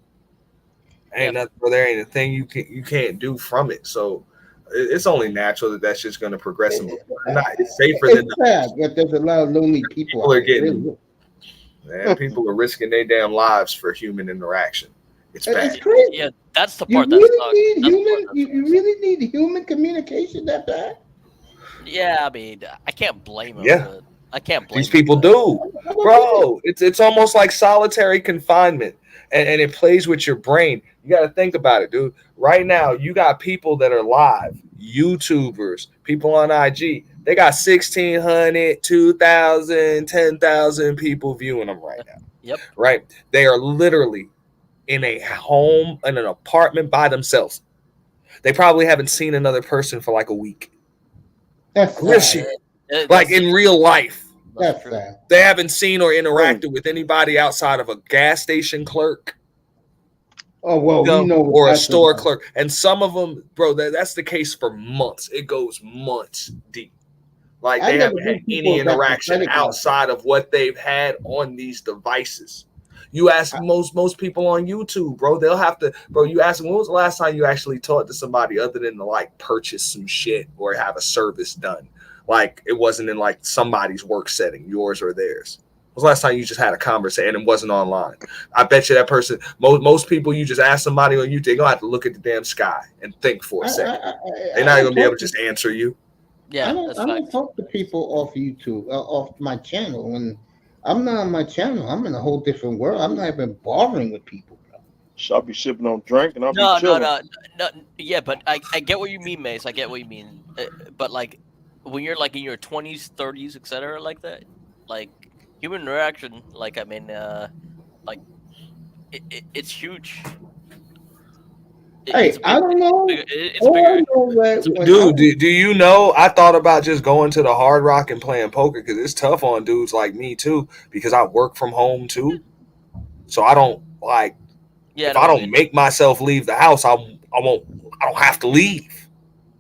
Ain't nothing, bro. There ain't a thing you can't do from it. So it's only natural that that's just going to progress. It's safer than
sad, but there's a lot of lonely people.
People are getting, man. People are risking their damn lives for human interaction. It's bad.
It's crazy.
Yeah, that's the
You
part.
You really need human communication that bad.
Yeah, I mean, I can't blame them.
Yeah,
I can't blame
these people do, bro. It's almost like solitary confinement, and it plays with your brain. You got to think about it, dude. Right now, you got people that are live, YouTubers, people on IG. They got 1,600, 2,000, 10,000 people viewing them right now.
Yep.
Right. They are literally in a home, in an apartment by themselves. They probably haven't seen another person for like a week.
That's
like in real life.
That's sad.
They haven't seen or interacted with anybody outside of a gas station clerk.
Oh, well,
or a store clerk. And some of them, bro, that's the case for months. It goes months deep. Like they haven't had any interaction outside of what they've had on these devices. You ask most people on YouTube, bro, they'll have to, bro, you ask them, when was the last time you actually talked to somebody other than to like purchase some shit or have a service done? Like it wasn't in like somebody's work setting, yours or theirs. When was the last time you just had a conversation and it wasn't online? I bet you that person, most people, you just ask somebody on YouTube, they're going to have to look at the damn sky and think for a second. They're not going to be able to just answer you.
Yeah,
I don't talk to people off YouTube, off my channel. When I'm not on my channel, I'm in a whole different world. I'm not even bothering with people, bro.
So I'll be sipping on drink and I'll be chilling.
No. Yeah, but I get what you mean, Mace. I get what you mean. But like when you're like in your 20s, 30s, etc., like that, like human interaction, like I mean, like it's huge.
Hey, I don't know.
It's
All I
bigger.
know that when
Dude, do you know? I thought about just going to the Hard Rock and playing poker because it's tough on dudes like me too. Because I work from home too, so I don't like.
Yeah,
If I don't make myself leave the house, I won't. I don't have to leave.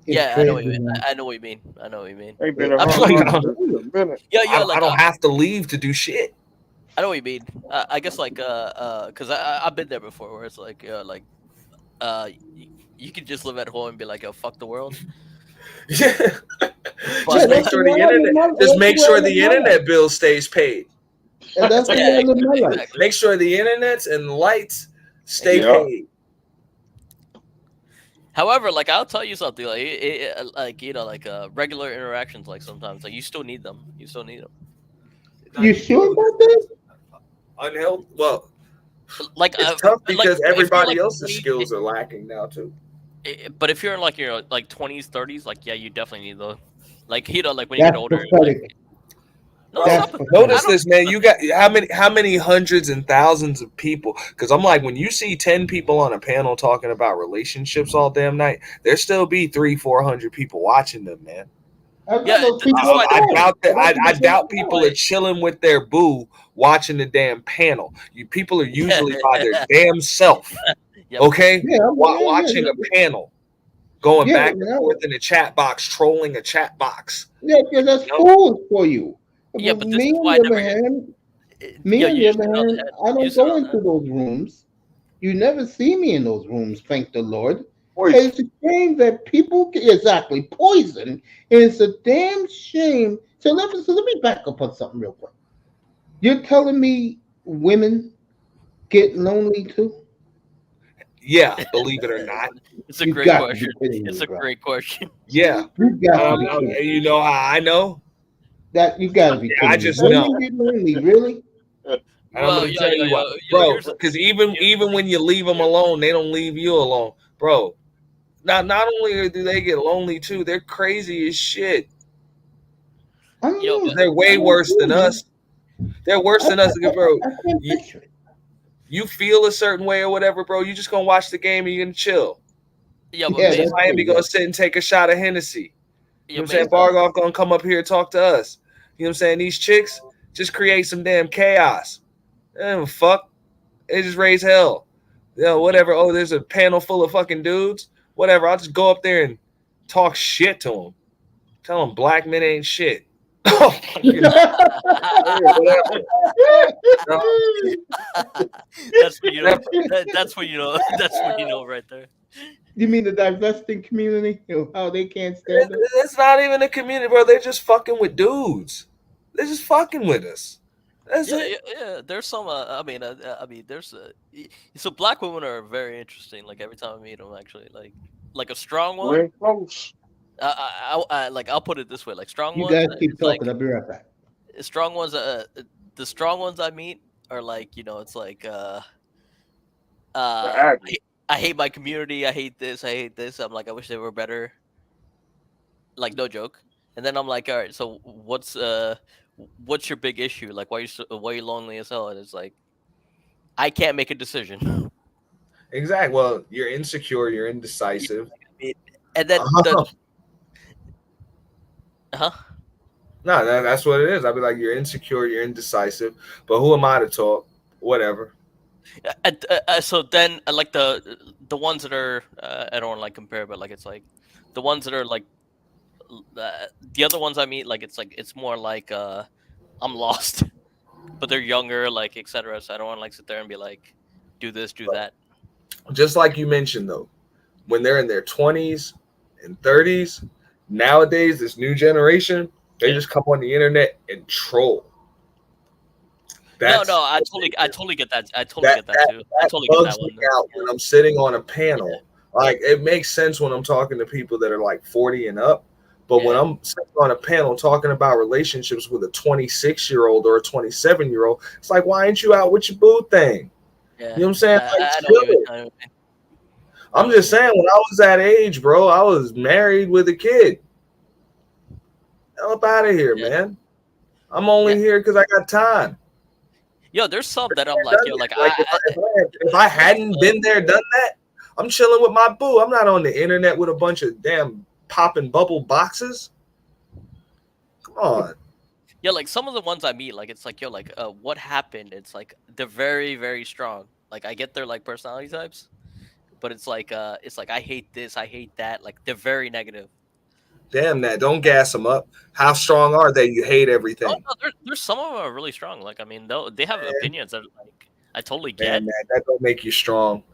it's
yeah, I know what
crazy,
you mean.
man.
I know what you mean. I know what you mean.
Ain't been a
I'm
hard
sure.
like,
rock in a minute.
Yeah,
I don't have to leave to do shit.
I know what you mean. I guess because I've been there before, where it's you can just live at home and be like, yo, fuck the world.
Yeah.
But
Just make
that's
sure
the
the
way I live
internet.
my-
Just
that's
make
the way I
sure
live
the
my life.
internet bill stays paid.
And that's the way I live my life.
exactly.
Make sure the internets and lights stay
Yeah.
paid.
However, like I'll tell you something, regular interactions, like sometimes, like you still need them. You still need them.
You sure about that?
Unhealthy? Well,
Like
it's tough
like,
because
if you're,
everybody
like,
else's
20
skills are lacking now too.
But if you're in like your like 20s, 30s, like yeah, you definitely need those. Like like when you
That's
get older,
pathetic.
like, no, it's
That's
not.
pathetic.
Notice this, man. You got how many hundreds and thousands of people? Because I'm like, when you see 10 people on a panel talking about relationships all damn night, there still be 300-400 people watching them, man.
Yeah,
Those
that's
people
why
are
I
fine.
doubt that.
That's
I
the
doubt
people
people
are
are chilling with their boo watching the damn panel. You people are usually by their damn self.
Yep.
Okay,
Yeah,
watching
yeah,
a panel, going
yeah,
back and
yeah.
forth in a chat box, trolling a chat box.
Yeah, because that's
No.
fools for you.
Yeah,
But
but this
me,
is
on
why I
the other
never get.
hand, me,
Yeah,
on
you
the
just
other
hit on the
hand,
head.
I
You
don't
just hit
go
on the
into
head.
those rooms. You never see me in those rooms, thank the Lord.
Boys,
It's a shame that people exactly poison. And it's a damn shame. So let me back up on something real quick. You're telling me women get lonely too?
Yeah, believe it or not.
It's a
You
great
got to be
question.
kidding me,
It's a
bro.
great question.
Yeah,
You got to be kidding me.
you know how I know?
That you got to be
I
kidding me.
just
Women
know.
get lonely, really?
And I'm
Well,
gonna
yo,
tell
yo,
you
yo,
why,
yo.
bro.
Here's
Because even when you leave them alone, they don't leave you alone, bro. Now, not only do they get lonely too, they're crazy as shit.
I don't
yo,
know.
They're way worse than us. They're worse than us, bro.
I can't
You,
picture it.
you feel a certain way or whatever, bro. You just gonna watch the game and you're gonna chill.
yo, but
Yeah,
Mason,
that's
Miami
true.
gonna sit and take a shot of Hennessy. You know
yo,
what I'm saying?
Mason.
Bargoff gonna come up here and talk to us. You know what I'm saying? These chicks just create some damn chaos. They don't give a fuck. They just raise hell. You know, whatever. Oh, there's a panel full of fucking dudes. Whatever. I'll just go up there and talk shit to them. Tell them black men ain't shit. You know, whatever.
That's what you know. That's what you know. That's what you know right there.
You mean the divesting community? You know, how they can't stand it?
It's not even a community, bro. They're just fucking with dudes. They're just fucking with us. That's
Yeah,
it.
yeah. There's some. There's. So black women are very interesting. Like every time I meet them, actually, like a strong
you
one.
ain't close.
I'll put it this way: like strong
You
ones.
guys keep
It's like
talking. I'll be right back.
strong ones. The strong ones I meet are like it's like
act.
I hate my community. I hate this. I hate this. I'm like I wish they were better. Like no joke. And then I'm like, all right. So what's your big issue? Like why you lonely as hell? And it's like I can't make a decision.
Exactly. Well, you're insecure. You're indecisive.
And then huh?
No, that's what it is. I'd be like, you're insecure. You're indecisive. But who am I to talk? Whatever.
So then, like the ones that are, I don't want to like compare, but like it's like the ones that are like the other ones I meet, like it's more like I'm lost, but they're younger, like etc. So I don't want to like sit there and be like, do this, do that.
Just like you mentioned, though, when they're in their 20s and 30s, nowadays, this new generation, they just come on the internet and troll.
No, I totally get that. I totally get that too. I totally get that
bugs
one.
me out when I'm sitting on a panel. Like, it makes sense when I'm talking to people that are like 40 and up. But when I'm sitting on a panel talking about relationships with a 26-year-old or a 27-year-old, it's like, why ain't you out with your boo thing?
Yeah.
You know what I'm saying?
I know
I'm just saying, when I was that age, bro, I was married with a kid. Hell up out of here, man. I'm only here because I got time.
Yo, there's some that I'm like, yo, like
if I hadn't been there, done that, I'm chilling with my boo. I'm not on the internet with a bunch of damn popping bubble boxes. Come on.
Yeah, like some of the ones I meet, like it's like, yo, like what happened? It's like they're very, very strong. Like I get their like personality types, but it's like I hate this, I hate that. Like they're very negative.
Damn that. Don't gas them up. How strong are they? You hate everything.
Oh, no, there's some of them are really strong. Like I mean, they have opinions that like I totally get.
Damn that don't make you strong.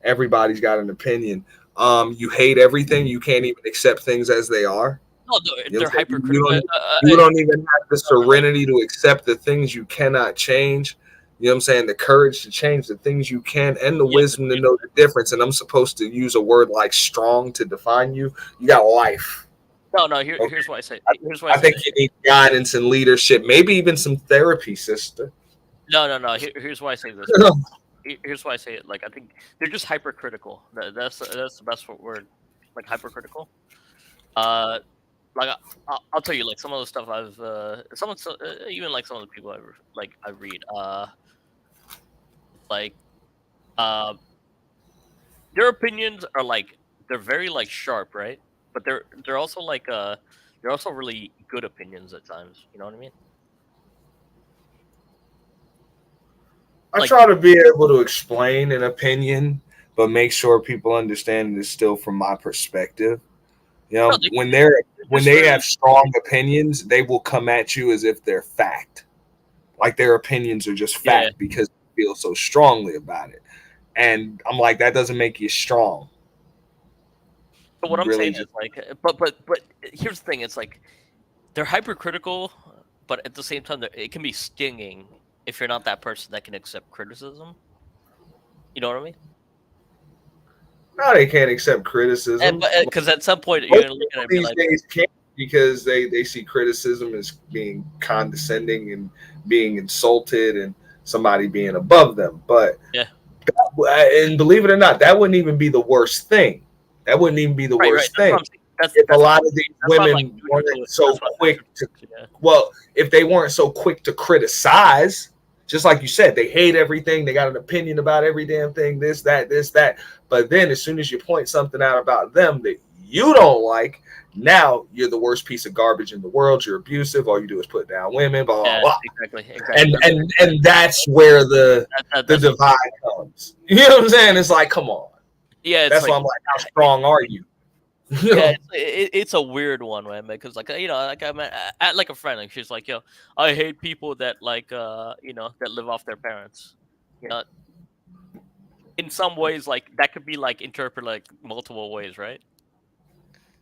Everybody's got an opinion. You hate everything. You can't even accept things as they are.
No, they're hypercritical.
You don't even have the serenity to accept the things you cannot change. You know what I'm saying? The courage to change the things you can, and the wisdom to know the difference. And I'm supposed to use a word like strong to define you. You got life.
No. Here's why I say.
I think you need guidance and leadership, maybe even some therapy, sister.
No. Here's why I say this. Here's why I say it. Like I think they're just hypercritical. That's the best word. Like hypercritical. Like I'll tell you, like some of the stuff I've even like some of the people I read, their opinions are like they're very like sharp, right? But they're also like they're also really good opinions at times. You know what I mean?
I try to be able to explain an opinion, but make sure people understand it still from my perspective. You know, when they have strong opinions, they will come at you as if they're fact. Like their opinions are just fact because they feel so strongly about it. And I'm like, that doesn't make you strong.
But what I'm saying is like, but here's the thing: it's like they're hypercritical, but at the same time, it can be stinging if you're not that person that can accept criticism. You know what I mean?
No, they can't accept criticism.
Because at some point, you're gonna look at it and be like,
days can't, because they see criticism as being condescending and being insulted and somebody being above them. But and believe it or not, that wouldn't even be the worst thing. That wouldn't even be the worst thing. If a lot of these women weren't so quick to, if they weren't so quick to criticize, just like you said, they hate everything. They got an opinion about every damn thing, this, that. But then as soon as you point something out about them that you don't like, now you're the worst piece of garbage in the world. You're abusive. All you do is put down women, blah, blah, blah. Exactly. And that's where the divide comes. You know what I'm saying? It's like, come on.
Yeah,
that's why I'm like, how strong are you?
Yeah, it's a weird one, man. Because like like I met like a friend, like she's like, yo, I hate people that like that live off their parents. You know, in some ways, like that could be like interpreted like multiple ways, right?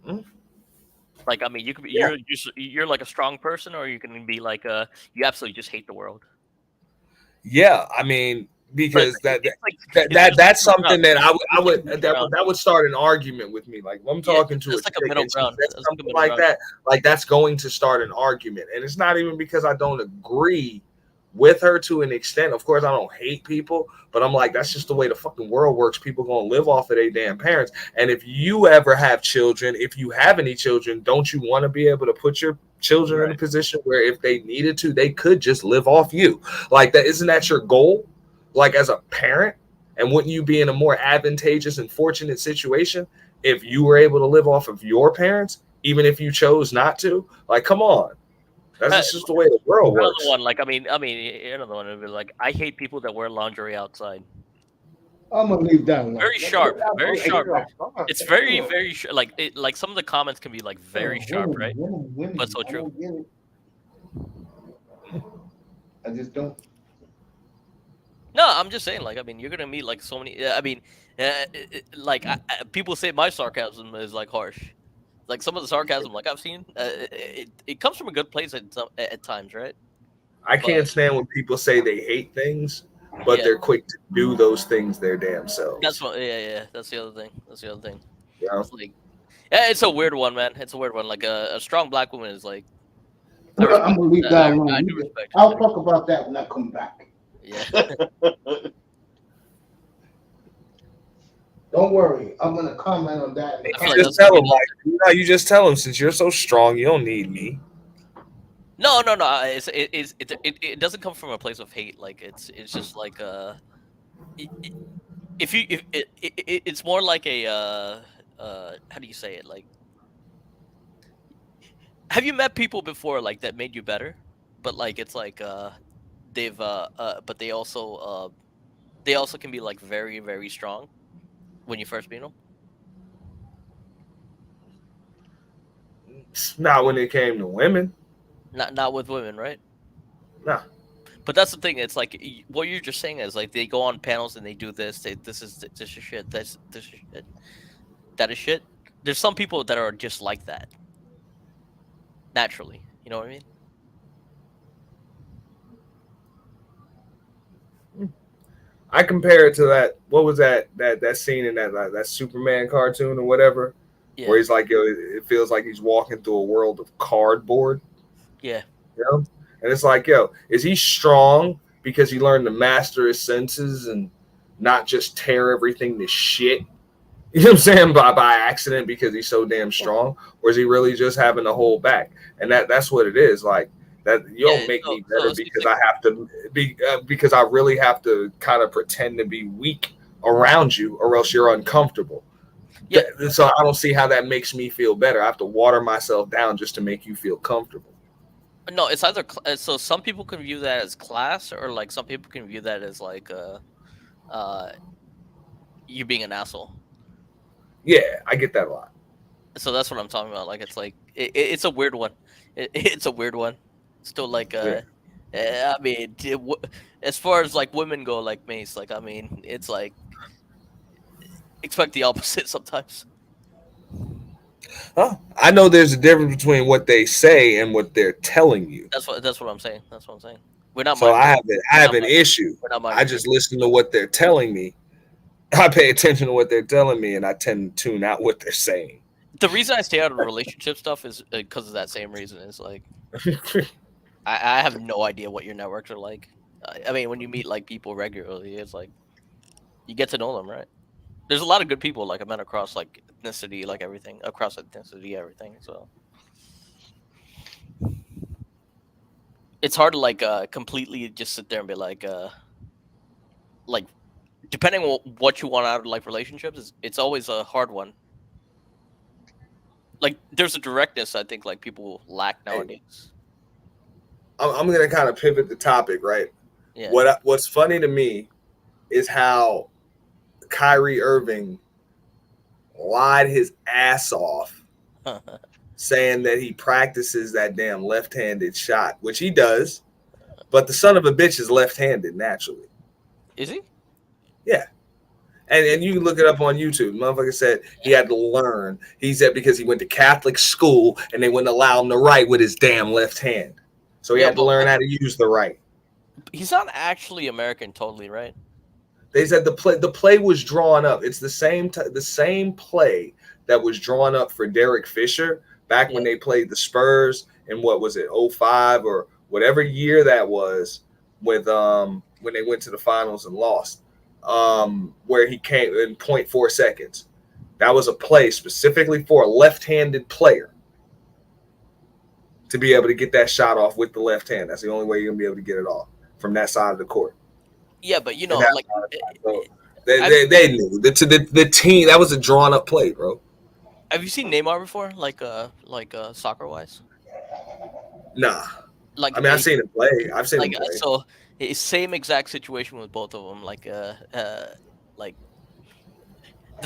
Mm-hmm. Like I mean, you could be you're like a strong person, or you can be like you absolutely just hate the world.
Yeah, I mean. Because that's something that I would start an argument with me. Like when I'm talking to a middle ground, something like that. Like that's going to start an argument, and it's not even because I don't agree with her to an extent. Of course, I don't hate people, but I'm like, that's just the way the fucking world works. People gonna live off of their damn parents, and if you ever have children, if you have any children, don't you want to be able to put your children in a position where if they needed to, they could just live off you? Like that, isn't that your goal? Like as a parent, and wouldn't you be in a more advantageous and fortunate situation if you were able to live off of your parents, even if you chose not to? Like, come on, that's just the way the world works.
Another one, like I mean, another one would be like, I hate people that wear lingerie outside.
I'm gonna leave that one.
Very sharp, very sharp. It's very, very like some of the comments can be like very sharp, right? But so true.
I just don't.
No, I'm just saying, like, I mean, you're gonna meet like so many. I mean, people say my sarcasm is like harsh. Like some of the sarcasm, like I've seen, it comes from a good place at times, right?
I can't stand when people say they hate things, but they're quick to do those things their damn selves.
That's what. Yeah. That's the other thing.
Yeah.
It's like, it's a weird one, man. It's a weird one. Like a strong black woman is like.
I'm gonna leave that alone. I'll talk about that when I come back.
Yeah.
Don't worry, I'm gonna comment on that.
You just tell him, since you're so strong, you don't need me.
No, no, no. It doesn't come from a place of hate. Like it's just like i- i- if you if it's more like a how do you say it? Like, have you met people before like that made you better? But like it's like they've but they also can be like very very strong when you first meet them.
Not when it came to women.
Not with women, right?
Nah.
But that's the thing. It's like what you're just saying is like they go on panels and they do this. This is shit. This is shit. That is shit. There's some people that are just like that naturally. You know what I mean?
I compare it to that. What was that scene in that Superman cartoon or whatever,
Yeah.
where he's like, yo, it feels like he's walking through a world of cardboard.
Yeah.
You know, and it's like, yo, is he strong because he learned to master his senses and not just tear everything to shit? You know what I'm saying? By accident because he's so damn strong, or is he really just having to hold back? And that's what it is. Like that, you don't make me better because I have to be because I really have to kind of pretend to be weak around you, or else you're uncomfortable.
Yeah.
So I don't see how that makes me feel better. I have to water myself down just to make you feel comfortable.
No, it's either so some people can view that as class, or like some people can view that as like you being an asshole.
Yeah, I get that a lot.
So that's what I'm talking about. Like it's like it's a weird one. It's a weird one. Still like I mean, as far as like women go, like Mace, like I mean, it's like expect the opposite sometimes.
Huh? I know there's a difference between what they say and what they're telling you.
That's what I'm saying. That's what I'm saying. We're not.
So I have an issue.
We're not
I just listen to what they're telling me. I pay attention to what they're telling me, and I tend to tune out what they're saying.
The reason I stay out of relationship stuff is because of that same reason. It's like I have no idea what your networks are like. I mean, when you meet like people regularly, it's like you get to know them, right? There's a lot of good people like I met across like ethnicity, like everything across ethnicity, everything. So it's hard to like completely just sit there and be like depending on what you want out of like relationships, it's always a hard one. Like there's a directness I think like people lack nowadays.
I'm gonna kind of pivot the topic, right?
Yeah.
What's funny to me is how Kyrie Irving lied his ass off, saying that he practices that damn left-handed shot, which he does, but the son of a bitch is left-handed naturally.
Is he?
Yeah. And you can look it up on YouTube. The motherfucker said he had to learn. He said because he went to Catholic school and they wouldn't allow him to write with his damn left hand. So he had to learn how to use the right.
He's not actually American totally, right?
They said the play was drawn up. It's the same play that was drawn up for Derek Fisher back when they played the Spurs in what was it, 05 or whatever year that was with when they went to the finals and lost. Where he came in 0.4 seconds. That was a play specifically for a left-handed player to be able to get that shot off with the left hand. That's the only way you're gonna be able to get it off from that side of the court.
Yeah, but you know, like
they knew the team. That was a drawn-up play, bro.
Have you seen Neymar before? Like soccer-wise?
Nah.
Like
I mean, I've seen him play. I've seen him play.
So same exact situation with both of them. Like the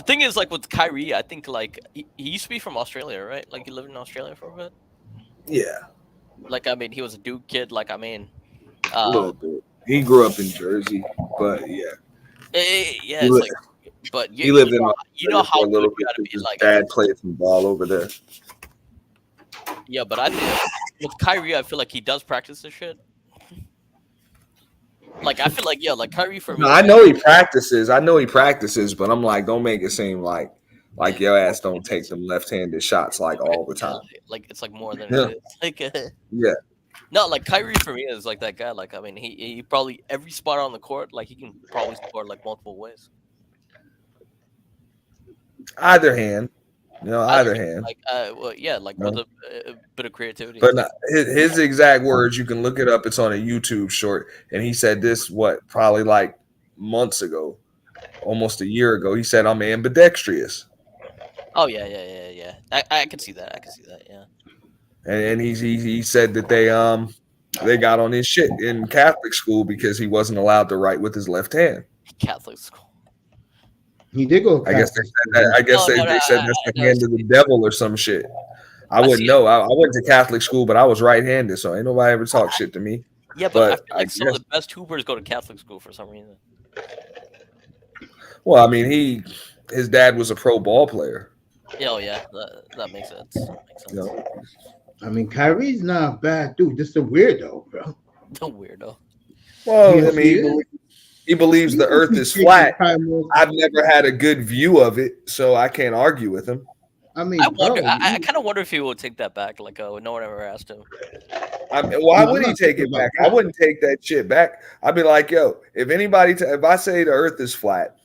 thing is, like with Kyrie, I think like he used to be from Australia, right? Like he lived in Australia for a bit.
Yeah.
Like I mean, he was a Duke kid. Like I mean,
a little bit. He grew up in Jersey, but yeah.
Yeah, it's like, but
he lived in.
You know how
a little bit.
Gotta be, like,
dad played some ball over there.
Yeah, but I think with Kyrie, I feel like he does practice this shit. Like I feel like like Kyrie for me.
No, I know he practices, but I'm like, don't make it seem like your ass don't take them left-handed shots like all the time.
Like it's like more than it is. Like
yeah.
No, like Kyrie for me is like that guy. Like I mean, he probably every spot on the court, like he can probably score like multiple ways.
Either hand. Either hand.
Like, well, yeah, like
No.
with a bit of creativity.
But not, his exact words, you can look it up. It's on a YouTube short, and he said this probably like months ago, almost a year ago. He said, "I'm ambidextrous,"
Oh yeah. I can see that. Yeah.
and he said that they got on his shit in Catholic school because he wasn't allowed to write with his left hand.
Catholic school.
He did go.
I guess they said that. I guess
No,
they said that's the hand of the devil or some shit. I
I
wouldn't
see
know. I went to Catholic school, but I was right-handed, so ain't nobody ever talk shit to me.
Yeah, but I
But
feel like some of the best hoopers go to Catholic school for some reason.
Well, I mean, his dad was a pro ball player.
Yeah, oh yeah, that makes sense.
You know?
I mean, Kyrie's not a bad dude. Just a weirdo, bro.
The weirdo.
Well,
Yes,
I mean, he believes the Earth is flat. I've never had a good view of it, so I can't argue with him.
I mean,
I wonder.
bro,
I kind of wonder if he will take that back. Like, no one ever asked him.
I mean, why would he take it back? I wouldn't take that shit back. I'd be like, yo, if anybody, if I say the Earth is flat,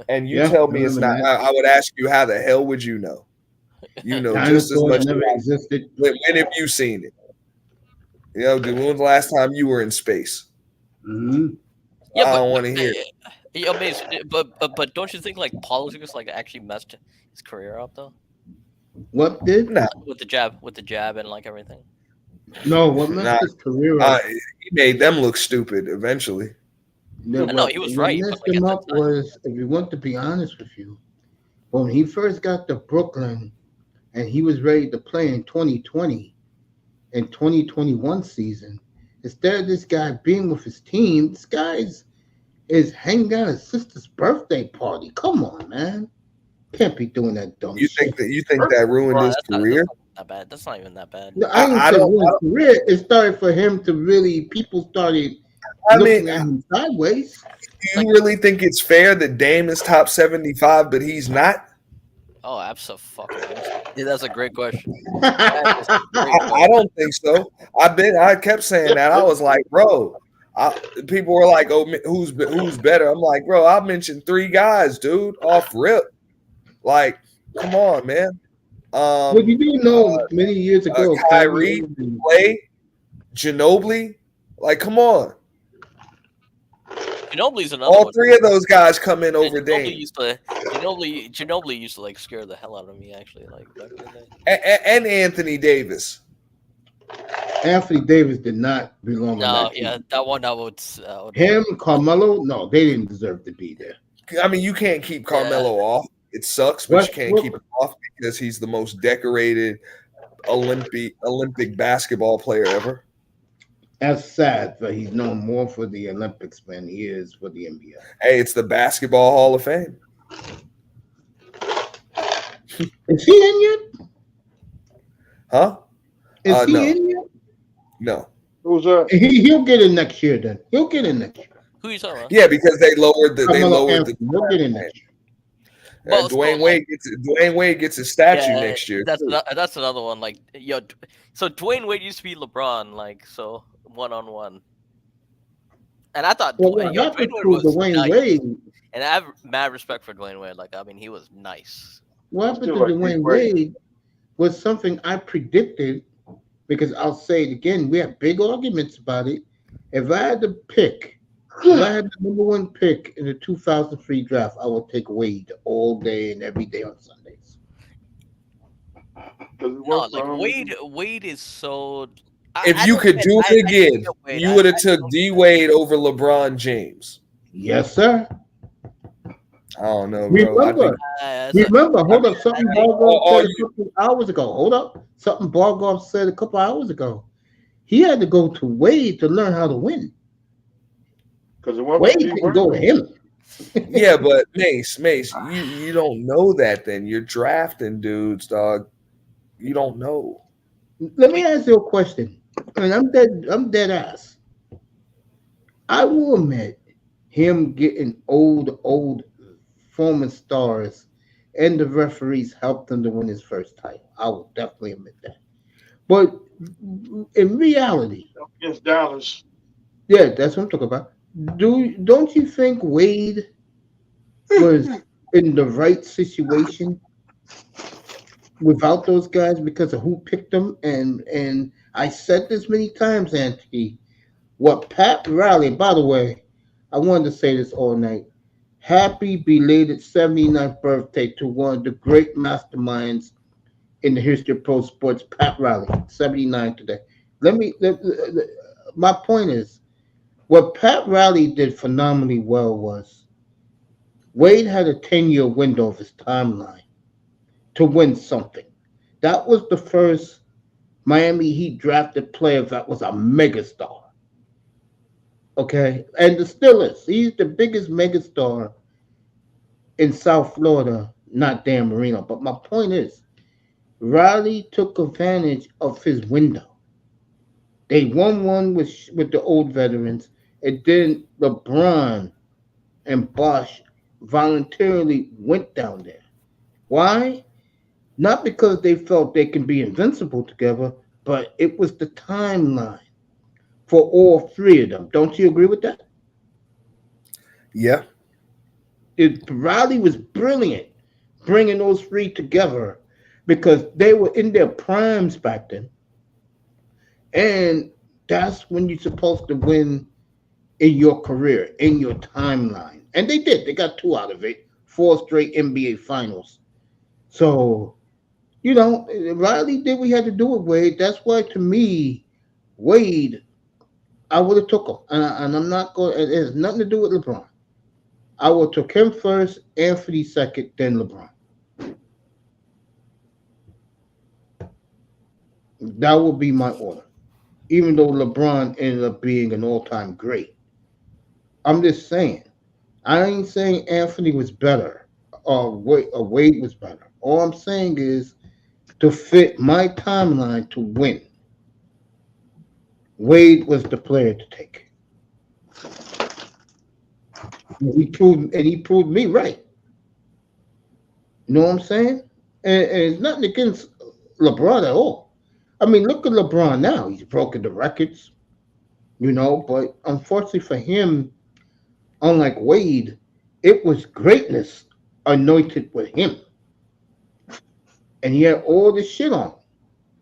and you tell me it's not, I would ask you, how the hell would you know? You know just as much.
Never existed.
When have you seen it? You know, dude, when was the last time you were in space?
Mm-hmm.
Yeah,
I don't want to hear.
But don't you think like politics like actually messed his career up though?
What did?
Nah.
With the jab, and like everything.
No, what messed his career up?
He made them look stupid eventually.
No, he was right.
What messed
But, like,
him up was, if you want to be honest with you, when he first got to Brooklyn and he was ready to play in 2020 and 2021 season, instead of this guy being with his team, this guy is hanging out at his sister's birthday party. Come on, man. Can't be doing that dumb shit.
You think that ruined his career?
Not bad. That's not even that bad.
No, I don't ruin his career. It started for him to really, people started looking at him sideways.
Do you really think it's fair that Dame is top 75, but he's not?
Oh, absolutely. Yeah, that's a great question.
I don't think so. I kept saying that. I was like, bro. People were like, "Oh, who's better?" I'm like, bro. I mentioned 3 guys, dude, off rip. Like, come on, man.
Well, you do know many years ago,
Kyrie, Clay, Ginobili. Like, come on.
Ginobili's another
All
one.
3 of those guys come in over Dame.
Ginobili used to like scare the hell out of me, actually. Like back in the day.
And Anthony Davis.
Anthony Davis did not belong.
No, yeah, that one I would.
Him, Carmelo, no, they didn't deserve to be there.
I mean, you can't keep Carmelo off. It sucks, but you can't keep him off because he's the most decorated Olympic basketball player ever.
That's sad, but he's known more for the Olympics than he is for the N.B.A.
Hey, it's the Basketball Hall of Fame.
Is he in yet?
Huh?
Is he
no.
in yet?
No.
Who's that?
He'll get in next year then. He'll get in next year.
Who you talking about?
Yeah, because they lowered the
He'll get in next year.
Well,
Dwayne Wade gets a statue next year.
That's another one. Like, yo, so Dwayne Wade used to be LeBron, like, so 1-on-1. And I thought Dwayne Wade was nice.
Wade.
And I have mad respect for Dwayne Wade. Like, I mean, he was nice.
What happened to Dwayne Wade was something I predicted, because I'll say it again, we have big arguments about it. If I had to pick, if I had the number 1 pick in the 2003 draft, I would take Wade all day and every day on Sundays.
No, like Wade is so.
If you could do it again, you would have took D Wade over LeBron James.
Yes, sir.
I don't know, bro.
Remember, hold up, something Bargov said a couple hours ago. Hold up, something Bargov said a couple hours ago. He had to go to Wade to learn how to win. Because Wade didn't go to him.
Yeah, but Mace, you don't know that. Then you're drafting dudes, dog. You don't know.
Let me ask you a question, and I'm dead ass. I will admit, him getting old former stars and the referees helped him to win his first title. I will definitely admit that. But in reality,
against Dallas,
yeah, that's what I'm talking about. Don't you think Wade was in the right situation without those guys because of who picked them. And I said this many times, Anthony. What Pat Riley, by the way, I wanted to say this all night. Happy belated 79th birthday to one of the great masterminds in the history of pro sports, Pat Riley, 79 today. My point is, what Pat Riley did phenomenally well was Wade had a 10-year window of his timeline to win something. That was the first Miami Heat drafted player that was a megastar. Okay, and the still is. He's the biggest megastar in South Florida, not Dan Marino. But my point is, Riley took advantage of his window. They won one with the old veterans, and then LeBron and Bosh voluntarily went down there. Why? Not because they felt they can be invincible together, but it was the timeline for all three of them. Don't you agree with that?
Yeah.
Riley was brilliant bringing those three together because they were in their primes back then. And that's when you're supposed to win in your career, in your timeline. And they did. They got two out of it, 4 straight NBA finals. So, Riley did what he had to do with Wade. That's why, to me, Wade, I would have took him. And I'm not going, it has nothing to do with LeBron. I would have took him first, Anthony second, then LeBron. That would be my order. Even though LeBron ended up being an all-time great. I'm just saying. I ain't saying Anthony was better or Wade was better. All I'm saying is to fit my timeline to win. Wade was the player to take. He proved me right. You know what I'm saying? And it's nothing against LeBron at all. I mean, look at LeBron now. He's broken the records, but unfortunately for him, unlike Wade, it was greatness anointed with him. And he had all this shit on him.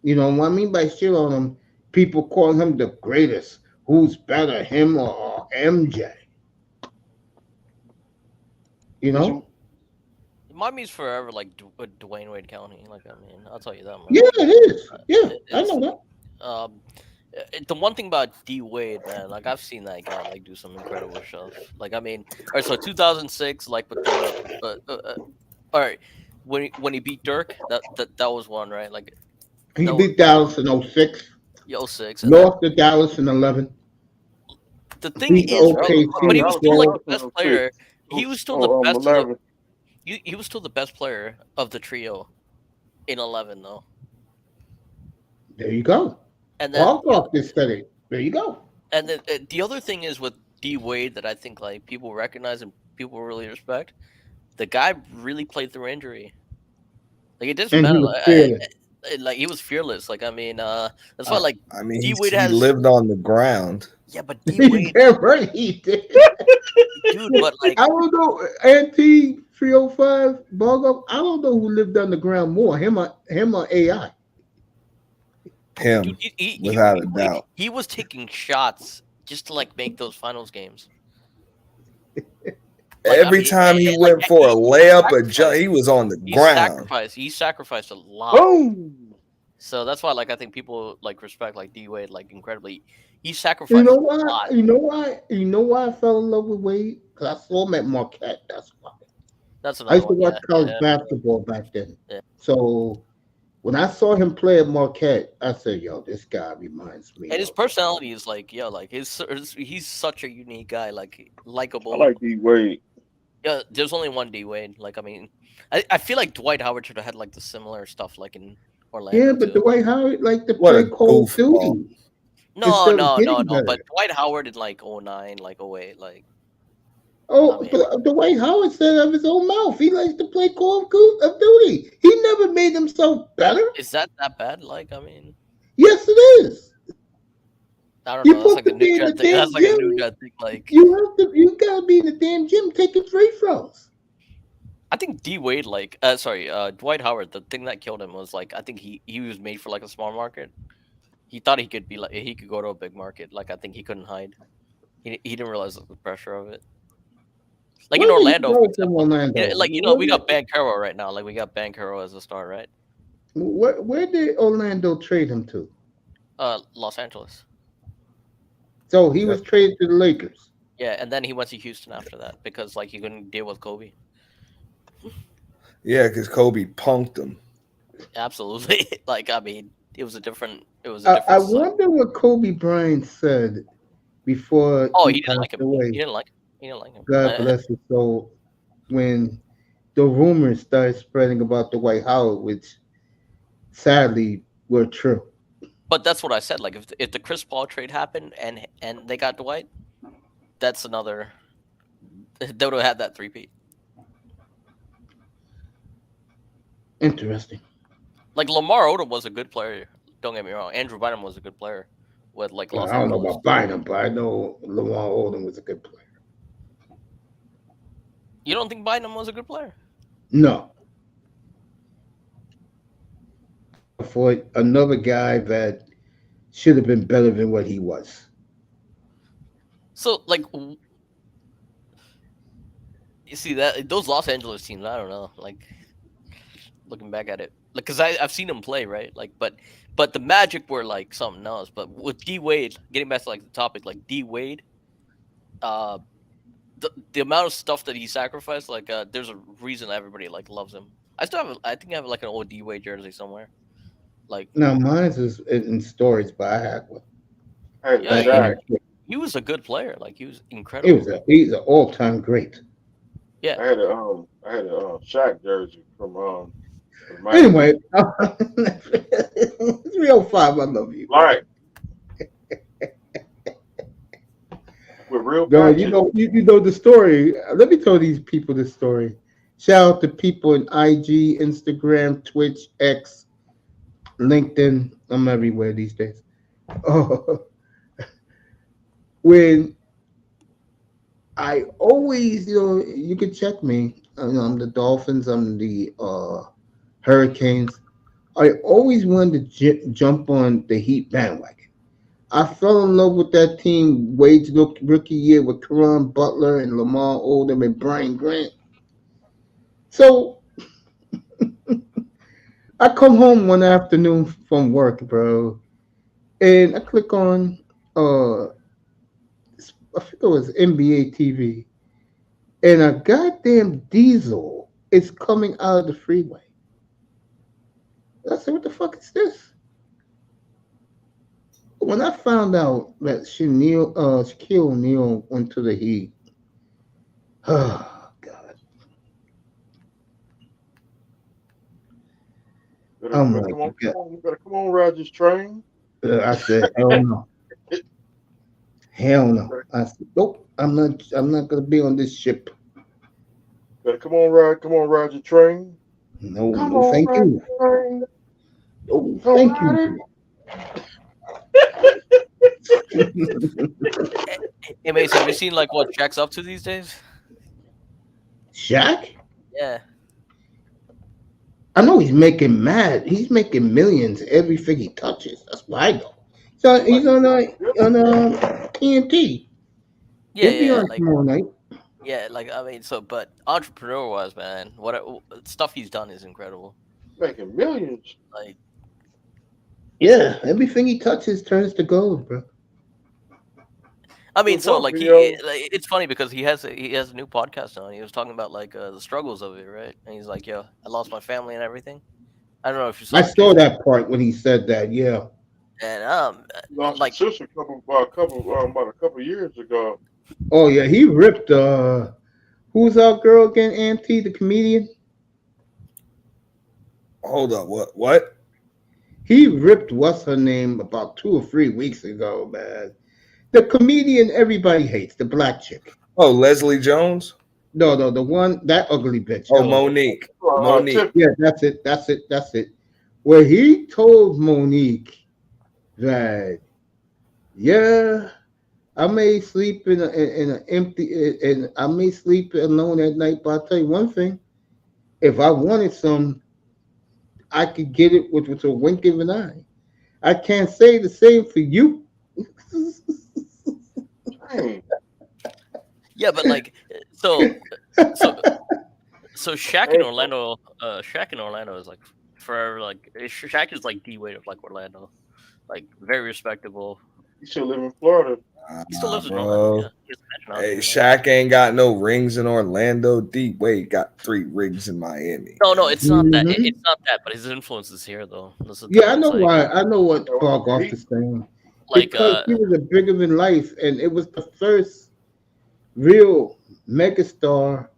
You know what I mean by shit on him? People calling him the greatest. Who's better, him or MJ?
Miami's forever like Dwayne Wade County. Like, I mean, I'll tell you that much.
Yeah, it is. Yeah, I know that.
The one thing about D Wade, man, like I've seen that guy like do some incredible stuff. Like, I mean, all right, so 2006, like with the, all right, when he beat Dirk, that was one, right? Like
he beat Dallas in 06.
06.
Lost to Dallas in 11.
The thing is, but he was still like the best player. He was still the best. He was still the best player of the trio in 11, though.
There you go.
And then
this study. There you go.
And then the other thing is with D Wade that I think like people recognize and people really respect. The guy really played through injury. Like it doesn't matter. Like he was fearless. Like I mean, that's why like
D Wade he lived on the ground.
Yeah, but D Wade,
right? He did.
Dude, but like
I don't know, Anti 305 Bogo. I don't know who lived underground more, him or AI.
Him, dude, without a doubt.
He was taking shots just to like make those finals games.
Every time he went for a layup, a jump, he was on the ground.
He sacrificed a lot. Boom. So that's why, like, I think people like respect like D Wade like incredibly. He sacrificed.
A lot. You know why I fell in love with Wade? Because I saw him at Marquette. That's why.
That's what
I used to watch college basketball back then.
Yeah.
So when I saw him play at Marquette, I said, "Yo, this guy reminds me."
And his personality is like, like he's such a unique guy, like likable.
I like D Wade.
Yeah, there's only one D Wade. Like, I mean, I feel like Dwight Howard should have had like the similar stuff, like in Orlando.
Yeah, but Dwight Howard like to play Call of Duty.
No. But Dwight Howard in like 09, like 08, like.
Oh, but Dwight Howard said of his own mouth he likes to play Call of Duty. He never made himself better.
Is that bad? Like, I mean.
Yes, it is.
I don't know. That's like a new thing. That's like a new thing. Like
you gotta be in the damn gym taking free throws.
I think D Wade, Dwight Howard. The thing that killed him was like I think he was made for like a small market. He thought he could be like he could go to a big market. Like I think he couldn't hide. He didn't realize the pressure of it. Like in
Where did he
Orlando, for
go from
example,
Orlando?
like we got Bankero right now. Like we got Bankero as a star, right?
Where did Orlando trade him to?
Los Angeles.
So he was traded to the Lakers.
Yeah, and then he went to Houston after that because like he couldn't deal with Kobe.
Yeah, because Kobe punked him.
Absolutely. Like I mean, it was a different.
I wonder what Kobe Bryant said before
Oh,
he
he didn't like
passed
him.
away.
He didn't like him. He didn't like him.
God bless his soul. When the rumors started spreading about Dwight Howard, which sadly were true.
But that's what I said. Like if the Chris Paul trade happened and they got Dwight, that's another. They would have had that 3-peat.
Interesting.
Like Lamar Odom was a good player. Don't get me wrong. Andrew Bynum was a good player with like Los
I don't know
Angeles.
about Bynum, but I know Lamar Odom was a good player.
You don't think Bynum was a good player?
No. For another guy that should have been better than what he was.
So like, you see that those Los Angeles teams, I don't know. Like looking back at it, like because I've seen them play, right? Like, but the Magic were like something else. But with D Wade, getting back to like the topic, like D Wade, the amount of stuff that he sacrificed, like there's a reason everybody like loves him. I think I have like an old D Wade jersey somewhere. Like
now, mine is in storage, but I had one.
Yeah, he was a good player. Like he was incredible.
He's an all-time great.
Yeah.
I had a Shaq jersey from
Anyway, 305, I love you.
Right. With real
No, you know the story. Let me tell these people this story. Shout out to people in IG, Instagram, Twitch, X, LinkedIn. I'm everywhere these days. When I always, you can check me. I'm the Dolphins. I'm the Hurricanes. I always wanted to jump on the Heat bandwagon. I fell in love with that team Wade's rookie year with Caron Butler and Lamar Odom and Brian Grant. So I come home one afternoon from work, bro, and I click on I think it was N.B.A. TV, and a goddamn diesel is coming out of the freeway. I said, what the fuck is this? When I found out that Shaquille O'Neal went to the Heat, oh God! I'm like,
you better come on, ride this train.
I said, hell no, hell no. I said, nope, I'm not gonna be on this ship.
Better come on, ride your train.
No, thank you. No, thank you.
Hey, Mason, have you seen like what Shaq's up to these days?
Shaq?
Yeah.
I know he's making mad. He's making millions everything he touches. That's what I know. So he's on TNT.
Yeah,
He'll be on tomorrow night.
Yeah, like I mean, but entrepreneur-wise, man, what stuff he's done is incredible.
Making millions.
Like,
yeah, everything he touches turns to gold, bro.
I mean, so like it's funny because he has a new podcast on. He was talking about like the struggles of it, right? And he's like, "Yo, I lost my family and everything." I don't know if you saw.
I saw that part when he said that. Yeah.
And
lost
like
his sister about a couple years ago.
Oh yeah, he ripped. Who's our girl again? Auntie, the comedian.
Hold up, what?
He ripped what's her name about 2 or 3 weeks ago, man. The comedian everybody hates, the black chick.
Oh, Leslie Jones?
No, the one, that ugly bitch.
Oh, Monique. Monique.
Yeah, that's it. Where he told Monique that, yeah, I may sleep in an empty, and I may sleep alone at night, but I'll tell you one thing, if I wanted some, I could get it with a wink of an eye. I can't say the same for you.
Dang.
Yeah, but like, so Shaq in Orlando, is like forever. Like Shaq is like D Wade of like Orlando, like very respectable.
He should live in Florida.
He still lives in
bro.
Orlando. Yeah, he has a mansion out
Hey,
there,
Shaq ain't got no rings in Orlando. D Wade got 3 rings in Miami.
No, it's not that.
Mhm.
It's not that. But his influence is here, though. That's the
Yeah,
thing,
I know
it's like,
why. I know what Bargoff is saying.
like
Because he was a bigger than life, and it was the first real megastar,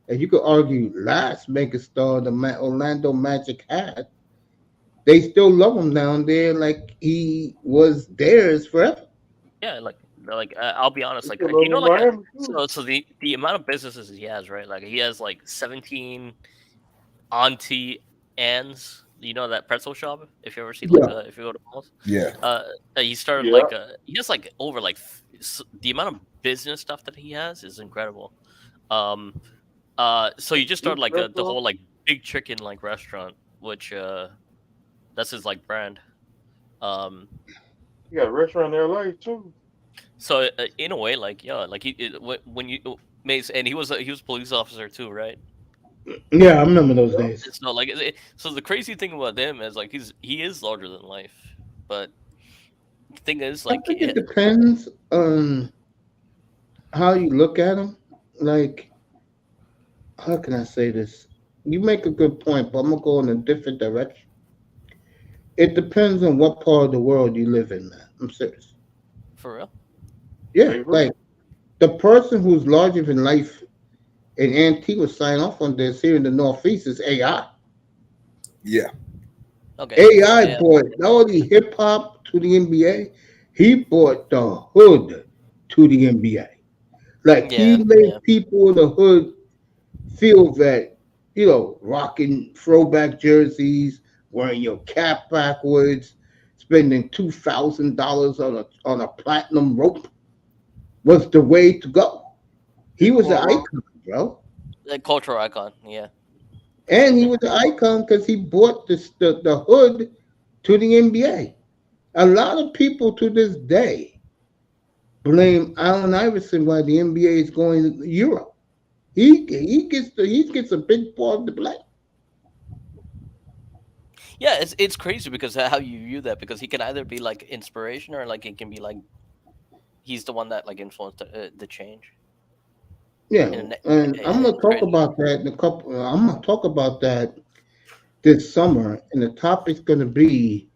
and you could argue last megastar the Orlando Magic had. They still love him down there, like he was theirs forever.
yeah, I'll be honest,
He
like
still
do
live
you know
in
like
Miami, too.
so the amount of businesses he has, right? Like he has like 17 Auntie Anne's. You know that pretzel shop? If you ever see like
Yeah.
if you go to malls,
Yeah.
he started
Yeah.
like he has like over like the amount of business stuff that he has is incredible. So he just started like the
Restaurant?
whole like Big Chicken like restaurant, which that's his like brand.
He got a restaurant in LA too.
So in a way, like yeah, like when you Mace, and he was a police officer too, right?
Yeah, I remember those days.
It's not like so the crazy thing about him is like he is larger than life, but the thing is
I
like
think it depends on how you look at him. Like, how can I say this? You make a good point, but I'm gonna go in a different direction. It depends on what part of the world you live in, man. I'm serious.
for real.
Yeah,
Favorite?
like the person who's larger than life, and Antigua sign off on this here in the Northeast is AI.
Yeah.
Okay.
AI
Yeah.
brought not only hip hop to the NBA, he brought the hood to the NBA. Like he
Yeah,
made
yeah.
people in the hood feel that, rocking throwback jerseys, wearing your cap backwards, spending $2,000 on a platinum rope was the way to go. He was an icon, bro.
Like cultural icon. Yeah.
And he was an icon because he brought the hood to the NBA. A lot of people to this day blame Allen Iverson why the NBA is going to Europe. He gets a big part of the blame.
Yeah, it's crazy because how you view that, because he can either be like inspiration or like it can be like he's the one that like influenced the change.
Yeah,
And
and I'm gonna
it's
talk
crazy.
about that in a couple. I'm gonna talk about that this summer, and the topic's gonna be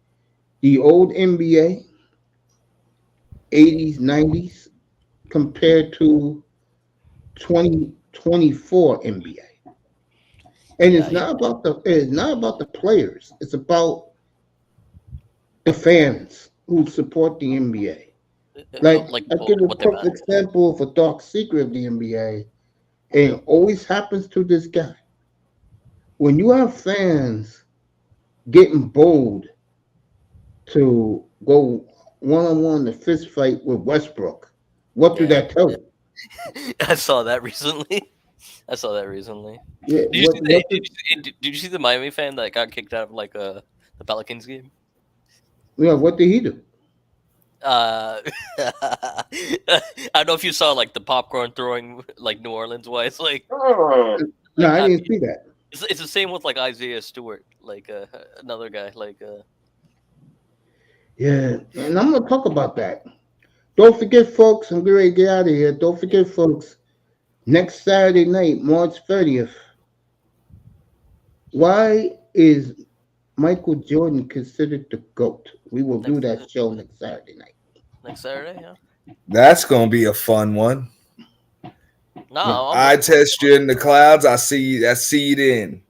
the old NBA, 80s, 90s, compared to 2024 NBA. And
Yeah,
it's not about the players. It's about the fans who support the NBA. Like I'll give a
what they
perfect
matter.
example of a dark secret of the NBA, and it always happens to this guy. When you have fans getting bold to go one-on-one in a fist fight with Westbrook, what do
Yeah.
that tell you?
I saw that recently.
Yeah,
Did you see did you see the Miami fan that got kicked out of like the Pelicans game?
what did he do?
I don't know if you saw like the popcorn throwing like New Orleans wise. Like,
Oh,
No, I didn't see that.
it's the same with like Isaiah Stewart, like another guy. Like,
Yeah, and I'm gonna talk about that. Don't forget, folks. I'm getting ready to get out of here. Don't forget, folks. Next Saturday night, March 30th. Why is Michael Jordan considered the GOAT? We will do that show next Saturday night.
next Saturday, yeah.
That's gonna be a fun one.
No,
I test you in the clouds. I see that seed in.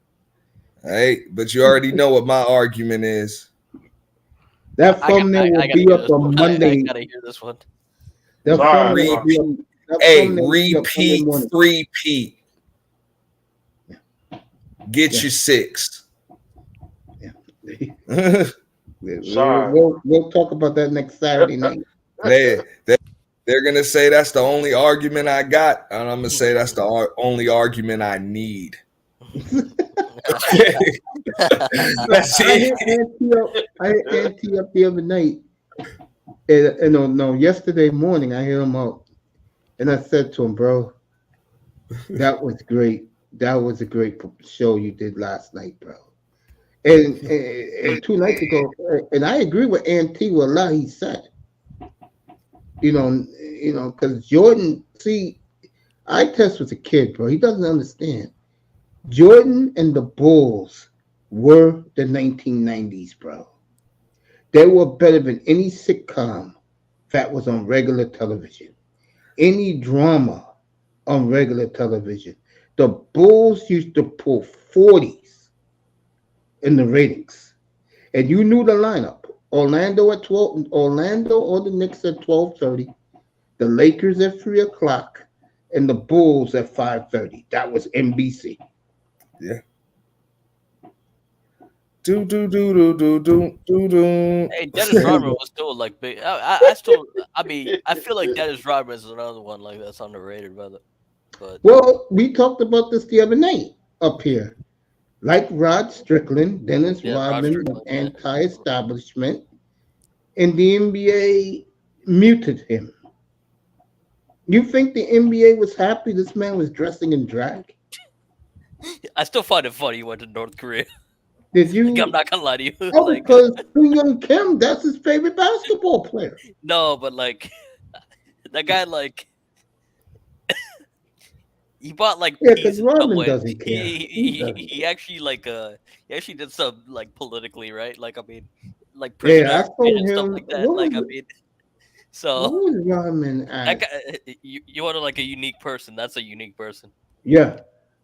All right, but you already know what my argument is.
That thumbnail will be up on Monday.
I gotta hear this one.
That thumbnail will be up. That
Hey,
thumbnail will be up Monday
repeat,
morning.
three-peat. Get
Yeah.
you 6.
Sorry.
We'll talk about that next Saturday night.
They're gonna say that's the only argument I got, and I'm gonna say that's the only argument I need. Let's
I
see.
hit Auntie up the other night. And no, yesterday morning I hit him up and I said to him, bro, that was great. That was a great show you did last night, bro. And 2 nights ago, and I agree with Auntie with a lot he said. Because Jordan, see, I test was a kid, bro. He doesn't understand. Jordan and the Bulls were the 1990s, bro. They were better than any sitcom that was on regular television, any drama on regular television. The Bulls used to pull 40s in the ratings, and you knew the lineup. Orlando at 12. Orlando or the Knicks at 12:30. The Lakers at 3:00, and the Bulls at 5:30. That was NBC.
Yeah. Do.
Hey, Dennis Rodman was still like big. I feel like Dennis Rodman is another one like that's underrated, brother. But
Well, we talked about this the other night up here. Like Rod Strickland, Dennis
Yeah, Rod
Rodman was
Strickland, yeah.
anti-establishment, and the NBA muted him. You think the NBA was happy this man was dressing in drag?
I still find it funny he went to North Korea.
Did you?
Like, I'm not gonna lie to you.
Oh,
Like,
because Soo Young Kim, that's his favorite basketball player.
no, but like that guy, like he bought like
Yeah,
peas
because
in
Rodman
Subway.
doesn't care.
He actually he actually did some like politically, right? Like I mean, like
Yeah, I
prison
told
and stuff
him.
like that.
What
Like I
was,
mean,
what
so
was Rodman
that
at?
guy, you wanted like a unique person. That's a unique person.
Yeah.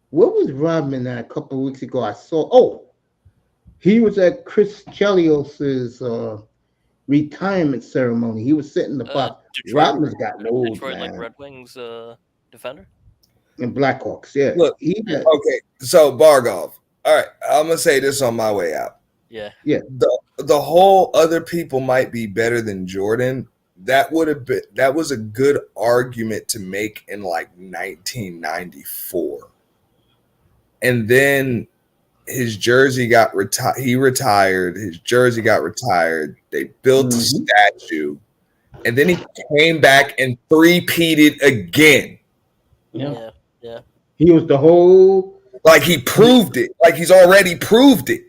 What was Rodman at a couple of weeks ago? I saw. Oh, he was at Chris Chelios's retirement ceremony. He was sitting in the box. Rodman's got loads,
Detroit like
man.
Red Wings defender.
And Blackhawks, yeah.
Look,
He got,
okay, so Bargov. All right, I'm gonna say this on my way out.
Yeah.
The whole other people might be better than Jordan. That was a good argument to make in like 1994. And then his jersey got retired. He retired. His jersey got retired. They built a statue, and then he came back and three-peated again.
Yeah.
he was the whole.
Like he proved it. Like he's already proved it.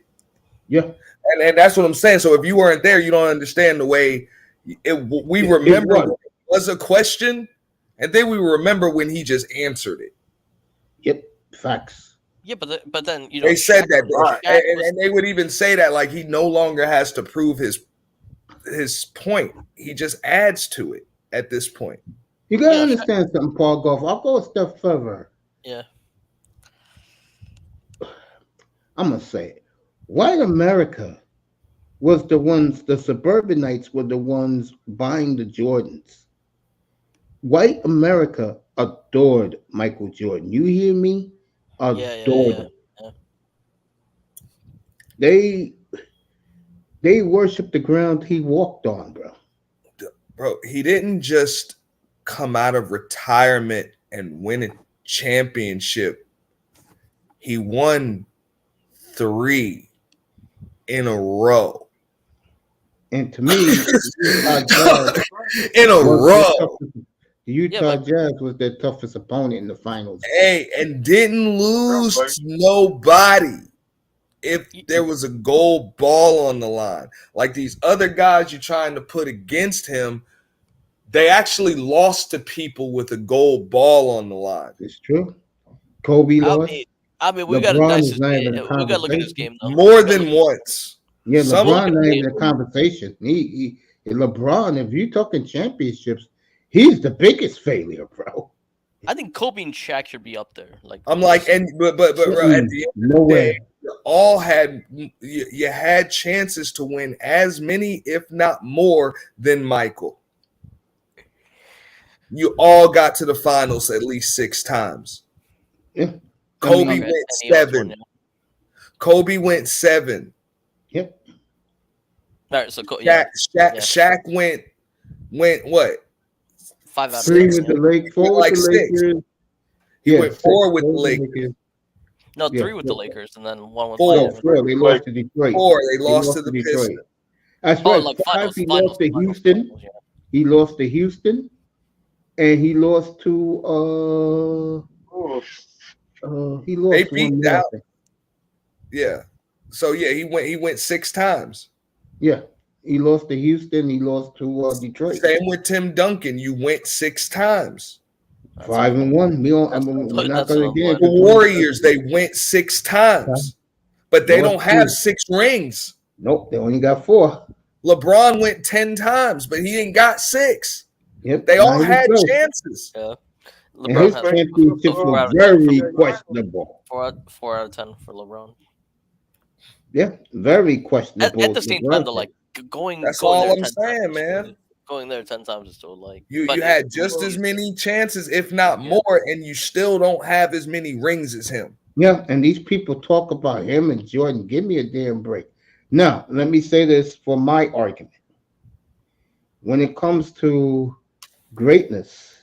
Yeah.
And that's what I'm saying. So if you weren't there, you don't understand the way we remember when it was a question, and then we remember when he just answered it.
Yep. Facts.
Yeah, but then you know
They said that,
Shaq was-
and they would even say that like he no longer has to prove his point. He just adds to it at this point.
You gotta
Yeah,
understand something, Paul Goff. I'll go a step further.
yeah.
I'm gonna say it. White America was the suburbanites were the ones buying the Jordans. White America adored Michael Jordan. You hear me? Adored him.
Yeah.
They worshiped the ground he walked on, bro.
Bro, he didn't just come out of retirement and win a championship. He won 3 in a row.
And to me, Utah Jazz
In a
was
row.
the Utah Jazz was their toughest opponent in the finals.
Hey, and didn't lose to nobody if there was a gold ball on the line. Like these other guys you're trying to put against him, they actually lost to people with a gold ball on the line.
It's true. Kobe lost.
I mean, we got
LeBron
to
is not even a
we got to look at this
conversation.
game though.
More than once.
Yeah,
Some
LeBron
of
not even a conversation. LeBron, if you're talking championships, he's the biggest failure, bro.
I think Kobe and Shaq should be up there. Like
I'm like, and but bro, at the end
No
of the day,
way.
you had chances to win as many, if not more, than Michael. You all got to the finals at least 6 times.
Yeah.
Kobe
Okay,
went
and he also
7.
won, yeah.
Kobe went 7.
Yep.
All right, so yeah,
Shaq went what?
5 out of
3
6.
with the Lakers, 4
Like
with the
6.
Lakers.
He went 4 with the
4
Lakers.
No,
Yeah.
3 with the Lakers, and then 1 with
Four.
Miami.
4. They lost to Detroit.
4. They
They
lost to the Pistons.
That's
Oh,
right.
like
5.
finals,
He
finals,
lost to
finals,
Houston.
finals, yeah.
He lost to Houston, and he lost to he lost
They
to
beat
one more. I
Dallas.
think.
Yeah. So yeah, he went 6 times.
Yeah, he lost to Houston. He lost to Detroit.
Same with Tim Duncan. You went 6 times.
That's
5-1. We don't.
That's-
We're not
that's
going
an
to get
The
into
Warriors, they went 6 times, but they don't have 6 rings.
Nope, they only got 4.
LeBron went 10 times, but he ain't got 6.
Yep,
They all
not even
had
close.
chances.
Yeah.
And
LeBron
his
has
championships
4
were
out of 10
very
for
questionable.
4 out of 10 for LeBron.
Yeah, very questionable.
At the same time, though, like going.
That's
going
all
there
I'm
10
saying,
times is
man.
still- Going there 10 times is still like
You
but
had just as many chances, if not more, and you still don't have as many rings as him.
Yeah, and these people talk about him and Jordan. Give me a damn break. Now, let me say this for my argument. When it comes to greatness,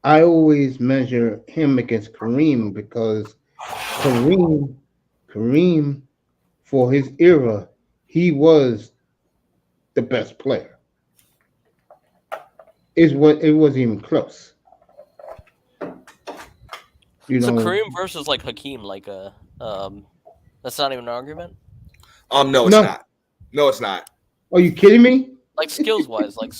I always measure him against Kareem because Kareem, for his era, he was the best player. It wasn't even close.
So Kareem versus like Hakeem, like that's not even an argument.
No, it's not. No, it's not.
Are you kidding me?
Like skills wise, like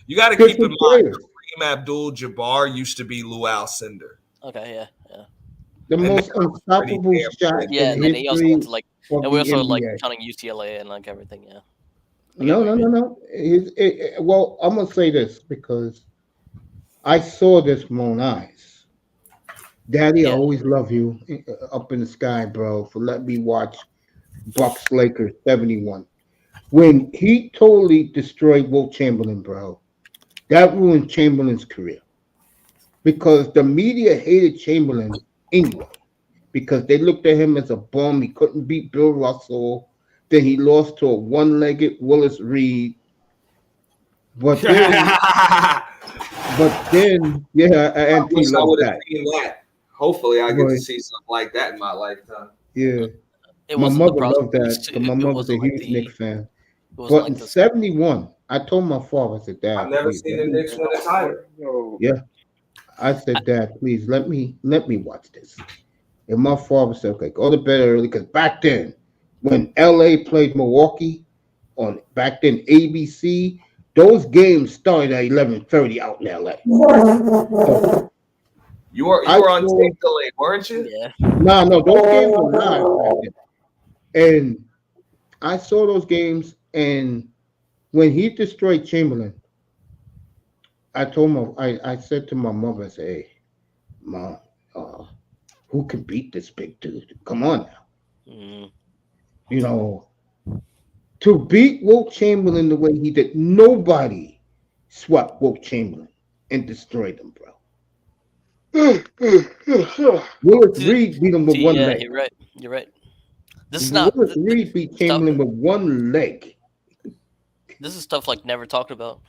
You got to keep in
Different
mind,
players.
Kareem Abdul-Jabbar used to be Luau Cinder.
Okay, yeah.
The
And
most
they were pretty
unstoppable
damn
shot
good.
Yeah,
in
and then he also
history
went to like
of
and we
the
also like
NBA.
counting UCLA and like everything, yeah.
No. Well, I'm gonna say this because I saw this with my own eyes. Daddy,
Yeah.
I always love you up in the sky, bro, for letting me watch Bucks Lakers 71. When he totally destroyed Wilt Chamberlain, bro, that ruined Chamberlain's career. Because the media hated Chamberlain anyway. Because they looked at him as a bum. He couldn't beat Bill Russell. Then he lost to a one-legged Willis Reed. But then, yeah,
I
and he
wish I
loved
would have
that.
seen that. Hopefully, I get to
Right.
see something like that in my lifetime.
Yeah.
It
My
wasn't
mother
the process.
loved that. 'Cause my
It
mother's a
wasn't like
huge
the
Knicks fan.
it wasn't
But
like
in
this.
71, I told my father, I said, Dad,
I've never
please,
seen the Knicks win a title.
I said, Dad, please let me watch this. And my father said, okay, go to bed early. Because back then, when LA played Milwaukee on back then ABC, those games started at 11:30 out in LA. So,
You were on tape delay, weren't you?
Yeah.
no, those games were live back then. And I saw those games, and when he destroyed Chamberlain, I told him, I said to my mother, I said, hey, Mom, who can beat this big dude? Come on now.
Mm.
You know, to beat Wilt Chamberlain the way he did, nobody swept Wilt Chamberlain and destroyed him, bro. Willis Reed beat him with one
Yeah,
leg.
you're right. This is not
Willis Reed beat Chamberlain with one leg.
this is stuff like never talked about.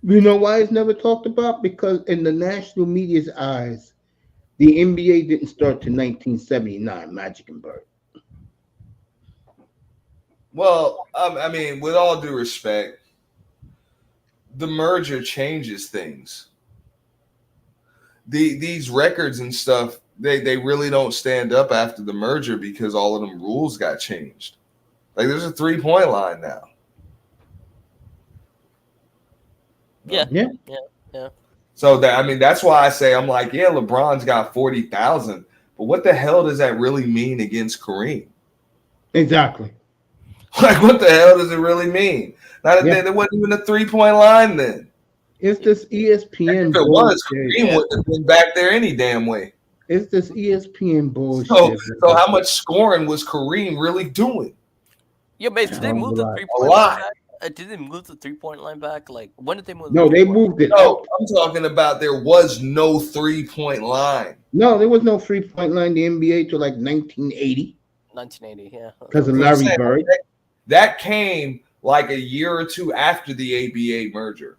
You know why it's never talked about? Because in the national media's eyes, the NBA didn't start to 1979, Magic and Bird.
Well, I mean, with all due respect, the merger changes things. These records and stuff, they really don't stand up after the merger because all of them rules got changed. Like there's a 3-point line now.
Yeah.
So that's why I say I'm like, yeah, LeBron's got 40,000, but what the hell does that really mean against Kareem?
Exactly.
Like, what the hell does it really mean? Now that there wasn't even a 3-point line then.
It's this ESPN
If it was,
bullshit.
Kareem wouldn't have been back there any damn way.
It's this ESPN bullshit.
So how much scoring was Kareem really doing?
Yeah, but did they move the
lot.
3-point line back? Did they move the 3-point line back? Like when did they move?
No, they moved it.
No, I'm talking about there was no 3-point line.
No, there was no 3-point line in the NBA till like 1980
1980, yeah.
because of Larry Bird.
That came like a year or two after the ABA merger.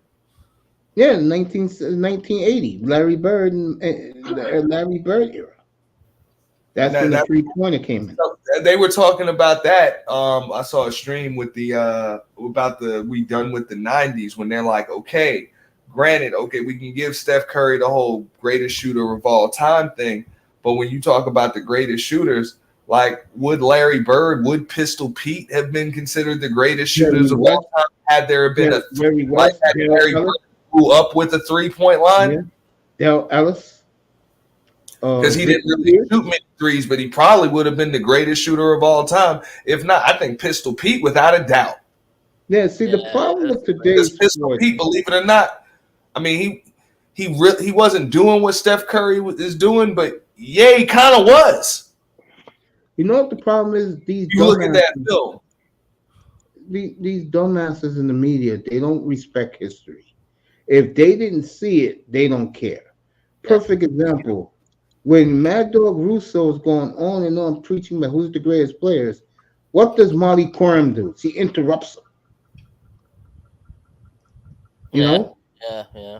Yeah, 1980, Larry Bird and the Larry Bird era. That's when the 3-pointer came in.
They were talking about that. I saw a stream with the about the we done with the 90s when they're like, okay, granted, okay, we can give Steph Curry the whole greatest shooter of all time thing, but when you talk about the greatest shooters, like would Larry Bird, would Pistol Pete have been considered the greatest shooters of all time had there been a
Larry
like
West,
had Larry Bird grew up with a 3-point line?
Yeah. Dale Ellis.
Because he didn't really shoot many threes, but he probably would have been the greatest shooter of all time. If not, I think Pistol Pete, without a doubt.
Yeah, see, the problem with today's
Pistol Pete, believe it or not, I mean, he wasn't doing what Steph Curry is doing, but yeah, he kind of was.
You know what the problem is?
You look at that film.
These dumbasses in the media, they don't respect history. If they didn't see it, they don't care. Perfect example. When Mad Dog Russo is going on and on preaching about who's the greatest players, what does Molly Quorum do? She interrupts him. You know?
Yeah.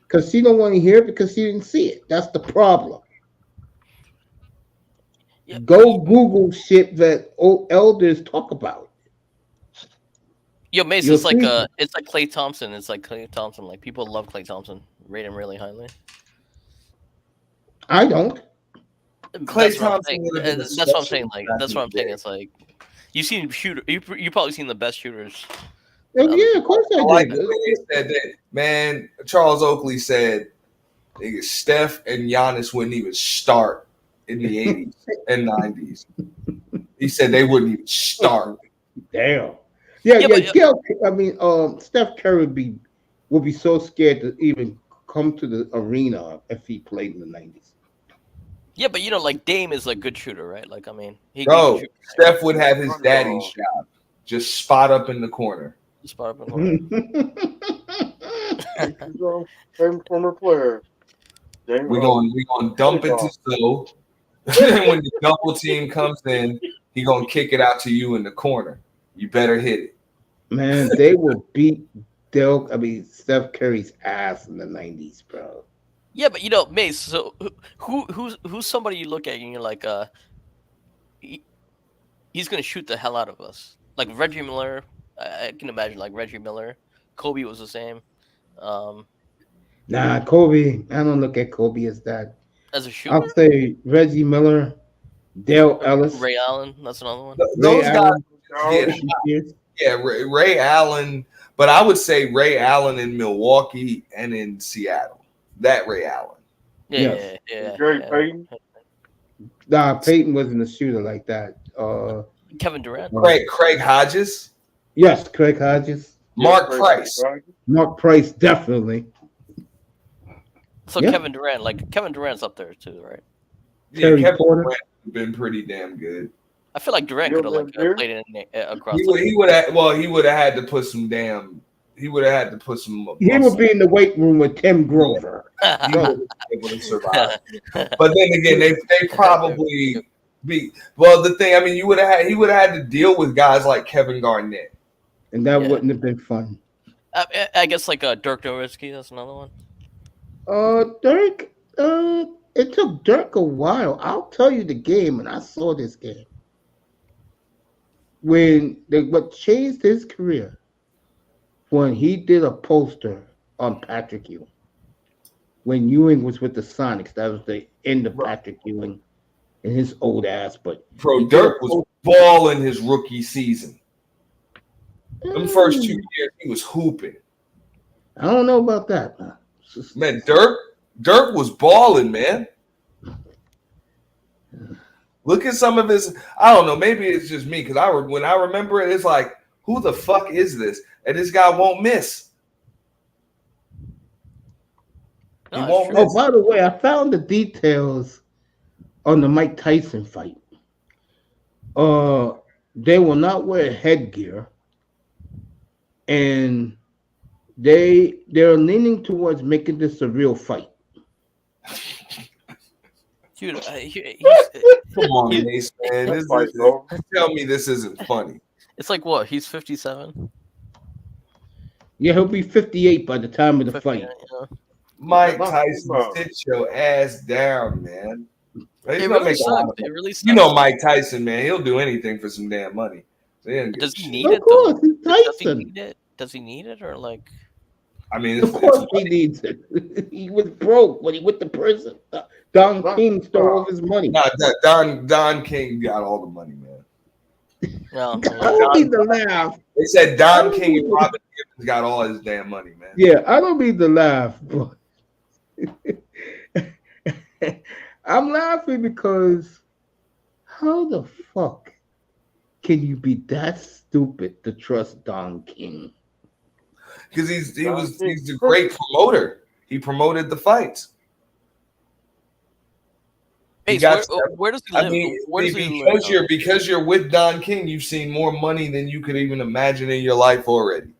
Because she don't want to hear it because she didn't see it. That's the problem.
Yep.
Go Google shit that old elders talk about.
Yo, Mace, it's like Klay Thompson. It's like Klay Thompson. Like people love Klay Thompson, rate him really highly.
I don't.
Klay Thompson.
That's what I'm saying. Like that's what I'm saying. It's like you've seen shooter. You probably seen the best shooters.
Yeah, of course I
like
did.
the way they said that, man. Charles Oakley said, Steph and Giannis wouldn't even start in the 80s and 90s. He said they wouldn't even start.
Damn. I mean, Steph Curry would be so scared to even come to the arena if he played in the 90s.
Yeah, but like Dame is a good shooter, right? Like I mean,
Steph would have his daddy's job, just spot up in the corner.
Spot up in the corner.
Same former player.
We're gonna dump it to Zoe. And when the double team comes in, he gonna kick it out to you in the corner. You better hit it.
Man, they will beat Steph Curry's ass in the 90s, bro.
Yeah, but Mace. So who's somebody you look at and you're like, he's gonna shoot the hell out of us. Like Reggie Miller, I can imagine like Reggie Miller. Kobe was the same.
Nah, Kobe. I don't look at Kobe as that.
As a shooter,
I'll say Reggie Miller, Dale Ellis,
Ray Allen. That's another one.
Those guys, Ray Allen. But I would say Ray Allen in Milwaukee and in Seattle. That Ray Allen.
Yeah.
Gary Payton.
Nah, Peyton wasn't a shooter like that.
Kevin Durant.
Craig Hodges.
Yes, Craig Hodges.
Mark Price.
Mark Price, definitely.
So
Yeah.
Kevin Durant's up there too, right?
Yeah,
Terry
Kevin
Porter.
Durant has been pretty damn good.
I feel like Durant could have played in across.
He would have had to put some damn. He would have had to put some.
He would be in the weight room with Tim Grover.
He would be able to survive. But then again, they probably be. Well, the thing, I mean, he would have had to deal with guys like Kevin Garnett,
And that wouldn't have been fun.
I guess like Dirk Nowitzki. That's another one.
Dirk. It took Dirk a while. I'll tell you the game, and I saw this game. What changed his career when he did a poster on Patrick Ewing. When Ewing was with the Sonics, that was the end of Patrick Ewing and his old ass. But
Dirk was balling his rookie season. Them first 2 years, he was hooping.
I don't know about that, man.
Man, Dirk was balling, man. Look at some of his. I don't know. Maybe it's just me because when I remember it, it's like, who the fuck is this? And this guy won't miss. He won't miss.
Oh, by the way, I found the details on the Mike Tyson fight. They will not wear headgear, and they're leaning towards making this a real fight.
Dude,
Come on, Mace, man. Tell me this isn't funny.
It's like what? He's 57.
Yeah, he'll be 58 by the time of the fight.
Yeah.
Mike Tyson, sit your ass down, man. He's
It
gonna
really
make a lot
sucks.
of
It
money.
really sucks.
You know Mike Tyson, man. He'll do anything for some damn money. So he
Does he
shit.
need
Of
it though?
course, he's
Does he
Tyson.
need it? Does he need it or like?
I mean,
Of course he needs it. He was broke when he went to prison. Don King stole all his money.
Nah, Don King got all the money, man.
No,
I don't mean to laugh.
They said Don King and Robin Gibbons got all his damn money, man.
Yeah, I don't mean to laugh, but I'm laughing because how the fuck can you be that stupid to trust Don King?
Because he's a great promoter. He promoted the fights.
Hey, where does he live?
I mean,
Where does he live?
because you're with Don King, you've seen more money than you could even imagine in your life already.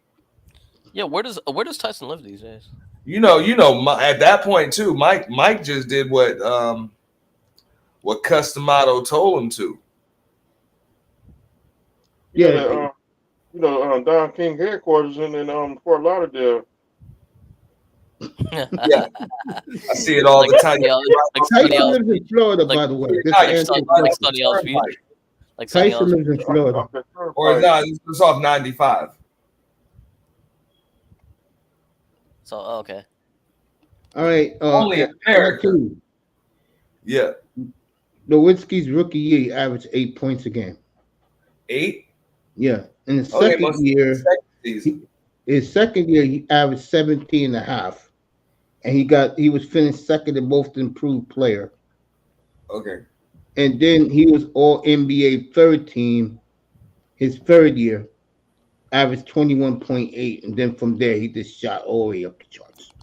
Yeah, where does Tyson live these days?
You know, at that point too, Mike just did what Customato told him to.
Yeah,
Don King headquarters in Fort Lauderdale.
Yeah, I see it all the time.
Tyson lives in Florida, by the way.
Like Sunny Isles Beach. Like Sunny
Tyson
Isles
lives in Florida.
Or no, it's off 95.
So okay.
All right.
Only in America. Yeah.
Nowitzki's rookie year, he averaged 8 points a game.
8?
Yeah. In the second year, his second year, he averaged 17 and a half. And he was finished second in both improved player.
Okay.
And then he was all NBA third team his third year, averaged 21.8. And then from there, he just shot all the way up the charts.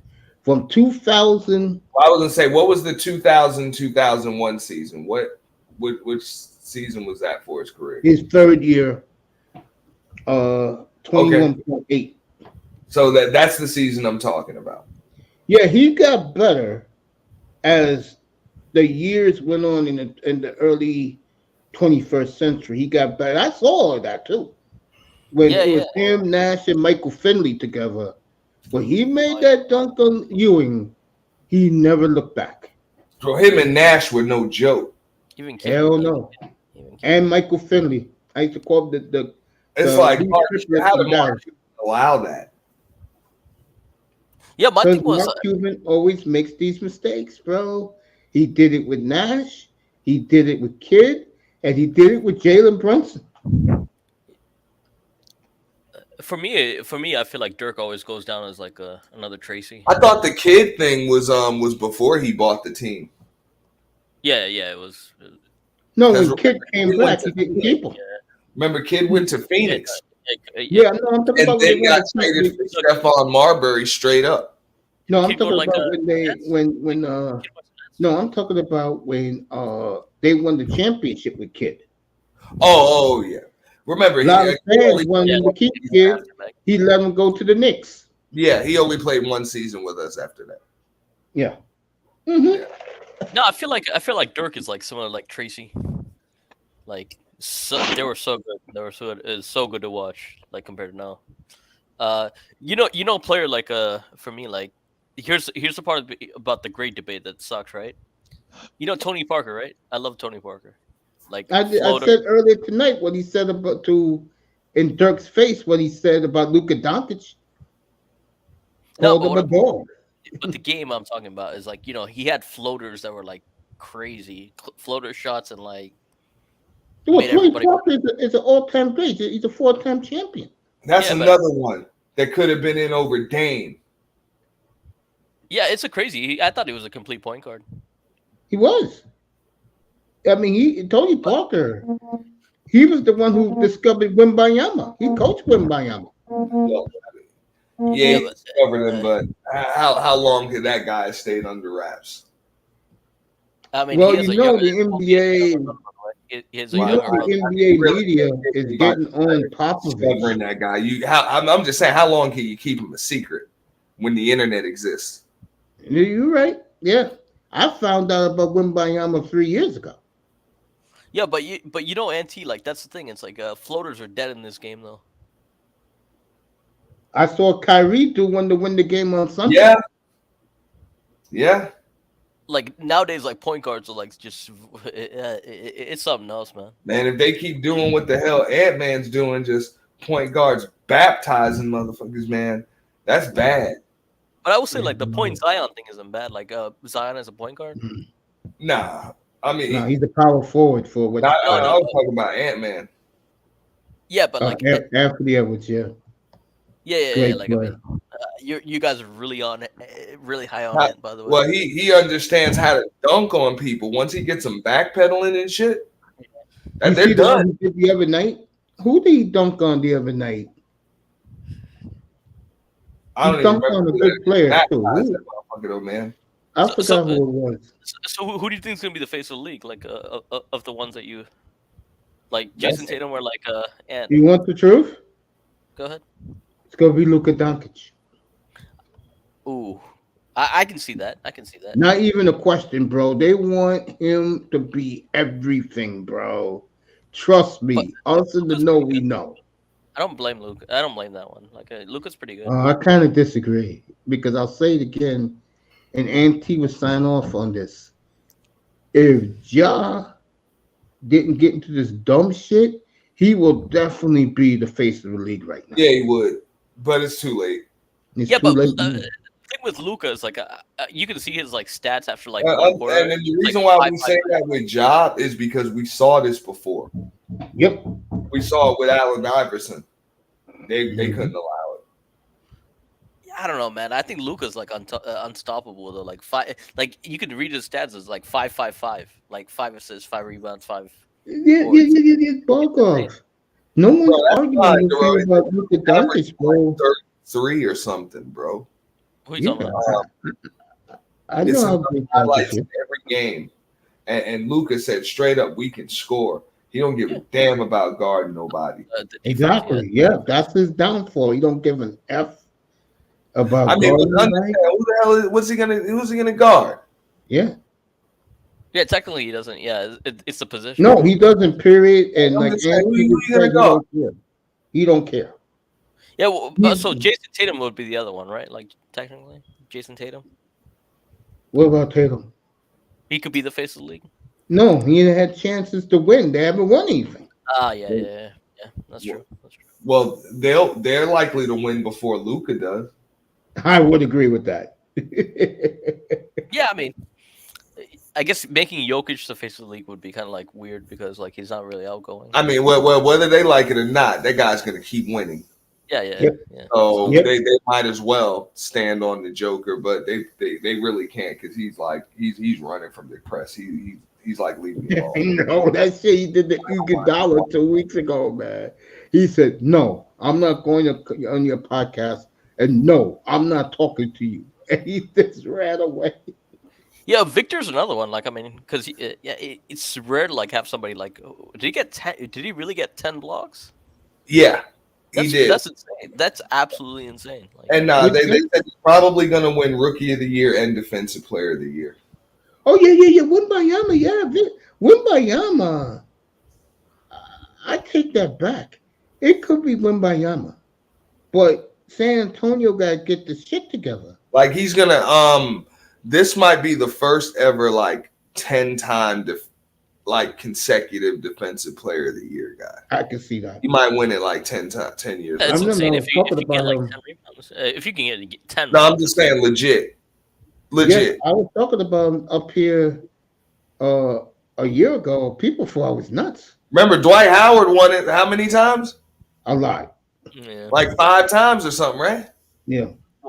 From 2000.
Well, I was going to say, what was the 2000-2001 season? Which season was that for his career?
His third year, 21.8.
Okay. So that's the season I'm talking about.
Yeah, he got better as the years went on in the early 21st century. He got better. I saw all of that too. When it was him, Nash, and Michael Finley together. When he made that dunk on Ewing, he never looked back.
So him and Nash were no joke.
Hell no. And Michael Finley. I used to call him the
it's like, how did Mark allow that?
Yeah, my thing was
Mark Cuban always makes these mistakes, bro. He did it with Nash, he did it with Kidd, and he did it with Jalen Brunson.
For me, I feel like Dirk always goes down as like another Tracy.
I thought the Kidd thing was before he bought the team.
Yeah, it was.
No, when Kidd came back, he didn't keep him.
Remember, Kidd went to Phoenix.
Yeah, no, I'm talking about
they got traded for Stephon Marbury straight up.
No, I'm talking about no, I'm talking about when they won the championship with Kidd.
Oh yeah. Remember,
a lot of fans wanted to keep Kidd. He let him go to the Knicks.
Yeah, he only played one season with us after that.
Yeah. Mm-hmm.
No, I feel like Dirk is like similar like Tracy. Like they were so good. They were so good. It's so good to watch. Like compared to now. Player like for me like here's the part about the great debate that sucks, right? You know Tony Parker, right? I love Tony Parker. Like
I said earlier tonight what he said in Dirk's face what he said about Luka Doncic.
No, but the game I'm talking about is like he had floaters that were like crazy floater shots and like.
Well, Tony Parker is an all-time great. He's a 4-time champion.
That's another one that could have been in over Dame.
Yeah, it's a crazy. I thought he was a complete point guard.
He was. I mean, Tony Parker, he was the one who discovered Wembanyama. He coached Wembanyama.
Yeah, he discovered him, but how long could that guy have stayed under wraps?
I mean,
well, the NBA, the NBA media is getting on top of
discovering that guy. I'm just saying, how long can you keep him a secret when the internet exists?
You're right. Yeah, I found out about Wembanyama 3 years ago.
Yeah, but NT, like that's the thing. It's like floaters are dead in this game, though.
I saw Kyrie do one to win the game on Sunday.
Yeah.
like nowadays, like point guards are like just it's something else, man.
Man, if they keep doing what the hell Ant-Man's doing, just point guards baptizing motherfuckers, man, that's bad.
But I would say like the point Zion thing isn't bad. Like Zion as a point guard.
Nah, I mean,
No, he's a power forward for what.
I was talking about Ant-Man.
Yeah, but like
Anthony Edwards, yeah.
Yeah. Like I mean, you guys are really really high on it, by the way.
Well, he understands how to dunk on people. Once he gets them backpedaling and shit, and they're done.
The other night, who did he dunk on the other night?
I don't
he dunked on a good player too.
Man.
I forgot who it was.
So who do you think is gonna be the face of the league? Like of the ones that you like, Jason Tatum or like Ant?
You want the truth?
Go ahead.
It's gonna be Luka Doncic.
Ooh, I can see that.
Not even a question, bro. They want him to be everything, bro. Trust me. Also, to know we know.
I don't blame Luka. I don't blame that one. Like Luka's pretty good.
I kind of disagree because I'll say it again, and Auntie will sign off on this. If Ja didn't get into this dumb shit, he will definitely be the face of the league right now.
Yeah, he would, but it's too late.
It's too late.
The thing with Luka is like you can see his like stats after like
one quarter. And then the reason why we say that with Ja is because we saw this before.
Yep.
We saw it with Allen Iverson. They couldn't allow it.
I don't know, man. I think Luka's like unstoppable though. Like like you could read his stats as like 5-5-5, like 5 assists, 5 rebounds, 5.
Yeah. Bug off. No one's arguing about Luka Doncic, bro.
33 or something, bro.
Who you talking about?
I know how good
highlights in every game, and Luka said straight up, "We can score." He don't give a damn about guarding nobody.
Exactly. Yeah, that's his downfall. He don't give an F about.
I mean, who the hell who's he gonna guard?
Yeah.
Yeah, technically he doesn't. Yeah, it's the position.
No, he doesn't. Period. And like he don't care.
Yeah. Well, so Jason Tatum would be the other one, right? Like technically, Jason Tatum.
What about Tatum?
He could be the face of the league.
No, he had chances to win. They haven't won anything.
Yeah. That's true.
Well, they're likely to win before Luka does.
I would agree with that.
Yeah, I mean, I guess making Jokic the face of the league would be kind of like weird because like he's not really outgoing.
I mean, well, whether they like it or not, that guy's gonna keep winning.
Yeah.
So they might as well stand on the Joker, but they really can't because he's running from the press. He's like leaving me alone.
No, that shit he did to Iguodala 2 weeks ago, man. He said, "No, I'm not going on your podcast, and no, I'm not talking to you." And he just ran away.
Yeah, Victor's another one. Like, I mean, because it's rare to like have somebody like. Did he get 10? Did he really get 10 blocks?
Yeah. He did.
That's insane. That's absolutely insane. Like,
and they said he's probably going to win Rookie of the Year and Defensive Player of the Year.
Oh, yeah. Wimbayama, yeah. Wimbayama. I take that back. It could be Wimbayama. But San Antonio got to get the shit together.
Like, he's going to this might be the first ever, like, 10-time consecutive Defensive Player of the Year guy.
I can see that.
He might win it like 10 years.
That's insane. If you can get like 10 rebounds, if you can get 10.
No, I'm just saying legit.
Yeah, I was talking about him up here a year ago. People thought I was nuts.
Remember, Dwight Howard won it how many times?
A lot.
Yeah.
Like 5 times or something, right?
Yeah.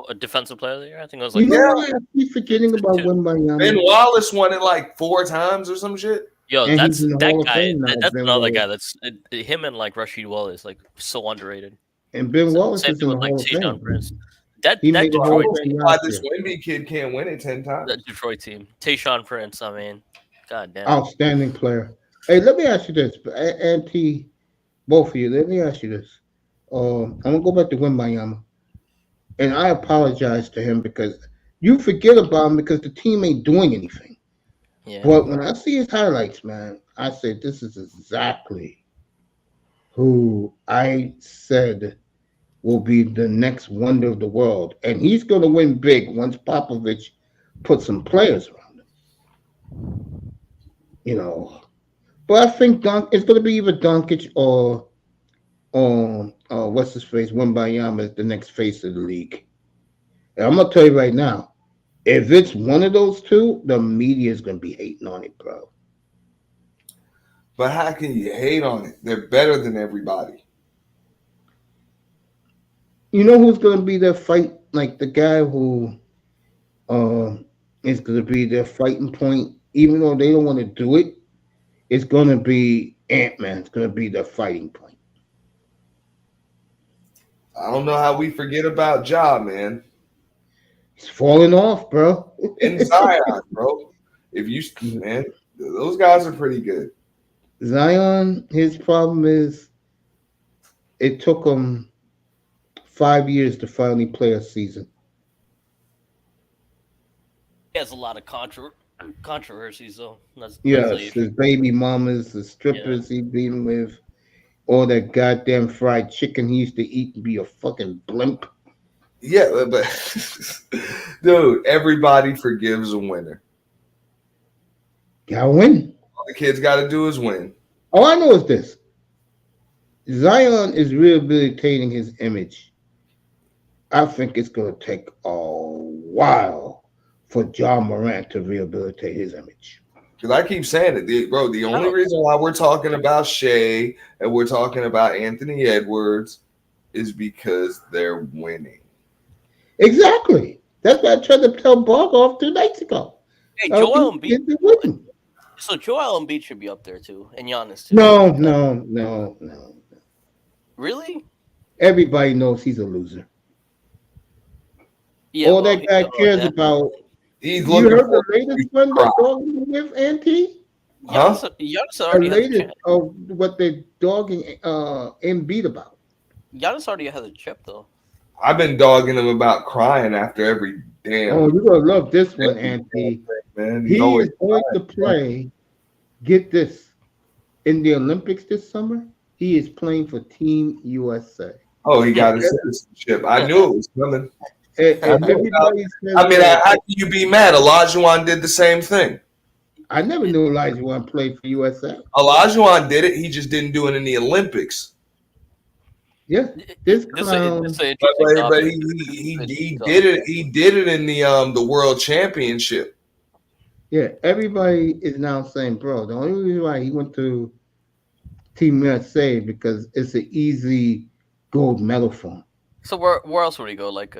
A Defensive Player of the Year? I think it was like.
I keep forgetting about Wimbayama.
Ben Wallace won it like 4 times or some shit.
Yo, that's that guy. That's another guy. That's him and like Rasheed Wallace, like so underrated.
And Ben Wallace
same
is
thing
in
with
the
like
Hall of
Tayshaun
Fame.
Prince. That
He
Detroit team.
Why this Wemby kid can't win it 10 times?
That Detroit team. Tayshaun Prince. I mean, goddamn.
Outstanding player. Hey, let me ask you this, Auntie, both of you. Let me ask you this. I'm gonna go back to Wimbayama, and I apologize to him because you forget about him because the team ain't doing anything.
Yeah.
But when I see his highlights, man, I say this is exactly who I said will be the next wonder of the world, and he's gonna win big once Popovich puts some players around him. You know, but I think it's going to be either Doncic or what's his face, Wembayama is the next face of the league. And I'm gonna tell you right now, if it's one of those two, the media is gonna be hating on it, bro.
But how can you hate on it? They're better than everybody.
You know who's gonna be their fight? Like the guy who uh, is gonna be their fighting point, even though they don't want to do it. It's gonna be Ant-Man. It's gonna be their fighting point.
I don't know how we forget about Ja, man.
He's falling off, bro.
And Zion, bro. If you, man, those guys are pretty good.
Zion, his problem is it took him 5 years to finally play a season.
He has a lot of controversies, though. That's the
Yes,
issue.
his baby mamas, the strippers he been with, all that goddamn fried chicken he used to eat and be a fucking blimp.
Yeah, but dude, everybody forgives a winner.
Gotta win.
All the kids got to do is win.
All I know is this: Zion is rehabilitating his image. I think it's gonna take a while for John Morant to rehabilitate his image.
Because I keep saying it, bro. The only reason why we're talking about Shea and we're talking about Anthony Edwards is because they're winning.
Exactly. That's what I tried to tell Barkov 2 nights ago.
Hey, Joel Embiid.
Embiid.
So Joel Embiid should be up there too, and Giannis too.
No.
Really?
Everybody knows he's a loser.
Yeah.
All that guy cares about.
He's
You
looking
heard the
for
latest one they're dogging with, Auntie?
Giannis
The
already has a
latest
chip.
of what they're dogging Embiid about.
Giannis already has a chip though.
I've been dogging him about crying after every damn.
Oh, you're gonna love this one, Auntie.
Man,
He
always
is going to
crying.
play. Get this, in the Olympics this summer, he is playing for Team USA.
Oh, he got his citizenship. I knew it was coming.
Everybody says
I mean, how can you be mad? Olajuwon did the same thing.
I never knew Olajuwon played for USA.
Olajuwon did it. He just didn't do it in the Olympics.
Yeah, this clown.
This is an
But,
interesting
but
topic.
he did it. He did it in the World Championship.
Yeah, everybody is now saying, bro, the only reason why he went to Team USA because it's an easy gold medal for him.
So where else would he go? Like,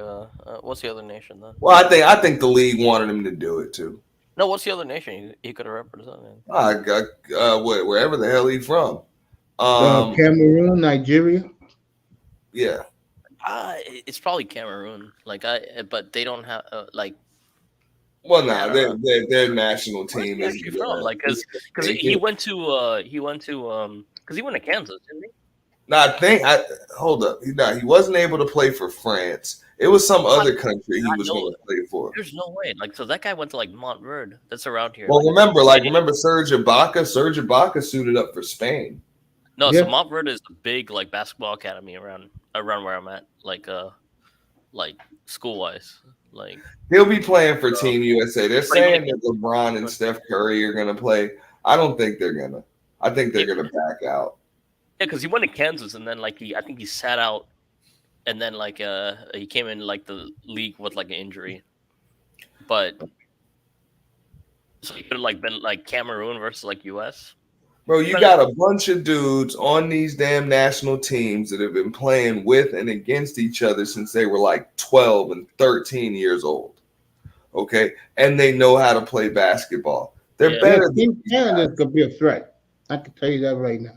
what's the other nation then?
Well, I think the league wanted him to do it too.
No, what's the other nation he could have represented?
Wherever the hell he's from.
Cameroon, Nigeria.
Yeah.
It's probably Cameroon. But they don't have like.
Well, no, their national team
Where's
is
he from? Like, because he went to because he went to Kansas, didn't he?
No, hold up. He wasn't able to play for France. It was some other country he was going to play for.
There's no way. Like, so that guy went to like Montverde. That's around here.
Well, remember Serge Ibaka? Serge Ibaka suited up for Spain.
No,
Yeah.
so Montverde is the big like basketball academy around where I'm at, like school wise. Like
He'll be playing for Team USA. They're saying that LeBron and Steph Curry are going to play. I don't think they're going to. I think they're going to back out.
yeah, because he went to Kansas and then like I think he sat out, and then like he came in like the league with like an injury, but so he could have like been like Cameroon versus like US.
Bro, you got a bunch of dudes on these damn national teams that have been playing with and against each other since they were like 12 and 13 years old. Okay? And they know how to play basketball. They're better than
Team Canada could be a threat. I can tell you that right now.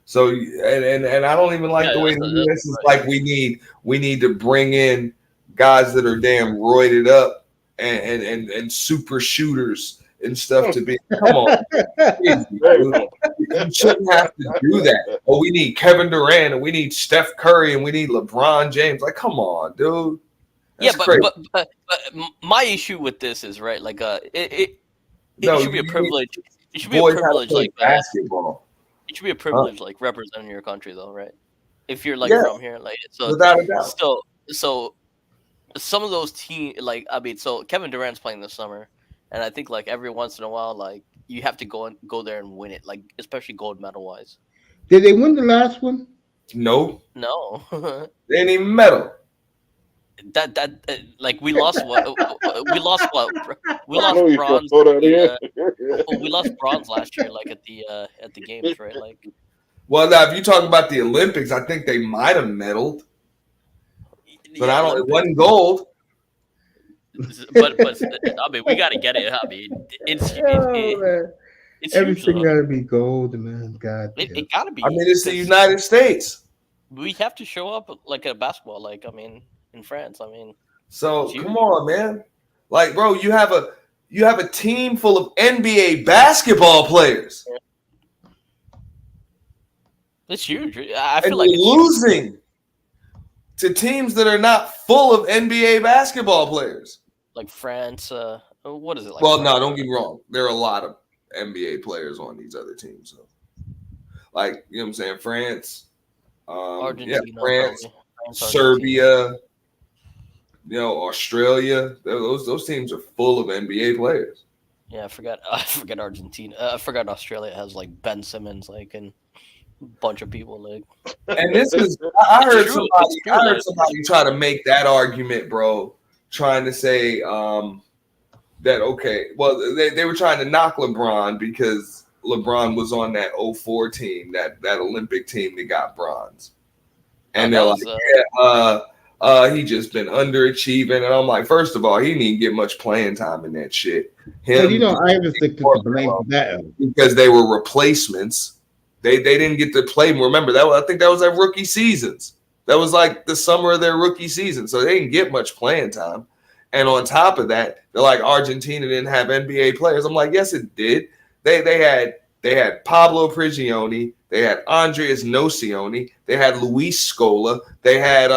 So and I don't even like the way the US is like we need to bring in guys that are damn roided up and super shooters and stuff to be. Come on, you shouldn't have to do that. Oh, we need Kevin Durant and we need Steph Curry and we need LeBron James. Like, come on, dude. That's
but my issue with this is right. Like, it should be a privilege. It should be a privilege, like
basketball.
It should be a privilege, like representing your country, though, right? If you're like from here, like so.
Without a doubt.
So some of those teams, like so Kevin Durant's playing this summer, and I think like every once in a while, like you have to go there and win it, like especially gold medal wise.
Did they win the last one?
No,
No,
they ain't even medal.
that like we lost what? We lost what? We
I
lost
know you can
bronze.
throw that
We lost bronze last year, like at the games, right? Like,
Well, now if you talk about the Olympics, I think they might have medaled, but
yeah,
I don't. It
Olympics.
wasn't gold.
But I mean, we got to get it. I mean,
Man.
it's huge.
Everything
Though.
gotta be gold, man. God damn.
It got to be.
I mean, it's the
'cause
United States.
we have to show up like at basketball. Like, I mean, in France. I mean,
So
it's huge.
come on, man. Like, bro, you have a team full of NBA basketball players,
It's huge. I
and
feel like
you're
it's huge.
losing to teams that are not full of NBA basketball players.
Like France. What is it like?
Well, no,
France?
don't get me wrong. There are a lot of NBA players on these other teams. So, like, you know what I'm saying? France,
Argentina,
France,
probably. France, Argentina.
Serbia, Australia. Those teams are full of NBA players.
Yeah, I forgot Argentina. I forgot Australia has like Ben Simmons, like, and a bunch of people like.
And this is I heard
It's true.
somebody
It's true,
I heard
though.
somebody try to make that argument, bro, trying to say that okay, well they were trying to knock LeBron because LeBron was on that 04 team, that Olympic team that got bronze. And they're like, he just been underachieving. And I'm like, first of all, he didn't even get much playing time in that shit.
Well, I have to blame for that.
Because they were replacements. They didn't get to play. Remember that? I think that was their rookie seasons. That was like the summer of their rookie season, so they didn't get much playing time. And on top of that, they're like Argentina didn't have NBA players. I'm like, yes, it did. They had Pablo Prigioni, they had Andreas Nocioni, they had Luis Scola, they had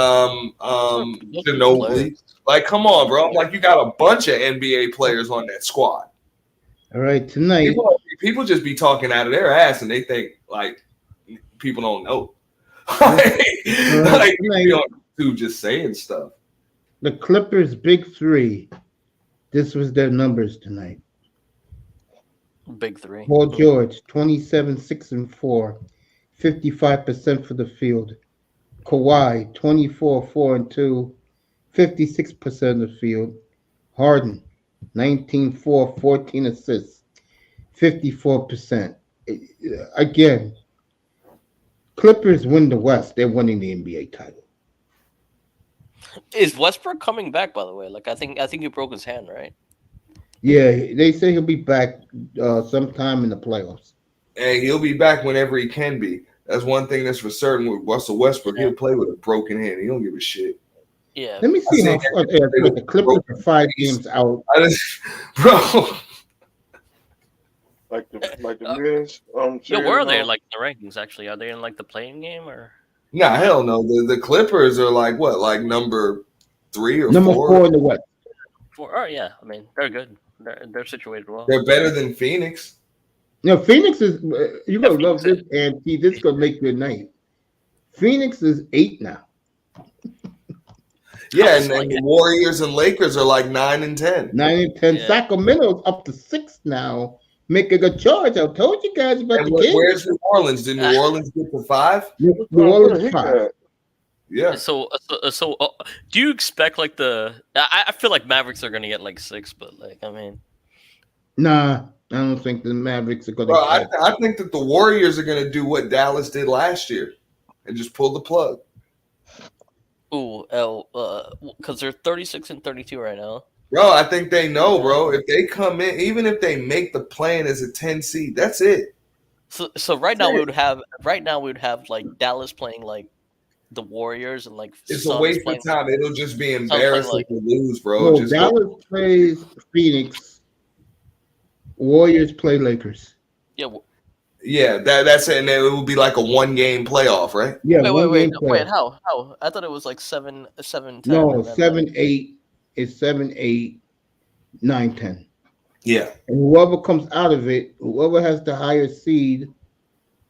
Ginobili. Like, come on, bro. I'm like, you got a bunch of NBA players on that squad.
All right, tonight.
People just be talking out of their ass, and they think like people don't know. like you just saying stuff.
The Clippers' big three. This was their numbers tonight.
Big three.
Paul George, 27, 6 and 4, 55% for the field. Kawhi, 24, 4 and 2, 56% of the field. Harden, 19, 4, 14 assists, 54%. Again, Clippers win the West. They're winning the NBA title.
Is Westbrook coming back? By the way, like I think he broke his hand, right?
Yeah, they say he'll be back sometime in the playoffs.
And he'll be back whenever he can be. That's one thing that's for certain with Russell Westbrook. He'll play with a broken hand. He don't give a shit.
Yeah.
Let me see how the Clippers are 5 games out.
Bro.
Like the men's.
Yo, where are they in like the rankings? Actually, are they in like the playing game or?
Nah, hell no. The Clippers are like what, like number 3 or
number
4?
4 in the West.
4. Oh yeah, I mean they're good. They're situated well.
They're better than Phoenix.
No, Phoenix is. You're gonna love this, and this is gonna make your night. Phoenix is 8 now.
Yeah, and the Warriors and Lakers are like 9 and 10.
9 and 10. Yeah. Sacramento's up to 6 now, making a charge. I told you guys about the game.
Where's New Orleans? Did New Orleans get to 5?
New Orleans 5.
Yeah.
So do you expect like I feel like Mavericks are gonna get like 6, but like I mean,
nah, I don't think the Mavericks are gonna.
Bro, I think that the Warriors are gonna do what Dallas did last year and just pull the plug.
Because they're 36 and 32 right now.
Bro, I think they know, bro. If they come in, even if they make the plan as a 10 seed, that's it.
So right now we would have like Dallas playing like the Warriors and like
it's
Suns
a waste of time. It'll just be embarrassing to lose, bro.
No, Dallas plays Phoenix. Warriors play Lakers.
Yeah,
that's it. And it will be like a 1-game playoff, right?
Yeah.
Wait. How? I thought it was like 7-10.
No, 7-8 is 7-8, 9-10.
Yeah.
And whoever comes out of it, whoever has the higher seed,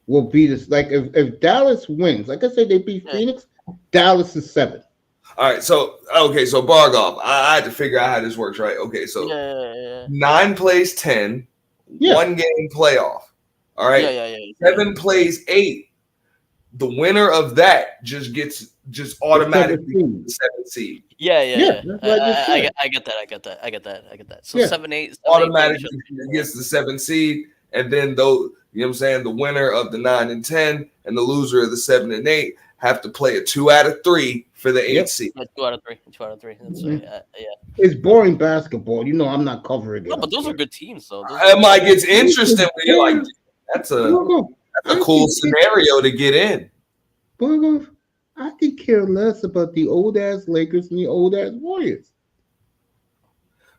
will beat us. Like if Dallas wins, like I said, they beat Phoenix. Dallas is 7.
All right, so bar golf. I had to figure out how this works, right? Okay, so
Yeah.
9 plays 10,
Yeah.
1 game playoff. All right,
Yeah.
7 plays 8. The winner of that just automatically
seed.
the 7th seed.
Yeah.
That's what I just said.
I get that. So
Yeah.
7-8
Automatically gets the 7th seed, and then though you know what I'm saying, the winner of the 9 and 10 and the loser of the 7 and 8 have to play a 2 out of 3 for the 8th seed.
Yeah, 2 out of 3. 2 out of 3. That's right. Yeah.
It's boring basketball. You know, I'm not covering it.
No, but those are good teams, though.
It might get interesting when you're like, that's a cool scenario to get in.
But I could care less about the old ass Lakers and the old ass Warriors.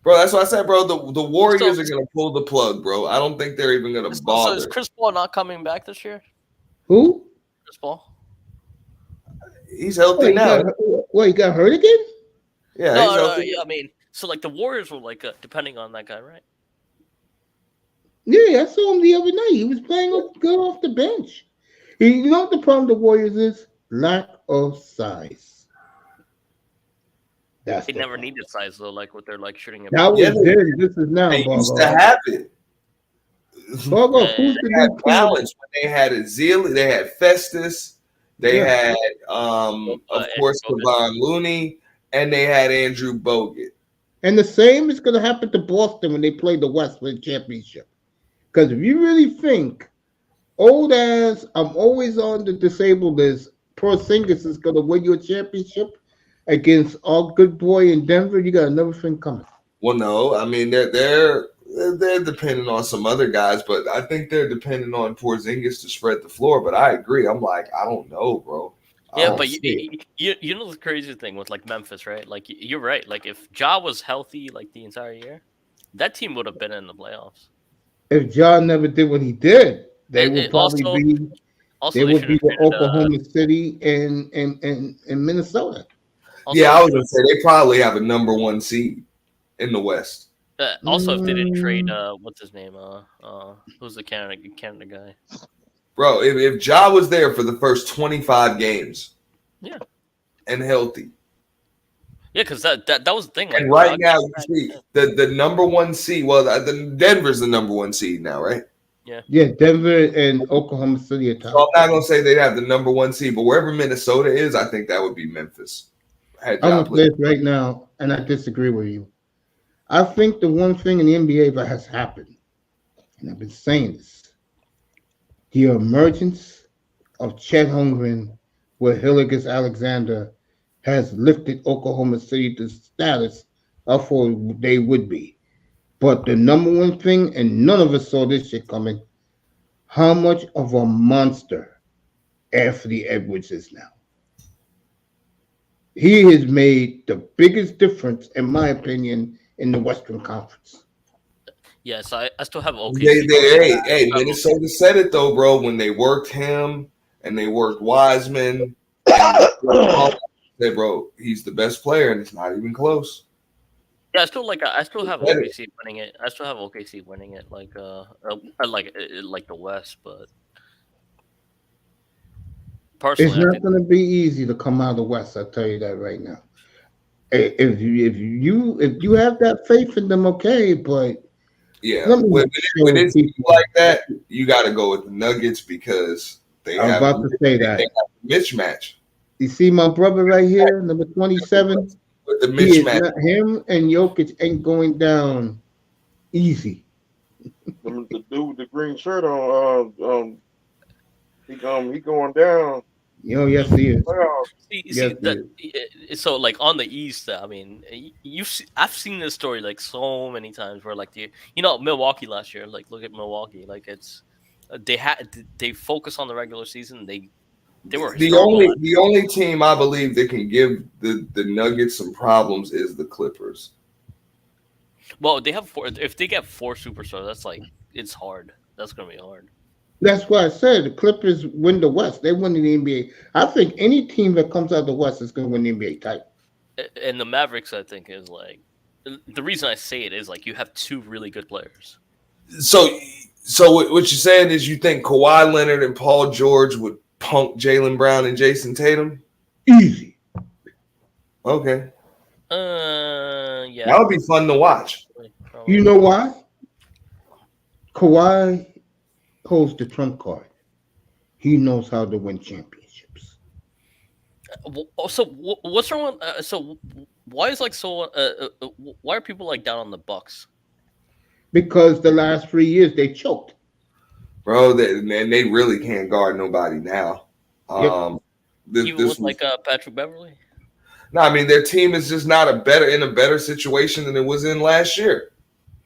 Bro, that's what I said, bro. The Warriors are gonna pull the plug, bro. I don't think they're even gonna bother.
So is Chris Paul not coming back this year?
Who?
Chris Paul.
He's healthy now.
He got hurt again?
Yeah,
No, yeah, I mean, so like the Warriors were like depending on that guy, right?
Yeah, I saw him the other night. He was playing good off the bench. You know what the problem with the Warriors is? Lack of size.
They never needed size though, like what they're like shooting at.
That was then. This is now.
They used to have it.
Who's the
had
new
balance when they had Azili, they had Festus, they had of course Kevon Looney, and they had Andrew Bogut.
And the same is going to happen to Boston when they play the West for the championship. Because if you really think old ass, I'm always on the disabled list, Porzingis is going to win you a championship against our good boy in Denver, you got another thing coming.
Well, no, I mean they're depending on some other guys, but I think they're depending on Porzingis to spread the floor. But I agree. I'm like, I don't know, bro.
Yeah, but you know the crazy thing with like Memphis, right? Like you're right. Like if Ja was healthy like the entire year, that team would have been in the playoffs.
If Ja never did what he did, they would probably be. They would be with Oklahoma City and Minnesota.
Also,
yeah, I was gonna say they probably have a number 1 seed in the West.
Also, if they didn't trade, what's his name? Who's the Canada guy?
Bro, if Ja was there for the first 25 games,
yeah,
and healthy,
yeah, because that was the thing. Like,
and right now, you see the number 1 seed. Well, Denver's the number 1 seed now, right?
Yeah, Denver and Oklahoma City are top.
So I'm not gonna say they have the number 1 seed, but wherever Minnesota is, I think that would be Memphis.
I'm gonna play it right now, and I disagree with you. I think the one thing in the NBA that has happened, and I've been saying this, the emergence of Chet Holmgren with Hilligus Alexander has lifted Oklahoma City to status of what they would be. But the number 1 thing, and none of us saw this shit coming, how much of a monster Anthony Edwards is now. He has made the biggest difference, in my opinion, in the Western Conference.
Yeah, so I still have OKC.
Hey, Minnesota said it though, bro. When they worked him and they worked Wiseman, they bro, he's the best player, and it's not even close.
Yeah, I still have OKC winning it. I still have OKC winning it, like the West, but personally,
it's not going to be easy to come out of the West. I'll tell you that right now. If you have that faith in them, okay, but
yeah, when it's like that, you got to go with the Nuggets because they have a mismatch.
You see my brother right here, number 27.
With the mismatch,
him and Jokic ain't going down easy.
The dude with the green shirt on, he going down.
Yes, he is.
So like on the East, I mean, I've seen this story like so many times where like Milwaukee last year, like look at Milwaukee, like it's they focus on the regular season. They were
the only team I believe that can give the Nuggets some problems is the Clippers.
Well, they have 4. If they get 4 superstars, that's like it's hard. That's gonna be hard.
That's why I said the Clippers win the West. They win the NBA. I think any team that comes out of the West is going to win the NBA title.
And the Mavericks, I think, is like the reason I say it is like you have 2 really good players.
So what you're saying is you think Kawhi Leonard and Paul George would punk Jaylen Brown and Jason Tatum?
Easy.
Okay.
Yeah.
That would be fun to watch.
Probably.
You know why? Kawhi holds the trump card. He knows how to win championships.
So what's wrong? So why is why are people like down on the Bucks?
Because the last 3 years they choked.
Bro, they really can't guard nobody now.
Yep.
Even with like Patrick Beverly.
No, I mean their team is just not in a better situation than it was in last year.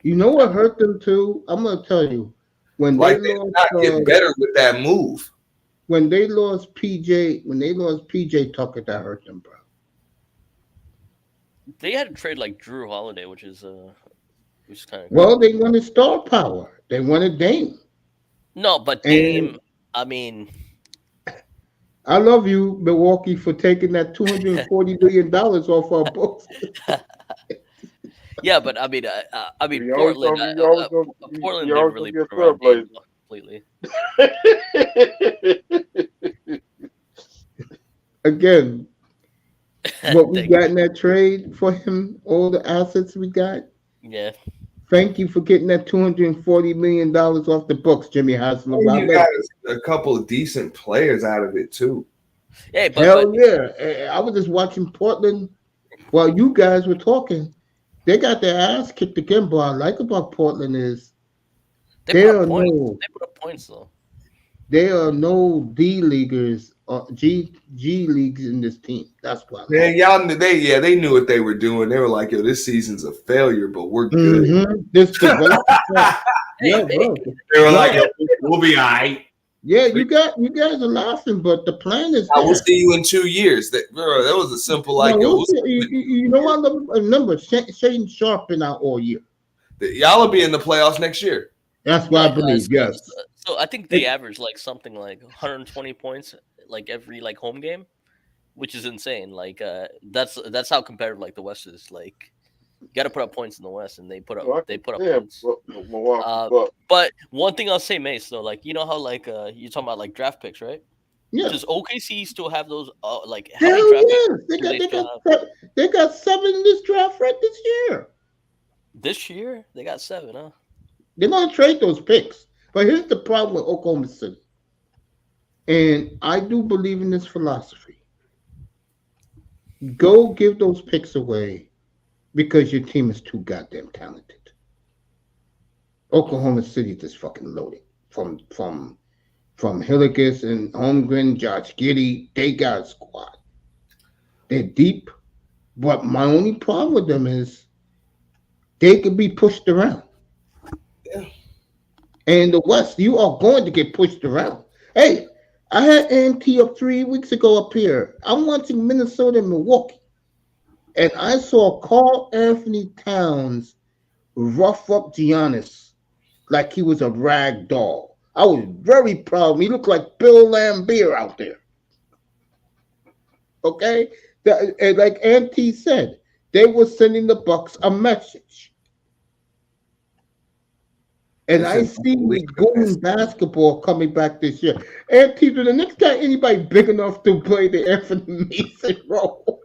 You know what hurt them too? I'm gonna tell you. When
Like
they
they
lost,
not get better with that move.
when they lost PJ Tucker, that hurt them, bro.
They had to trade like Drew Holiday, which is kind of
Well, they wanted star power. They wanted Dame.
no, but Dame. I mean,
I love you, Milwaukee, for taking that $240 million off our books.
yeah, but I mean,
You always
Portland.
gonna- you always gonna-
Portland
you
didn't
always
really
gonna
put
get
around Dame
trailblazers.
completely.
Again, what we
Thank
got in that trade for him, all the assets we got.
Yeah.
Thank you for getting that $240 million off the books, Jimmy Haslam.
And you got a couple of decent players out of it too.
Hey, but
Hell yeah. I was just watching Portland while you guys were talking. They got their ass kicked again, but what I like about Portland is
they put up points though.
there are no D leaguers or G leagues in this team. That's why.
Man, they knew what they were doing. They were like, yo, this season's a failure, but we're good.
Mm-hmm. This yeah, bro.
They were like, yo, we'll be all right.
Yeah, you guys are laughing, but the plan is
I will
there.
see you in 2 years. That was a simple like,
No,
yo,
we'll see. You know what? Remember, Shane Sharp been out all year.
y'all will be in the playoffs next year.
That's what I believe. Yes.
So I think they average like something like 120 points like every like home game, which is insane. Like that's how competitive like the West is. Like you got to put up points in the West, and they put up points. But one thing I'll say, Mace, though, like you know how like you're talking about like draft picks, right?
Yeah.
Does OKC still have those? Like how
Hell
many draft
yes.
picks?
They got 7 in this draft right this year.
This year they got 7, huh?
They're gonna trade those picks. But here's the problem with Oklahoma City. And I do believe in this philosophy. Go give those picks away because your team is too goddamn talented. Oklahoma City is just fucking loaded. From Hilligus and Holmgren, Josh Giddey, they got a squad. They're deep. But my only problem with them is they could be pushed around.
Yeah.
And in the West, you are going to get pushed around. Hey, I had NT up 3 weeks ago up here. I'm watching Minnesota and Milwaukee. And I saw Karl Anthony Towns rough up Giannis like he was a rag doll. I was very proud of him. He looked like Bill Laimbeer out there. Okay? And like NT said, they were sending the Bucks a message. And I see golden basketball coming back this year. And Peter, the next guy, anybody big enough to play the Anthony Mason role?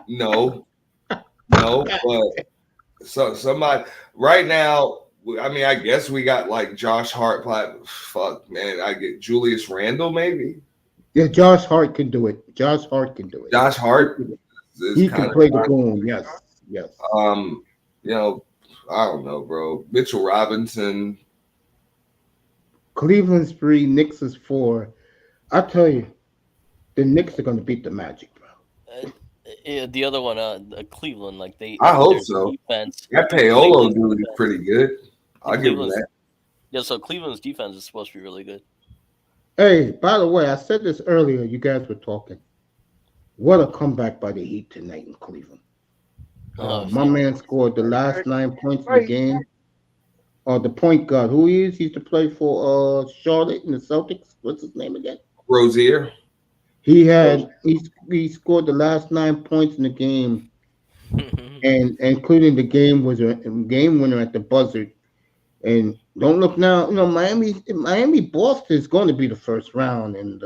No, but so somebody right now. I mean, I guess we got like Josh Hart. Fuck, man, I get Julius Randle maybe.
Yeah, Josh Hart can do it. Josh Hart can do it.
Josh Hart,
he can play the boom. Yes.
You know. I don't know, bro. Mitchell Robinson.
Cleveland's 3, Knicks is 4. I tell you, the Knicks are going to beat the Magic, bro.
Yeah, the other one, Cleveland, like they.
I hope so.
Defense,
that Paolo dude is pretty good. I'll give him that.
Yeah, so Cleveland's defense is supposed to be really good.
Hey, by the way, I said this earlier. You guys were talking. What a comeback by the Heat tonight in Cleveland. My man scored the last 9 points in the game. The point guard, who he is? He used to play for Charlotte in the Celtics. What's his name again?
Rozier.
He scored the last 9 points in the game, and including the game winner at the buzzer. And don't look now, Miami Boston is going to be the first round, and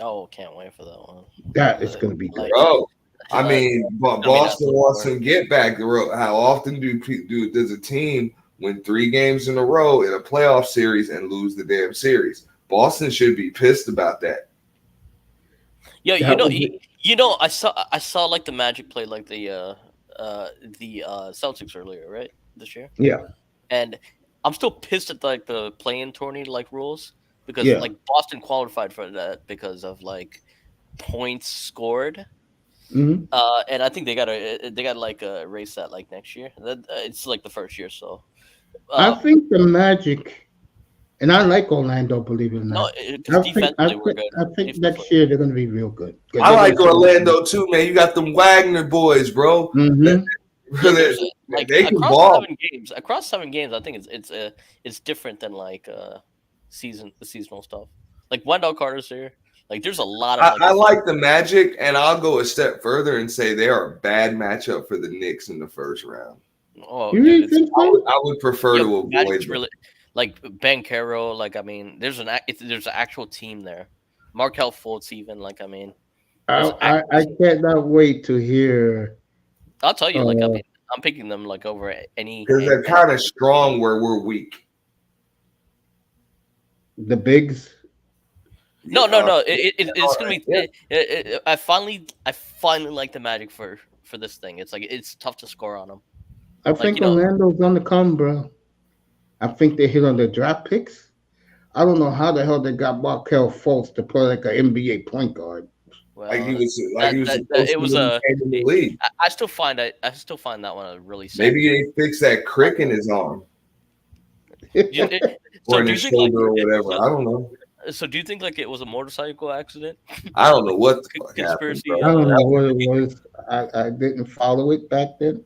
Oh, can't wait for that one.
That is going to be good.
Bro, I mean,
gonna be
Boston
that
wants
score.
some get back. How often does a team win 3 games in a row in a playoff series and lose the damn series? Boston should be pissed about that.
Yo,
That would be-
I saw like the Magic play like the Celtics earlier, right? This year.
Yeah.
And I'm still pissed at like the play-in tourney like rules because
Yeah.
like Boston qualified for that because of like points scored.
Mhm.
And I think they gotta like erase that like next year. It's like the first year, so.
I think the Magic, and I like Orlando, believe it or
No,
not.
because
I think,
defensively we're good.
I think next
Defensively.
year they're going to be real good.
I like Orlando too, man. You got them Wagner boys, bro.
Mm-hmm.
Yeah, like
they can
across
ball.
7 games. Across 7 games, I think it's different than like the seasonal stuff. Like Wendell Carter's here. Like there's a lot of.
I like the Magic, and I'll go a step further and say they are a bad matchup for the Knicks in the first round.
Oh,
You
dude,
really
it's,
think so?
I would prefer
yeah,
to avoid
Magic's
them.
really like Ben Caro. Like I mean, there's an actual team there. Markel Fultz, even like I mean,
I cannot wait to hear.
I'll tell you. Like I mean, I'm picking them like over any.
Because they're kind of strong where we're weak.
The bigs.
No. It's gonna be. I finally like the Magic for this thing. It's like it's tough to score on them.
I think Orlando's on the come, bro. I think they hit on the draft picks. I don't know how the hell they got Markel Fultz to play like an NBA point guard.
Well,
Like he was
it was
a league.
I still find that one a really sad.
Maybe they fixed that crick in his arm or in his shoulder or whatever. I don't know.
So do you think like it was a motorcycle accident?
I don't know what the fuck
Conspiracy.
happened,
I
bro.
don't know what it was. I didn't follow it back then,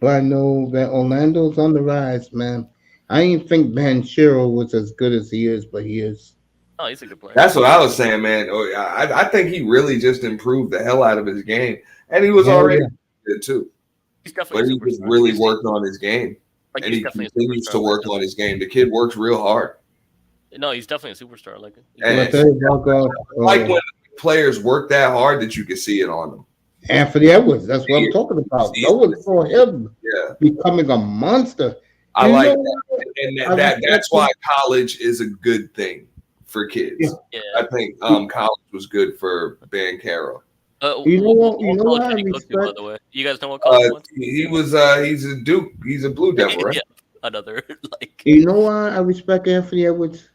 but I know that Orlando's on the rise, man. I didn't think Banchero was as good as he is, but he is.
Oh, he's a good player.
That's what I was saying, man. I think he really just improved the hell out of his game, and he was already good too.
He's definitely.
But he just really worked on his game,
like
and he continues to work on his game. The kid works real hard.
No, he's definitely a superstar. Like,
like when players work that hard that you can see it on them.
Anthony Edwards, that's what I'm talking about. No one saw him becoming a monster.
I like that, and that's why college is a good thing for kids.
Yeah.
I think college was good for Ben Caro.
You know what?
You guys know what college was?
He was he's a Duke. He's a Blue Devil, right?
Yeah, another like.
You know why I respect Anthony Edwards?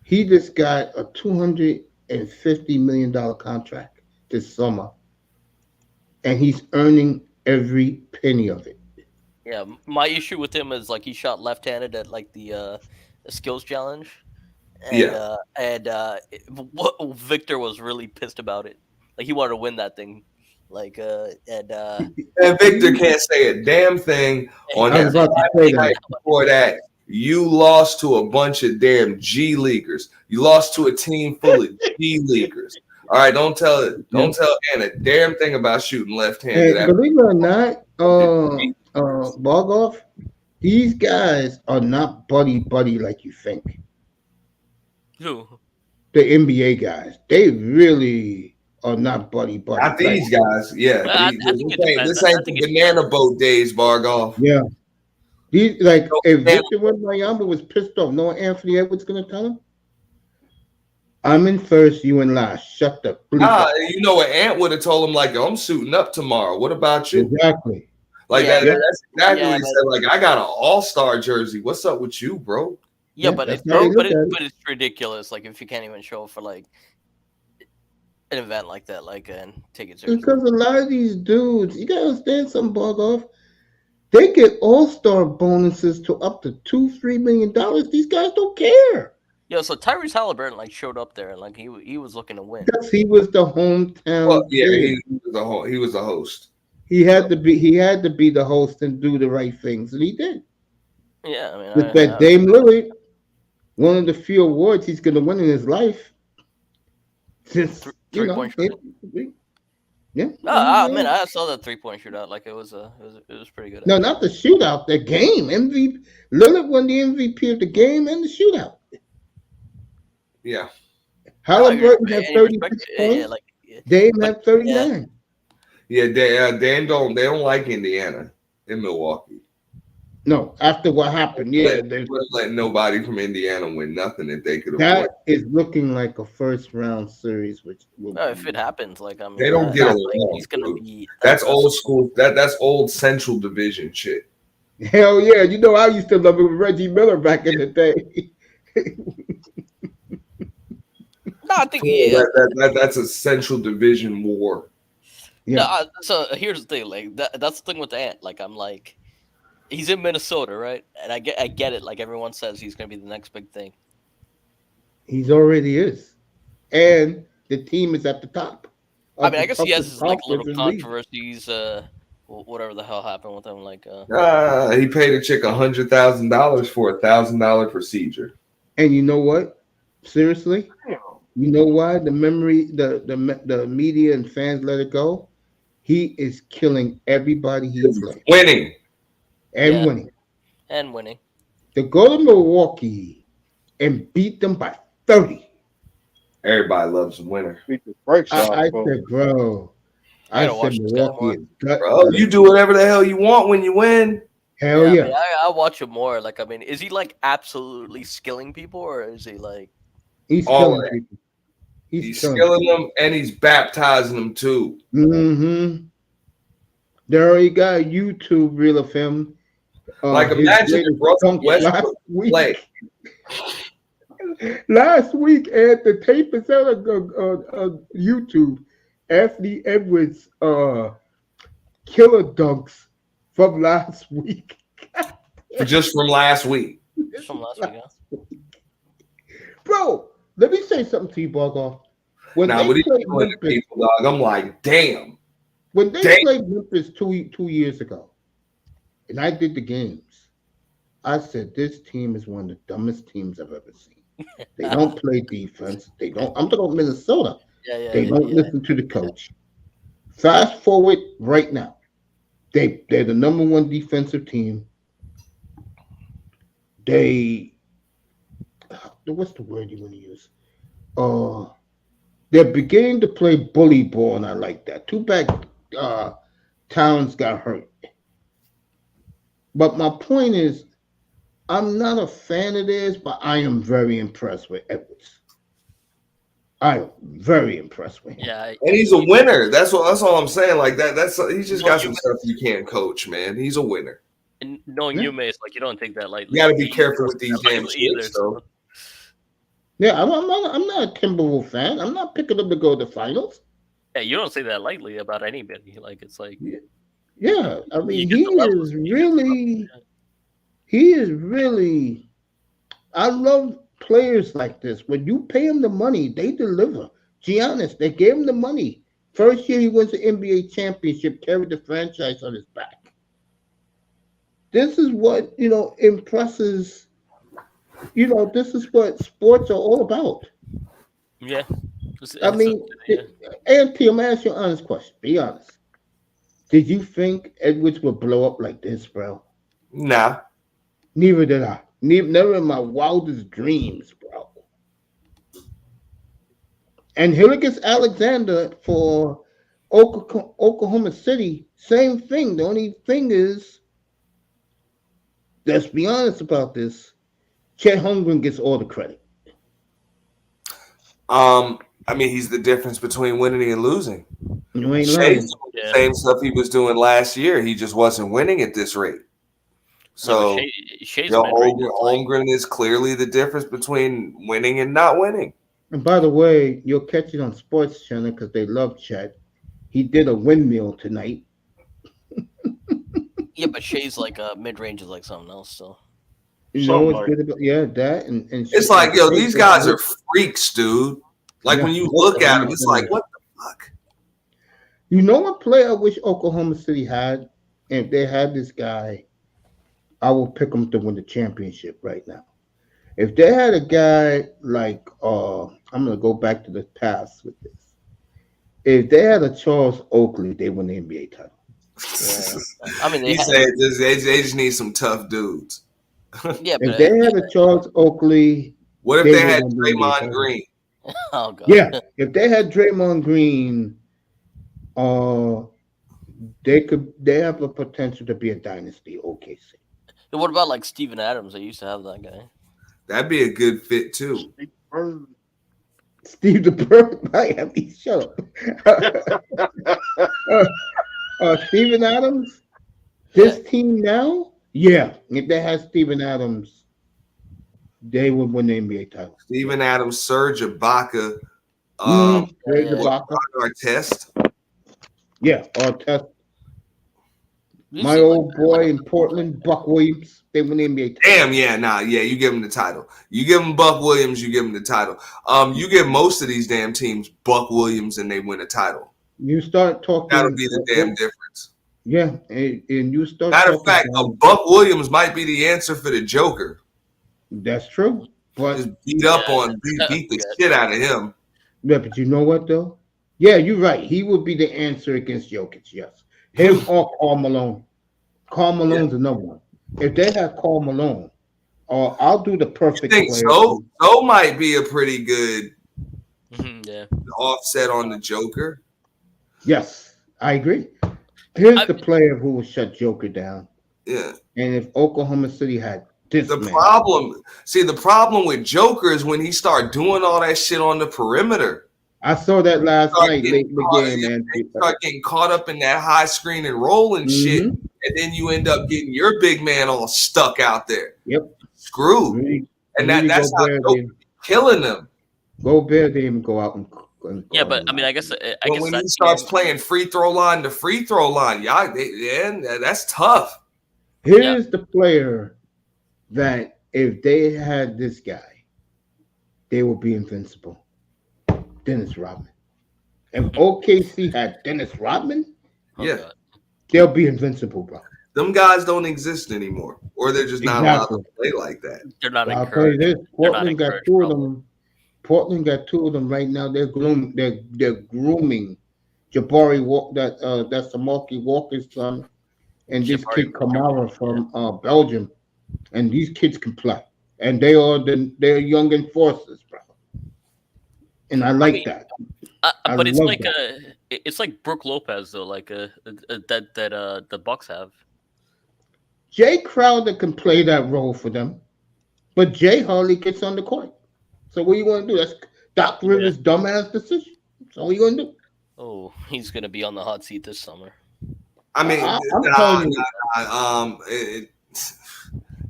He just got a $250 million contract this summer, and he's earning every penny of it.
Yeah, my issue with him is like he shot left-handed at like the skills challenge, and Victor was really pissed about it. Like he wanted to win that thing, like and
Victor can't say a damn thing on
I was
that.
about to say that.
Before that, you lost to a bunch of damn G leaguers. You lost to a team full of G leaguers. All right, don't tell Ann a damn thing about shooting left-handed.
Hey, believe it or not, Bogov, these guys are not buddy like you think.
Who?
The N.B.A. guys, they really are not buddy.
Not these guys, yeah. This ain't the banana boat days, Bargoff.
Yeah. These if Victor Wembanyama was pissed off, no Anthony Edwards gonna tell him, I'm in first, you in last. Shut the bleep up.
You know what Ant would have told him, like, I'm suiting up tomorrow. What about you?
Exactly.
Like that's exactly what he said. Like, I got an all-star jersey. What's up with you, bro?
Yeah, but it's ridiculous. Like if you can't even show up for like an event like that, like and take it seriously.
Because a lot of these dudes, you gotta understand something, Bogov. They get all-star bonuses to up to $2-3 million. These guys don't care.
Yeah, so Tyrese Halliburton like showed up there and like he was looking to win.
Because he was the hometown.
Well, yeah, he was a host.
He had to be the host and do the right things, and he did.
Yeah, I mean,
with that Dame Lillard, one of the few awards he's going to win in his life. Since
three-point shootout.
Yeah.
Man, I saw that 3-point shootout. Like it was pretty good.
No, not the shootout. The game MVP. Lillard won the MVP of the game and the shootout.
Yeah.
Halliburton had
Any respect?
36 points.
Yeah, like,
Dame
but,
had 39.
Yeah, they don't like Indiana in Milwaukee.
No, after what happened, yeah,
They wouldn't let nobody from Indiana win nothing if they could avoid.
that is looking like a first round series, which will
if it happens, like, I mean,
They don't get
like,
along.
he's gonna
Dude.
be.
That's old school. That's old Central Division shit.
hell yeah. You know, I used to love it with Reggie Miller back in the day.
No, I think yeah.
That's a Central Division war.
Yeah.
No, so here's the thing, like that's the thing with Ant. Like, I'm like, he's in Minnesota, right? And I get it. Like, everyone says he's gonna be the next big thing.
He's already is. And the team is at the top.
I mean, I guess he has
toughest
his like little
conference in the league.
controversies. Whatever the hell happened with him, like.
He paid a chick $100,000 for $1,000 procedure.
And you know what? Seriously? You know why the media and fans let it go? He is killing everybody he plays.
Winning.
And winning.
And winning.
To go to Milwaukee and beat them by 30.
Everybody loves a winner.
I said, bro. I said Milwaukee is gut.
Bro, you do whatever the hell you want when you win.
Hell yeah.
I mean, I watch him more. Like, I mean, is he like absolutely skilling people, or is he like?
He's killing people.
He's killing them, and he's baptizing them too.
Mm-hmm. They already got a YouTube reel of him.
Like, imagine if Russell Westbrook played.
Last week, at the tape is out of YouTube. Anthony Edwards killer dunks from last week.
Just from last week.
From last week, huh?
Bro, let me say something to you, Bogart.
What are you doing to people, dog? I'm like, damn.
When they played Memphis two years ago, and I did the games, I said this team is one of the dumbest teams I've ever seen. They don't play defense. They don't. I'm talking about Minnesota. They don't listen to the coach. Fast forward right now. They're the number one defensive team. What's the word you want to use? They're beginning to play bully ball, and I like that. Too bad Towns got hurt. But my point is, I'm not a fan of theirs, but I am very impressed with Edwards. I'm very impressed with him.
Yeah,
and he's a winner. That's all I'm saying. Like that. He's just got some stuff you can't coach, man. He's a winner.
And knowing you, Mace, like, you don't take that lightly.
You got to be careful with these damn shit. So.
Yeah, I'm not a Timberwolves fan. I'm not picking them to go to the finals.
Yeah, you don't say that lightly about anybody. Like, it's like.
Yeah, I mean, he is really. I love players like this. When you pay them the money, they deliver. Giannis, they gave him the money. First year he wins the NBA championship, carried the franchise on his back. This is what, impresses. This is what sports are all about.
Yeah.
I mean, Auntie, I'm going to ask you an honest question. Be honest. Did you think Edwards would blow up like this, bro?
Nah.
Neither did I. Never in my wildest dreams, bro. And Hilligus Alexander for Oklahoma City, same thing. The only thing is, let's be honest about this, Chet Holmgren gets all the credit.
I mean, he's the difference between winning and losing.
You ain't lying.
Same stuff he was doing last year. He just wasn't winning at this rate. So, Holmgren is clearly the difference between winning and not winning.
And by the way, you'll catch it on Sports Channel because they love Chet. He did a windmill tonight.
Yeah, but Shea's like mid-range is like something else. So.
Good about, that and
it's like, these guys are freaks, dude. Like, when you look at them, it's like, what the fuck?
You know what player I wish Oklahoma City had? And if they had this guy, I will pick them to win the championship right now. If they had a guy like, I'm going to go back to the past with this. If they had a Charles Oakley, they win the NBA title.
Yeah. I mean,
they just need some tough dudes.
Yeah,
if they had a Charles Oakley,
what if they had Draymond Green?
Oh god.
Yeah, if they had Draymond Green, uh, they have a potential to be a dynasty. OKC.
And what about like Steven Adams? They used to have that guy.
That'd be a good fit too.
Steve the Bird, Miami. Shut up. Steven Adams. This team now, yeah. If they had Steven Adams, they would win the NBA title.
Steven Adams, Serge Ibaka,
Serge Ibaka.
Artest.
Yeah, Artest.
You
My
see,
old boy in Portland, Buck Williams. They win the NBA title.
Damn, yeah, you give him the title. You give him Buck Williams, you give him the title. You give most of these damn teams Buck Williams, and they win a title.
You start talking.
That'll be the damn difference.
Yeah, and you start.
Matter of fact, a Buck Williams might be the answer for the Joker.
That's true, but
Just beat the shit out of him.
yeah, but you know what though? Yeah, you're right. He would be the answer against Jokic. Yes, him or Karl Malone. Karl Malone's another one. If they have Karl Malone, I'll do the perfect.
I think so might be a pretty good offset on the Joker.
Yes, I agree. Here's the player who will shut Joker down.
Yeah.
And if Oklahoma City had this
the problem with Joker is when he start doing all that shit on the perimeter.
I saw that last night late in the game, man.
They start getting caught up in that high screen and rolling shit, and then you end up getting your big man all stuck out there.
Yep.
Screwed. That's how Joker killing them.
Gobert didn't even go out and
yeah, but I mean, I guess
when he starts playing free throw line to free throw line, that's tough.
Here's the player that if they had this guy, they would be invincible. Dennis Rodman. If OKC had Dennis Rodman, they'll be invincible, bro.
Them guys don't exist anymore, or they're just not allowed to play like that.
They're not
I'll tell you this: Portland got two of them. Portland got two of them right now. They're grooming Jabari that's Samaki Walker's son, and this kid Kamara from Belgium, and these kids can play, and they're young enforcers, bro. And I like that.
But it's like Brooke Lopez though, like that the Bucks have.
Jay Crowder can play that role for them, but Jay hardly gets on the court. So what are you going to do? That's Doc Rivers' dumbass decision. So what are you going to do?
Oh, he's going to be on the hot seat this summer.
I mean,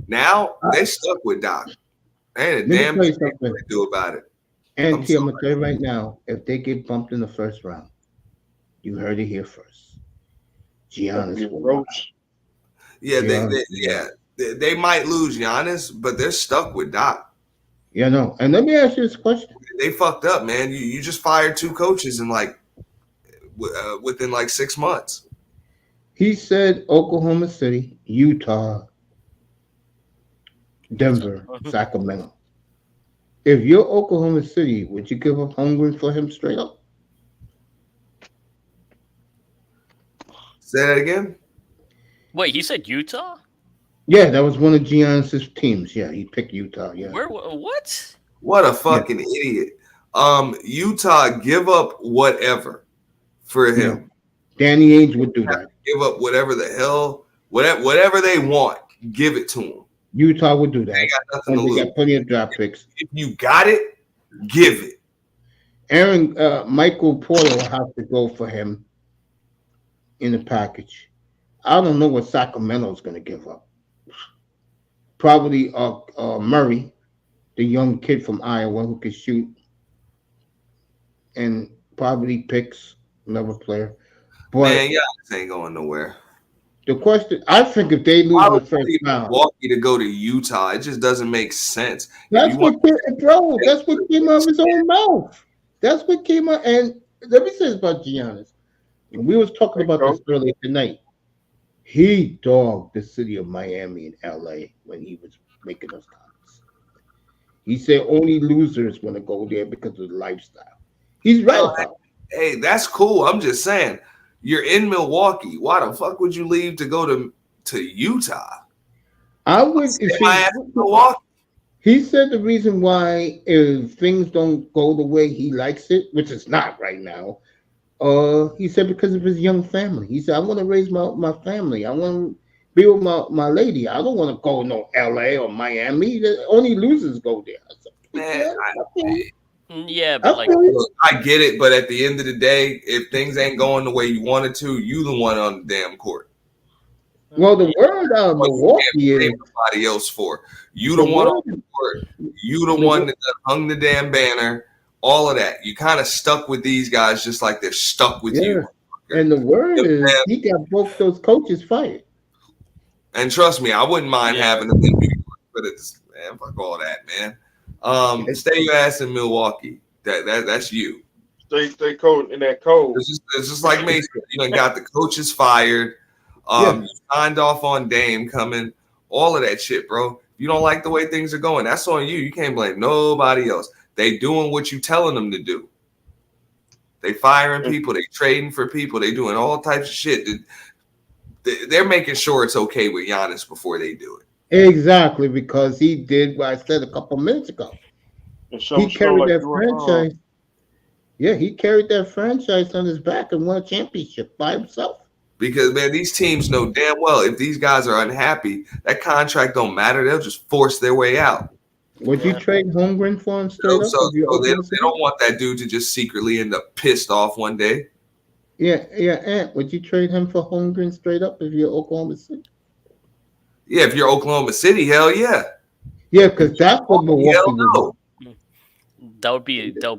now they stuck with Doc. And damn thing they do about it.
And I'm going to tell you right now, if they get bumped in the first round, you heard it here first. Giannis will.
Yeah, they might lose Giannis, but they're stuck with Doc.
Yeah, no. And let me ask you this question.
They fucked up, man. You just fired two coaches in within 6 months.
He said Oklahoma City, Utah, Denver, Sacramento. If you're Oklahoma City, would you give up Holmgren for him straight up?
Say that again?
Wait, he said Utah?
Yeah, that was one of Giannis' teams. Yeah, he picked Utah. Yeah.
What?
What a fucking idiot. Utah, give up whatever for him.
Danny Ainge would do that.
Give up whatever the hell, whatever they want. Give it to him.
Utah would do that.
They got nothing to lose.
They got plenty of draft picks.
If you got it, give it.
Michael Porter will have to go for him in the package. I don't know what Sacramento's going to give up. Probably Murray, the young kid from Iowa who can shoot, and probably picks another player. But
man, Giannis ain't going nowhere.
The question, I think, if they lose the first round,
Milwaukee to go to Utah, it just doesn't make sense.
That's what came out of his own mouth. That's what came out. And let me say this about Giannis. We was talking about this earlier tonight. He dogged the city of Miami and LA when he was making those comments. He said only losers want to go there because of the lifestyle. He's right about it.
Hey, that's cool. I'm just saying, you're in Milwaukee. Why the fuck would you leave to go to Utah?
I would.
Milwaukee.
He said the reason why if things don't go the way he likes it, which is not right now, he said because of his young family. He said, I want to raise my family. I want to be with my lady. I don't want to go no LA or Miami. Only losers go there. I said,
Man,
yeah, I feel you.
Yeah,
I
but like,
feel you.
look, I get it, but at the end of the day, if things ain't going the way you wanted to, you the one on the damn court.
Well, the word out of
What you can't
Milwaukee
blame
is
nobody else for. You the
the
one on
word.
the court. You the
The,
one
wo-
that done hung the damn banner. All of that. You kind of stuck with these guys just like they're stuck with
yeah,
you.
and the word
You know what I'm
is
saying?
he got both those coaches fired.
And trust me, I wouldn't mind
Yeah.
having them in New York, but it's man, fuck all that, man. Stay your ass in Milwaukee. That's you.
Stay cold in that cold.
It's just like Mason. You done got the coaches fired.
Yeah.
You signed off on Dame coming. All of that shit, bro. If you don't like the way things are going, that's on you. You can't blame nobody else. They doing what you telling them to do. They firing people. They trading for people. They doing all types of shit. They're making sure it's okay with Giannis before they do it.
Exactly, because he did what I said a couple minutes ago.
And
He
some
carried
like
that
doing
franchise. Yeah, he carried that franchise on his back and won a championship by himself.
Because man, these teams know damn well if these guys are unhappy, that contract don't matter. They'll just force their way out.
Would you
Yeah.
trade Holmgren for him
You know,
straight up
so
if you're
so they,
Oklahoma
they
City?
don't want that dude to just secretly end up pissed off one day.
Yeah, Ant, would you trade him for Holmgren straight up if you're Oklahoma City?
Yeah, if you're Oklahoma City, hell yeah.
Yeah, because that's what
Hell
Milwaukee would
no.
want.
that would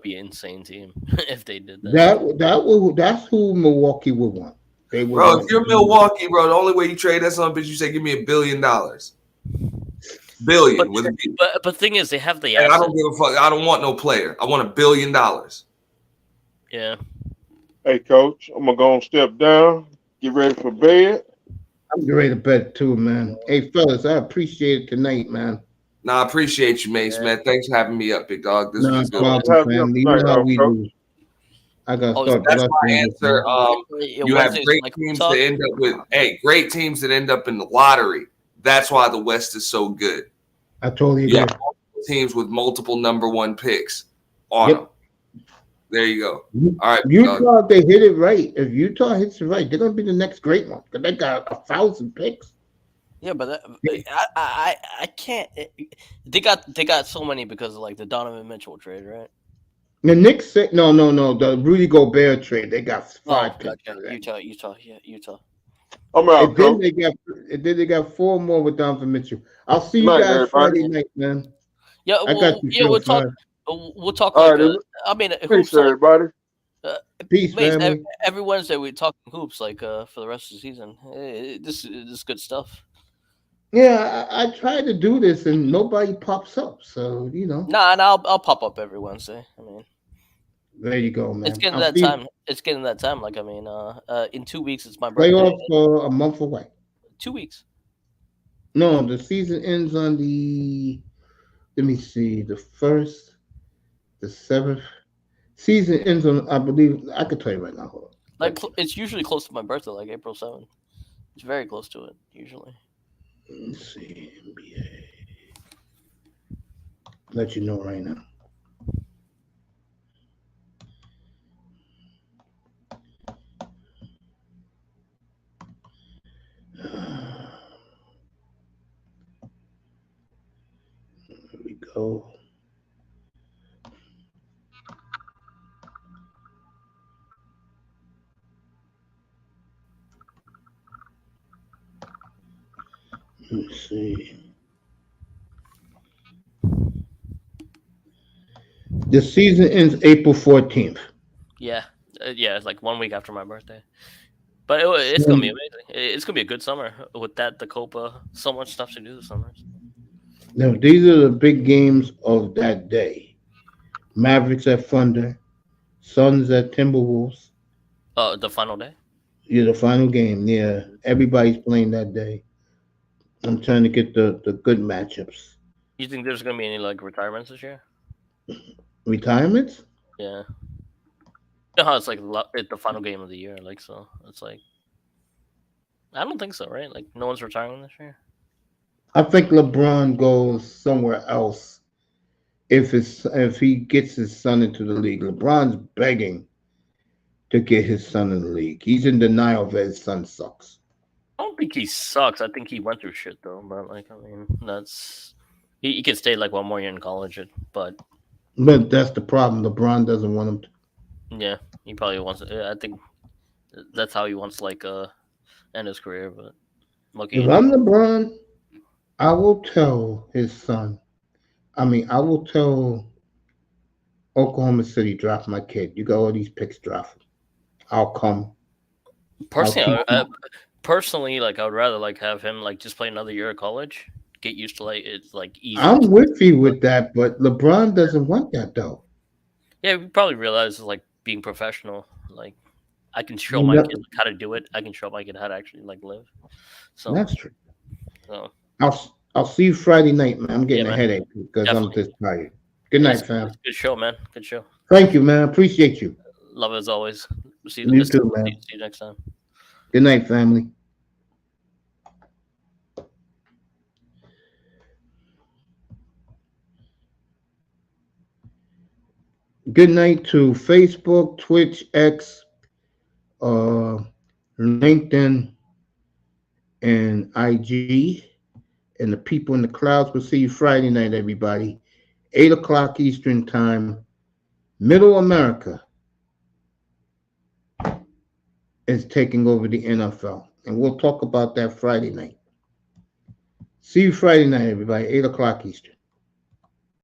be an insane team if they did that.
That's who Milwaukee would want. They would
Bro,
want.
if you're Milwaukee, bro, the only way you trade that son bitch, you say give me $1 billion. Billion
But
with a B.
but thing is, they have the
And I
assets.
don't give a fuck. I don't want no player. I want $1 billion.
Yeah.
Hey, coach, I'm gonna go and step down. Get ready for bed.
I'm ready to bet too, man. Hey, fellas, I appreciate it tonight, man.
Nah, I appreciate you, Mace,
Yeah.
man. Thanks for having me up, big dog. This
No
was a good.
problem,
Have you up
family. You
tonight,
know how we
coach?
do. I gotta
Oh,
start
That's
blushing.
my
this
answer.
night.
You have
Wednesday's
great
like
teams
talk.
that end up with great teams that end up in the lottery. That's why the West is so good.
I totally
You
agree.
have multiple teams with multiple number one picks on
Yep.
them. There you go. All right,
Utah, if they hit it right, if Utah hits it right, they're gonna be the next great one because they got 1,000 picks.
Yeah, but I can't. They got so many because of like the Donovan Mitchell trade, right?
The Knicks said no. The Rudy Gobert trade, they got
Oh,
5 picks.
gotcha. Utah, yeah, Utah.
I'm out,
And then
coach.
they got 4 more with Donovan Mitchell. I'll see
Good
you
night,
guys
everybody.
Friday night, man.
Yeah,
I got you,
yeah, we'll talk.
5.
We'll talk
All
like.
right,
I mean,
peace,
hoops. Like,
everybody.
Peace,
Mace,
family.
every Wednesday we talk hoops like for the rest of the season. This is good stuff.
Yeah, I try to do this and nobody pops up. So,
Nah, and I'll pop up every Wednesday. I mean,
there you go, man.
it's getting
I'll
that
see you.
time. It's getting that time. Like I mean, in 2 weeks it's my birthday.
Playoffs are a month away.
2 weeks.
No, the season ends on let me see, the 1st, the 7th. Season ends on, I believe, I could tell you right now. Hold on.
Like it's usually close to my birthday, like April 7th. It's very close to it usually.
Let's see, N.B.A. Let you know right now. Here we go. Let's see. The season ends April 14th.
Yeah, yeah, it's like 1 week after my birthday. But it's gonna be amazing. It's gonna be a good summer with the Copa. So much stuff to do this summer.
Now, these are the big games of that day. Mavericks at Thunder, Suns at Timberwolves.
The final day.
Yeah, the final game. Yeah, everybody's playing that day. I'm trying to get the good matchups.
You think there's gonna be any like retirements this year?
Retirements?
Yeah. You know how it's like the final game of the year, like so. It's like I don't think so, right? Like no one's retiring this year.
I think LeBron goes somewhere else if he gets his son into the league. LeBron's begging to get his son in the league. He's in denial that his son sucks.
I don't think he sucks. I think he went through shit though. But like, I mean, that's he can stay like one more year in college, but
But that's the problem. LeBron doesn't want him to.
yeah, he probably wants. I think that's how he wants to, like end his career. But looking
If
into
I'm LeBron, I will tell his son. I will tell Oklahoma City, drop my kid. You got all these picks, drop him. I'll come.
personally,
keep him.
personally, like I would rather like have him like just play another year of college, get used to like it's like easy.
I'm with you with that, but LeBron doesn't want that though.
Yeah, we probably realize like being professional. Like I can show
You
my
know-
kid how to do it. I can show my kid how to actually like live. So,
That's true.
so
I'll see you Friday night, man. I'm getting
Yeah,
a
man.
headache because
Definitely.
I'm just tired. Good night,
it's
fam.
good show, man. Good show.
Thank you, man. Appreciate you.
Love it as always. See
You too, man.
See you next time.
Good night, family. Good night to Facebook, Twitch, X, LinkedIn, and IG, and the people in the clouds. We'll see you Friday night, everybody. 8 o'clock Eastern Time. Middle America is taking over the NFL. And we'll talk about that Friday night. See you Friday night, everybody. 8 o'clock Eastern.